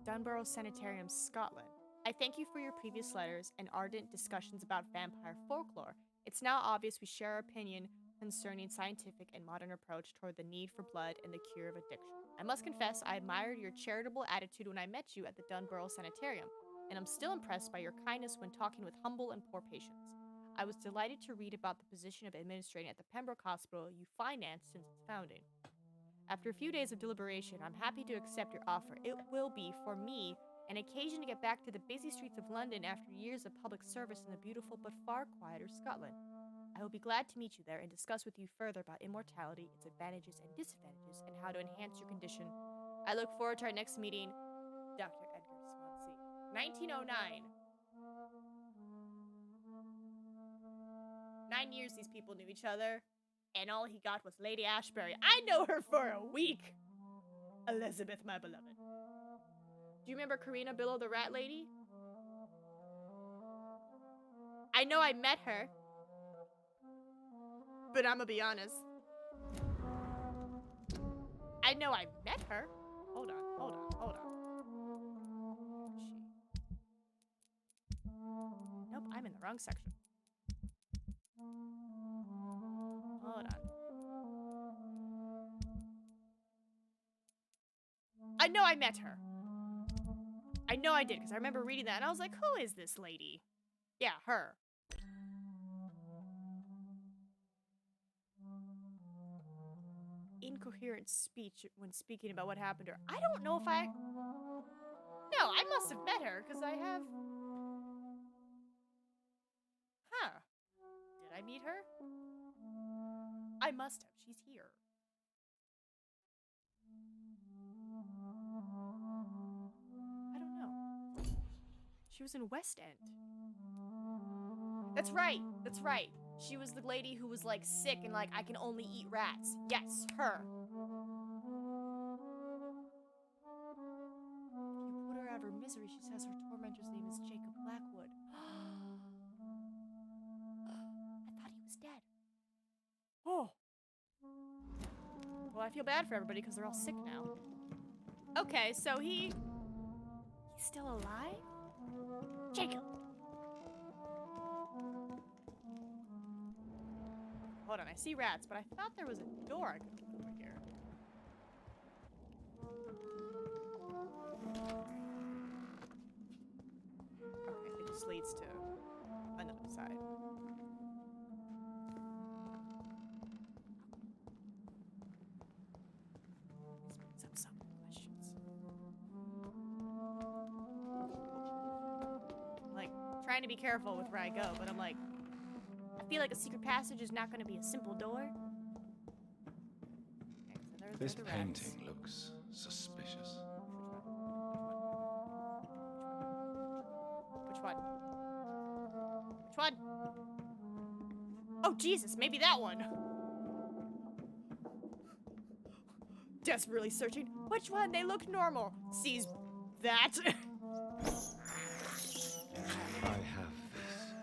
Dunborough Sanitarium, Scotland. I thank you for your previous letters and ardent discussions about vampire folklore. It's now obvious we share our opinion concerning scientific and modern approach toward the need for blood and the cure of addiction. I must confess, I admired your charitable attitude when I met you at the Dunborough Sanitarium, and I'm still impressed by your kindness when talking with humble and poor patients. I was delighted to read about the position of administrating at the Pembroke Hospital you financed since its founding. After a few days of deliberation, I'm happy to accept your offer. It will be, for me, an occasion to get back to the busy streets of London after years of public service in the beautiful but far quieter Scotland. I will be glad to meet you there and discuss with you further about immortality, its advantages and disadvantages, and how to enhance your condition. I look forward to our next meeting, Dr. Edgar Swansea. 1909. 9 years these people knew each other, and all he got was Lady Ashbury. I know her for a week! Elizabeth, my beloved. Do you remember Karina Billow, the rat lady? I know I met her, but I'm gonna be honest. I know I met her. Hold on. Nope, I'm in the wrong section. Hold on. I know I met her. I know I did, because I remember reading that, and I was like, who is this lady? Yeah, her. Incoherent speech when speaking about what happened to her. I don't know if I... No, I must have met her, because I have... Huh. Did I meet her? I must have. She's here. I don't know. She was in West End. That's right. She was the lady who was, like, sick and, like, I can only eat rats. Yes, her. If you put her out of her misery, she says her tormentor's name is Jacob Blackwood. I thought he was dead. Oh. Well, I feel bad for everybody because they're all sick now. Okay, so he's still alive? Jacob. Hold on, I see rats, but I thought there was a door I could open over here. Okay, it just leads to another side. This brings up so many questions. I'm, like, trying to be careful with where I go, but I'm like, I feel like a secret passage is not going to be a simple door. Okay, so This painting looks suspicious. Which one? Oh, Jesus, maybe that one. Desperately searching. Which one? They look normal. Sees that. I have this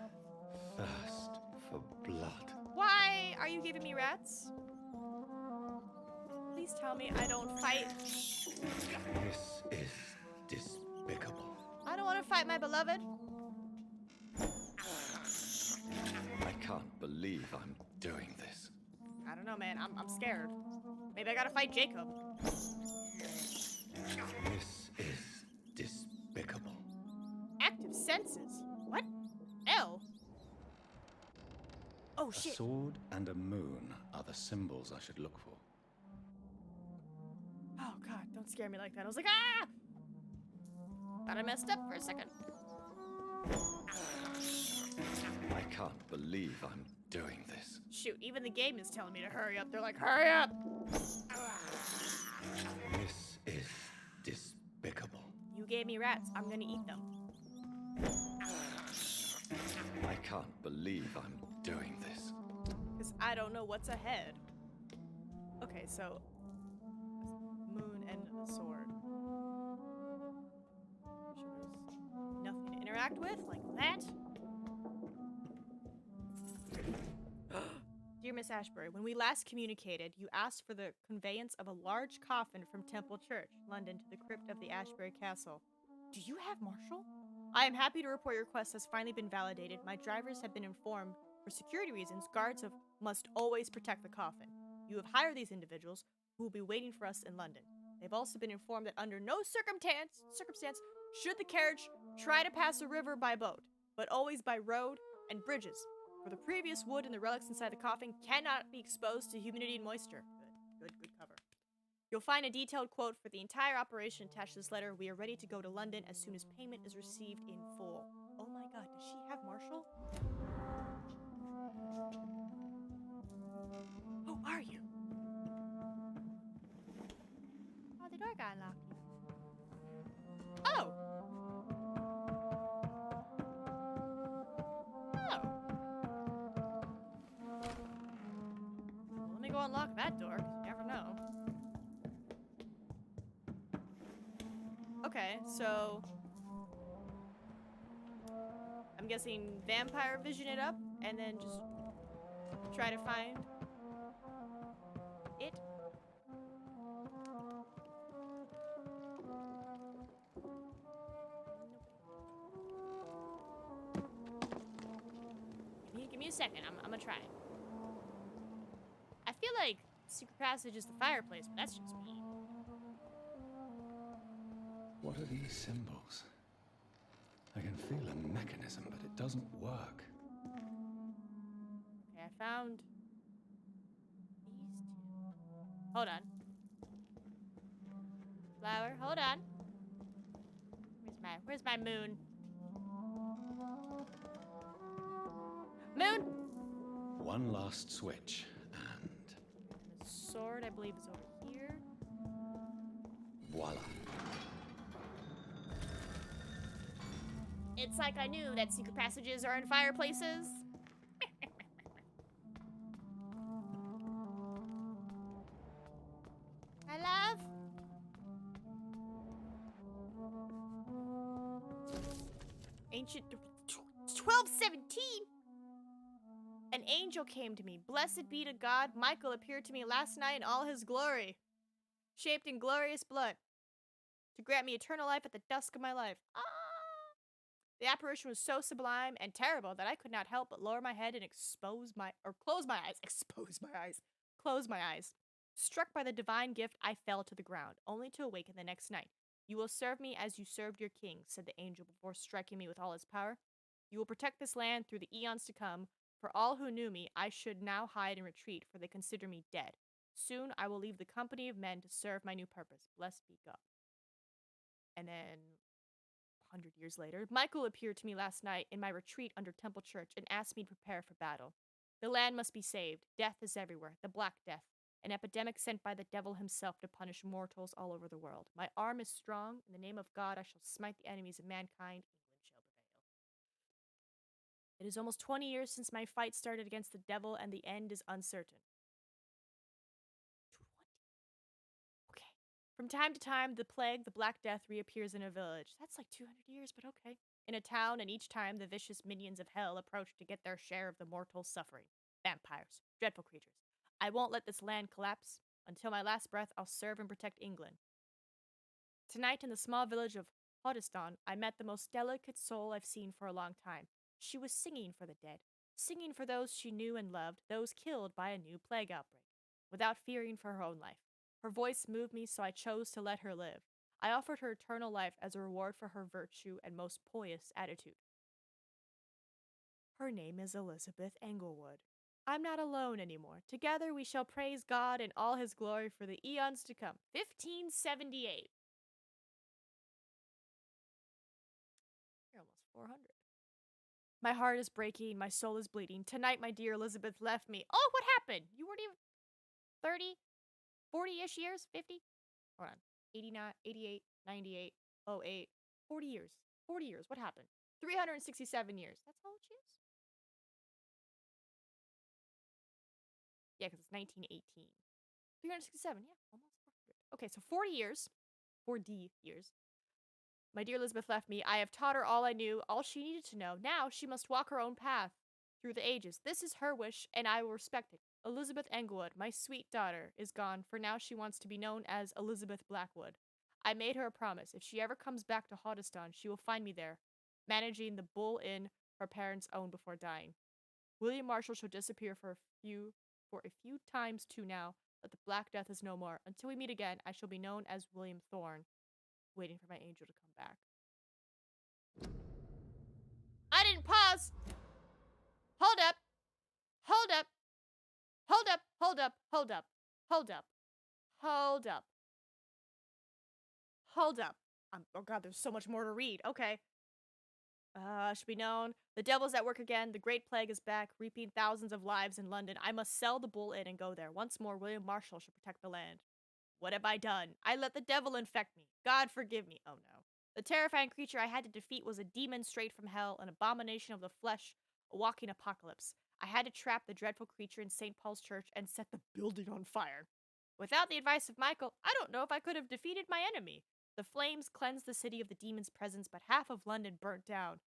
thirst for blood. Why are you giving me rats? Please tell me I don't fight. This is despicable. I don't want to fight my beloved. I can't believe I'm doing this. I don't know, man. I'm scared. Maybe I gotta fight Jacob. This is despicable. Active senses? What? L? Oh, shit. A sword and a moon are the symbols I should look for. Oh, God. Don't scare me like that. I was like, ah! Thought I messed up for a second. I can't believe I'm doing this. Shoot, even the game is telling me to hurry up. They're like, hurry up! This is despicable. You gave me rats. I'm gonna eat them. can't believe I'm doing this. Because I don't know what's ahead. Okay, so moon and a sword. Sure there's nothing to interact with like that. Dear Miss Ashbury, when we last communicated, you asked for the conveyance of a large coffin from Temple Church, London, to the crypt of the Ashbury Castle. Do you have Marshall? I am happy to report your request has finally been validated. My drivers have been informed, for security reasons, guards must always protect the coffin. You have hired these individuals, who will be waiting for us in London. They've also been informed that under no circumstance should the carriage try to pass a river by boat, but always by road and bridges. For the previous wood and the relics inside the coffin cannot be exposed to humidity and moisture. Good cover. You'll find a detailed quote for the entire operation attached to this letter. We are ready to go to London as soon as payment is received in full. Oh my god, does she have Marshall? Who are you? Oh, the door got unlocked. Oh! Well, let me go unlock that door, because you never know. Okay, so I'm guessing vampire vision it up and then just try to find it. Give me a second. I'm gonna try it. I feel like secret passage is the fireplace, but that's just me. What are these symbols? I can feel a mechanism, but it doesn't work. Okay, I found these two. Hold on. Flower, hold on. Where's my moon? Moon! One last switch, and The sword, I believe, is over here. voila. It's like I knew that secret passages are in fireplaces. My love. Ancient 1217. An angel came to me. Blessed be to God, Michael appeared to me last night in all his glory, shaped in glorious blood, to grant me eternal life at the dusk of my life. Ah! The apparition was so sublime and terrible that I could not help but lower my head and close my eyes. Struck by the divine gift, I fell to the ground, only to awaken the next night. You will serve me as you served your king, said the angel before striking me with all his power. You will protect this land through the eons to come. For all who knew me, I should now hide and retreat, for they consider me dead. Soon I will leave the company of men to serve my new purpose. Blessed be God. And then 100 years later, Michael appeared to me last night in my retreat under Temple Church and asked me to prepare for battle. The land must be saved. Death is everywhere. The Black Death. An epidemic sent by the devil himself to punish mortals all over the world. My arm is strong. In the name of God, I shall smite the enemies of mankind. England shall prevail. It is almost 20 years since my fight started against the devil, and the end is uncertain. 20. Okay. From time to time, the plague, the Black Death, reappears in a village. That's like 200 years, but okay. In a town, and each time the vicious minions of hell approach to get their share of the mortal suffering. Vampires. Dreadful creatures. I won't let this land collapse. Until my last breath, I'll serve and protect England. Tonight, in the small village of Hoddesdon, I met the most delicate soul I've seen for a long time. She was singing for the dead, singing for those she knew and loved, those killed by a new plague outbreak, without fearing for her own life. Her voice moved me, so I chose to let her live. I offered her eternal life as a reward for her virtue and most pious attitude. Her name is Elizabeth Englewood. I'm not alone anymore. Together we shall praise God in all his glory for the eons to come. 1578. You're almost 400. My heart is breaking. My soul is bleeding. Tonight, my dear Elizabeth left me. Oh, what happened? You weren't even 30, 40-ish years? 50? Hold on. 89, 88, 98, 08. 40 years. 40 years. What happened? 367 years. That's how old she is? Yeah, because it's 1918. 367, yeah, almost 400. Okay, so 40 years. 4D years. My dear Elizabeth left me. I have taught her all I knew, all she needed to know. Now she must walk her own path through the ages. This is her wish, and I will respect it. Elizabeth Englewood, my sweet daughter, is gone, for now she wants to be known as Elizabeth Blackwood. I made her a promise. If she ever comes back to Hoddesdon, she will find me there, managing the Bull Inn her parents owned before dying. William Marshall shall disappear for a few times too now, but the Black Death is no more. Until we meet again, I shall be known as William Thorne, waiting for my angel to come back. I didn't pause! Hold up! Hold up! Hold up! Hold up! Hold up! Hold up! Hold up! Hold up! Oh god, there's so much more to read. Okay. Should be known. The devil's at work again. The Great Plague is back, reaping thousands of lives in London. I must sell the Bull Inn and go there. Once more, William Marshall shall protect the land. What have I done? I let the devil infect me. God forgive me. Oh no. The terrifying creature I had to defeat was a demon straight from hell, an abomination of the flesh, a walking apocalypse. I had to trap the dreadful creature in St. Paul's Church and set the building on fire. Without the advice of Michael, I don't know if I could have defeated my enemy. The flames cleansed the city of the demon's presence, but half of London burnt down.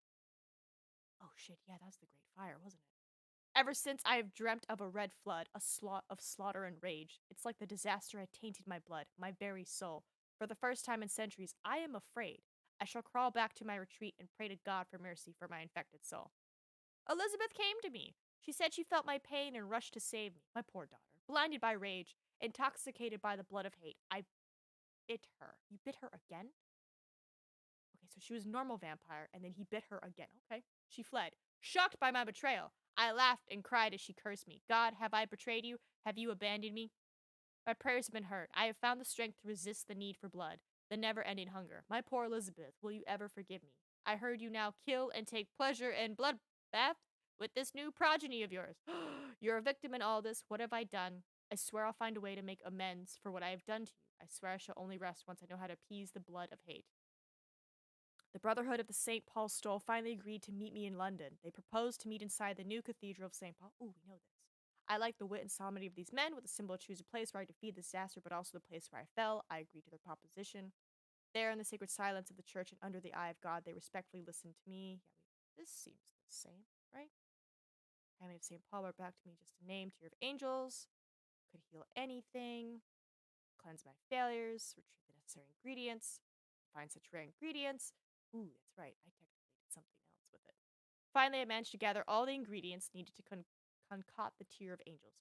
Oh shit, yeah, that's the Great Fire, wasn't it? Ever since I have dreamt of a red flood, a of slaughter and rage. It's like the disaster had tainted my blood, my very soul. For the first time in centuries, I am afraid. I shall crawl back to my retreat and pray to God for mercy for my infected soul. Elizabeth came to me. She said she felt my pain and rushed to save me, my poor daughter. Blinded by rage, intoxicated by the blood of hate, I bit her. You bit her again? Okay, so she was a normal vampire, and then he bit her again. Okay. She fled, shocked by my betrayal. I laughed and cried as she cursed me. God, have I betrayed you? Have you abandoned me? My prayers have been heard. I have found the strength to resist the need for blood, the never-ending hunger. My poor Elizabeth, will you ever forgive me? I heard you now kill and take pleasure in bloodbath with this new progeny of yours. You're a victim in all this. What have I done? I swear I'll find a way to make amends for what I have done to you. I swear I shall only rest once I know how to appease the blood of hate. The Brotherhood of the St. Paul's Stole finally agreed to meet me in London. They proposed to meet inside the new Cathedral of St. Paul. Ooh, we know this. I like the wit and solemnity of these men, with the symbol to choose a place where I defeated the disaster, but also the place where I fell. I agreed to their proposition. There, in the sacred silence of the church and under the eye of God, they respectfully listened to me. Yeah, this seems the same, right? Family of St. Paul brought back to me just a name, Tear of Angels. Could heal anything. Cleanse my failures. Retrieve the necessary ingredients. Find such rare ingredients. Ooh, that's right. I technically did something else with it. Finally, I managed to gather all the ingredients needed to concoct the Tear of Angels.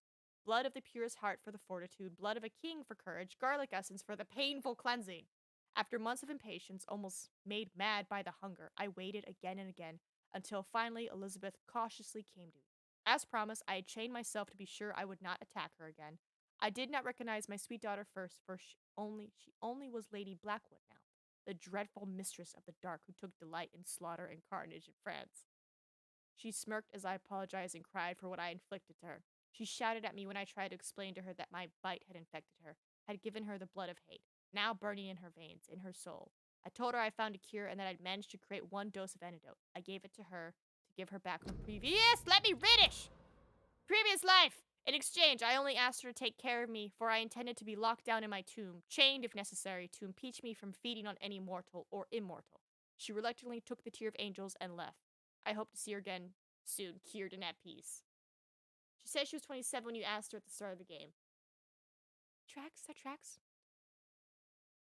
Blood of the purest heart for the fortitude, blood of a king for courage, garlic essence for the painful cleansing. After months of impatience, almost made mad by the hunger, I waited again and again, until finally Elizabeth cautiously came to me. As promised, I had chained myself to be sure I would not attack her again. I did not recognize my sweet daughter first, for she only was Lady Blackwood now, the dreadful mistress of the dark who took delight in slaughter and carnage in France. She smirked as I apologized and cried for what I inflicted to her. She shouted at me when I tried to explain to her that my bite had infected her, had given her the blood of hate, now burning in her veins, in her soul. I told her I found a cure and that I'd managed to create one dose of antidote. I gave it to her to give her back her let me finish! Previous life! In exchange, I only asked her to take care of me, for I intended to be locked down in my tomb, chained if necessary, to impeach me from feeding on any mortal or immortal. She reluctantly took the Tear of Angels and left. I hope to see her again soon, cured and at peace. She said she was 27 when you asked her at the start of the game. That tracks.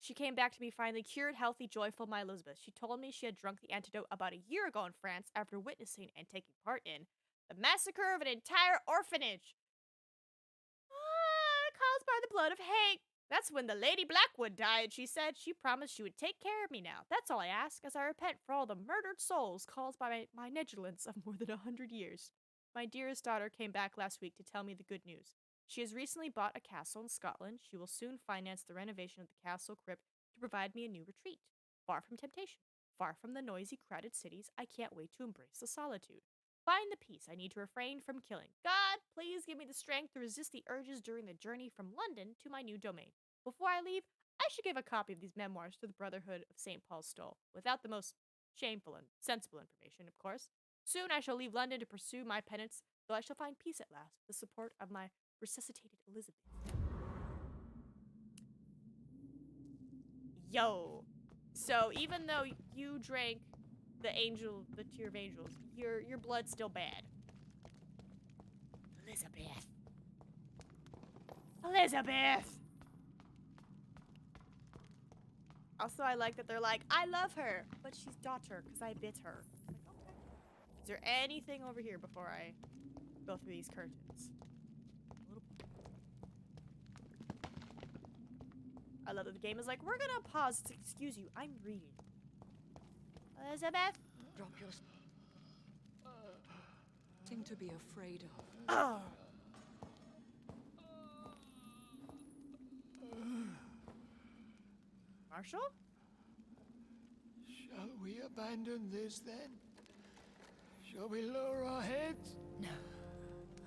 She came back to me finally, cured, healthy, joyful, my Elizabeth. She told me she had drunk the antidote about a year ago in France after witnessing and taking part in the massacre of an entire orphanage. Caused by the blood of hate. That's when the Lady Blackwood died, she said. She promised she would take care of me now. That's all I ask, as I repent for all the murdered souls caused by my negligence of more than 100 years. My dearest daughter came back last week to tell me the good news. She has recently bought a castle in Scotland. She will soon finance the renovation of the castle crypt to provide me a new retreat. Far from temptation, far from the noisy, crowded cities, I can't wait to embrace the solitude. Find the peace I need to refrain from killing. God, please give me the strength to resist the urges during the journey from London to my new domain. Before I leave, I should give a copy of these memoirs to the Brotherhood of St. Paul's Stole, without the most shameful and sensible information, of course. Soon I shall leave London to pursue my penance, though I shall find peace at last, with the support of my resuscitated Elizabeth. Yo. So even though you drank the tear of angels, your blood's still bad. Elizabeth. Elizabeth! Also, I like that they're like, I love her, but she's daughter, because I bit her. Like, okay. Is there anything over here before I go through these curtains? I love that the game is like, we're gonna pause to excuse you. I'm reading. Elizabeth? Drop your... Thing to be afraid of. Oh. Marshall? Shall we abandon this then? Shall we lower our heads? No.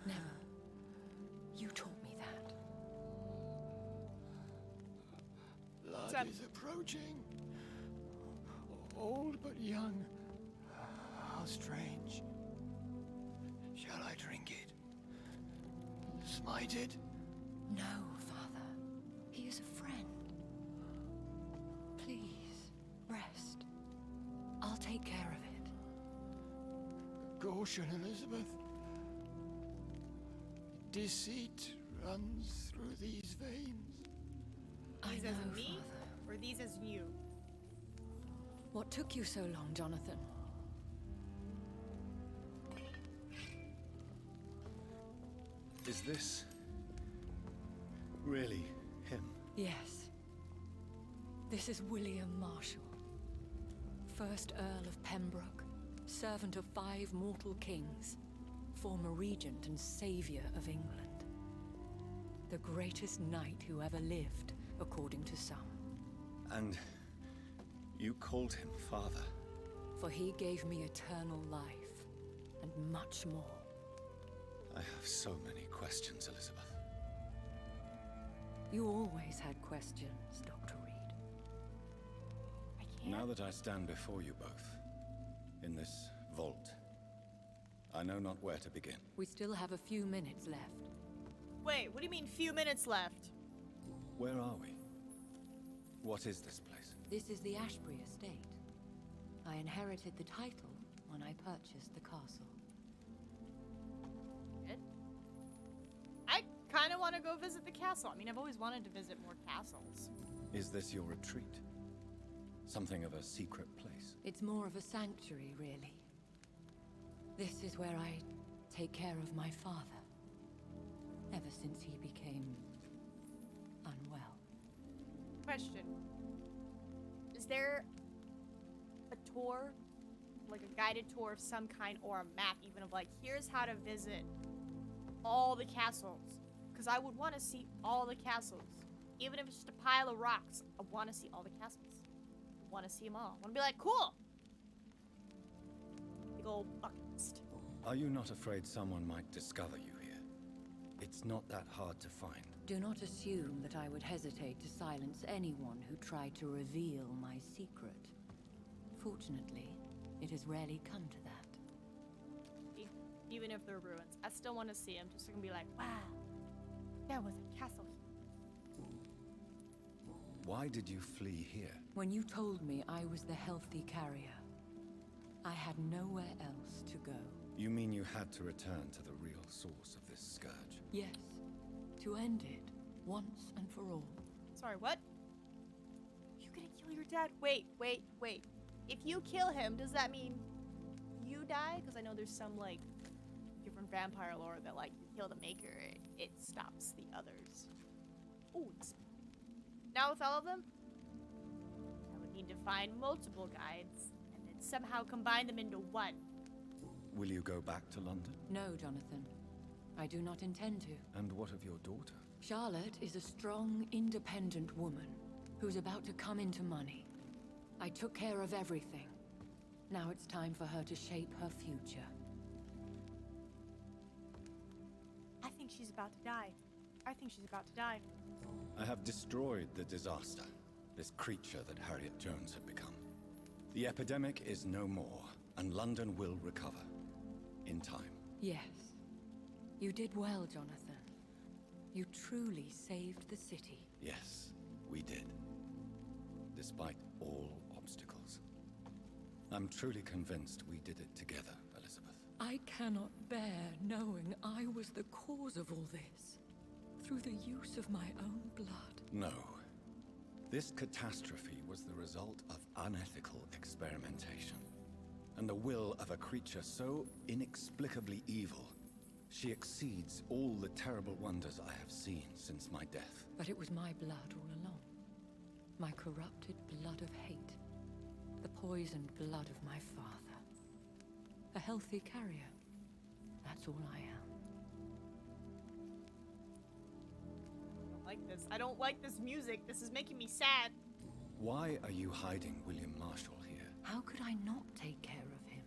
Never. You taught me that. Blood is approaching. Old but young. How strange. Shall I drink it? Smite it? No, Father. He is a friend. Please, rest. I'll take care of it. Caution, Elizabeth. Deceit runs through these veins. These as me, or these as you? What took you so long, Jonathan? Is this really him? Yes. This is William Marshall, 1st Earl of Pembroke, servant of 5 mortal kings, former regent and savior of England. The greatest knight who ever lived, according to some. And you called him father? For he gave me eternal life, and much more. I have so many questions, Elizabeth. You always had questions, Dr. Reed. Now that I stand before you both, in this vault, I know not where to begin. We still have a few minutes left. Wait, what do you mean few minutes left? Where are we? What is this place? This is the Ashbury estate. I inherited the title when I purchased the castle. I kind of want to go visit the castle. I mean, I've always wanted to visit more castles. Is this your retreat? Something of a secret place? It's more of a sanctuary, really. This is where I take care of my father. Ever since he became unwell. Question. Is there a tour? Like a guided tour of some kind, or a map even of like, here's how to visit all the castles? Because I would want to see all the castles. Even if it's just a pile of rocks, I want to see all the castles. I want to see them all. I want to be like, cool! Big old bucket list. Are you not afraid someone might discover you here? It's not that hard to find. Do not assume that I would hesitate to silence anyone who tried to reveal my secret. Fortunately, it has rarely come to that. Even if they're ruins, I still want to see them, just so I can be like, wow, there was a castle here. Why did you flee here? When you told me I was the healthy carrier, I had nowhere else to go. You mean you had to return to the real source of this scourge? Yes, to end it, once and for all. Sorry, what? You gonna kill your dad? Wait. If you kill him, does that mean you die? Because I know there's some, like, different vampire lore that, like, you kill the maker, it stops the others. Ooh, now with all of them, I would need to find multiple guides, and then somehow combine them into one. Will you go back to London? No, Jonathan. I do not intend to. And what of your daughter? Charlotte is a strong, independent woman who's about to come into money. I took care of everything. Now it's time for her to shape her future. I think she's about to die. I have destroyed the disaster, this creature that Harriet Jones had become. The epidemic is no more, and London will recover. In time. Yes. You did well, Jonathan. You truly saved the city. Yes, we did. Despite all obstacles. I'm truly convinced we did it together, Elizabeth. I cannot bear knowing I was the cause of all this. Through the use of my own blood. No. This catastrophe was the result of unethical experimentation. And the will of a creature so inexplicably evil. She exceeds all the terrible wonders I have seen since my death. But it was my blood all along. My corrupted blood of hate. The poisoned blood of my father. A healthy carrier. That's all I am. I don't like this. I don't like this music. This is making me sad. Why are you hiding William Marshall here? How could I not take care of him?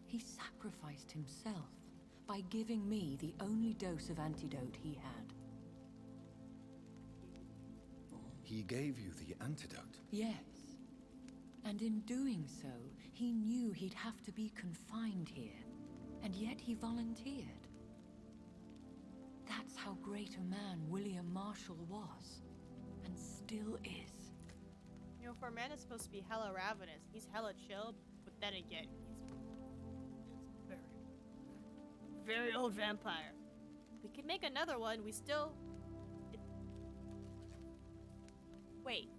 He sacrificed himself by giving me the only dose of antidote he had. He gave you the antidote? Yes. And in doing so, he knew he'd have to be confined here. And yet he volunteered. That's how great a man William Marshall was. And still is. You know, for a man that's supposed to be hella ravenous, he's hella chill, but then again, he's very old vampire. We could make another one, we still... Wait.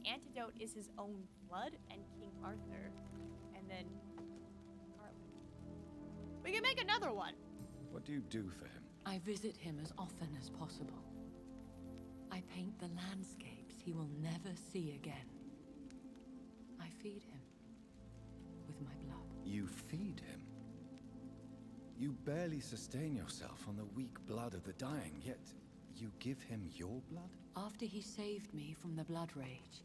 Antidote is his own blood and King Arthur. And then... We can make another one! What do you do for him? I visit him as often as possible. I paint the landscapes he will never see again. I feed him with my blood. You feed him? You barely sustain yourself on the weak blood of the dying, yet you give him your blood? After he saved me from the blood rage,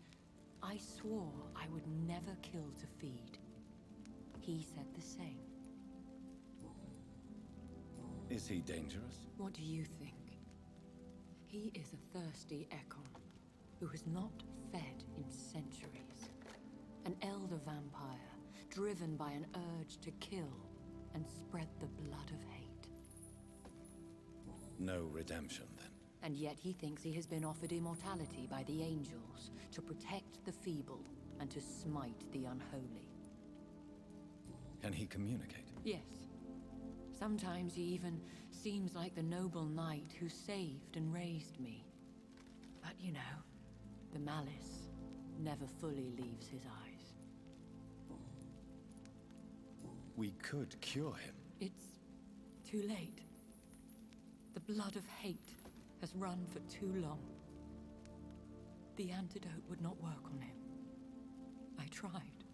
I swore I would never kill to feed. He said the same. Is he dangerous? What do you think? He is a thirsty Ekon, who has not fed in centuries. An elder vampire, driven by an urge to kill and spread the blood of hate. No redemption, then? And yet he thinks he has been offered immortality by the angels to protect the feeble and to smite the unholy. Can he communicate? Yes. Sometimes he even seems like the noble knight who saved and raised me. But you know, the malice never fully leaves his eyes. We could cure him. It's too late. The blood of hate has run for too long. The antidote would not work on him. I tried.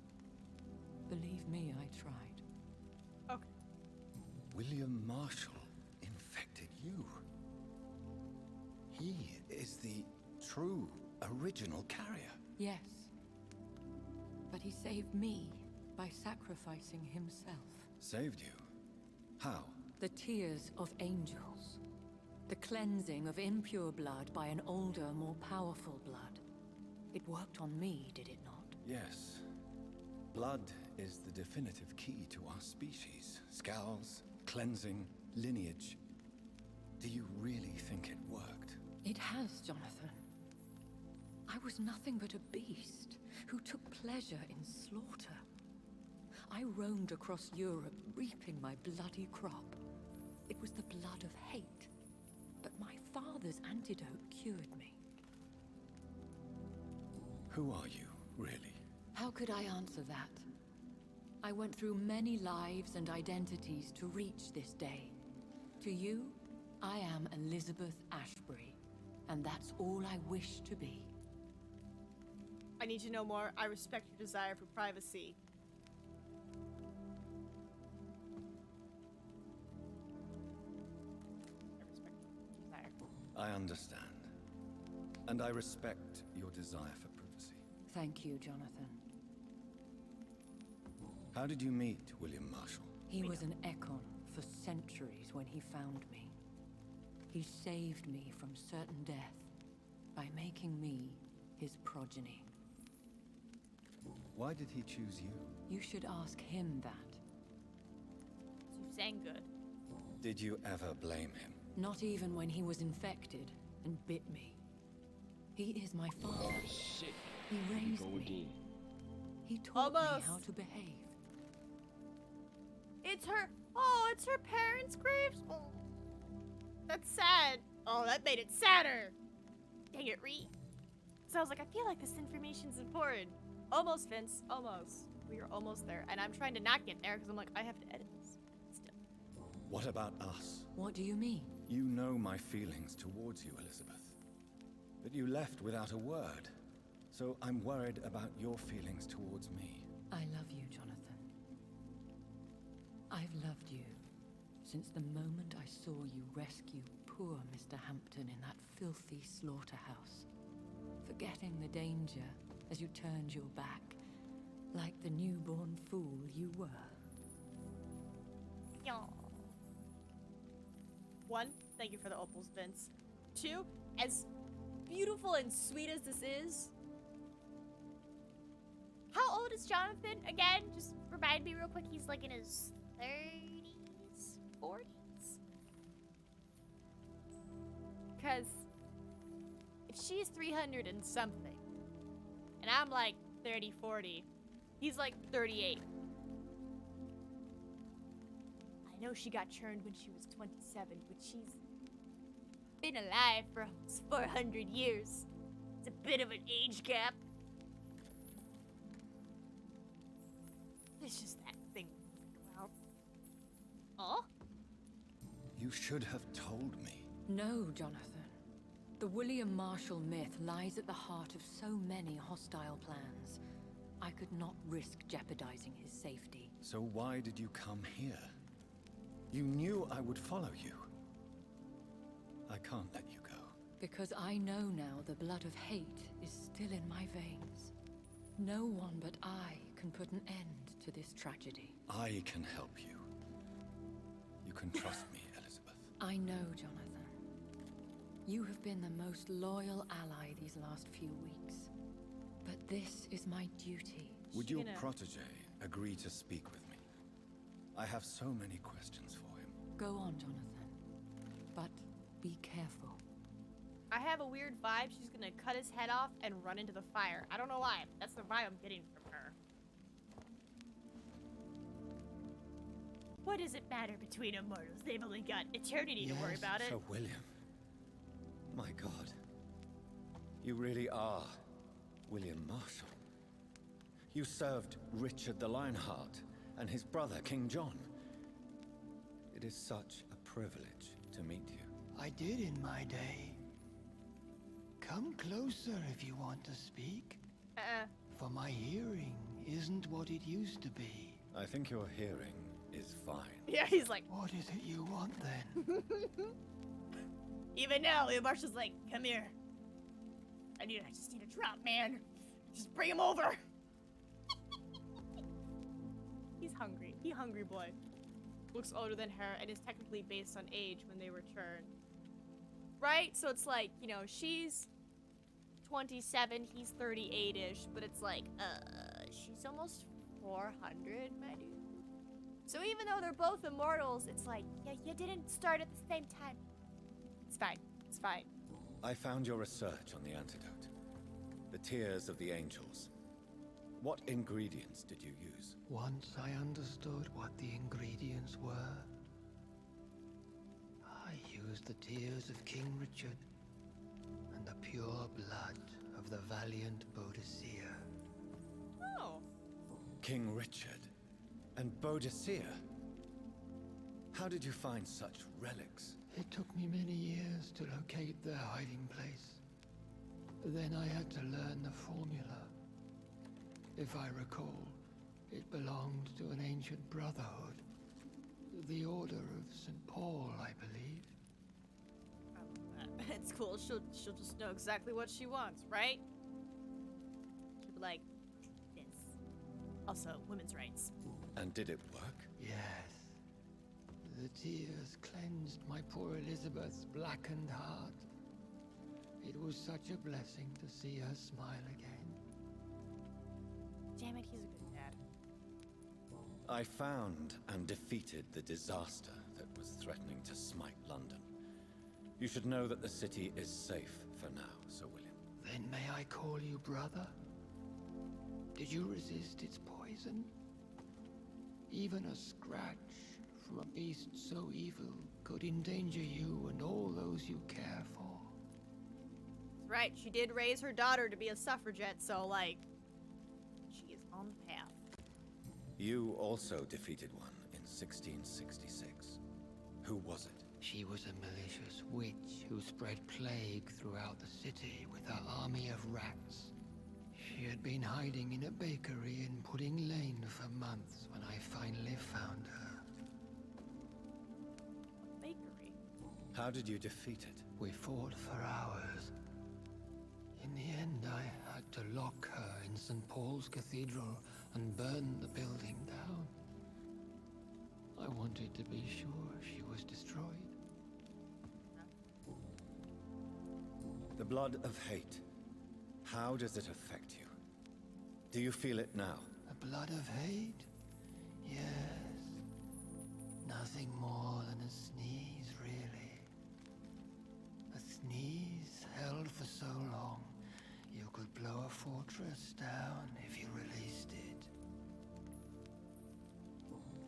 Believe me, I tried. Okay. William Marshall infected you. He is the true, original carrier. Yes. But he saved me by sacrificing himself. Saved you? How? The tears of angels. The cleansing of impure blood by an older, more powerful blood. It worked on me, did it not? Yes. Blood is the definitive key to our species. Scowls, cleansing, lineage. Do you really think it worked? It has, Jonathan. I was nothing but a beast who took pleasure in slaughter. I roamed across Europe, reaping my bloody crop. It was the blood of hate. But my father's antidote cured me. Who are you, really? How could I answer that? I went through many lives and identities to reach this day. To you, I am Elizabeth Ashbury, and that's all I wish to be. I need to know more. I respect your desire for privacy. I understand. And I respect your desire for privacy. Thank you, Jonathan. How did you meet William Marshall? He was an Ekon for centuries when he found me. He saved me from certain death by making me his progeny. Why did he choose you? You should ask him that. You sang good. Did you ever blame him? Not even when he was infected and bit me. He is my father. Shit. He raised me. He taught me how to behave. It's her. Oh, it's her parents' graves. Oh, that's sad. Oh, that made it sadder. Dang it, Ree. So I was like, I feel like this information's important. Almost, Vince. Almost. We are almost there. And I'm trying to not get there because I'm like, I have to edit this. Still. What about us? What do you mean? You know my feelings towards you, Elizabeth. But you left without a word. So I'm worried about your feelings towards me. I love you, Jonathan. I've loved you since the moment I saw you rescue poor Mr. Hampton in that filthy slaughterhouse. Forgetting the danger as you turned your back, like the newborn fool you were. Yaw. 1, thank you for the opals, Vince. 2, as beautiful and sweet as this is, how old is Jonathan again? Just remind me real quick. He's like in his 30s, 40s? Because if she's 300 and something, and I'm like 30, 40, he's like 38. I know she got churned when she was 27, but she's been alive for almost 400 years. It's a bit of an age gap. It's just that thing. Well. Oh? You should have told me. No, Jonathan. The William Marshall myth lies at the heart of so many hostile plans. I could not risk jeopardizing his safety. So why did you come here? You knew I would follow you. I can't let you go. Because I know now the blood of hate is still in my veins. No one but I can put an end to this tragedy. I can help you. You can trust me, Elizabeth. I know, Jonathan. You have been the most loyal ally these last few weeks. But this is my duty. Would your protege agree to speak with me? I have so many questions for him. Go on, Jonathan. But be careful. I have a weird vibe. She's gonna cut his head off and run into the fire. I don't know why, but that's the vibe I'm getting from her. What does it matter between immortals? They've only got eternity to worry about it. So William. My God. You really are William Marshall. You served Richard the Lionheart and his brother, King John. It is such a privilege to meet you. I did in my day. Come closer if you want to speak. For my hearing isn't what it used to be. I think your hearing is fine. Yeah, he's like, what is it you want then? Even now, William Marshall's like, come here. I just need a drop, man. Just bring him over. He's hungry. He hungry boy. Looks older than her and is technically based on age when they return. Right? So it's like, you know, she's 27, he's 38-ish, but it's like, she's almost 400, my dude. So even though they're both immortals, it's like, yeah, you didn't start at the same time. It's fine. It's fine. I found your research on the antidote. The Tears of the Angels. What ingredients did you use? Once I understood what the ingredients were, I used the tears of King Richard and the pure blood of the valiant Boadicea. Oh. King Richard and Boadicea? How did you find such relics? It took me many years to locate their hiding place. Then I had to learn the formula. If I recall, it belonged to an ancient brotherhood. The Order of St. Paul, I believe. It's cool. She'll just know exactly what she wants, right? She'll be like, this. Also, women's rights. And did it work? Yes. The tears cleansed my poor Elizabeth's blackened heart. It was such a blessing to see her smile again. Damn it, he's a good dad. I found and defeated the disaster that was threatening to smite London. You should know that the city is safe for now, Sir William. Then may I call you brother? Did you resist its poison? Even a scratch from a beast so evil could endanger you and all those you care for. That's right, she did raise her daughter to be a suffragette, so, like, she is on the path. You also defeated one in 1666. Who was it? She was a malicious witch who spread plague throughout the city with her army of rats. She had been hiding in a bakery in Pudding Lane for months when I finally found her. Bakery? How did you defeat it? We fought for hours. In the end, I had to lock her in St. Paul's Cathedral and burn the building down. I wanted to be sure she was destroyed. The blood of hate. How does it affect you? Do you feel it now? The blood of hate? Yes. Nothing more than a sneeze, really. A sneeze held for so long, you could blow a fortress down if you released it.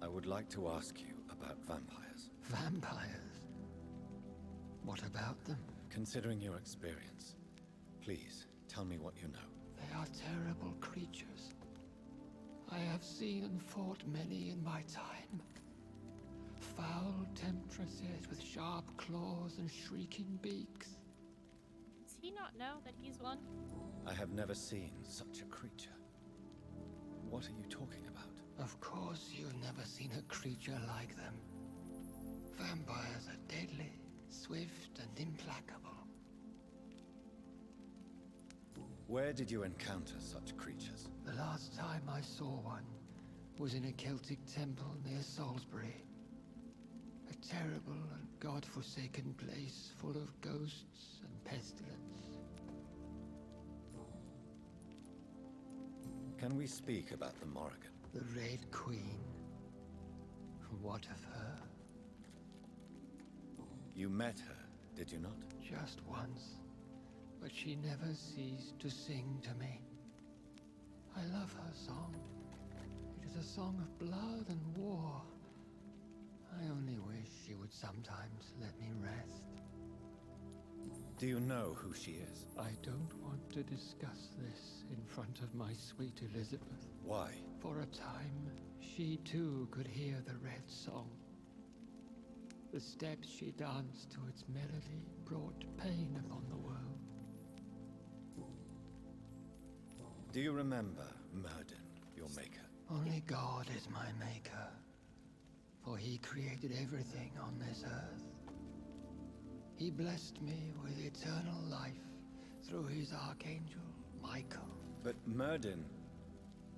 I would like to ask you about vampires. Vampires? What about them? Considering your experience, please tell me what you know. They are terrible creatures. I have seen and fought many in my time. Foul temptresses with sharp claws and shrieking beaks. Does he not know that he's one? I have never seen such a creature. What are you talking about? Of course you've never seen a creature like them. Vampires are deadly, swift and implacable. Where did you encounter such creatures? The last time I saw one was in a Celtic temple near Salisbury. A terrible and god-forsaken place full of ghosts and pestilence. Can we speak about the Morrigan? The Red Queen. What of her? You met her, did you not? Just once. But she never ceased to sing to me. I love her song. It is a song of blood and war. I only wish she would sometimes let me rest. Do you know who she is? I don't want to discuss this in front of my sweet Elizabeth. Why? For a time, she too could hear the Red Song. The steps she danced to its melody brought pain upon the world. Do you remember Myrddin, your maker? Only God is my maker, for he created everything on this earth. He blessed me with eternal life through his archangel, Michael. But Myrddin,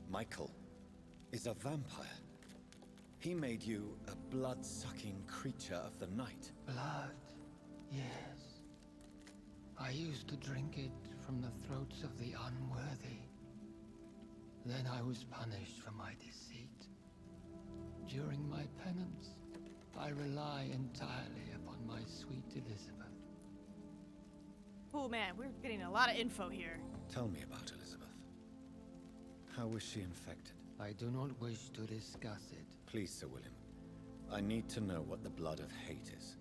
Michael, is a vampire. He made you a blood-sucking creature of the night. Blood, yes. I used to drink it from the throats of the unworthy. Then I was punished for my deceit. During my penance, I rely entirely upon my sweet Elizabeth. Oh man, we're getting a lot of info here. Tell me about Elizabeth. How was she infected? I do not wish to discuss it. Please, Sir William. I need to know what the blood of hate is.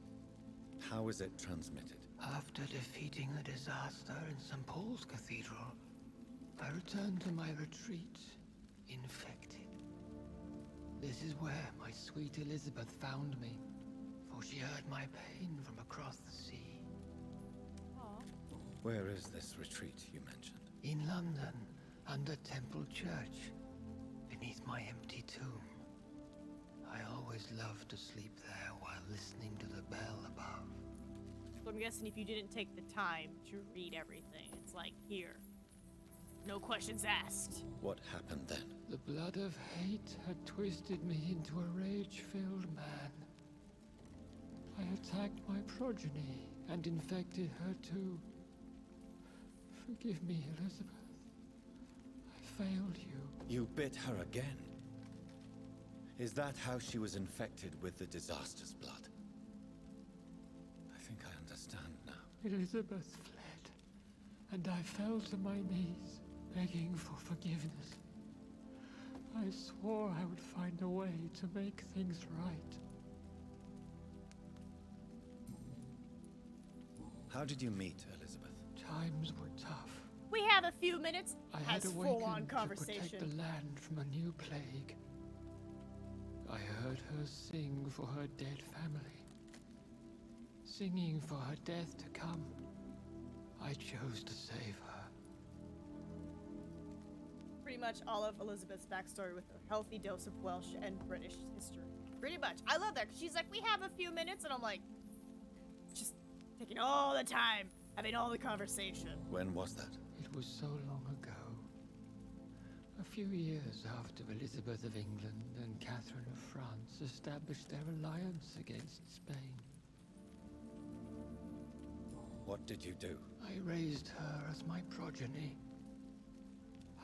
How is it transmitted? After defeating the disaster in St. Paul's Cathedral, I returned to my retreat, infected. This is where my sweet Elizabeth found me, for she heard my pain from across the sea. Where is this retreat you mentioned? In London, under Temple Church, beneath my empty tomb. I always loved to sleep there while listening to the bell above. So I'm guessing if you didn't take the time to read everything, it's like, here. No questions asked. What happened then? The blood of hate had twisted me into a rage-filled man. I attacked my progeny and infected her too. Forgive me, Elizabeth. I failed you. You bit her again? Is that how she was infected with the disaster's blood? I think I understand now. Elizabeth fled, and I fell to my knees, begging for forgiveness. I swore I would find a way to make things right. How did you meet Elizabeth? Times were tough. We have a few minutes. I Has had full-on awakened to conversation. protect the land from a new plague. I heard her sing for her dead family. Singing for her death to come. I chose to save her. Pretty much all of Elizabeth's backstory with a healthy dose of Welsh and British history. Pretty much. I love that, because she's like, we have a few minutes, and I'm like, just taking all the time, having all the conversation. When was that? It was so long ago. A few years after Elizabeth of England and Catherine of France established their alliance against Spain. What did you do? I raised her as my progeny.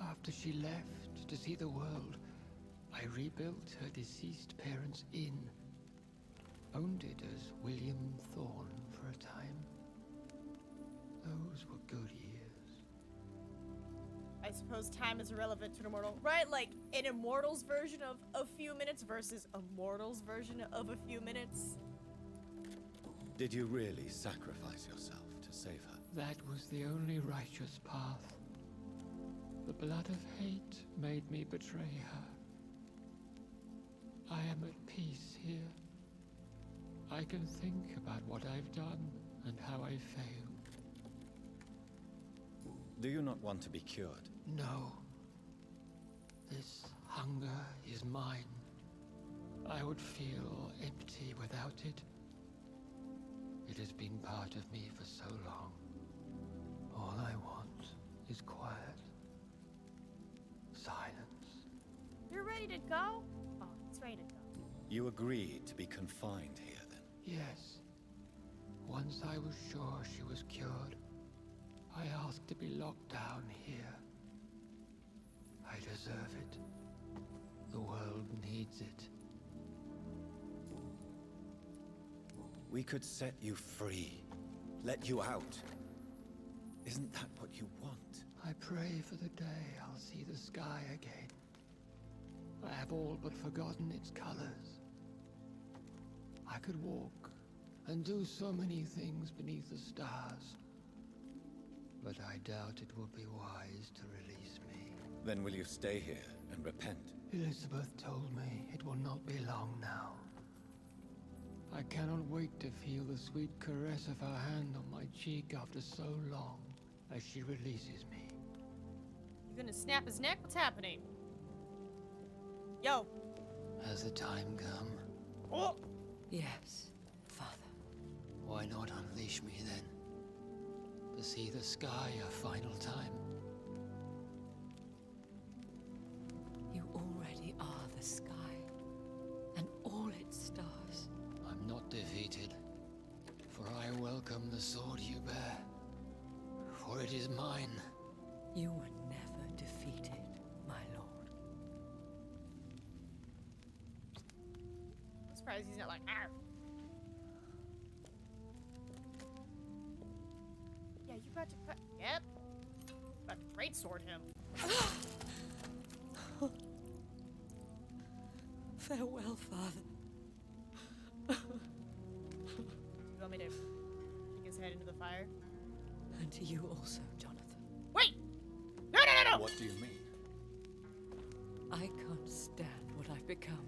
After she left to see the world, I rebuilt her deceased parents' inn. Owned it as William Thorne for a time. Those were good years. I suppose time is irrelevant to an immortal, right? Like an immortal's version of a few minutes versus a mortal's version of a few minutes. Did you really sacrifice yourself to save her? That was the only righteous path. The blood of hate made me betray her. I am at peace here. I can think about what I've done and how I failed. Do you not want to be cured? No. This hunger is mine. I would feel empty without it. It has been part of me for so long. All I want is quiet. Silence. You're ready to go? Oh, it's ready to go. You agreed to be confined here then? Yes. Once I was sure she was cured, I asked to be locked down here. I deserve it. The world needs it. We could set you free. Let you out. Isn't that what you want? I pray for the day I'll see the sky again. I have all but forgotten its colors. I could walk and do so many things beneath the stars. But I doubt it will be wise to release me. Then will you stay here and repent? Elizabeth told me it will not be long now. I cannot wait to feel the sweet caress of her hand on my cheek after so long as she releases me. You gonna snap his neck? What's happening? Yo. Has the time come? Oh! Yes, Father. Why not unleash me then? To see the sky a final time. You already are the sky, and all its stars. I'm not defeated, for I welcome the sword you bear, for it is mine. You were never defeated, my lord. I'm surprised he's not like, arr. Yeah, you about to cut. Yep. About to greatsword him. Farewell, Father. You want me to stick his head into the fire? And to you also, Jonathan. Wait! No, no, no, no! What do you mean? I can't stand what I've become.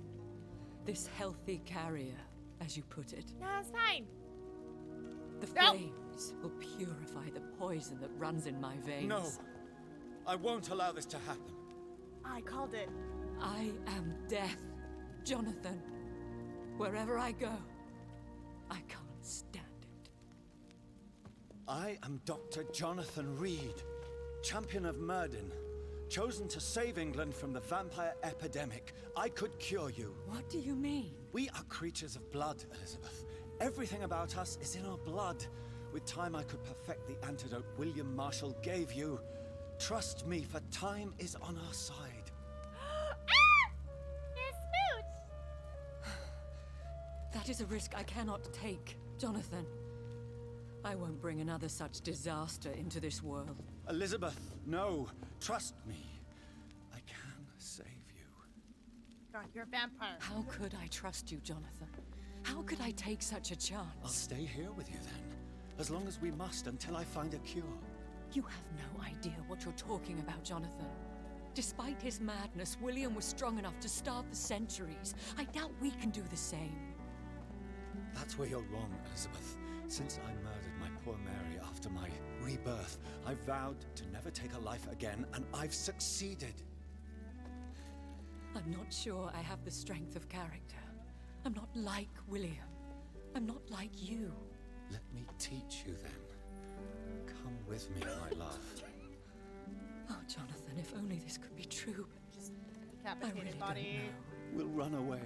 This healthy carrier, as you put it. No, it's fine. The flames will purify the poison that runs in my veins. No! I won't allow this to happen. I called it. I am death, Jonathan. Wherever I go, I can't stand it. I am Dr. Jonathan Reed, champion of Myrddin, chosen to save England from the vampire epidemic. I could cure you. What do you mean? We are creatures of blood, Elizabeth. Everything about us is in our blood. With time, I could perfect the antidote William Marshall gave you. Trust me, for time is on our side. That is a risk I cannot take, Jonathan. I won't bring another such disaster into this world. Elizabeth, no. Trust me. I can save you. God, you're a vampire. How could I trust you, Jonathan? How could I take such a chance? I'll stay here with you then. As long as we must until I find a cure. You have no idea what you're talking about, Jonathan. Despite his madness, William was strong enough to starve for centuries. I doubt we can do the same. That's where you're wrong, Elizabeth. Since I murdered my poor Mary after my rebirth, I vowed to never take a life again, and I've succeeded. I'm not sure I have the strength of character. I'm not like William. I'm not like you. Let me teach you then. Come with me, my love. Oh, Jonathan, if only this could be true. Just I decapitated really body. don't know. We'll run away.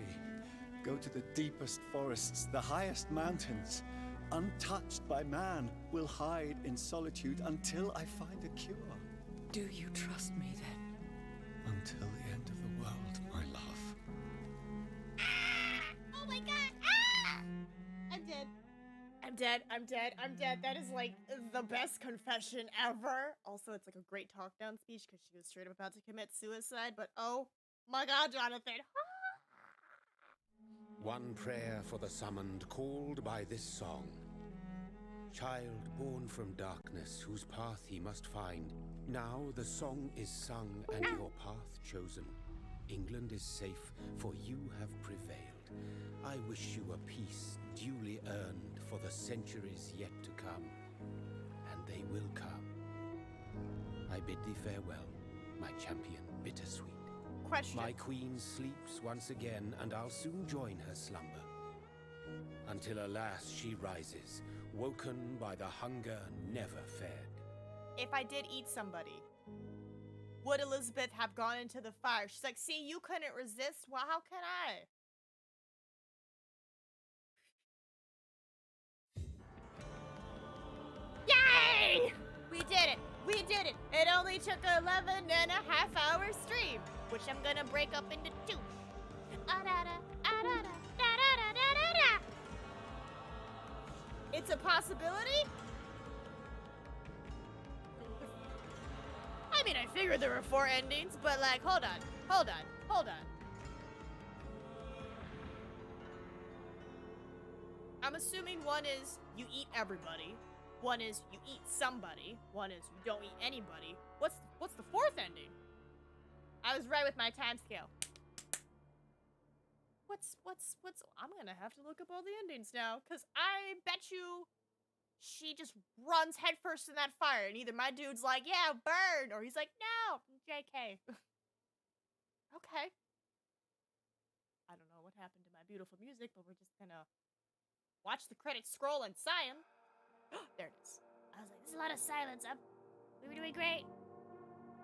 Go to the deepest forests, the highest mountains. Untouched by man, we'll hide in solitude until I find a cure. Do you trust me then? Until the end of the world, my love. Oh my god! Ah! I'm dead. I'm dead. I'm dead. I'm dead. That is like the best confession ever. Also, it's like a great talk down speech because she was straight up about to commit suicide. But oh my god, Jonathan. One prayer for the summoned called by this song. Child born from darkness, whose path he must find. Now the song is sung and your path chosen. England is safe, for you have prevailed. I wish you a peace duly earned for the centuries yet to come. And they will come. I bid thee farewell, my champion bittersweet. Question. My queen sleeps once again, and I'll soon join her slumber. Until alas she rises, woken by the hunger never fed. If I did eat somebody, would Elizabeth have gone into the fire? She's like, see, you couldn't resist. Well, how can I? Yay! We did it. We did it. It only took 11.5-hour stream, which I'm gonna break up into 2. It's a possibility? I mean, I figured there were 4 endings, but like, hold on. I'm assuming one is you eat everybody, one is you eat somebody, one is you don't eat anybody. What's the 4th ending? I was right with my time scale. What's I'm gonna have to look up all the endings now, cause I bet you she just runs headfirst in that fire, and either my dude's like, yeah, burn, or he's like, no, JK. Okay. I don't know what happened to my beautiful music, but we're just gonna watch the credits scroll and sign. There it is. I was like, there's a lot of silence. We were doing great.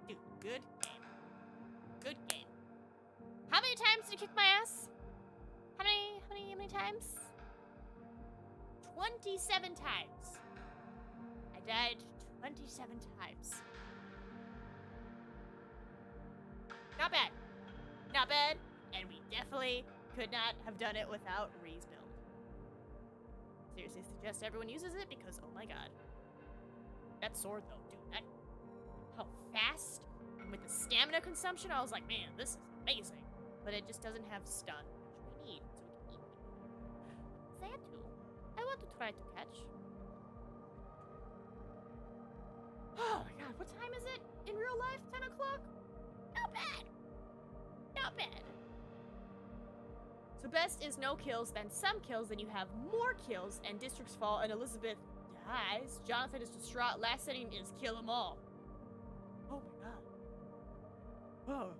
Dude, good game. Good game. How many times did you kick my ass? How many times? 27 times. I died 27 times. Not bad. Not bad. And we definitely could not have done it without Ree's build. Seriously suggest everyone uses it because, oh my god. That sword though, dude, how fast and with the stamina consumption, I was like, man, this is amazing. But it just doesn't have stun, which we need so we can eat. Xatu, I want to try to catch. Oh my god, what time is it in real life? 10 o'clock? Not bad. Not bad. So best is no kills, then some kills, then you have more kills, and districts fall, and Elizabeth dies. Jonathan is distraught. Last setting is kill them all. Oh my god. Oh.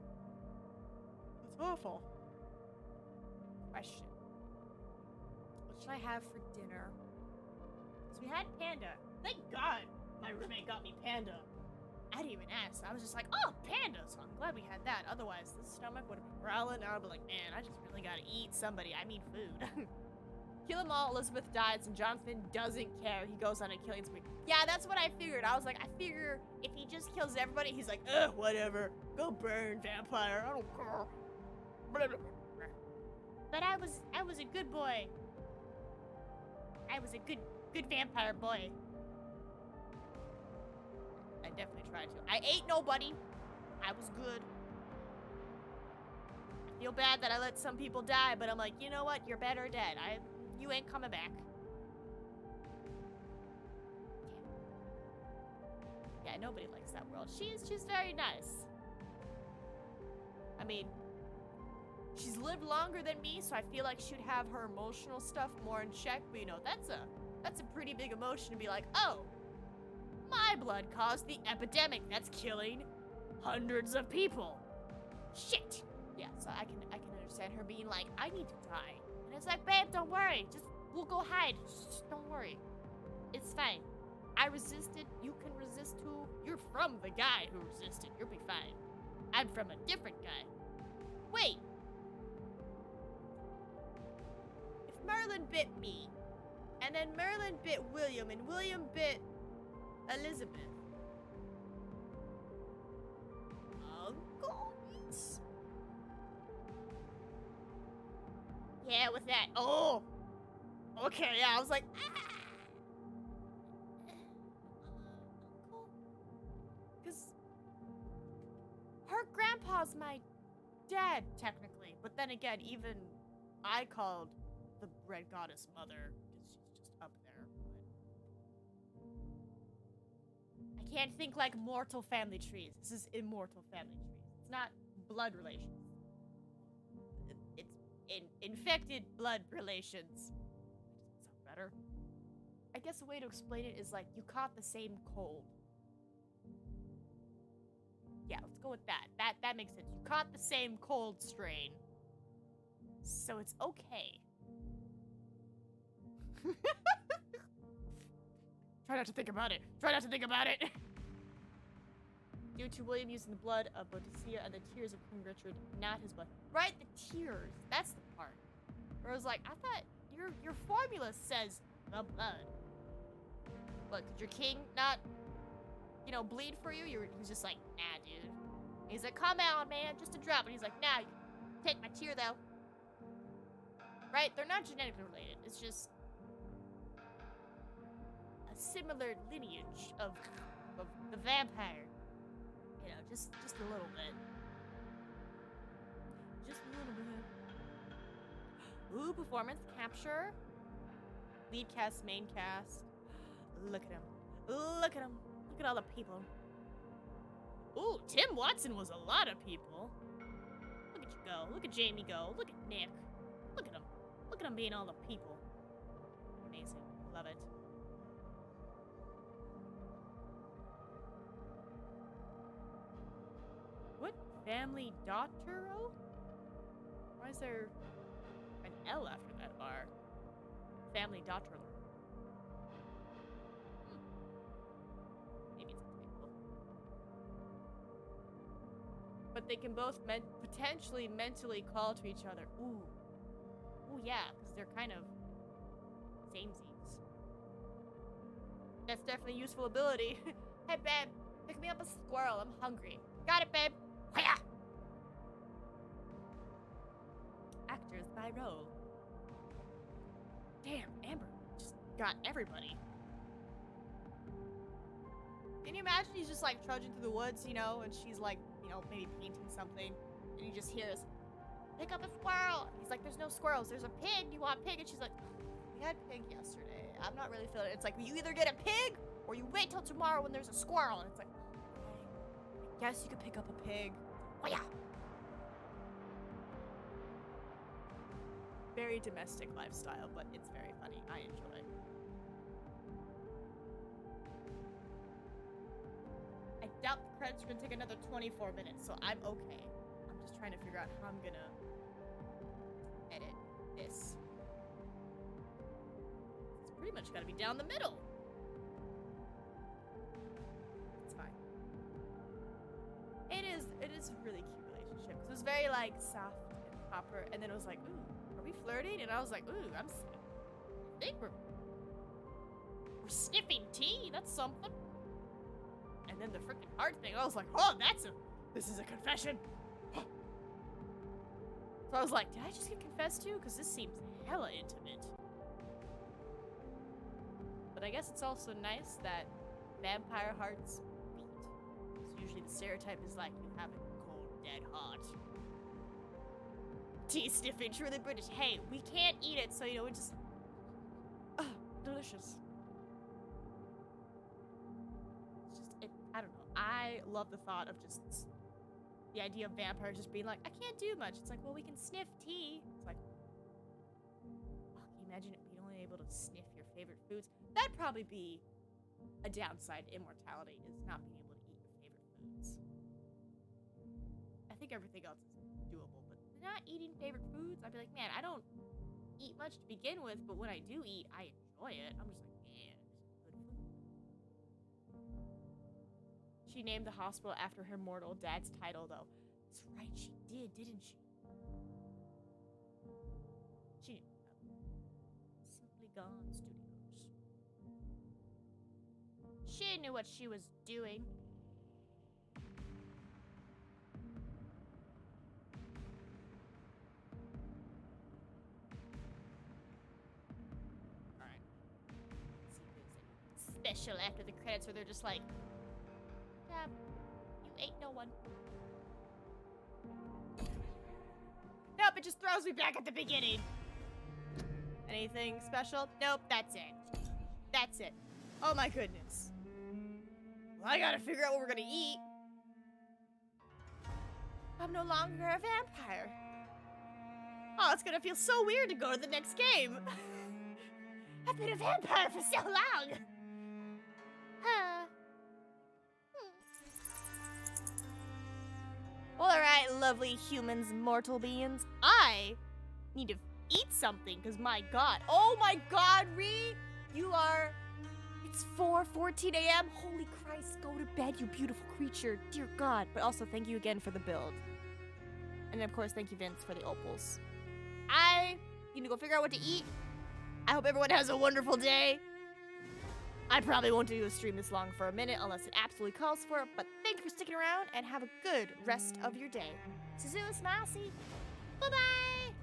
That's awful. Question. What should I have for dinner? Because we had panda. Thank god my roommate got me panda. I didn't even ask. I was just like, oh, panda. So I'm glad we had that. Otherwise, the stomach would have been growling. Now I'd be like, man, I just really gotta eat somebody. I mean food. Kill them all. Elizabeth dies, and Jonathan doesn't care. He goes on a killing spree. Yeah, that's what I figured. I was like, I figure if he just kills everybody, he's like, ugh, whatever. Go burn, vampire. I don't care. But I was a good boy. I was a good vampire boy. I definitely tried to. I ate nobody. I was good. I feel bad that I let some people die, but I'm like, you know what? You're better dead. You ain't coming back. Yeah, nobody likes that world. She's very nice. I mean, she's lived longer than me, so I feel like she'd have her emotional stuff more in check. But you know, that's a pretty big emotion to be like, oh, my blood caused the epidemic that's killing hundreds of people. Shit. Yeah, so I can understand her being like, I need to die. And it's like, babe, don't worry. We'll go hide. Just don't worry. It's fine. I resisted. You can resist too. You're from the guy who resisted. You'll be fine. I'm from a different guy. Wait. If Merlin bit me, and then Merlin bit William, and William bit Elizabeth. Uncle? Yeah, with that. Oh. Okay, yeah, I was like, because her grandpa's my dad, technically. But then again, even I called the Red Goddess mother, because she's just up there. But I can't think like mortal family trees. This is immortal family trees. It's not blood relations. It's infected blood relations. Sound better? I guess a way to explain it is like you caught the same cold. Yeah, let's go with that. That makes sense. You caught the same cold strain. So it's okay. Try not to think about it. Try not to think about it. Due to William using the blood of Boadicea and the tears of King Richard, not his blood. Right, the tears. That's the part. Where I was like, I thought your formula says the blood. What, could your king not, you know, bleed for you? He's just like, nah, dude. He's like, come on, man, just a drop. And he's like, nah, take my tear, though. Right? They're not genetically related. It's just a similar lineage of the vampire. You know, just a little bit. Just a little bit. Ooh, performance capture. Lead cast, main cast. Look at him. Look at him. Look at all the people. Ooh, Tim Watson was a lot of people. Look at you go. Look at Jamie go. Look at Nick. Look at him. Look at him being all the people. Amazing. Love it. What? Family Daughtero? Why is there an L after that R? Family Daughtero. Maybe it's a typo. But they can both potentially mentally call to each other. Ooh. Ooh, yeah, because they're kind of samesies. That's definitely a useful ability. Hey, babe, pick me up a squirrel. I'm hungry. Got it, babe. Hiya! Actors by role. Damn, Amber just got everybody. Can you imagine he's just like trudging through the woods, you know, and she's like, you know, maybe painting something, and he just hears, pick up a squirrel. He's like, there's no squirrels. There's a pig. You want pig? And she's like, we had pig yesterday. I'm not really feeling it. It's like, you either get a pig or you wait till tomorrow when there's a squirrel. And it's like, I guess you could pick up a pig. Oh, yeah. Very domestic lifestyle, but it's very funny. I enjoy. I doubt the credits are gonna take another 24 minutes, so I'm okay. I'm just trying to figure out how I'm gonna edit this. It's pretty much gotta be down the middle. It's fine. It is a really cute relationship. 'Cause it was very like soft and proper, and then it was like, ooh, are we flirting? And I was like, ooh, I think we're sniffing tea. That's something. And then the freaking heart thing, I was like, oh, this is a confession. So I was like, did I just get confessed to? Because this seems hella intimate. But I guess it's also nice that vampire hearts beat. stereotype is like you have a cold, dead heart. Tea sniffing, truly British. Hey, we can't eat it, so you know, we just. Delicious. It's just, I don't know. I love the thought of just the idea of vampires just being like, I can't do much. It's like, well, we can sniff tea. It's like, oh, can you imagine being only able to sniff your favorite foods? That'd probably be a downside to immortality, is not being able to eat your favorite foods. I think everything else is doable, but not eating favorite foods, I'd be like, man, I don't eat much to begin with, but when I do eat, I enjoy it. I'm just like, man, this is good food. She named the hospital after her mortal dad's title, though. That's right, she did, didn't she? She Simply Gone Studios. She knew what she was doing. Alright. Let's see if there's any special after the credits where they're just like, yeah, you ain't no one. Nope, it just throws me back at the beginning. Anything special? Nope, that's it. That's it. Oh my goodness. Well, I gotta figure out what we're gonna eat. I'm no longer a vampire. Oh, it's gonna feel so weird to go to the next game. I've been a vampire for so long. Huh. Alright, lovely humans, mortal beings. I need to eat something, because my god. Oh my god, Ree! You are... It's 4:14 a.m. Holy Christ, go to bed, you beautiful creature. Dear God. But also, thank you again for the build. And of course, thank you, Vince, for the opals. I need to go figure out what to eat. I hope everyone has a wonderful day. I probably won't do a stream this long for a minute unless it absolutely calls for it, but thank you for sticking around and have a good rest of your day. Suzu, Smasi. Bye-bye!